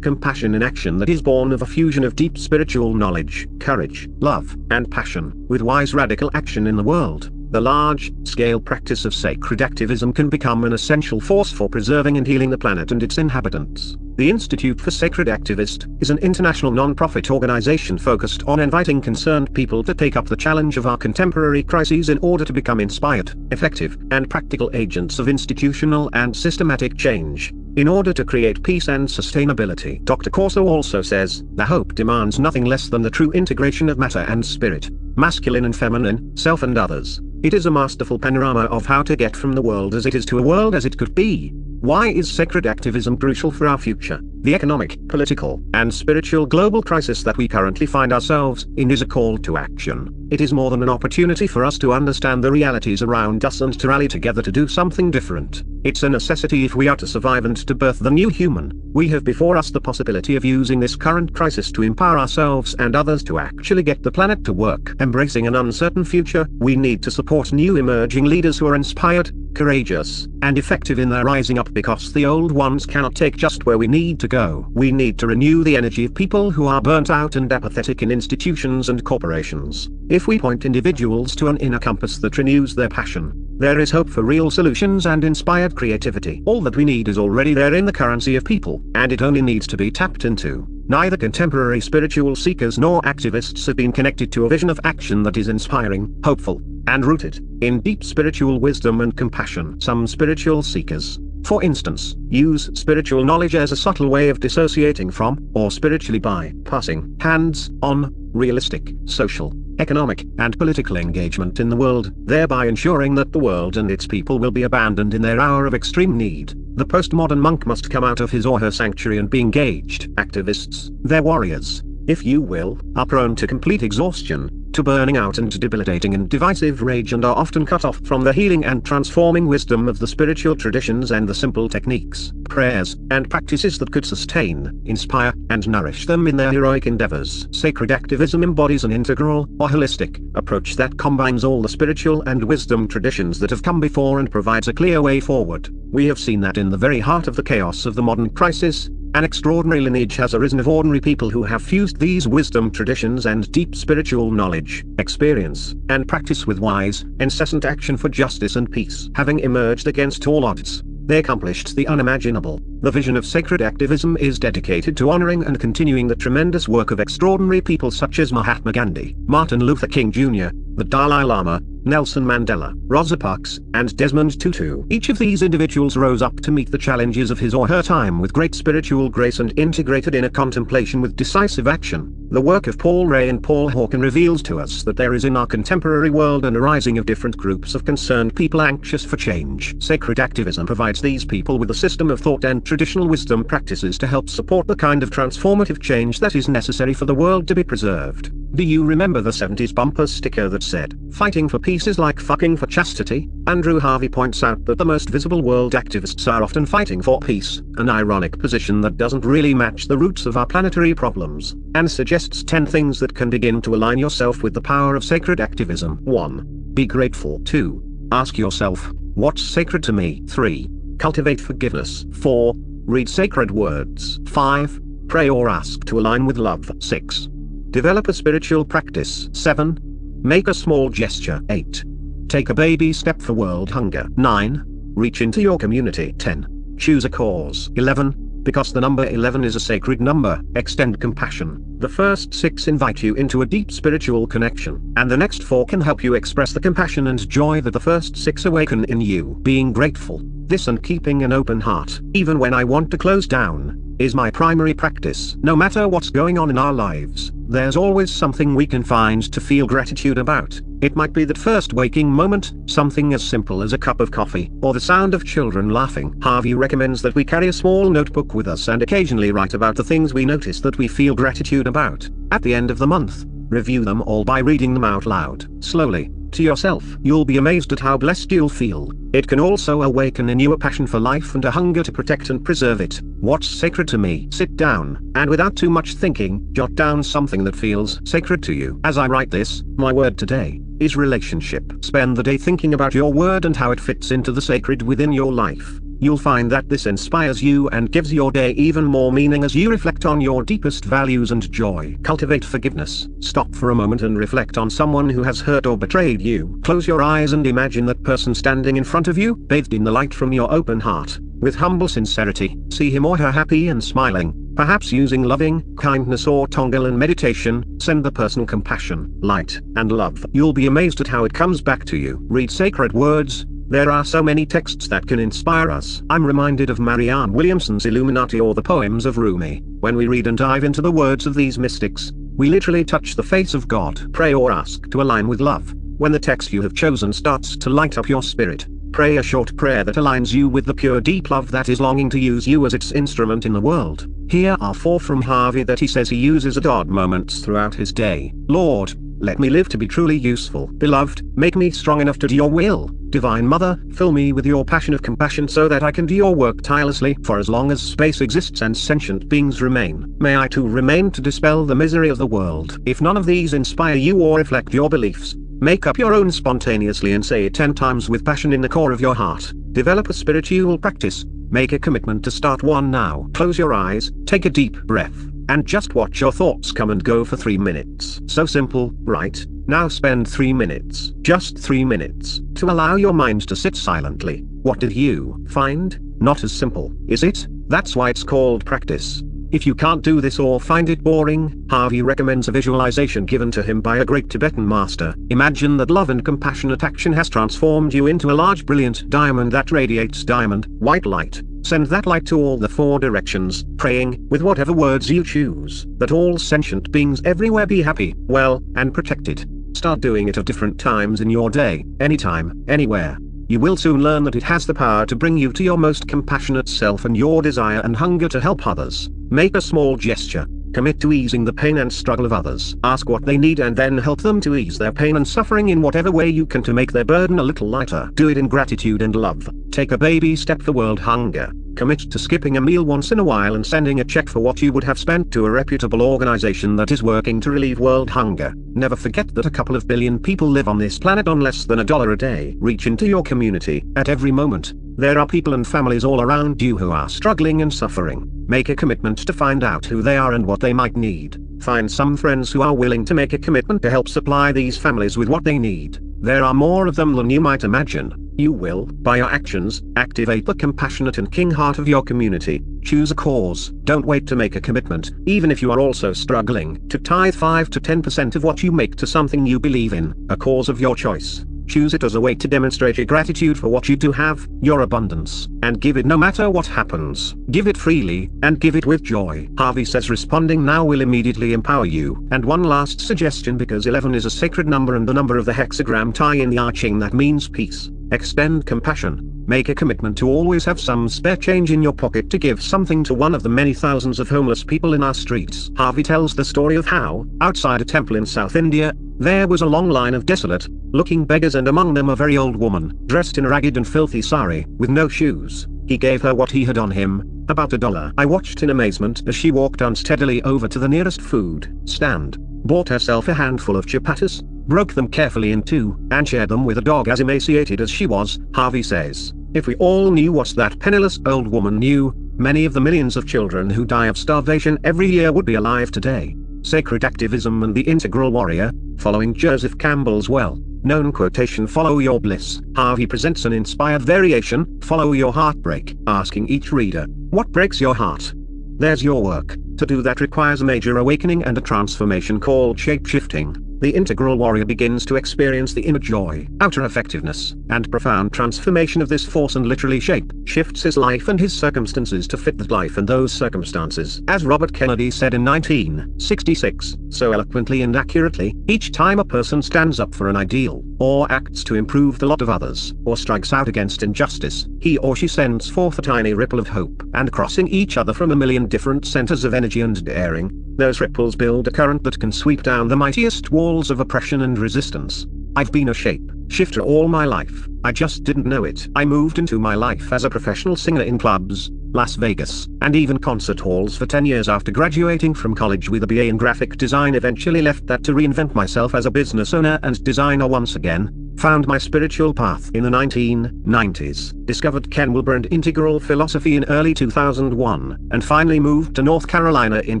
compassion in action that is born of a fusion of deep spiritual knowledge, courage, love, and passion, with wise radical action in the world. The large-scale practice of sacred activism can become an essential force for preserving and healing the planet and its inhabitants. The Institute for Sacred Activist is an international non-profit organization focused on inviting concerned people to take up the challenge of our contemporary crises in order to become inspired, effective, and practical agents of institutional and systematic change, in order to create peace and sustainability. Dr. Corso also says, the hope demands nothing less than the true integration of matter and spirit, masculine and feminine, self and others. It is a masterful panorama of how to get from the world as it is to a world as it could be. Why is sacred activism crucial for our future? The economic, political, and spiritual global crisis that we currently find ourselves in is a call to action. It is more than an opportunity for us to understand the realities around us and to rally together to do something different. It's a necessity if we are to survive and to birth the new human. We have before us the possibility of using this current crisis to empower ourselves and others to actually get the planet to work. Embracing an uncertain future, we need to support new emerging leaders who are inspired, courageous, and effective in their rising up, because the old ones cannot take just where we need to go. We need to renew the energy of people who are burnt out and apathetic in institutions and corporations. If we point individuals to an inner compass that renews their passion, there is hope for real solutions and inspired creativity. All that we need is already there in the currency of people, and it only needs to be tapped into. Neither contemporary spiritual seekers nor activists have been connected to a vision of action that is inspiring, hopeful, and rooted in deep spiritual wisdom and compassion. Some spiritual seekers, for instance, use spiritual knowledge as a subtle way of dissociating from, or spiritually bypassing, hands-on, realistic, social, economic, and political engagement in the world, thereby ensuring that the world and its people will be abandoned in their hour of extreme need. The postmodern monk must come out of his or her sanctuary and be engaged. Activists, their warriors, if you will, are prone to complete exhaustion, to burning out and debilitating and divisive rage, and are often cut off from the healing and transforming wisdom of the spiritual traditions and the simple techniques, prayers, and practices that could sustain, inspire, and nourish them in their heroic endeavors. Sacred activism embodies an integral, or holistic, approach that combines all the spiritual and wisdom traditions that have come before and provides a clear way forward. We have seen that in the very heart of the chaos of the modern crisis, an extraordinary lineage has arisen of ordinary people who have fused these wisdom traditions and deep spiritual knowledge, experience, and practice with wise, incessant action for justice and peace. Having emerged against all odds, they accomplished the unimaginable. The vision of sacred activism is dedicated to honoring and continuing the tremendous work of extraordinary people such as Mahatma Gandhi, Martin Luther King Jr., the Dalai Lama, Nelson Mandela, Rosa Parks, and Desmond Tutu. Each of these individuals rose up to meet the challenges of his or her time with great spiritual grace and integrated inner contemplation with decisive action. The work of Paul Ray and Paul Hawken reveals to us that there is in our contemporary world an arising of different groups of concerned people anxious for change. Sacred activism provides these people with a system of thought and traditional wisdom practices to help support the kind of transformative change that is necessary for the world to be preserved. Do you remember the 70s bumper sticker that said, "Fighting for peace is like fucking for chastity"? Andrew Harvey points out that the most visible world activists are often fighting for peace, an ironic position that doesn't really match the roots of our planetary problems, and suggests 10 things that can begin to align yourself with the power of sacred activism. 1. Be grateful. 2. Ask yourself, what's sacred to me? 3. Cultivate forgiveness. 4. Read sacred words. 5. Pray or ask to align with love. 6. Develop a spiritual practice. 7. Make a small gesture. 8. Take a baby step for world hunger. 9. Reach into your community. 10. Choose a cause. 11. Because the number 11 is a sacred number, extend compassion. The first 6 invite you into a deep spiritual connection, and the next 4 can help you express the compassion and joy that the first 6 awaken in you. Being grateful, this and keeping an open heart, even when I want to close down, is my primary practice. No matter what's going on in our lives, there's always something we can find to feel gratitude about. It might be that first waking moment, something as simple as a cup of coffee, or the sound of children laughing. Harvey recommends that we carry a small notebook with us and occasionally write about the things we notice that we feel gratitude about. At the end of the month, review them all by reading them out loud, slowly, to yourself. You'll be amazed at how blessed you'll feel. It can also awaken in you a passion for life and a hunger to protect and preserve it. What's sacred to me? Sit down, and without too much thinking, jot down something that feels sacred to you. As I write this, my word today is relationship. Spend the day thinking about your word and how it fits into the sacred within your life. You'll find that this inspires you and gives your day even more meaning as you reflect on your deepest values and joy. Cultivate forgiveness. Stop for a moment and reflect on someone who has hurt or betrayed you. Close your eyes and imagine that person standing in front of you, bathed in the light from your open heart. With humble sincerity, see him or her happy and smiling. Perhaps using loving kindness or Tonglen meditation, send the person compassion, light, and love. You'll be amazed at how it comes back to you. Read sacred words. There are so many texts that can inspire us. I'm reminded of Marianne Williamson's Illuminati or the poems of Rumi. When we read and dive into the words of these mystics, we literally touch the face of God. Pray or ask to align with love. When the text you have chosen starts to light up your spirit, pray a short prayer that aligns you with the pure deep love that is longing to use you as its instrument in the world. Here are 4 from Harvey that he says he uses at odd moments throughout his day. Lord, let me live to be truly useful. Beloved, make me strong enough to do your will. Divine Mother, fill me with your passion of compassion so that I can do your work tirelessly for as long as space exists and sentient beings remain. May I too remain to dispel the misery of the world. If none of these inspire you or reflect your beliefs, make up your own spontaneously and say it 10 times with passion in the core of your heart. Develop a spiritual practice. Make a commitment to start one now. Close your eyes, take a deep breath, and just watch your thoughts come and go for 3 minutes. So simple, right? Now spend 3 minutes, just 3 minutes, to allow your mind to sit silently. What did you find? Not as simple, is it? That's why it's called practice. If you can't do this or find it boring, Harvey recommends a visualization given to him by a great Tibetan master. Imagine that love and compassionate action has transformed you into a large brilliant diamond that radiates diamond white light. Send that light to all the 4 directions, praying, with whatever words you choose, that all sentient beings everywhere be happy, well, and protected. Start doing it at different times in your day, anytime, anywhere. You will soon learn that it has the power to bring you to your most compassionate self and your desire and hunger to help others. Make a small gesture. Commit to easing the pain and struggle of others. Ask what they need and then help them to ease their pain and suffering in whatever way you can to make their burden a little lighter. Do it in gratitude and love. Take a baby step for world hunger. Commit to skipping a meal once in a while and sending a check for what you would have spent to a reputable organization that is working to relieve world hunger. Never forget that a couple of billion people live on this planet on less than $1 a day. Reach into your community. At every moment, there are people and families all around you who are struggling and suffering. Make a commitment to find out who they are and what they might need. Find some friends who are willing to make a commitment to help supply these families with what they need. There are more of them than you might imagine. You will, by your actions, activate the compassionate and king heart of your community. Choose a cause. Don't wait to make a commitment, even if you are also struggling, to tithe 5 to 10% of what you make to something you believe in, a cause of your choice. Choose it as a way to demonstrate your gratitude for what you do have, your abundance, and give it no matter what happens. Give it freely, and give it with joy. Harvey says responding now will immediately empower you. And one last suggestion, because 11 is a sacred number and the number of the hexagram tie in the I Ching that means peace. Extend compassion. Make a commitment to always have some spare change in your pocket to give something to one of the many thousands of homeless people in our streets. Harvey tells the story of how, outside a temple in South India, there was a long line of desolate-looking beggars, and among them a very old woman, dressed in a ragged and filthy sari, with no shoes. He gave her what he had on him, about $1. I watched in amazement as she walked unsteadily over to the nearest food stand, bought herself a handful of chapatis, broke them carefully in 2, and shared them with a dog as emaciated as she was. Harvey says, if we all knew what that penniless old woman knew, many of the millions of children who die of starvation every year would be alive today. Sacred Activism and the Integral Warrior, following Joseph Campbell's well-known quotation, follow your bliss. Harvey presents an inspired variation, follow your heartbreak, asking each reader, what breaks your heart? There's your work. To do that requires a major awakening and a transformation called shape-shifting. The Integral Warrior begins to experience the inner joy, outer effectiveness, and profound transformation of this force, and literally shifts his life and his circumstances to fit that life and those circumstances. As Robert Kennedy said in 1966, so eloquently and accurately, each time a person stands up for an ideal, or acts to improve the lot of others, or strikes out against injustice, he or she sends forth a tiny ripple of hope, and crossing each other from a million different centers of energy and daring, those ripples build a current that can sweep down the mightiest walls of oppression and resistance. I've been a shape-shifter all my life, I just didn't know it. I moved into my life as a professional singer in clubs, Las Vegas, and even concert halls for 10 years after graduating from college with a BA in graphic design. Eventually left that to reinvent myself as a business owner and designer once again. found my spiritual path in the 1990s, discovered Ken Wilber and integral philosophy in early 2001, and finally moved to North Carolina in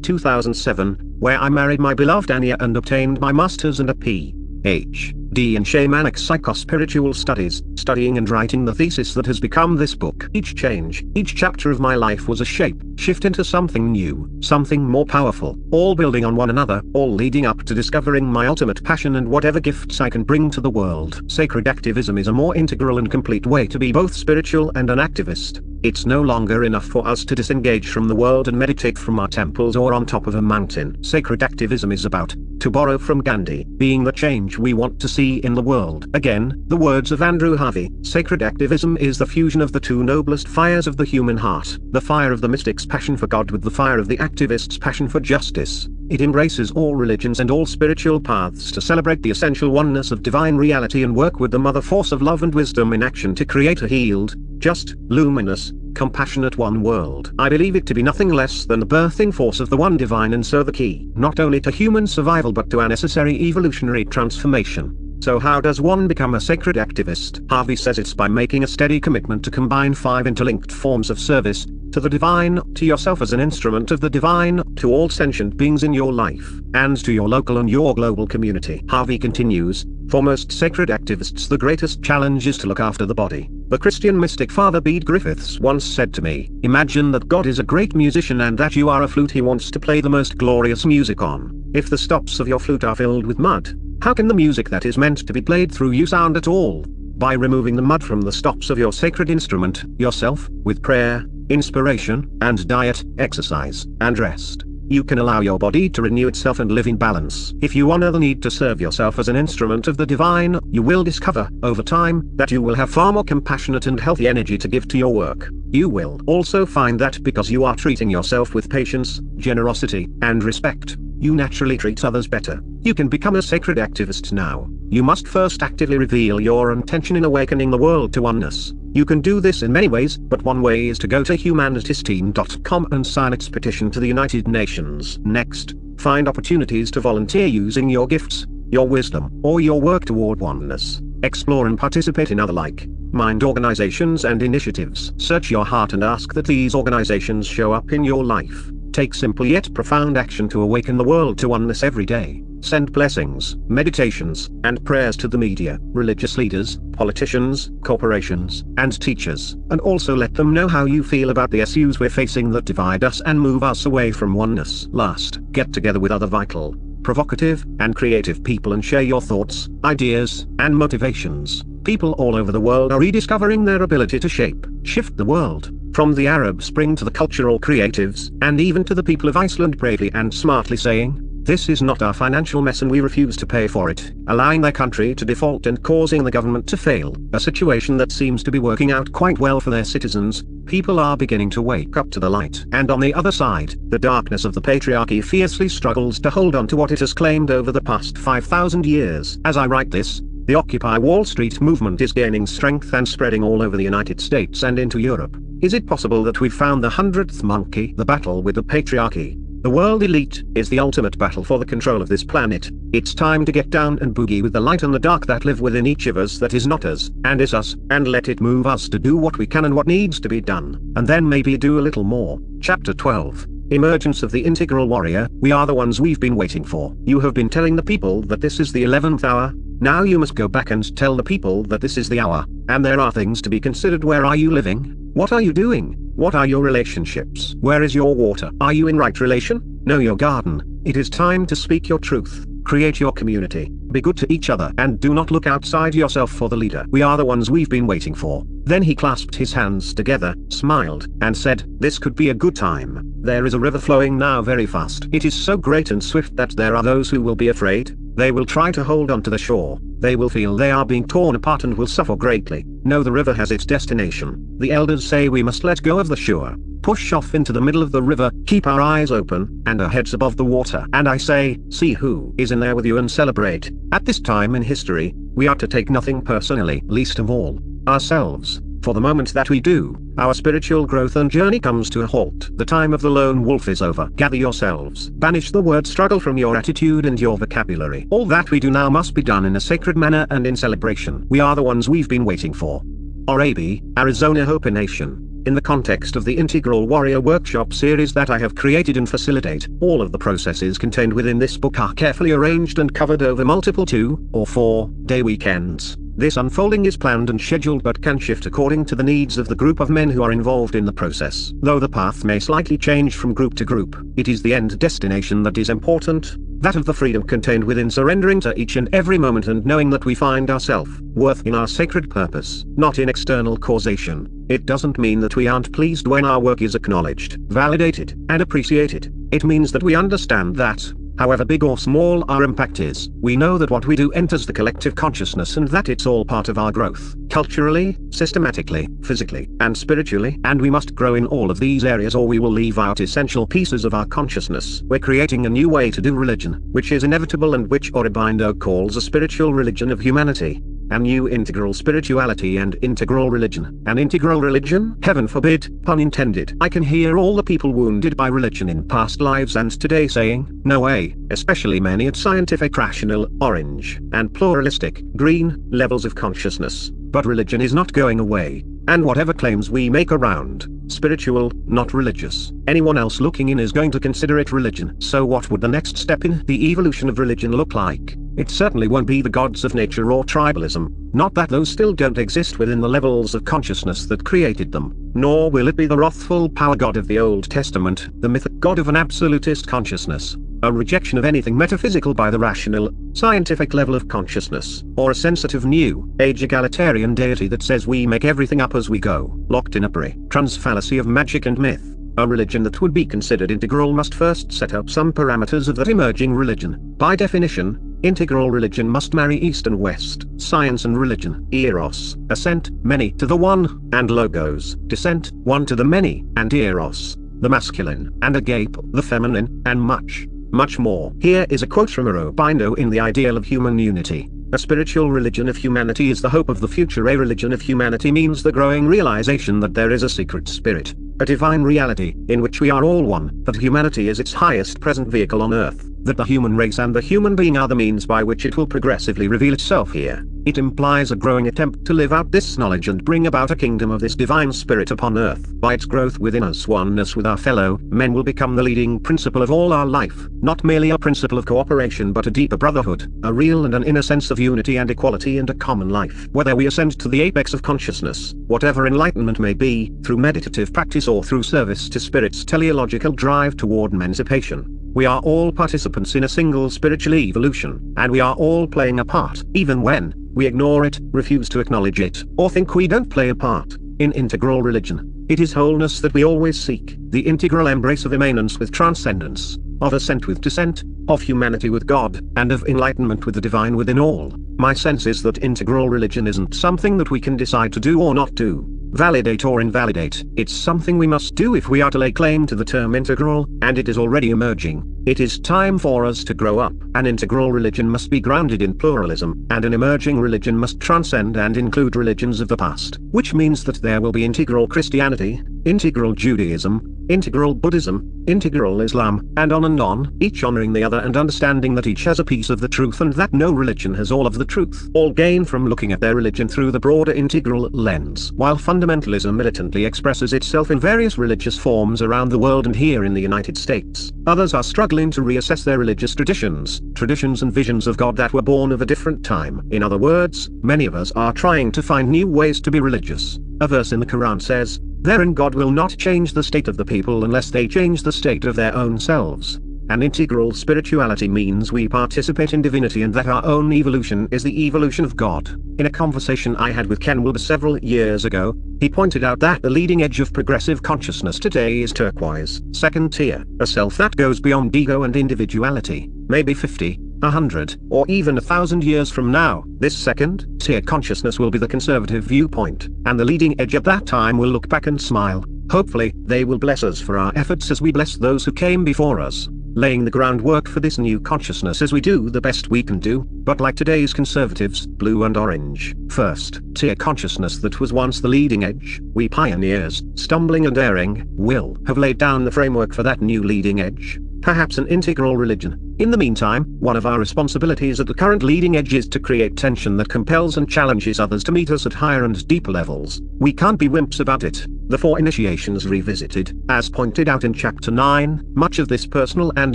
2007, where I married my beloved Anya and obtained my master's and a Ph.D. in shamanic psychospiritual studies, studying and writing the thesis that has become this book. Each change, each chapter of my life was a shift into something new, something more powerful, all building on one another, all leading up to discovering my ultimate passion and whatever gifts I can bring to the world. Sacred activism is a more integral and complete way to be both spiritual and an activist. It's no longer enough for us to disengage from the world and meditate from our temples or on top of a mountain. Sacred activism is about, to borrow from Gandhi, being the change we want to see in the world. Again, the words of Andrew Harvey, sacred activism is the fusion of the two noblest fires of the human heart, the fire of the mystic's passion for God with the fire of the activist's passion for justice. It embraces all religions and all spiritual paths to celebrate the essential oneness of divine reality and work with the mother force of love and wisdom in action to create a healed, just, luminous, compassionate one world. I believe it to be nothing less than the birthing force of the one divine and so the key, not only to human survival but to a necessary evolutionary transformation. So how does one become a sacred activist? Harvey says it's by making a steady commitment to combine 5 interlinked forms of service, to the divine, to yourself as an instrument of the divine, to all sentient beings in your life, and to your local and your global community. Harvey continues, for most sacred activists the greatest challenge is to look after the body. The Christian mystic Father Bede Griffiths once said to me, imagine that God is a great musician and that you are a flute he wants to play the most glorious music on. If the stops of your flute are filled with mud, how can the music that is meant to be played through you sound at all? By removing the mud from the stops of your sacred instrument, yourself, with prayer, inspiration, and diet, exercise, and rest, you can allow your body to renew itself and live in balance. If you honor the need to serve yourself as an instrument of the divine, you will discover, over time, that you will have far more compassionate and healthy energy to give to your work. You will also find that because you are treating yourself with patience, generosity, and respect, you naturally treat others better. You can become a sacred activist now. You must first actively reveal your intention in awakening the world to oneness. You can do this in many ways, but one way is to go to humanitisteam.com and sign its petition to the United Nations. Next, find opportunities to volunteer using your gifts, your wisdom, or your work toward oneness. Explore and participate in other like-minded organizations and initiatives. Search your heart and ask that these organizations show up in your life. Take simple yet profound action to awaken the world to oneness every day. Send blessings, meditations, and prayers to the media, religious leaders, politicians, corporations, and teachers, and also let them know how you feel about the issues we're facing that divide us and move us away from oneness. Last, get together with other vital, provocative, and creative people and share your thoughts, ideas, and motivations. People all over the world are rediscovering their ability to shift the world. From the Arab Spring to the cultural creatives, and even to the people of Iceland bravely and smartly saying, this is not our financial mess and we refuse to pay for it, allowing their country to default and causing the government to fail, a situation that seems to be working out quite well for their citizens. People are beginning to wake up to the light. And on the other side, the darkness of the patriarchy fiercely struggles to hold on to what it has claimed over the past 5,000 years. As I write this, the Occupy Wall Street movement is gaining strength and spreading all over the United States and into Europe. Is it possible that we've found the 100th monkey? The battle with the patriarchy, the world elite, is the ultimate battle for the control of this planet. It's time to get down and boogie with the light and the dark that live within each of us that is not us, and is us, and let it move us to do what we can and what needs to be done, and then maybe do a little more. Chapter 12. Emergence of the Integral Warrior. We are the ones we've been waiting for. You have been telling the people that this is the 11th hour. Now you must go back and tell the people that this is the hour, and there are things to be considered. Where are you living? What are you doing? What are your relationships? Where is your water? Are you in right relation? Know your garden. It is time to speak your truth. Create your community. Be good to each other and do not look outside yourself for the leader. We are the ones we've been waiting for. Then he clasped his hands together, smiled, and said, this could be a good time. There is a river flowing now very fast. It is so great and swift that there are those who will be afraid. They will try to hold on to the shore. They will feel they are being torn apart and will suffer greatly. No, the river has its destination. The elders say we must let go of the shore, push off into the middle of the river, keep our eyes open, and our heads above the water. And I say, see who is in there with you and celebrate. At this time in history, we are to take nothing personally, least of all ourselves. For the moment that we do, our spiritual growth and journey comes to a halt. The time of the lone wolf is over. Gather yourselves. Banish the word struggle from your attitude and your vocabulary. All that we do now must be done in a sacred manner and in celebration. We are the ones we've been waiting for. ORAB, Arizona Hopi Nation. In the context of the Integral Warrior Workshop series that I have created and facilitate, all of the processes contained within this book are carefully arranged and covered over multiple 2 or 4 day weekends. This unfolding is planned and scheduled but can shift according to the needs of the group of men who are involved in the process. Though the path may slightly change from group to group, it is the end destination that is important, that of the freedom contained within surrendering to each and every moment and knowing that we find our self-worth in our sacred purpose, not in external causation. It doesn't mean that we aren't pleased when our work is acknowledged, validated, and appreciated. It means that we understand that, however big or small our impact is, we know that what we do enters the collective consciousness and that it's all part of our growth, culturally, systematically, physically, and spiritually. And we must grow in all of these areas or we will leave out essential pieces of our consciousness. We're creating a new way to do religion, which is inevitable and which Aurobindo calls a spiritual religion of humanity. A new integral spirituality and integral religion. An integral religion? Heaven forbid, pun intended. I can hear all the people wounded by religion in past lives and today saying, no way, especially many at scientific, rational, orange, and pluralistic, green, levels of consciousness. But religion is not going away. And whatever claims we make around, spiritual, not religious, anyone else looking in is going to consider it religion. So what would the next step in the evolution of religion look like? It certainly won't be the gods of nature or tribalism, not that those still don't exist within the levels of consciousness that created them, nor will it be the wrathful power god of the Old Testament, the mythic god of an absolutist consciousness, a rejection of anything metaphysical by the rational, scientific level of consciousness, or a sensitive new age egalitarian deity that says we make everything up as we go, locked in a trans fallacy of magic and myth. A religion that would be considered integral must first set up some parameters of that emerging religion. By definition, integral religion must marry East and West, science and religion, eros, ascent, many to the one, and logos, descent, one to the many, and eros, the masculine, and agape, the feminine, and much more. Here is a quote from Aurobindo in The Ideal of Human Unity. A spiritual religion of humanity is the hope of the future. A religion of humanity means the growing realization that there is a secret spirit, a divine reality, in which we are all one, that humanity is its highest present vehicle on earth, that the human race and the human being are the means by which it will progressively reveal itself here. It implies a growing attempt to live out this knowledge and bring about a kingdom of this divine spirit upon earth. By its growth within us, oneness with our fellow men will become the leading principle of all our life, not merely a principle of cooperation but a deeper brotherhood, a real and an inner sense of unity and equality and a common life. Whether we ascend to the apex of consciousness, whatever enlightenment may be, through meditative practice or through service to spirit's teleological drive toward emancipation, we are all participants in a single spiritual evolution, and we are all playing a part, even when we ignore it, refuse to acknowledge it, or think we don't play a part. In integral religion, it is wholeness that we always seek, the integral embrace of immanence with transcendence, of ascent with descent, of humanity with God, and of enlightenment with the divine within all. My sense is that integral religion isn't something that we can decide to do or not do, validate or invalidate. It's something we must do if we are to lay claim to the term integral, and it is already emerging. It is time for us to grow up. An integral religion must be grounded in pluralism, and an emerging religion must transcend and include religions of the past, which means that there will be integral Christianity, integral Judaism, integral Buddhism, integral Islam, and on, each honoring the other and understanding that each has a piece of the truth and that no religion has all of the truth. All gain from looking at their religion through the broader integral lens. While fundamentalism militantly expresses itself in various religious forms around the world and here in the United States, others are struggling to reassess their religious traditions and visions of God that were born of a different time. In other words, many of us are trying to find new ways to be religious. A verse in the Quran says, "Therein God will not change the state of the people unless they change the state of their own selves." An integral spirituality means we participate in divinity and that our own evolution is the evolution of God. In a conversation I had with Ken Wilber several years ago, he pointed out that the leading edge of progressive consciousness today is turquoise, second tier, a self that goes beyond ego and individuality. Maybe 50, 100, or even 1,000 years from now, this second tier consciousness will be the conservative viewpoint, and the leading edge at that time will look back and smile. Hopefully, they will bless us for our efforts as we bless those who came before us. laying the groundwork for this new consciousness as we do the best we can do, but like today's conservatives, blue and orange, first-tier consciousness that was once the leading edge, we pioneers, stumbling and erring, will have laid down the framework for that new leading edge, perhaps an integral religion. In the meantime, one of our responsibilities at the current leading edge is to create tension that compels and challenges others to meet us at higher and deeper levels. We can't be wimps about it. The Four Initiations Revisited, as pointed out in Chapter 9, much of this personal and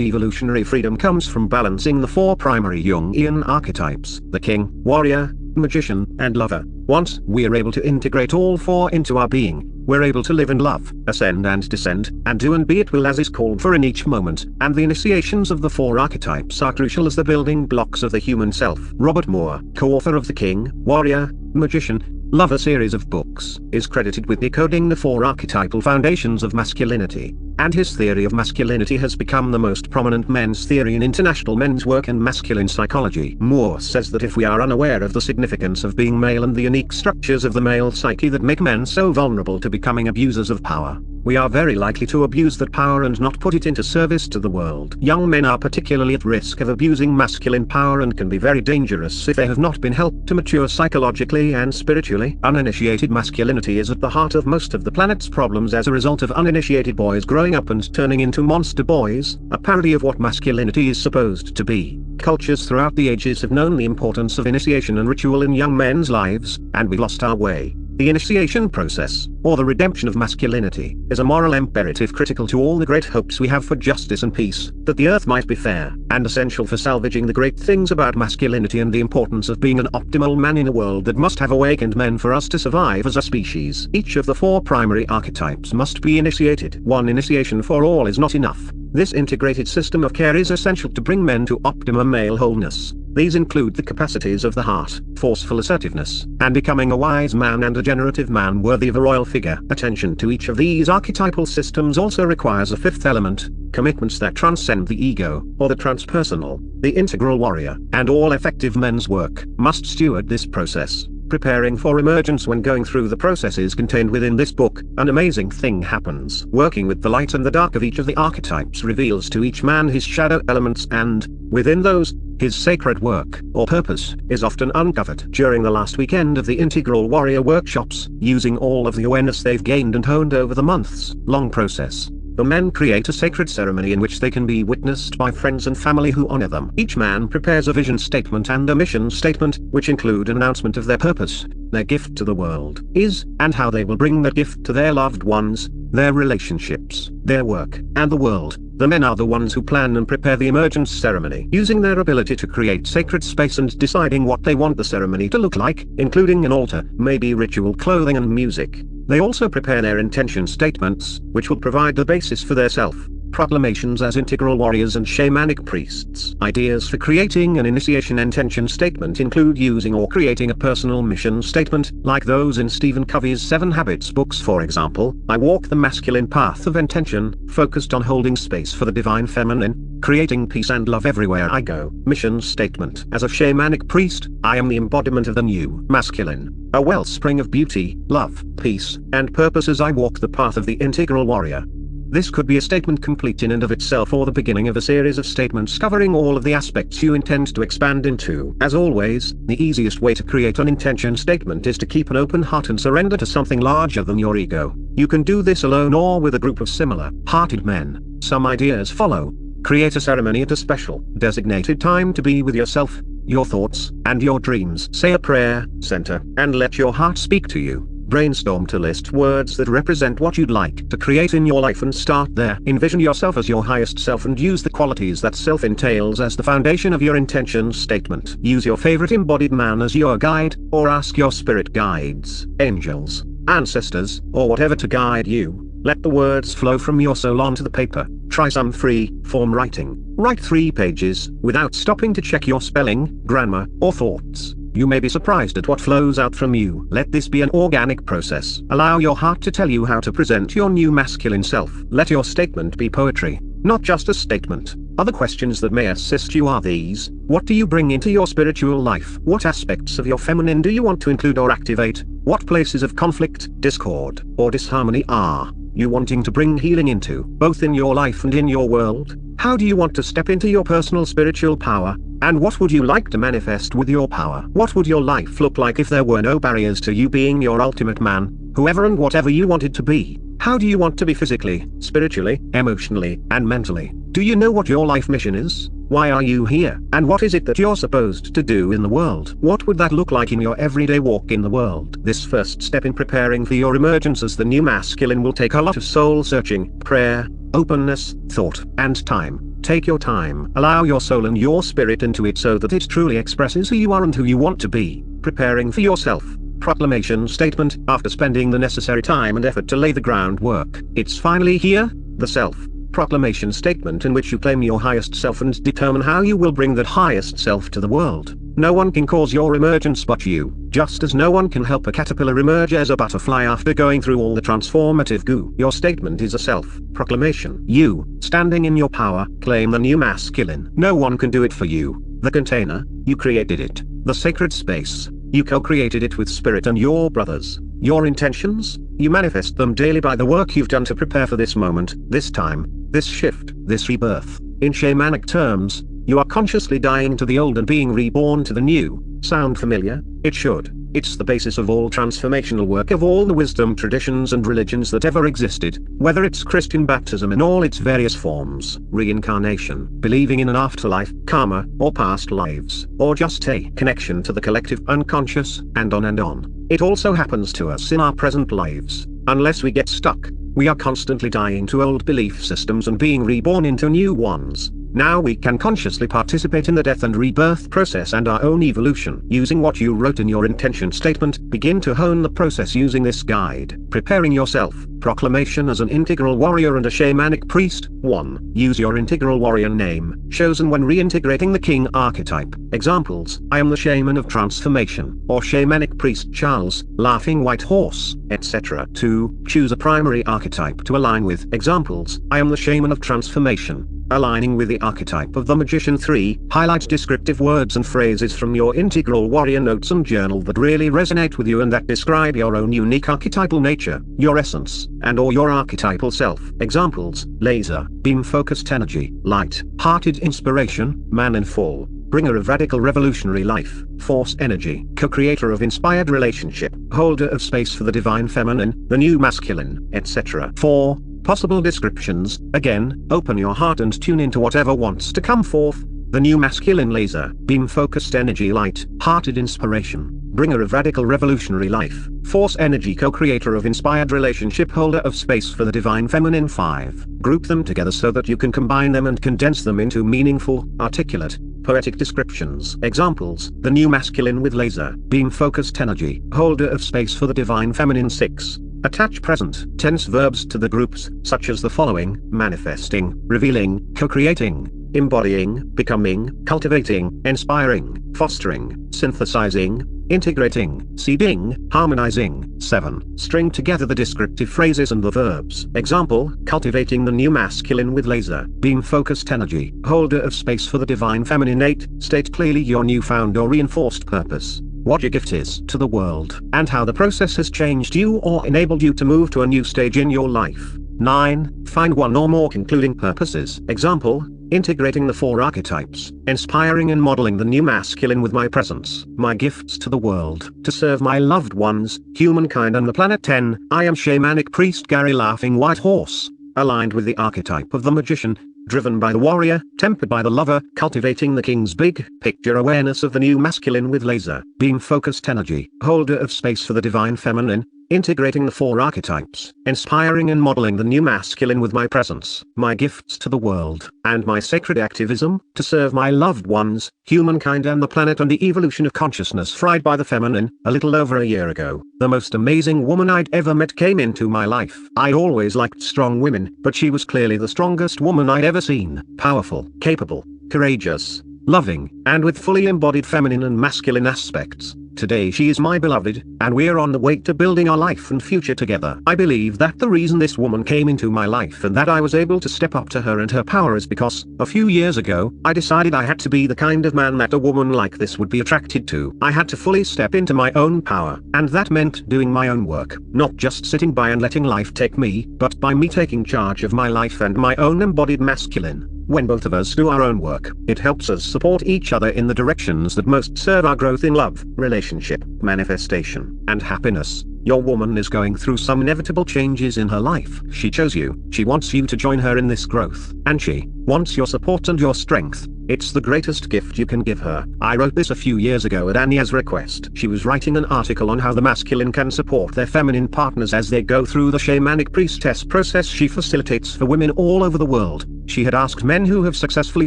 evolutionary freedom comes from balancing the four primary Jungian archetypes: the king, warrior, magician, and lover. Once we are able to integrate all four into our being, we're able to live and love, ascend and descend, and do and be at will as is called for in each moment. And the initiations of the four archetypes are crucial as the building blocks of the human self. Robert Moore, co-author of the King, Warrior, Magician, Lover series of books, is credited with decoding the four archetypal foundations of masculinity, and his theory of masculinity has become the most prominent men's theory in international men's work and masculine psychology. Moore says that if we are unaware of the significance of being male and the unique structures of the male psyche that make men so vulnerable to becoming abusers of power, we are very likely to abuse that power and not put it into service to the world. Young men are particularly at risk of abusing masculine power and can be very dangerous if they have not been helped to mature psychologically and spiritually. Uninitiated masculinity is at the heart of most of the planet's problems as a result of uninitiated boys growing up and turning into monster boys, a parody of what masculinity is supposed to be. Cultures throughout the ages have known the importance of initiation and ritual in young men's lives, and we lost our way. The initiation process, or the redemption of masculinity, is a moral imperative critical to all the great hopes we have for justice and peace, that the earth might be fair, and essential for salvaging the great things about masculinity and the importance of being an optimal man in a world that must have awakened men for us to survive as a species. Each of the four primary archetypes must be initiated. One initiation for all is not enough. This integrated system of care is essential to bring men to optimum male wholeness. These include the capacities of the heart, forceful assertiveness, and becoming a wise man and a generative man worthy of a royal figure. Attention to each of these archetypal systems also requires a fifth element: commitments that transcend the ego, or the transpersonal. The integral warrior, and all effective men's work, must steward this process. Preparing for emergence. When going through the processes contained within this book, an amazing thing happens. Working with the light and the dark of each of the archetypes reveals to each man his shadow elements, and, within those, his sacred work, or purpose, is often uncovered. During the last weekend of the Integral Warrior workshops, using all of the awareness they've gained and honed over the months-long process, the men create a sacred ceremony in which they can be witnessed by friends and family who honor them. Each man prepares a vision statement and a mission statement, which include an announcement of their purpose, their gift to the world is, and how they will bring that gift to their loved ones, their relationships, their work, and the world. The men are the ones who plan and prepare the emergence ceremony, using their ability to create sacred space and deciding what they want the ceremony to look like, including an altar, maybe ritual clothing and music. They also prepare their intention statements, which will provide the basis for their self-proclamations as integral warriors and shamanic priests. Ideas for creating an initiation intention statement include using or creating a personal mission statement, like those in Stephen Covey's 7 Habits books. For example, I walk the masculine path of intention, focused on holding space for the divine feminine, creating peace and love everywhere I go. Mission statement: as a shamanic priest, I am the embodiment of the new masculine, a wellspring of beauty, love, peace, and purpose as I walk the path of the integral warrior. This could be a statement complete in and of itself, or the beginning of a series of statements covering all of the aspects you intend to expand into. As always, the easiest way to create an intention statement is to keep an open heart and surrender to something larger than your ego. You can do this alone or with a group of similar-hearted men. Some ideas follow. Create a ceremony at a special, designated time to be with yourself, your thoughts, and your dreams. Say a prayer, center, and let your heart speak to you. Brainstorm to list words that represent what you'd like to create in your life and start there. Envision yourself as your highest self and use the qualities that self entails as the foundation of your intention statement. Use your favorite embodied man as your guide, or ask your spirit guides, angels, ancestors, or whatever to guide you. Let the words flow from your soul onto the paper. Try some free-form writing. Write 3 pages, without stopping to check your spelling, grammar, or thoughts. You may be surprised at what flows out from you. Let this be an organic process. Allow your heart to tell you how to present your new masculine self. Let your statement be poetry, not just a statement. Other questions that may assist you are these: what do you bring into your spiritual life? What aspects of your feminine do you want to include or activate? What places of conflict, discord, or disharmony are you wanting to bring healing into, both in your life and in your world? How do you want to step into your personal spiritual power? And what would you like to manifest with your power? What would your life look like if there were no barriers to you being your ultimate man, whoever and whatever you wanted to be? How do you want to be physically, spiritually, emotionally, and mentally? Do you know what your life mission is? Why are you here? And what is it that you're supposed to do in the world? What would that look like in your everyday walk in the world? This first step in preparing for your emergence as the new masculine will take a lot of soul searching, prayer, openness, thought, and time. Take your time. Allow your soul and your spirit into it so that it truly expresses who you are and who you want to be. Preparing for yourself. Proclamation statement. After spending the necessary time and effort to lay the groundwork, it's finally here, the self. Proclamation statement in which you claim your highest self and determine how you will bring that highest self to the world. No one can cause your emergence but you, just as no one can help a caterpillar emerge as a butterfly after going through all the transformative goo. Your statement is a self-proclamation. You, standing in your power, claim the new masculine. No one can do it for you. The container, you created it. The sacred space, you co-created it with spirit and your brothers. Your intentions, you manifest them daily by the work you've done to prepare for this moment, this time, this shift, this rebirth. In shamanic terms, you are consciously dying to the old and being reborn to the new. Sound familiar? It should. It's the basis of all transformational work of all the wisdom traditions and religions that ever existed, whether it's Christian baptism in all its various forms, reincarnation, believing in an afterlife, karma, or past lives, or just a connection to the collective unconscious, and on and on. It also happens to us in our present lives. Unless we get stuck, we are constantly dying to old belief systems and being reborn into new ones. Now we can consciously participate in the death and rebirth process and our own evolution. Using what you wrote in your intention statement, begin to hone the process using this guide. Preparing yourself. Proclamation as an integral warrior and a shamanic priest. 1. Use your integral warrior name, chosen when reintegrating the king archetype. Examples: I am the shaman of transformation, or shamanic priest Charles, laughing white horse, etc. 2. Choose a primary archetype to align with. Examples: I am the shaman of transformation, aligning with the archetype of the magician. 3. Highlight descriptive words and phrases from your integral warrior notes and journal that really resonate with you and that describe your own unique archetypal nature, your essence, and/or your archetypal self. Examples: laser, beam focused energy, light, hearted inspiration, man in fall, bringer of radical revolutionary life, force energy, co-creator of inspired relationship, holder of space for the divine feminine, the new masculine, etc. 4. Possible descriptions. Again, open your heart and tune into whatever wants to come forth. The new masculine: laser, beam focused energy, light, hearted inspiration, bringer of radical revolutionary life, force energy, co-creator of inspired relationship, holder of space for the divine feminine. 5. Group them together so that you can combine them and condense them into meaningful, articulate, poetic descriptions. Examples: the new masculine with laser, beam focused energy, holder of space for the divine feminine. 6. Attach present tense verbs to the groups, such as the following: manifesting, revealing, co-creating, embodying, becoming, cultivating, inspiring, fostering, synthesizing, integrating, seeding, harmonizing. 7. String together the descriptive phrases and the verbs. Example: cultivating the new masculine with laser, beam focused energy, holder of space for the divine feminine. 8. State clearly your newfound or reinforced purpose, what your gift is to the world, and how the process has changed you or enabled you to move to a new stage in your life. 9. Find one or more concluding purposes. Example: integrating the 4 archetypes, inspiring and modeling the new masculine with my presence, my gifts to the world, to serve my loved ones, humankind and the planet. 10. I am shamanic priest Gary, laughing white horse, aligned with the archetype of the magician, driven by the warrior, tempered by the lover, cultivating the king's big picture awareness of the new masculine with laser, beam focused energy, holder of space for the divine feminine, integrating the 4 archetypes, inspiring and modeling the new masculine with my presence, my gifts to the world, and my sacred activism, to serve my loved ones, humankind and the planet and the evolution of consciousness. Fried by the feminine. A little over a year ago, the most amazing woman I'd ever met came into my life. I always liked strong women, but she was clearly the strongest woman I'd ever seen. Powerful, capable, courageous, loving, and with fully embodied feminine and masculine aspects. Today she is my beloved, and we're on the way to building our life and future together. I believe that the reason this woman came into my life and that I was able to step up to her and her power is because, a few years ago, I decided I had to be the kind of man that a woman like this would be attracted to. I had to fully step into my own power, and that meant doing my own work, not just sitting by and letting life take me, but by me taking charge of my life and my own embodied masculine. When both of us do our own work, it helps us support each other in the directions that most serve our growth in love, relationship, manifestation, and happiness. Your woman is going through some inevitable changes in her life. She chose you, she wants you to join her in this growth, and she wants your support and your strength. It's the greatest gift you can give her. I wrote this a few years ago at Anya's request. She was writing an article on how the masculine can support their feminine partners as they go through the shamanic priestess process she facilitates for women all over the world. She had asked men who have successfully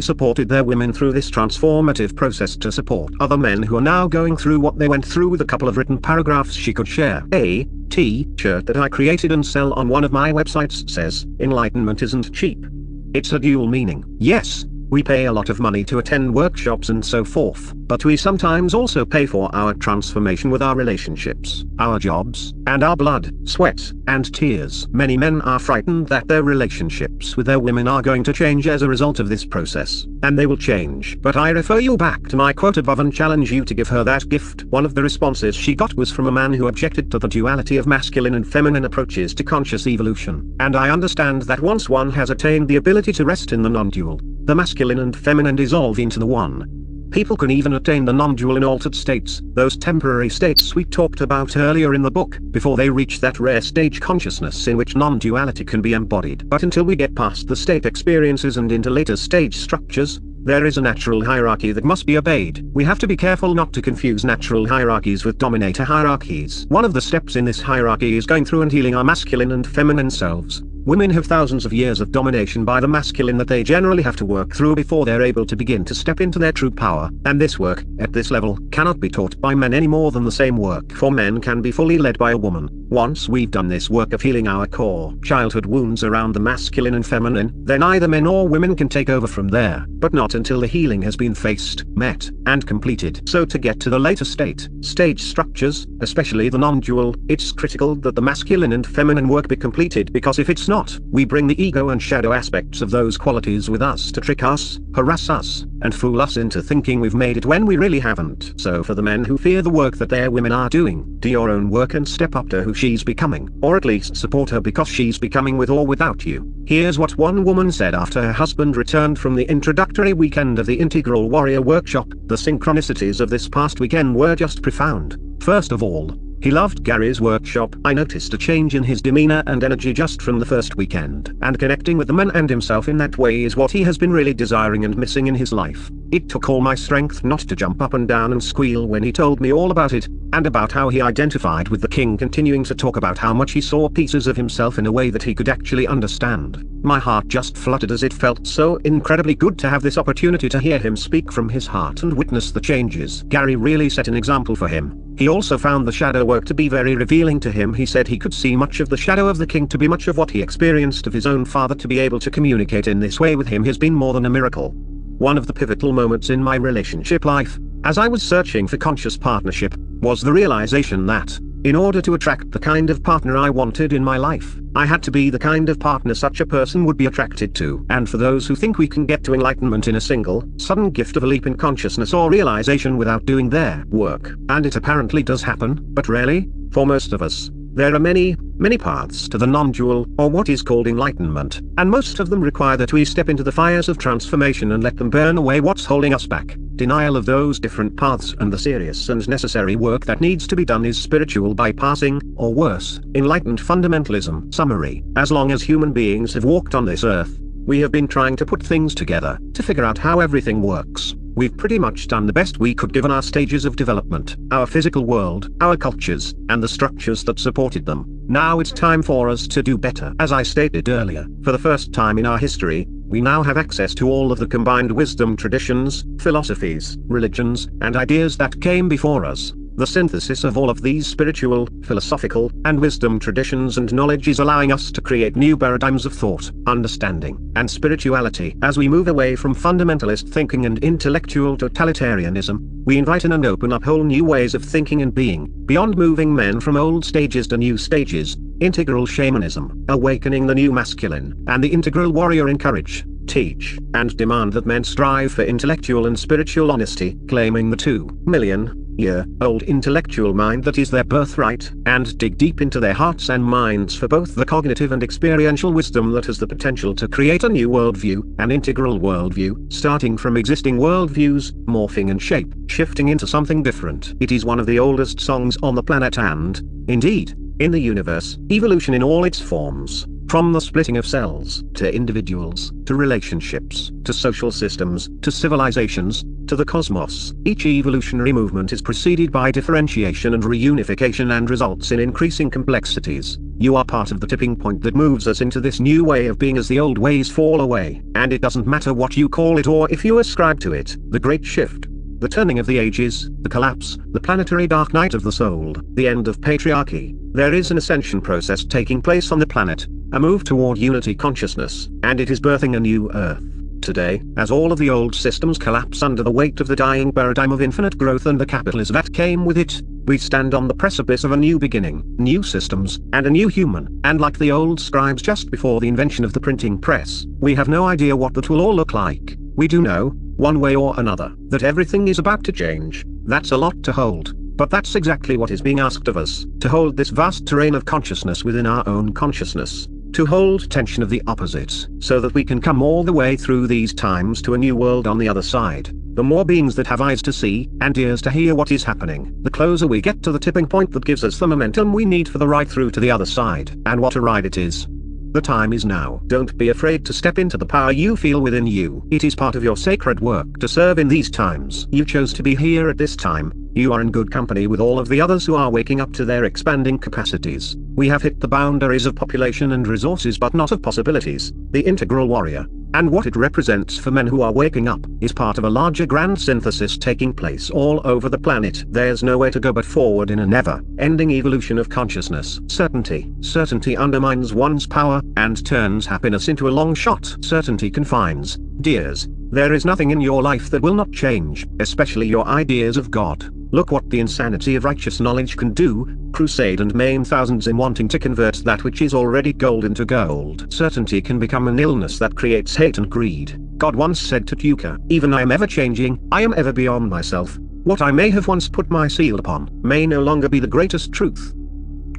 supported their women through this transformative process to support other men who are now going through what they went through with a couple of written paragraphs she could share. A T-shirt that I created and sell on one of my websites says, "Enlightenment isn't cheap." It's a dual meaning. Yes, we pay a lot of money to attend workshops and so forth, but we sometimes also pay for our transformation with our relationships, our jobs, and our blood, sweat, and tears. Many men are frightened that their relationships with their women are going to change as a result of this process, and they will change. But I refer you back to my quote above and challenge you to give her that gift. One of the responses she got was from a man who objected to the duality of masculine and feminine approaches to conscious evolution. And I understand that once one has attained the ability to rest in the non-dual, the masculine and feminine dissolve into the one. People can even attain the non-dual in altered states, those temporary states we talked about earlier in the book, before they reach that rare stage consciousness in which non-duality can be embodied. But until we get past the state experiences and into later stage structures, there is a natural hierarchy that must be obeyed. We have to be careful not to confuse natural hierarchies with dominator hierarchies. One of the steps in this hierarchy is going through and healing our masculine and feminine selves. Women have thousands of years of domination by the masculine that they generally have to work through before they're able to begin to step into their true power. And this work, at this level, cannot be taught by men any more than the same work for men can be fully led by a woman. Once we've done this work of healing our core childhood wounds around the masculine and feminine, then either men or women can take over from there, but not until the healing has been faced, met, and completed. So to get to the later stage structures, especially the non-dual, it's critical that the masculine and feminine work be completed, because if it's not, we bring the ego and shadow aspects of those qualities with us to trick us, harass us, and fool us into thinking we've made it when we really haven't. So for the men who fear the work that their women are doing, do your own work and step up to who she's becoming, or at least support her because she's becoming with or without you. Here's what one woman said after her husband returned from the introductory weekend of the Integral Warrior Workshop. The synchronicities of this past weekend were just profound. First of all, he loved Gary's workshop. I noticed a change in his demeanor and energy just from the first weekend. And connecting with the man and himself in that way is what he has been really desiring and missing in his life. It took all my strength not to jump up and down and squeal when he told me all about it, and about how he identified with the king, continuing to talk about how much he saw pieces of himself in a way that he could actually understand. My heart just fluttered as it felt so incredibly good to have this opportunity to hear him speak from his heart and witness the changes. Gary really set an example for him. He also found the shadow work to be very revealing to him. He said he could see much of the shadow of the king to be much of what he experienced of his own father. To be able to communicate in this way with him has been more than a miracle. One of the pivotal moments in my relationship life, as I was searching for conscious partnership, was the realization that, in order to attract the kind of partner I wanted in my life, I had to be the kind of partner such a person would be attracted to. And for those who think we can get to enlightenment in a single, sudden gift of a leap in consciousness or realization without doing their work, and it apparently does happen, but rarely, for most of us, there are many paths to the non-dual, or what is called enlightenment, and most of them require that we step into the fires of transformation and let them burn away what's holding us back. Denial of those different paths and the serious and necessary work that needs to be done is spiritual bypassing, or worse, enlightened fundamentalism. Summary: as long as human beings have walked on this earth, we have been trying to put things together, to figure out how everything works. We've pretty much done the best we could given our stages of development, our physical world, our cultures, and the structures that supported them. Now it's time for us to do better. As I stated earlier, for the first time in our history, we now have access to all of the combined wisdom traditions, philosophies, religions, and ideas that came before us. The synthesis of all of these spiritual, philosophical, and wisdom traditions and knowledge is allowing us to create new paradigms of thought, understanding, and spirituality. As we move away from fundamentalist thinking and intellectual totalitarianism, we invite in and open up whole new ways of thinking and being, beyond moving men from old stages to new stages. Integral shamanism, awakening the new masculine, and the integral warrior encourage, teach, and demand that men strive for intellectual and spiritual honesty, claiming the 2-million-year-old intellectual mind that is their birthright, and dig deep into their hearts and minds for both the cognitive and experiential wisdom that has the potential to create a new worldview, an integral worldview, starting from existing worldviews, morphing and shifting into something different. It is one of the oldest songs on the planet and, indeed, in the universe. Evolution in all its forms, from the splitting of cells, to individuals, to relationships, to social systems, to civilizations, to the cosmos. Each evolutionary movement is preceded by differentiation and reunification and results in increasing complexities. You are part of the tipping point that moves us into this new way of being as the old ways fall away. And it doesn't matter what you call it or if you ascribe to it. The Great Shift, the turning of the ages, the collapse, the planetary dark night of the soul, the end of patriarchy. There is an ascension process taking place on the planet, a move toward unity consciousness, and it is birthing a new Earth. Today, as all of the old systems collapse under the weight of the dying paradigm of infinite growth and the capitalism that came with it, we stand on the precipice of a new beginning, new systems, and a new human. And like the old scribes just before the invention of the printing press, we have no idea what that will all look like. We do know, one way or another, that everything is about to change. That's a lot to hold. But that's exactly what is being asked of us, to hold this vast terrain of consciousness within our own consciousness, to hold tension of the opposites, so that we can come all the way through these times to a new world on the other side. The more beings that have eyes to see, and ears to hear what is happening, the closer we get to the tipping point that gives us the momentum we need for the ride through to the other side. And what a ride it is. The time is now. Don't be afraid to step into the power you feel within you. It is part of your sacred work to serve in these times. You chose to be here at this time. You are in good company with all of the others who are waking up to their expanding capacities. We have hit the boundaries of population and resources but not of possibilities. The integral warrior, and what it represents for men who are waking up, is part of a larger grand synthesis taking place all over the planet. There's nowhere to go but forward in a never-ending evolution of consciousness. Certainty undermines one's power, and turns happiness into a long shot. Certainty confines, dears. There is nothing in your life that will not change, especially your ideas of God. Look what the insanity of righteous knowledge can do, crusade and maim thousands in wanting to convert that which is already gold into gold. Certainty can become an illness that creates hate and greed. God once said to Tuka, "Even I am ever changing, I am ever beyond myself. What I may have once put my seal upon, may no longer be the greatest truth."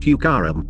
Tukaram.